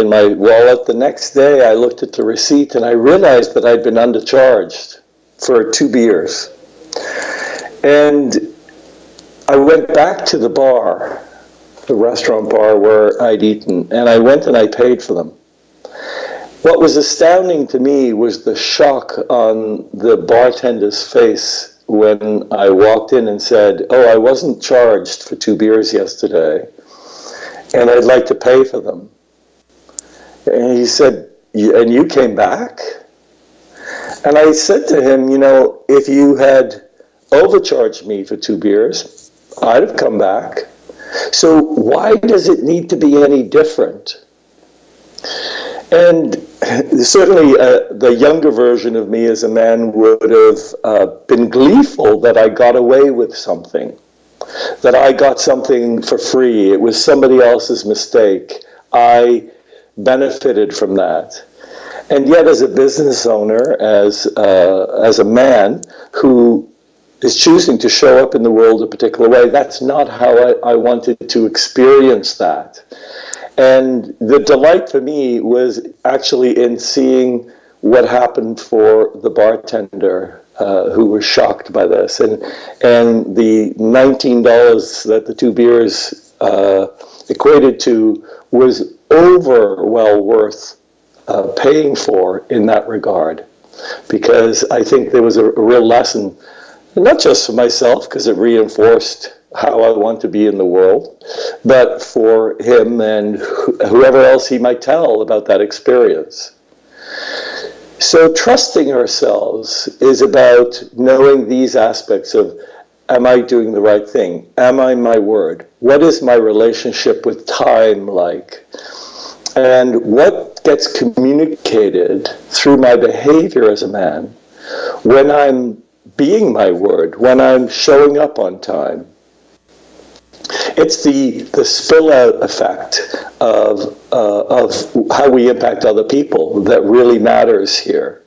my wallet. The next day, I looked at the receipt and I realized that I'd been undercharged for 2 beers. And I went back to the bar, the restaurant bar where I'd eaten, and I went and I paid for them. What was astounding to me was the shock on the bartender's face when I walked in and said, "Oh, I wasn't charged for 2 beers yesterday, and I'd like to pay for them." And he said, "And you came back?" And I said to him, if you had overcharged me for 2 beers, I'd have come back. So why does it need to be any different? And certainly the younger version of me as a man would have been gleeful that I got away with something, that I got something for free. It was somebody else's mistake. I benefited from that. And yet as a business owner, as a man who is choosing to show up in the world a particular way, that's not how I wanted to experience that. And the delight for me was actually in seeing what happened for the bartender who was shocked by this. And the $19 that the 2 beers equated to was well worth paying for in that regard. Because I think there was a real lesson, not just for myself, because it reinforced how I want to be in the world, but for him and whoever else he might tell about that experience. So trusting ourselves is about knowing these aspects of, am I doing the right thing? Am I my word? What is my relationship with time like? And what gets communicated through my behavior as a man when I'm being my word, when I'm showing up on time. It's the spill out effect of how we impact other people that really matters here.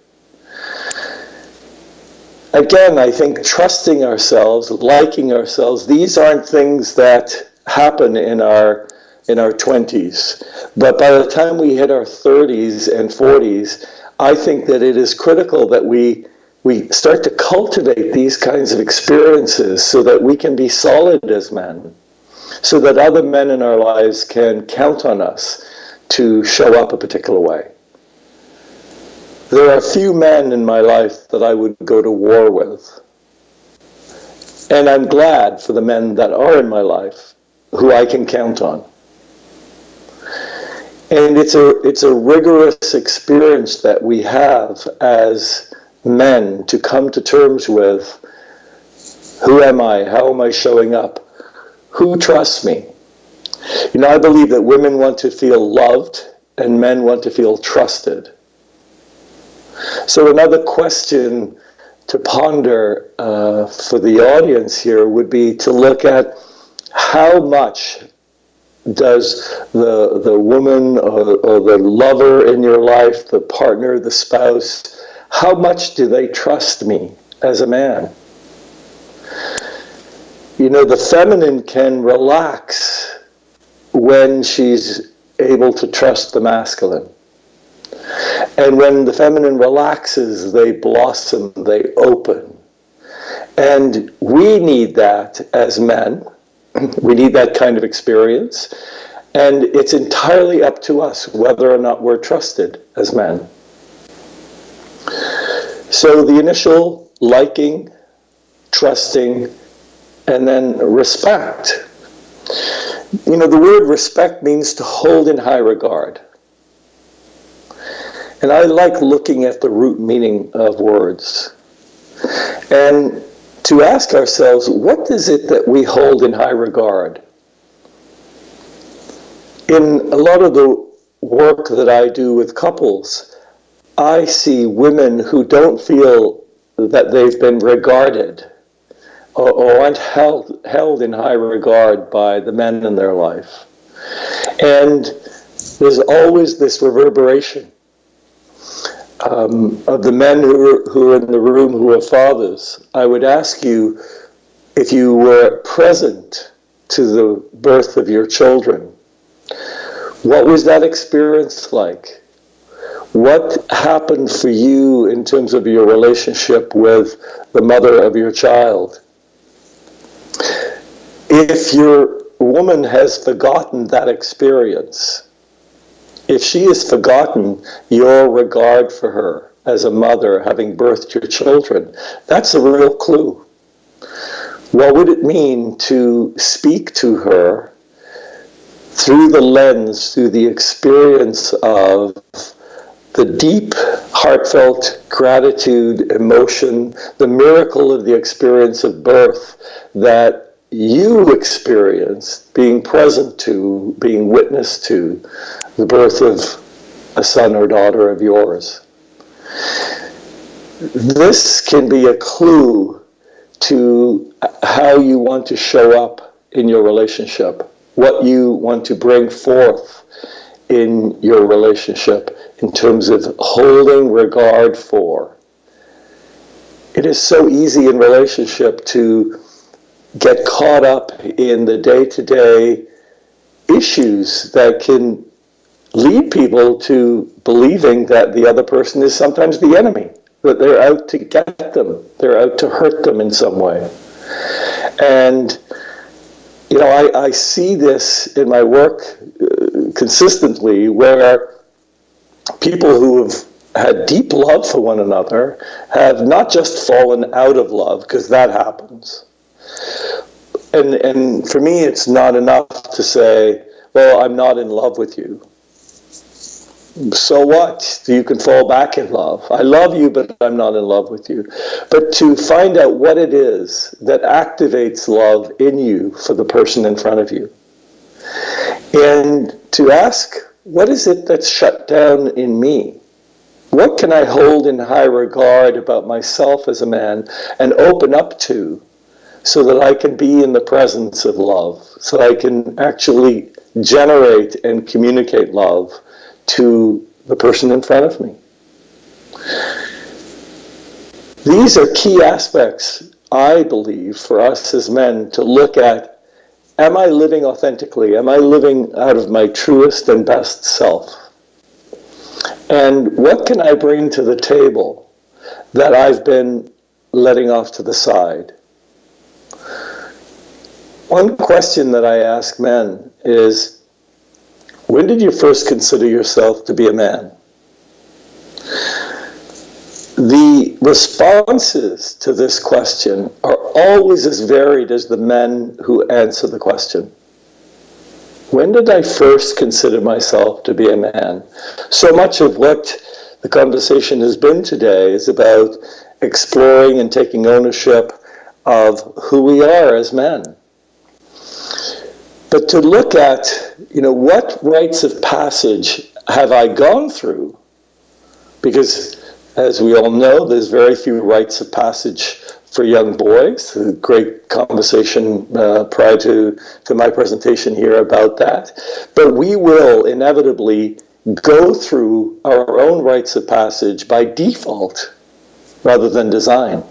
Again, I think trusting ourselves, liking ourselves, these aren't things that happen in our 20s. But by the time we hit our 30s and 40s, I think that it is critical that we start to cultivate these kinds of experiences so that we can be solid as men, so that other men in our lives can count on us to show up a particular way. There are few men in my life that I would go to war with. And I'm glad for the men that are in my life who I can count on. And it's a rigorous experience that we have as men to come to terms with, who am I? How am I showing up? Who trusts me? You know, I believe that women want to feel loved and men want to feel trusted. So another question to ponder for the audience here would be to look at how much does the woman or the lover in your life, the partner, the spouse, how much do they trust me as a man? You know, the feminine can relax when she's able to trust the masculine. And when the feminine relaxes, they blossom, they open. And we need that as men. We need that kind of experience. And it's entirely up to us whether or not we're trusted as men. So the initial liking, trusting, and then respect. You know, the word respect means to hold in high regard. And I like looking at the root meaning of words. And to ask ourselves, what is it that we hold in high regard? In a lot of the work that I do with couples, I see women who don't feel that they've been regarded or aren't held in high regard by the men in their life. And there's always this reverberation of the men who are in the room who are fathers. I would ask you, if you were present to the birth of your children, what was that experience like? What happened for you in terms of your relationship with the mother of your child? If your woman has forgotten that experience, if she has forgotten your regard for her as a mother having birthed your children, that's a real clue. What would it mean to speak to her through the lens, through the experience of the deep, heartfelt gratitude, emotion, the miracle of the experience of birth that you experienced, being present to, being witness to the birth of a son or daughter of yours? This can be a clue to how you want to show up in your relationship, what you want to bring forth in your relationship in terms of holding regard for. It is so easy in relationship to get caught up in the day-to-day issues that can lead people to believing that the other person is sometimes the enemy, that they're out to get them, they're out to hurt them in some way. And you know, I see this in my work consistently, where people who have had deep love for one another have not just fallen out of love, because that happens. And for me, it's not enough to say, well, I'm not in love with you. So what? You can fall back in love. I love you, but I'm not in love with you. But to find out what it is that activates love in you for the person in front of you. And to ask, what is it that's shut down in me? What can I hold in high regard about myself as a man and open up to so that I can be in the presence of love, so I can actually generate and communicate love to the person in front of me? These are key aspects, I believe, for us as men to look at. Am I living authentically? Am I living out of my truest and best self? And what can I bring to the table that I've been letting off to the side? One question that I ask men is, when did you first consider yourself to be a man? The responses to this question are always as varied as the men who answer the question. When did I first consider myself to be a man? So much of what the conversation has been today is about exploring and taking ownership of who we are as men. But to look at, what rites of passage have I gone through? Because as we all know, there's very few rites of passage for young boys. A great conversation prior to my presentation here about that. But we will inevitably go through our own rites of passage by default rather than design.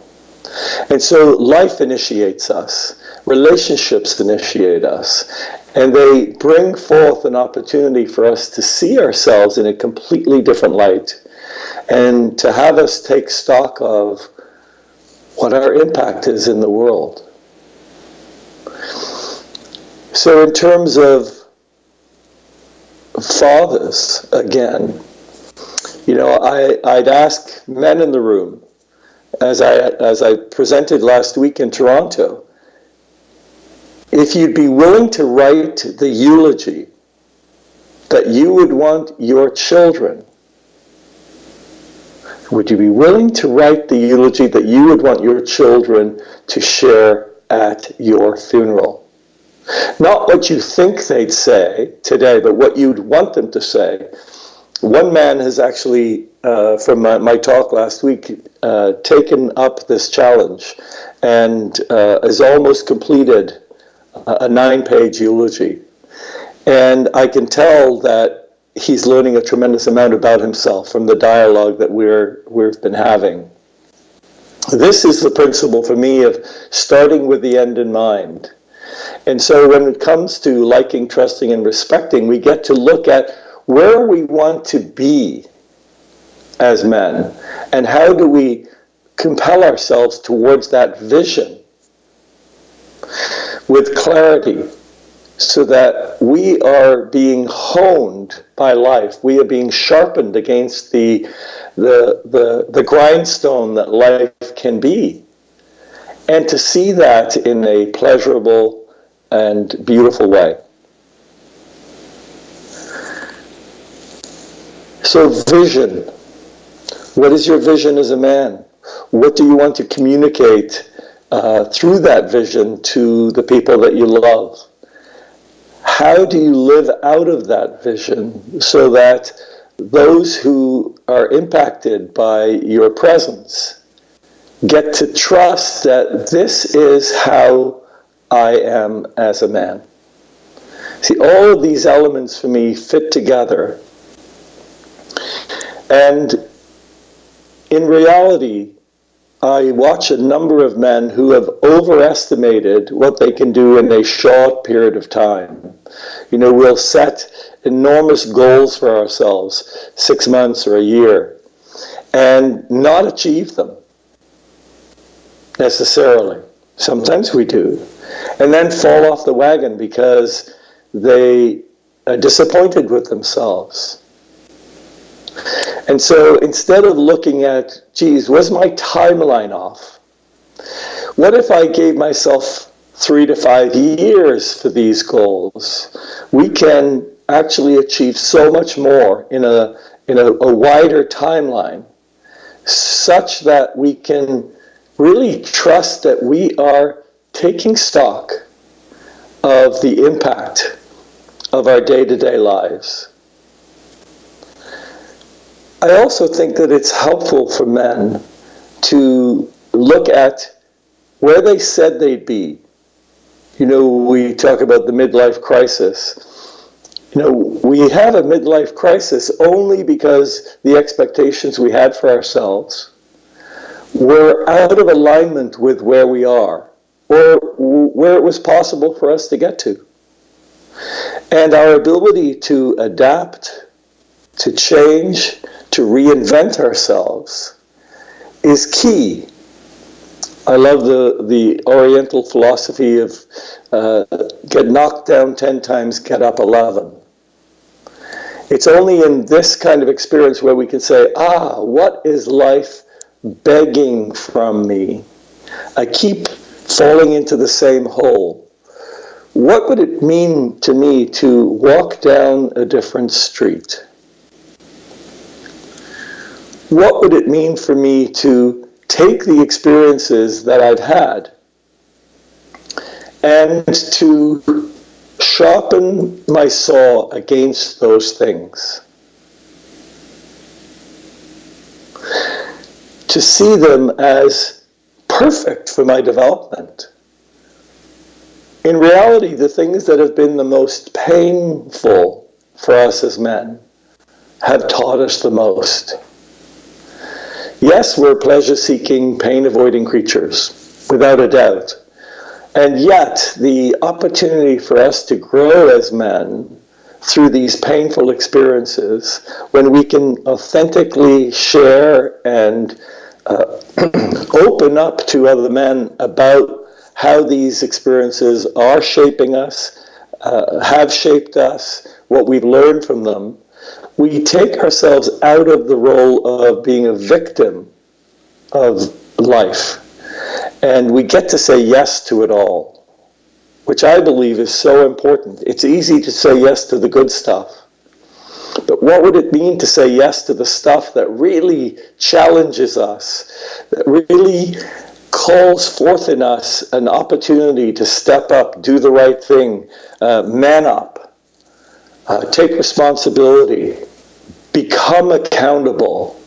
And so life initiates us, relationships initiate us, and they bring forth an opportunity for us to see ourselves in a completely different light and to have us take stock of what our impact is in the world. So in terms of fathers, again, I'd ask men in the room, as I presented last week in Toronto, if you'd be willing to write the eulogy that you would want your children, would you be willing to write the eulogy that you would want your children to share at your funeral? Not what you think they'd say today, but what you'd want them to say. One man has actually, from my talk last week, taken up this challenge and has almost completed a 9-page eulogy. And I can tell that he's learning a tremendous amount about himself from the dialogue that we've been having. This is the principle for me of starting with the end in mind. And so when it comes to liking, trusting, and respecting, we get to look at where we want to be as men and how do we compel ourselves towards that vision with clarity, so that we are being honed by life. We are being sharpened against the grindstone that life can be. And to see that in a pleasurable and beautiful way. So vision. What is your vision as a man? What do you want to communicate through that vision to the people that you love? How do you live out of that vision so that those who are impacted by your presence get to trust that this is how I am as a man? See, all of these elements for me fit together. And in reality, I watch a number of men who have overestimated what they can do in a short period of time. We'll set enormous goals for ourselves, 6 months or a year, and not achieve them necessarily. Sometimes we do. And then fall off the wagon because they are disappointed with themselves. And so instead of looking at, geez, was my timeline off? What if I gave myself 3 to 5 years for these goals? We can actually achieve so much more in a wider timeline, such that we can really trust that we are taking stock of the impact of our day-to-day lives. I also think that it's helpful for men to look at where they said they'd be. You know, we talk about the midlife crisis. You know, we have a midlife crisis only because the expectations we had for ourselves were out of alignment with where we are, or where it was possible for us to get to. And our ability to adapt, to change, to reinvent ourselves is key. I love the Oriental philosophy of get knocked down 10 times, get up 11. It's only in this kind of experience where we can say, what is life begging from me? I keep falling into the same hole. What would it mean to me to walk down a different street? What would it mean for me to take the experiences that I've had and to sharpen my saw against those things? To see them as perfect for my development. In reality, the things that have been the most painful for us as men have taught us the most. Yes, we're pleasure-seeking, pain-avoiding creatures, without a doubt. And yet, the opportunity for us to grow as men through these painful experiences, when we can authentically share and open up to other men about how these experiences are shaping us, have shaped us, what we've learned from them, we take ourselves out of the role of being a victim of life. And we get to say yes to it all, which I believe is so important. It's easy to say yes to the good stuff. But what would it mean to say yes to the stuff that really challenges us, that really calls forth in us an opportunity to step up, do the right thing, man up, take responsibility, become accountable.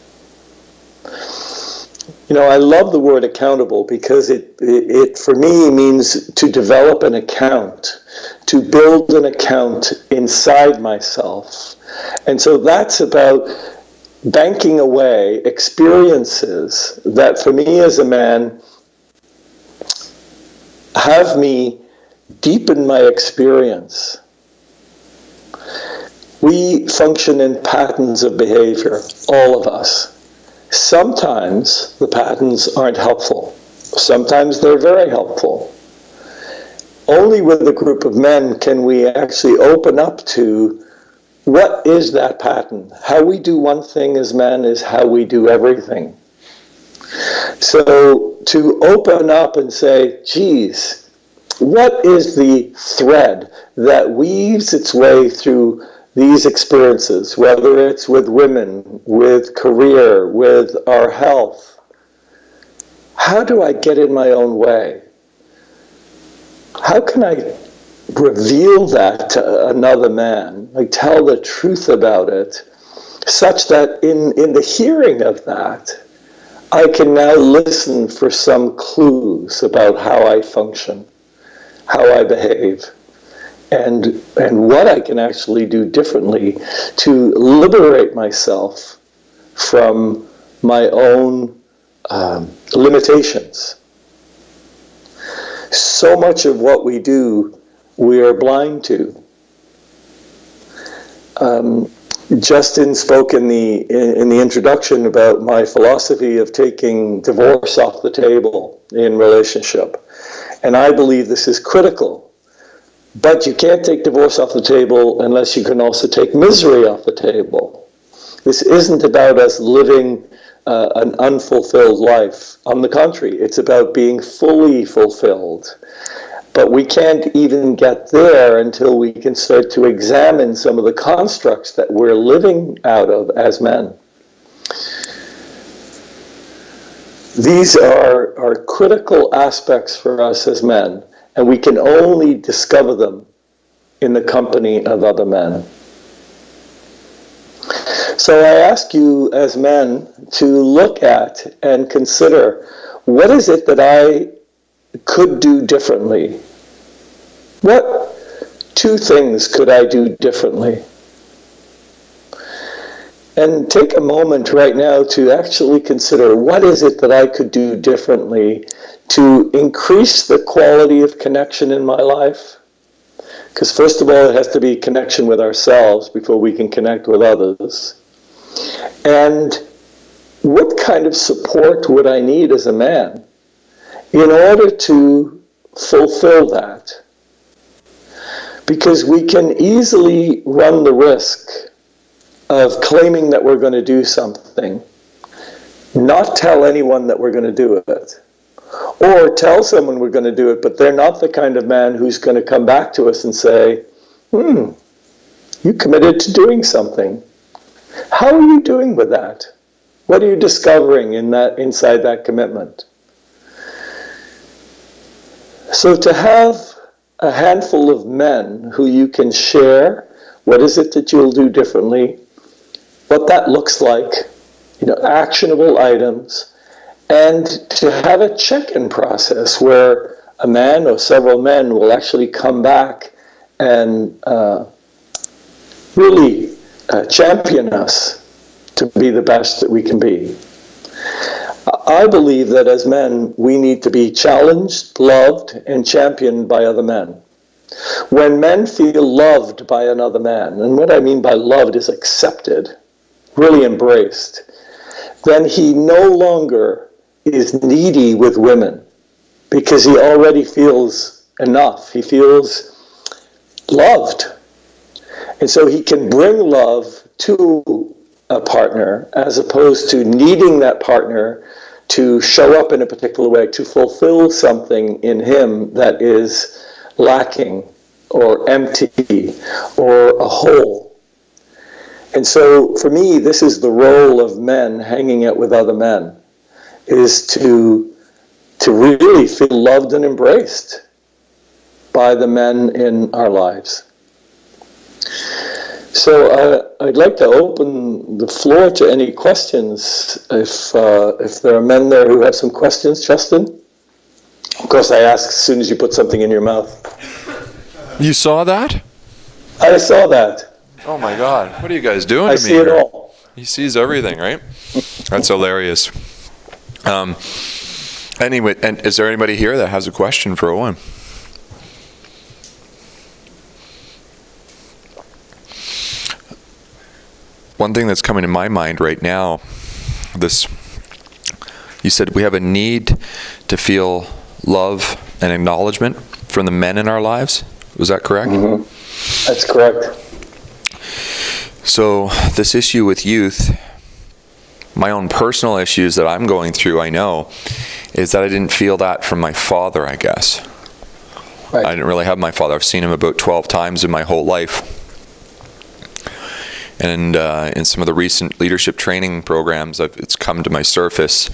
You know, I love the word accountable because it for me means to develop an account, to build an account inside myself. And so that's about banking away experiences that for me as a man have me deepen my experience. We function in patterns of behavior, all of us. Sometimes the patterns aren't helpful. Sometimes they're very helpful. Only with a group of men can we actually open up to what is that pattern. How we do one thing as men is how we do everything. So to open up and say, geez, what is the thread that weaves its way through these experiences, whether it's with women, with career, with our health? How do I get in my own way? How can I reveal that to another man, like tell the truth about it, such that in the hearing of that, I can now listen for some clues about how I function, how I behave, and what I can actually do differently to liberate myself from my own limitations. So much of what we do, we are blind to. Justin spoke in the introduction about my philosophy of taking divorce off the table in relationship. And I believe this is critical. But you can't take divorce off the table unless you can also take misery off the table. This isn't about us living an unfulfilled life. On the contrary, it's about being fully fulfilled. But we can't even get there until we can start to examine some of the constructs that we're living out of as men. These are critical aspects for us as men, and we can only discover them in the company of other men. So I ask you as men to look at and consider, what is it that I could do differently? What 2 things could I do differently? And take a moment right now to actually consider, what is it that I could do differently to increase the quality of connection in my life? Because first of all, it has to be connection with ourselves before we can connect with others. And what kind of support would I need as a man in order to fulfill that? Because we can easily run the risk of claiming that we're going to do something, not tell anyone that we're going to do it, or tell someone we're going to do it, but they're not the kind of man who's going to come back to us and say, you committed to doing something. How are you doing with that? What are you discovering inside that commitment? So to have a handful of men who you can share, what is it that you'll do differently, what that looks like, actionable items, and to have a check-in process where a man or several men will actually come back and really champion us to be the best that we can be. I believe that as men, we need to be challenged, loved, and championed by other men. When men feel loved by another man, and what I mean by loved is accepted, really embraced, then he no longer is needy with women because he already feels enough. He feels loved. And so he can bring love to a partner as opposed to needing that partner to show up in a particular way, to fulfill something in him that is lacking or empty or a hole. And so for me, this is the role of men hanging out with other men, is to really feel loved and embraced by the men in our lives. So I'd like to open the floor to any questions. If there are men there who have some questions, Justin? Of course, I ask as soon as you put something in your mouth. You saw that? I saw that. Oh my God! What are you guys doing to me? I see it all. He sees everything, right? That's hilarious. Anyway, and is there anybody here that has a question for Owen? One thing that's coming to my mind right now, you said we have a need to feel love and acknowledgement from the men in our lives. Was that correct? Mm-hmm. That's correct. So this issue with youth, my own personal issues that I'm going through, I know, is that I didn't feel that from my father, I guess. Right. I didn't really have my father. I've seen him about 12 times in my whole life. And in some of the recent leadership training programs, it's come to my surface.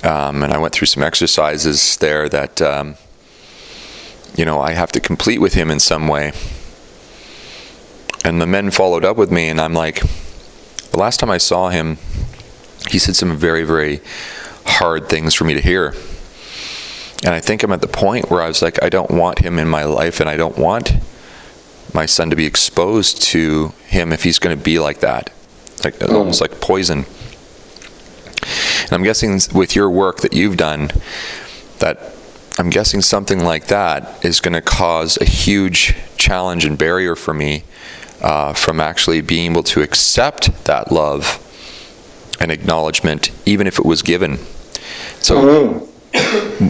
And I went through some exercises there that, I have to complete with him in some way. And the men followed up with me, and I'm like, the last time I saw him, he said some very, very hard things for me to hear. And I think I'm at the point where I was like, I don't want him in my life, and I don't want my son to be exposed to him if he's going to be like that, almost like poison. And I'm guessing with your work that you've done, that I'm guessing something like that is going to cause a huge challenge and barrier for me from actually being able to accept that love and acknowledgement, even if it was given. So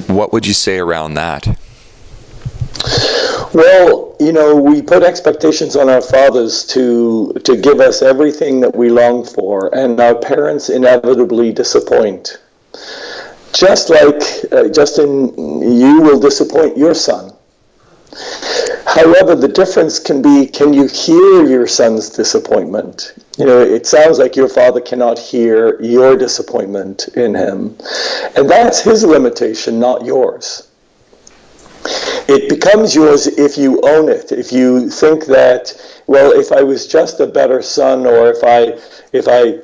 what would you say around that? Well, we put expectations on our fathers to give us everything that we long for, and our parents inevitably disappoint. Just like, Justin, you will disappoint your son. However, the difference can be, can you hear your son's disappointment? It sounds like your father cannot hear your disappointment in him. And that's his limitation, not yours. It becomes yours if you own it. If you think that, well, if I was just a better son, or if I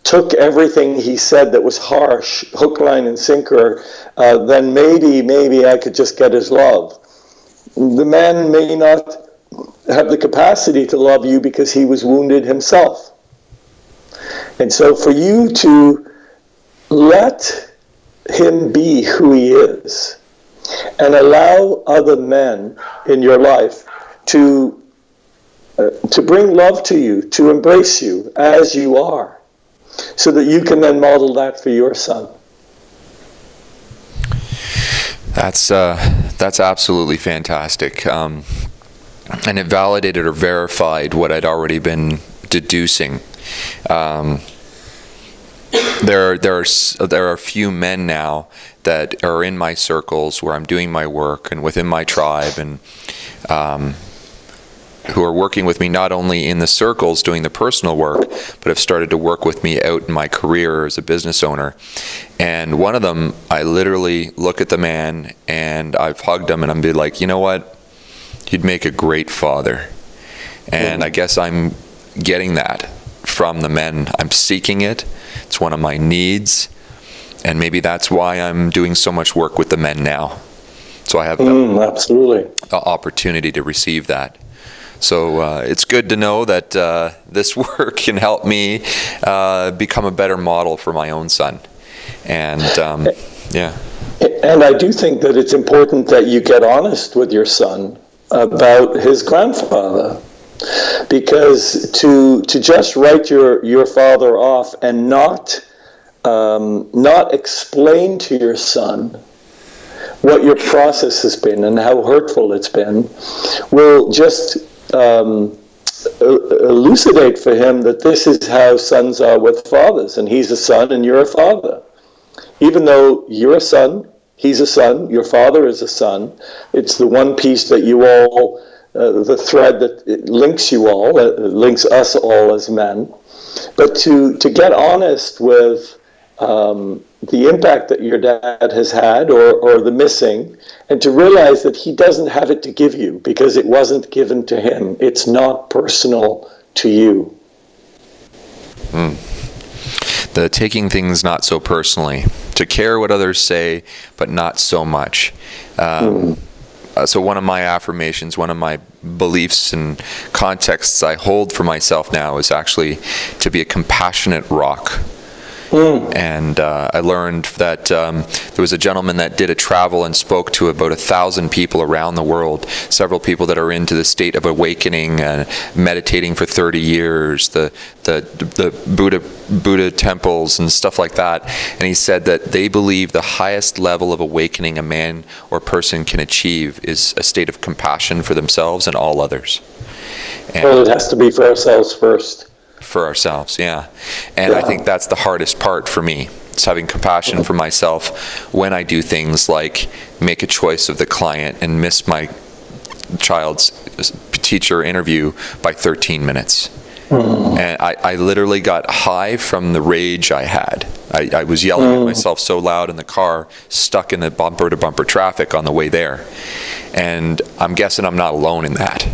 took everything he said that was harsh, hook, line, and sinker, then maybe I could just get his love. The man may not have the capacity to love you because he was wounded himself. And so for you to let him be who he is and allow other men in your life to bring love to you, to embrace you as you are, so that you can then model that for your son. That's absolutely fantastic. And it validated or verified what I'd already been deducing. There are a few men now that are in my circles where I'm doing my work and within my tribe, and who are working with me not only in the circles doing the personal work, but have started to work with me out in my career as a business owner. And one of them, I literally look at the man and I've hugged him and I'm be like, you know what? You'd make a great father. And I guess I'm getting that from the men. I'm seeking it. It's one of my needs. And maybe that's why I'm doing so much work with the men now. So I have absolutely the opportunity to receive that. So it's good to know that this work can help me become a better model for my own son. And yeah. And I do think that it's important that you get honest with your son about his grandfather, because to just write your father off and not explain to your son what your process has been and how hurtful it's been will just elucidate for him that this is how sons are with fathers, and he's a son and you're a father. Even though you're a son, he's a son, your father is a son, it's the one piece that you all, the thread that links you all, links us all as men. But to get honest with the impact that your dad has had, or the missing, and to realize that he doesn't have it to give you because it wasn't given to him. It's not personal to you. The taking things not so personally, to care what others say, but not so much. So one of my affirmations, one of my beliefs and contexts I hold for myself now is actually to be a compassionate rock. And I learned that there was a gentleman that did a travel and spoke to about 1,000 people around the world, several people that are into the state of awakening and meditating for 30 years, the Buddha temples and stuff like that. And he said that they believe the highest level of awakening a man or person can achieve is a state of compassion for themselves and all others. And well, it has to be for ourselves first. For ourselves, yeah. And I think that's the hardest part for me. It's having compassion for myself when I do things like make a choice of the client and miss my child's teacher interview by 13 minutes. And I literally got high from the rage I had. I was yelling at myself so loud in the car, stuck in the bumper-to-bumper traffic on the way there. And I'm guessing I'm not alone in that.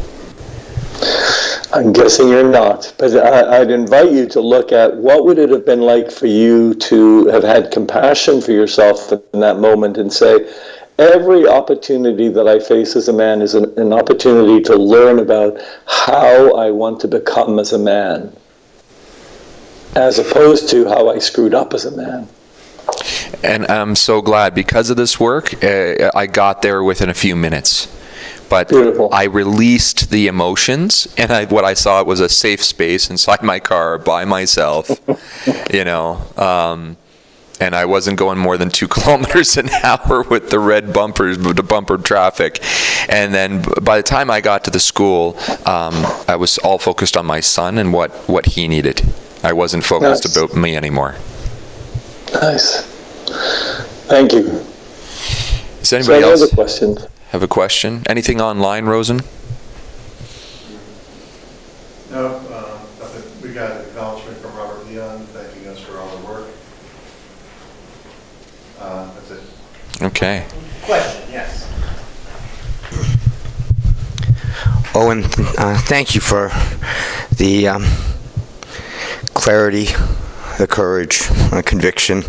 I'm guessing you're not, but I'd invite you to look at what would it have been like for you to have had compassion for yourself in that moment and say, every opportunity that I face as a man is an opportunity to learn about how I want to become as a man, as opposed to how I screwed up as a man. And I'm so glad because of this work, I got there within a few minutes. But beautiful. I released the emotions, and what I saw was a safe space inside my car by myself, you know, and I wasn't going more than 2 kilometers an hour with the red bumpers, the bumper traffic. And then by the time I got to the school, I was all focused on my son and what he needed. I wasn't focused about me anymore. Nice. Thank you. Is anybody else? Other questions? Have a question? Anything online, Rosen? No, we got acknowledgement from Robert Leon thanking us for all the work. That's it. Okay. Question, yes. Owen, thank you for the clarity, the courage, the conviction.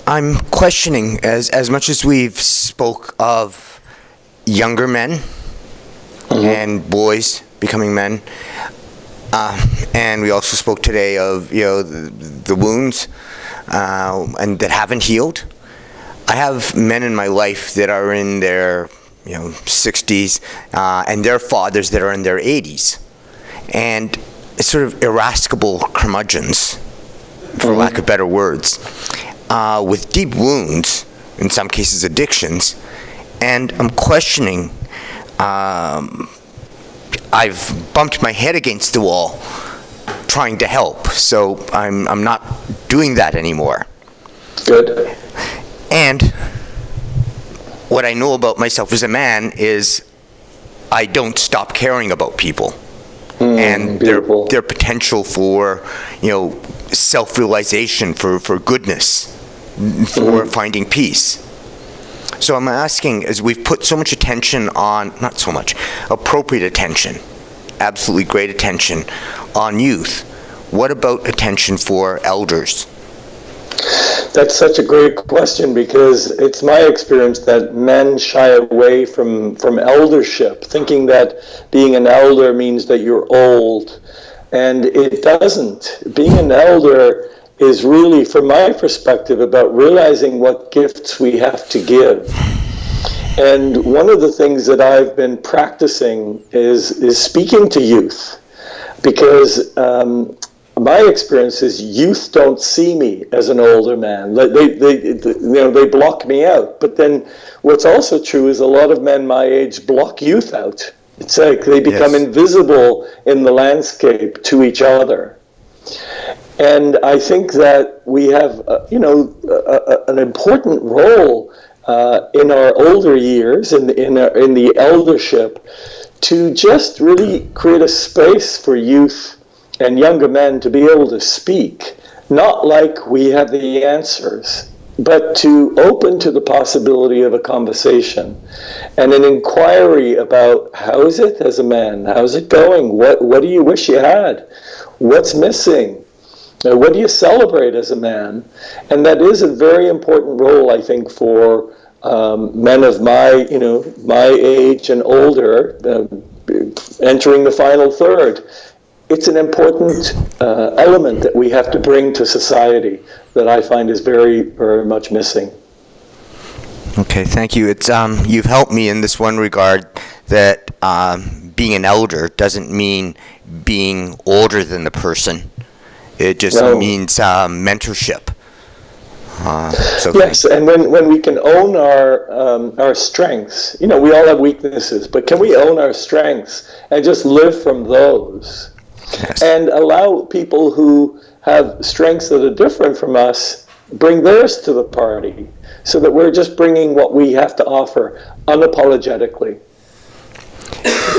I'm questioning, as much as we've spoke of younger men and boys becoming men, and we also spoke today of the wounds and that haven't healed. I have men in my life that are in their 60s and their fathers that are in their 80s, and it's sort of irascible curmudgeons, for lack of better words, with deep wounds, in some cases addictions, and I'm questioning. I've bumped my head against the wall trying to help, so I'm not doing that anymore. Good. And what I know about myself as a man is I don't stop caring about people and their potential for self-realization, for goodness, for finding peace. So I'm asking, as we've put so much attention on, not so much, appropriate attention, absolutely great attention on youth, what about attention for elders? That's such a great question, because it's my experience that men shy away from eldership, thinking that being an elder means that you're old. And it doesn't. Being an elder is really, from my perspective, about realizing what gifts we have to give. And one of the things that I've been practicing is speaking to youth, because my experience is youth don't see me as an older man. They block me out. But then what's also true is a lot of men my age block youth out. It's like they become invisible in the landscape to each other. And I think that we have, an important role in our older years, in the eldership, to just really create a space for youth and younger men to be able to speak, not like we have the answers, but to open to the possibility of a conversation and an inquiry about how is it as a man, how's it going, what do you wish you had, what's missing. What do you celebrate as a man? And that is a very important role, I think, for men of my age and older, entering the final third. It's an important element that we have to bring to society that I find is very, very much missing. Okay, thank you. It's you've helped me in this one regard, that being an elder doesn't mean being older than the person. It just means mentorship. Yes, and when we can own our strengths, we all have weaknesses, but can we own our strengths and just live from those? Yes. And allow people who have strengths that are different from us, bring theirs to the party, so that we're just bringing what we have to offer unapologetically.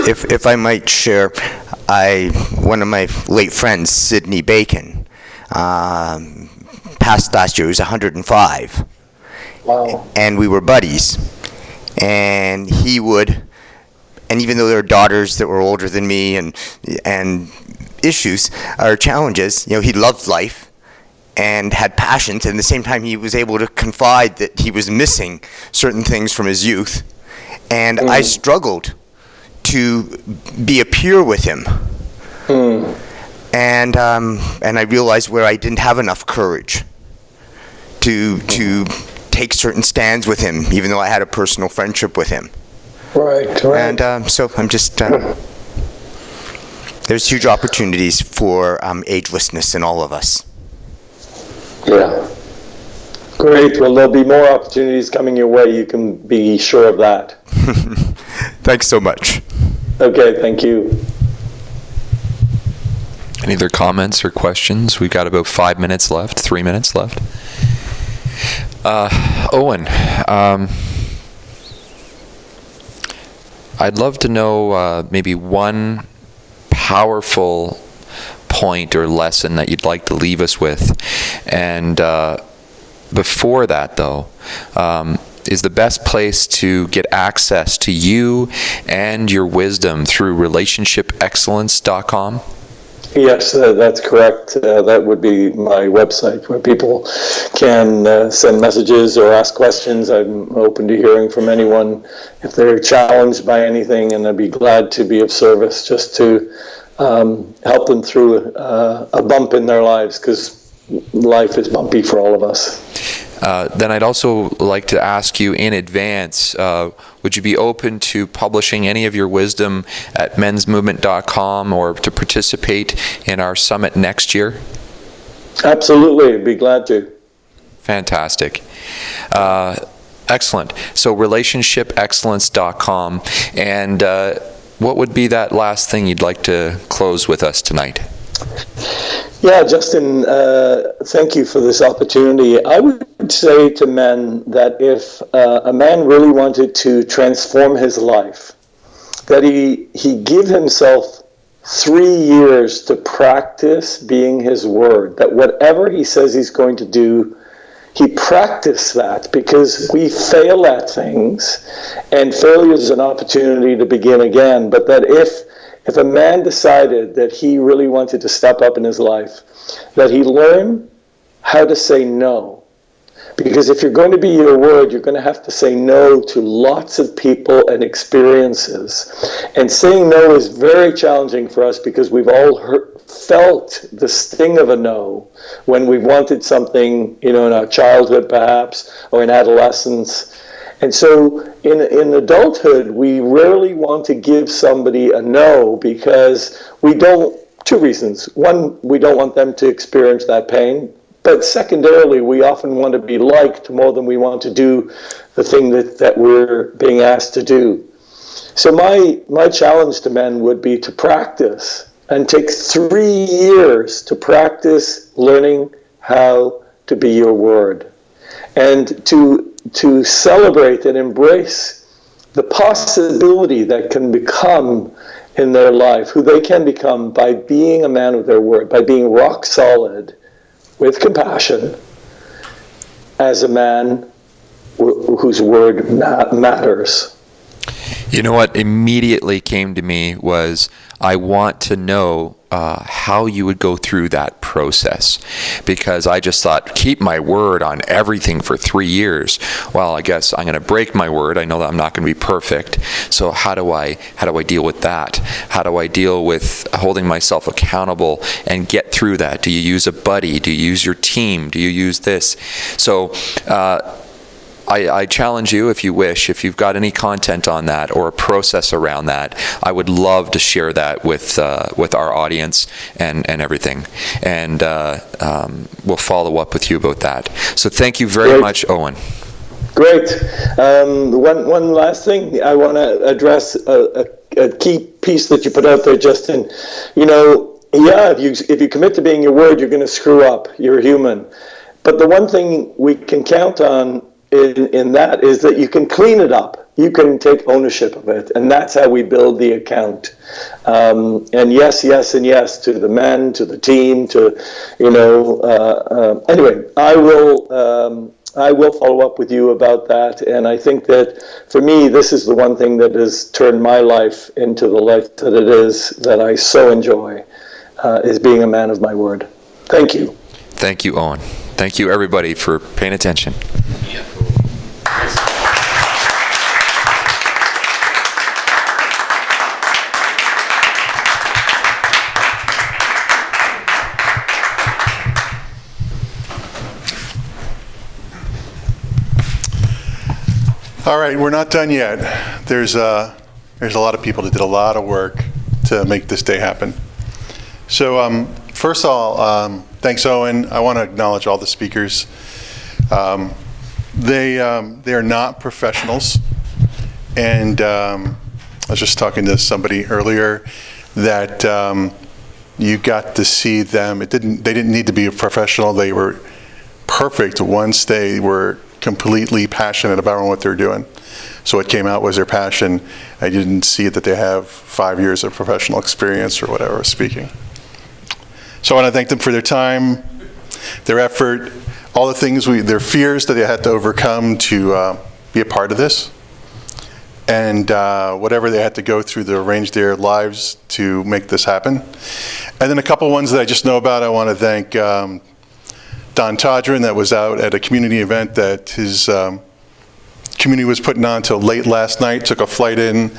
If I might share, one of my late friends, Sidney Bacon, passed last year. He was 105. Wow. And we were buddies. And he would, and even though there were daughters that were older than me and issues or challenges, he loved life and had passions, and at the same time he was able to confide that he was missing certain things from his youth. And I struggled to be a peer with him. And I realized where I didn't have enough courage to take certain stands with him, even though I had a personal friendship with him. Right. And so I'm just, there's huge opportunities for agelessness in all of us. Yeah. Great. Well, there'll be more opportunities coming your way. You can be sure of that. Thanks so much. Okay, thank you. Any other comments or questions? We've got about 5 minutes left, 3 minutes left. Owen, I'd love to know maybe one powerful point or lesson that you'd like to leave us with. And before that, though, is the best place to get access to you and your wisdom through relationshipexcellence.com? Yes, that's correct. That would be my website where people can send messages or ask questions. I'm open to hearing from anyone if they're challenged by anything, and I'd be glad to be of service just to help them through a bump in their lives, because life is bumpy for all of us. Then I'd also like to ask you in advance, would you be open to publishing any of your wisdom at mensmovement.com or to participate in our summit next year? Absolutely, I'd be glad to. Fantastic. Excellent. So relationshipexcellence.com. And what would be that last thing you'd like to close with us tonight? Yeah, Justin, thank you for this opportunity. I would say to men that if a man really wanted to transform his life, that he give himself 3 years to practice being his word, that whatever he says he's going to do, he practice that, because we fail at things, and failure is an opportunity to begin again. But that if a man decided that he really wanted to step up in his life, that he learn how to say no. Because if you're going to be your word, you're going to have to say no to lots of people and experiences. And saying no is very challenging for us, because we've all felt the sting of a no when we wanted something, in our childhood perhaps, or in adolescence. And so in adulthood, we rarely want to give somebody a no, because we don't, 2 reasons. One, we don't want them to experience that pain. But secondarily, we often want to be liked more than we want to do the thing that we're being asked to do. So my challenge to men would be to practice, and take 3 years to practice learning how to be your word. And to celebrate and embrace the possibility that can become in their life, who they can become by being a man of their word, by being rock solid with compassion as a man whose word matters. You know what immediately came to me was, I want to know how you would go through that process, because I just thought, keep my word on everything for 3 years. Well, I guess I'm going to break my word. I know that I'm not going to be perfect. So how do I deal with that? How do I deal with holding myself accountable and get through that? Do you use a buddy? Do you use your team? Do you use this? So I challenge you, if you wish, if you've got any content on that or a process around that, I would love to share that with our audience and everything. And we'll follow up with you about that. So thank you very much, Owen. Great. One last thing I want to address, a key piece that you put out there, Justin. If you commit to being your word, you're going to screw up. You're human. But the one thing we can count on in that is that you can clean it up. You can take ownership of it, and that's how we build the account. And yes, and yes to the men, to the team, to anyway, I will follow up with you about that. And I think that for me, this is the one thing that has turned my life into the life that it is, that I so enjoy, is being a man of my word. Thank you. Thank you, Owen. Thank you, everybody, for paying attention. All right, we're not done yet. There's a lot of people that did a lot of work to make this day happen. So first of all, thanks, Owen. I want to acknowledge all the speakers. They are not professionals, and I was just talking to somebody earlier that you got to see them. They didn't need to be a professional. They were perfect once they were completely passionate about what they're doing. So what came out was their passion. I didn't see that they have 5 years of professional experience or whatever speaking. So I want to thank them for their time, their effort, all the things their fears that they had to overcome to be a part of this. And whatever they had to go through to arrange their lives to make this happen. And then a couple ones that I just know about. I want to thank Don Todrin, that was out at a community event that his community was putting on till late last night, took a flight in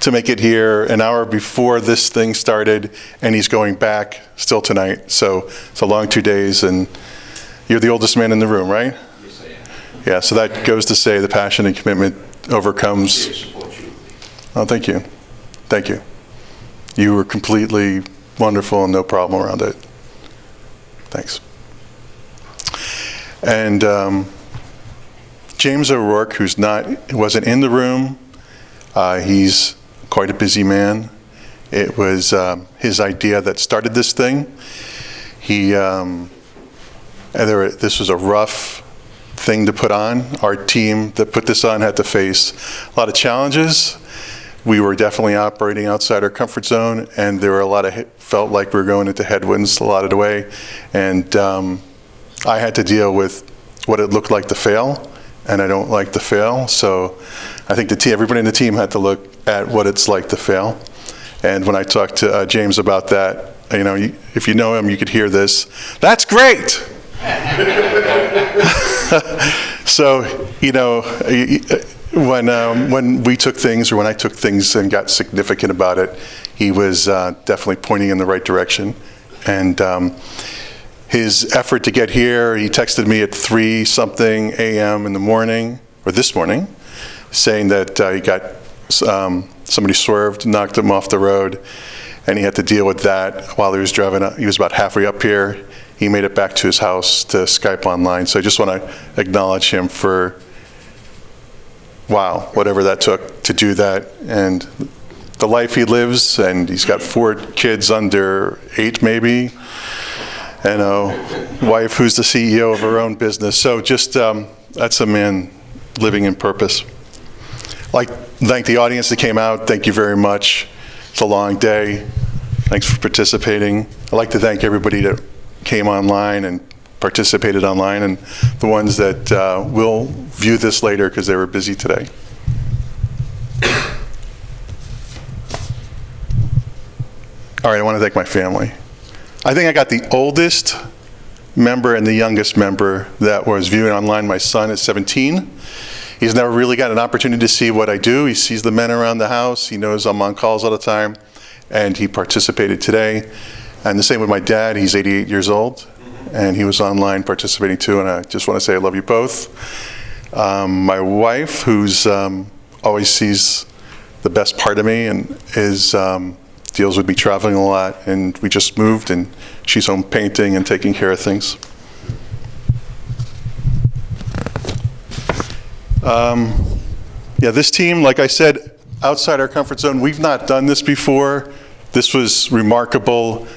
to make it here an hour before this thing started, and he's going back still tonight. So it's a long 2 days, and you're the oldest man in the room, right? Yes, I am. Yeah, so that goes to say the passion and commitment overcomes. Oh, thank you. Thank you. You were completely wonderful and no problem around it. Thanks. And James O'Rourke, who wasn't in the room, he's quite a busy man. It was his idea that started this thing. This was a rough thing to put on. Our team that put this on had to face a lot of challenges. We were definitely operating outside our comfort zone, and there were a lot of felt like we were going into headwinds a lot of the way. And I had to deal with what it looked like to fail, and I don't like to fail. So I think everybody in the team had to look at what it's like to fail. And when I talked to James about that, if you know him, you could hear this. That's great. So, when we took things, or when I took things and got significant about it, he was definitely pointing in the right direction. And his effort to get here, he texted me at 3-something a.m. in the morning, or this morning, saying that he got somebody swerved, knocked him off the road, and he had to deal with that while he was driving up. He was about halfway up here. He made it back to his house to Skype online. So I just want to acknowledge him for, wow, whatever that took to do that, and the life he lives. And he's got 4 kids under 8 maybe, and a wife who's the CEO of her own business. So just, that's a man living in purpose. I'd like to thank the audience that came out. Thank you very much. It's a long day. Thanks for participating. I'd like to thank everybody that came online and participated online, and the ones that will view this later because they were busy today. All right, I want to thank my family. I think I got the oldest member and the youngest member that was viewing online. My son is 17. He's never really got an opportunity to see what I do. He sees the men around the house. He knows I'm on calls all the time, and he participated today. And the same with my dad. He's 88 years old, and he was online participating too. And I just want to say I love you both. My wife, who's always sees the best part of me, and deals with me traveling a lot. And we just moved, and she's home painting and taking care of things. This team, like I said, outside our comfort zone. We've not done this before. This was remarkable,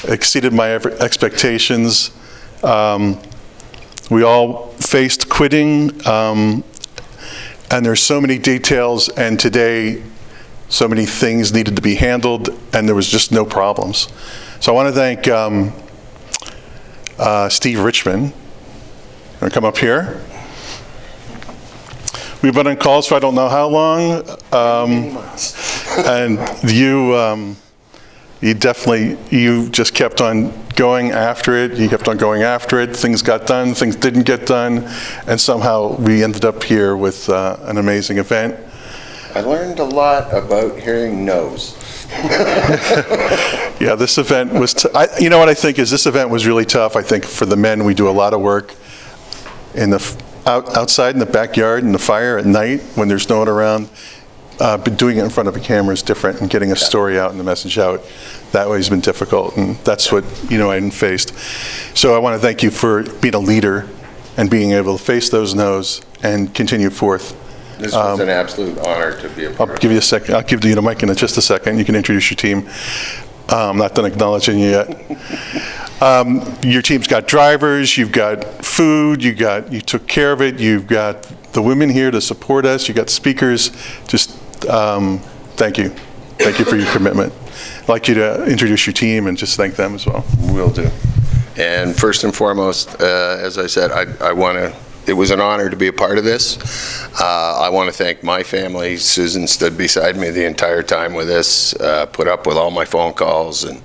exceeded my expectations. We all faced quitting, and there's so many details, and today so many things needed to be handled, and there was just no problems. So I want to thank Steve Richmond. Wanna come up here? We've been on calls for I don't know how long, and you just kept on going after it. You kept on going after it. Things got done, things didn't get done, and somehow we ended up here with an amazing event. I learned a lot about hearing no's. Yeah, this event was, you know what I think is this event was really tough. I think for the men, we do a lot of work in the outside in the backyard in the fire at night when there's no one around. But doing it in front of a camera is different, and getting a story out and the message out that way has been difficult, and that's what I faced. So I want to thank you for being a leader and being able to face those no's and continue forth. This was an absolute honor to be a part of. I'll give you a second. I'll give you the mic in just a second. You can introduce your team. I'm not done acknowledging you yet. Your team's got drivers, you've got food, you took care of it, you've got the women here to support us, you got speakers. Just thank you. Thank you for your commitment. I'd like you to introduce your team and just thank them as well. Will do. And first and foremost, as I said, I want to it was an honor to be a part of this. I want to thank my family. Susan stood beside me the entire time with this, put up with all my phone calls, and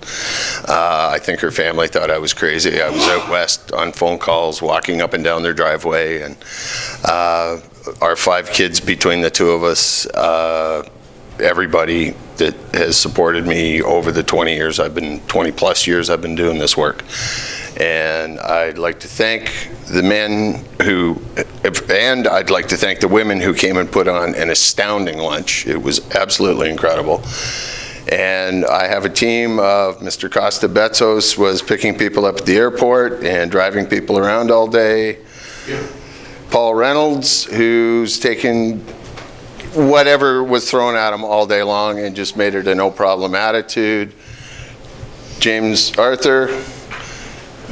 I think her family thought I was crazy. I was out west on phone calls, walking up and down their driveway, and our 5 kids between the 2 of us, everybody that has supported me over the 20 plus years I've been doing this work. And I'd like to thank the men and I'd like to thank the women who came and put on an astounding lunch. It was absolutely incredible. And I have a team of Mr. Costa Betzos was picking people up at the airport and driving people around all day. Yeah. Paul Reynolds, who's taken whatever was thrown at him all day long and just made it a no problem attitude. James Arthur,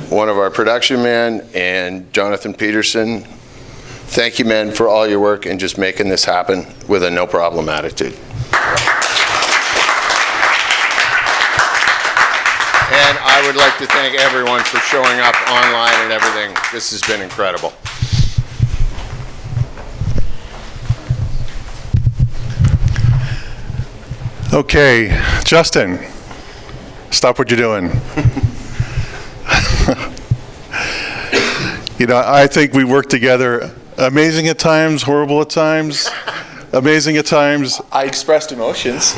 one of our production men, and Jonathan Peterson. Thank you, men, for all your work and just making this happen with a no problem attitude. And I would like to thank everyone for showing up online and everything. This has been incredible. Okay, Justin, stop what you're doing. You know, I think we work together, amazing at times, horrible at times, amazing at times. I expressed emotions.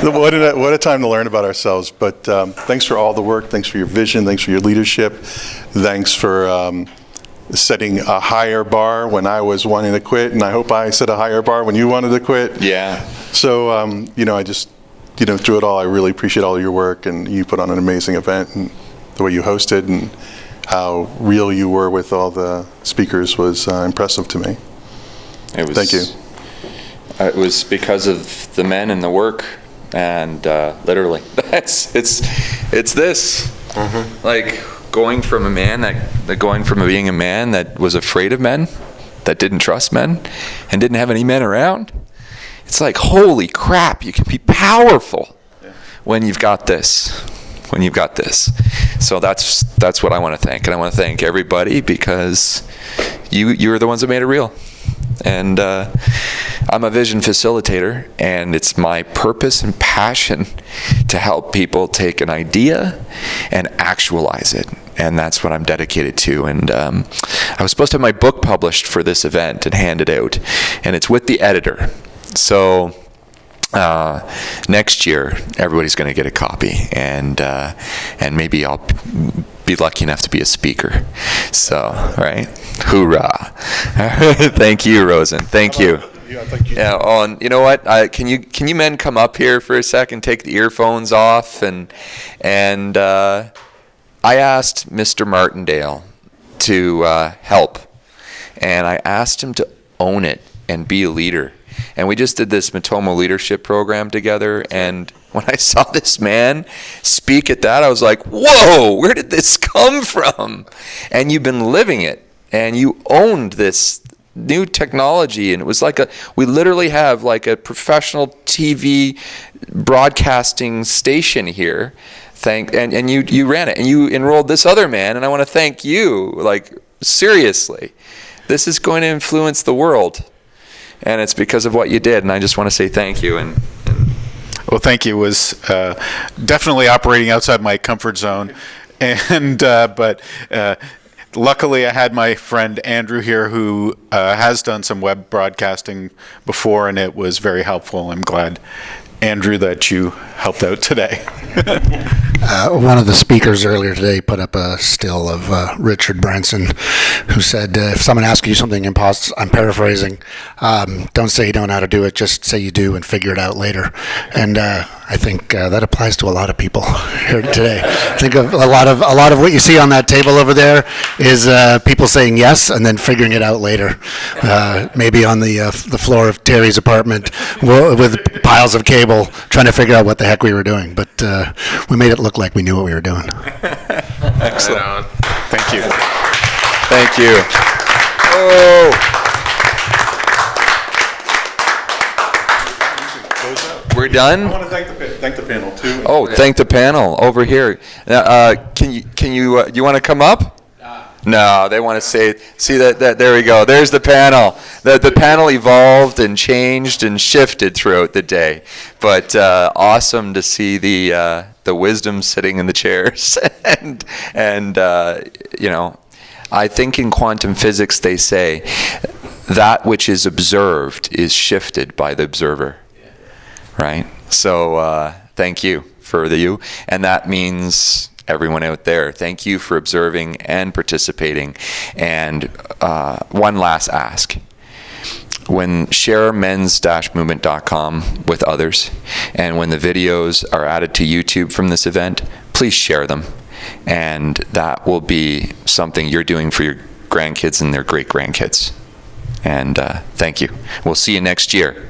What a time to learn about ourselves. But thanks for all the work. Thanks for your vision. Thanks for your leadership. Thanks for setting a higher bar when I was wanting to quit. And I hope I set a higher bar when you wanted to quit. Yeah. So, you know, I just, you know, through it all, I really appreciate all your work. And you put on an amazing event. And the way you hosted and how real you were with all the speakers was impressive to me. It was, thank you. It was because of the men and the work, and literally, it's this. Mm-hmm. Like going from being a man that was afraid of men, that didn't trust men, and didn't have any men around. It's like, holy crap! You can be powerful when you've got this. When you've got this. So that's what I want to thank, and I want to thank everybody because you're the ones that made it real. And I'm a vision facilitator, and it's my purpose and passion to help people take an idea and actualize it. And that's what I'm dedicated to. And I was supposed to have my book published for this event and handed out, and it's with the editor. So next year, everybody's going to get a copy, and maybe I'll be lucky enough to be a speaker. So, right? Hoorah! Thank you, Rosen. Thank you. Yeah, thank you. Yeah. Oh, and you know what? Can you men come up here for a second? Take the earphones off, and I asked Mr. Martindale to help, and I asked him to own it and be a leader. And we just did this Matomo leadership program together, and when I saw this man speak at that, I was like, whoa, where did this come from? And you've been living it, and you owned this new technology, and it was like we literally have like a professional TV broadcasting station here, and you ran it, and you enrolled this other man, and I want to thank you, like, seriously. This is going to influence the world. And it's because of what you did, and I just want to say thank you. Well, thank you. It was definitely operating outside my comfort zone, but luckily I had my friend Andrew here who has done some web broadcasting before, and it was very helpful. I'm glad, Andrew, that you helped out today. One of the speakers earlier today put up a still of Richard Branson, who said, if someone asks you something impossible, I'm paraphrasing, don't say you don't know how to do it, just say you do and figure it out later. And I think that applies to a lot of people here today. I think of a lot of what you see on that table over there is people saying yes and then figuring it out later. Maybe on the floor of Terry's apartment with piles of cable, trying to figure out what the heck we were doing. But we made it look like we knew what we were doing. Excellent. Thank you. Thank you. Oh. We're done? I want to thank the panel too. Oh, thank the panel over here. Do you want to come up? No, they want to say, see that there we go. There's the panel. The panel evolved and changed and shifted throughout the day. But awesome to see the wisdom sitting in the chairs. and you know, I think in quantum physics they say that which is observed is shifted by the observer. Right? So thank you for you. And that means everyone out there, thank you for observing and participating. And one last ask. When share men's-movement.com with others, and when the videos are added to YouTube from this event, please share them. And that will be something you're doing for your grandkids and their great-grandkids. And thank you. We'll see you next year.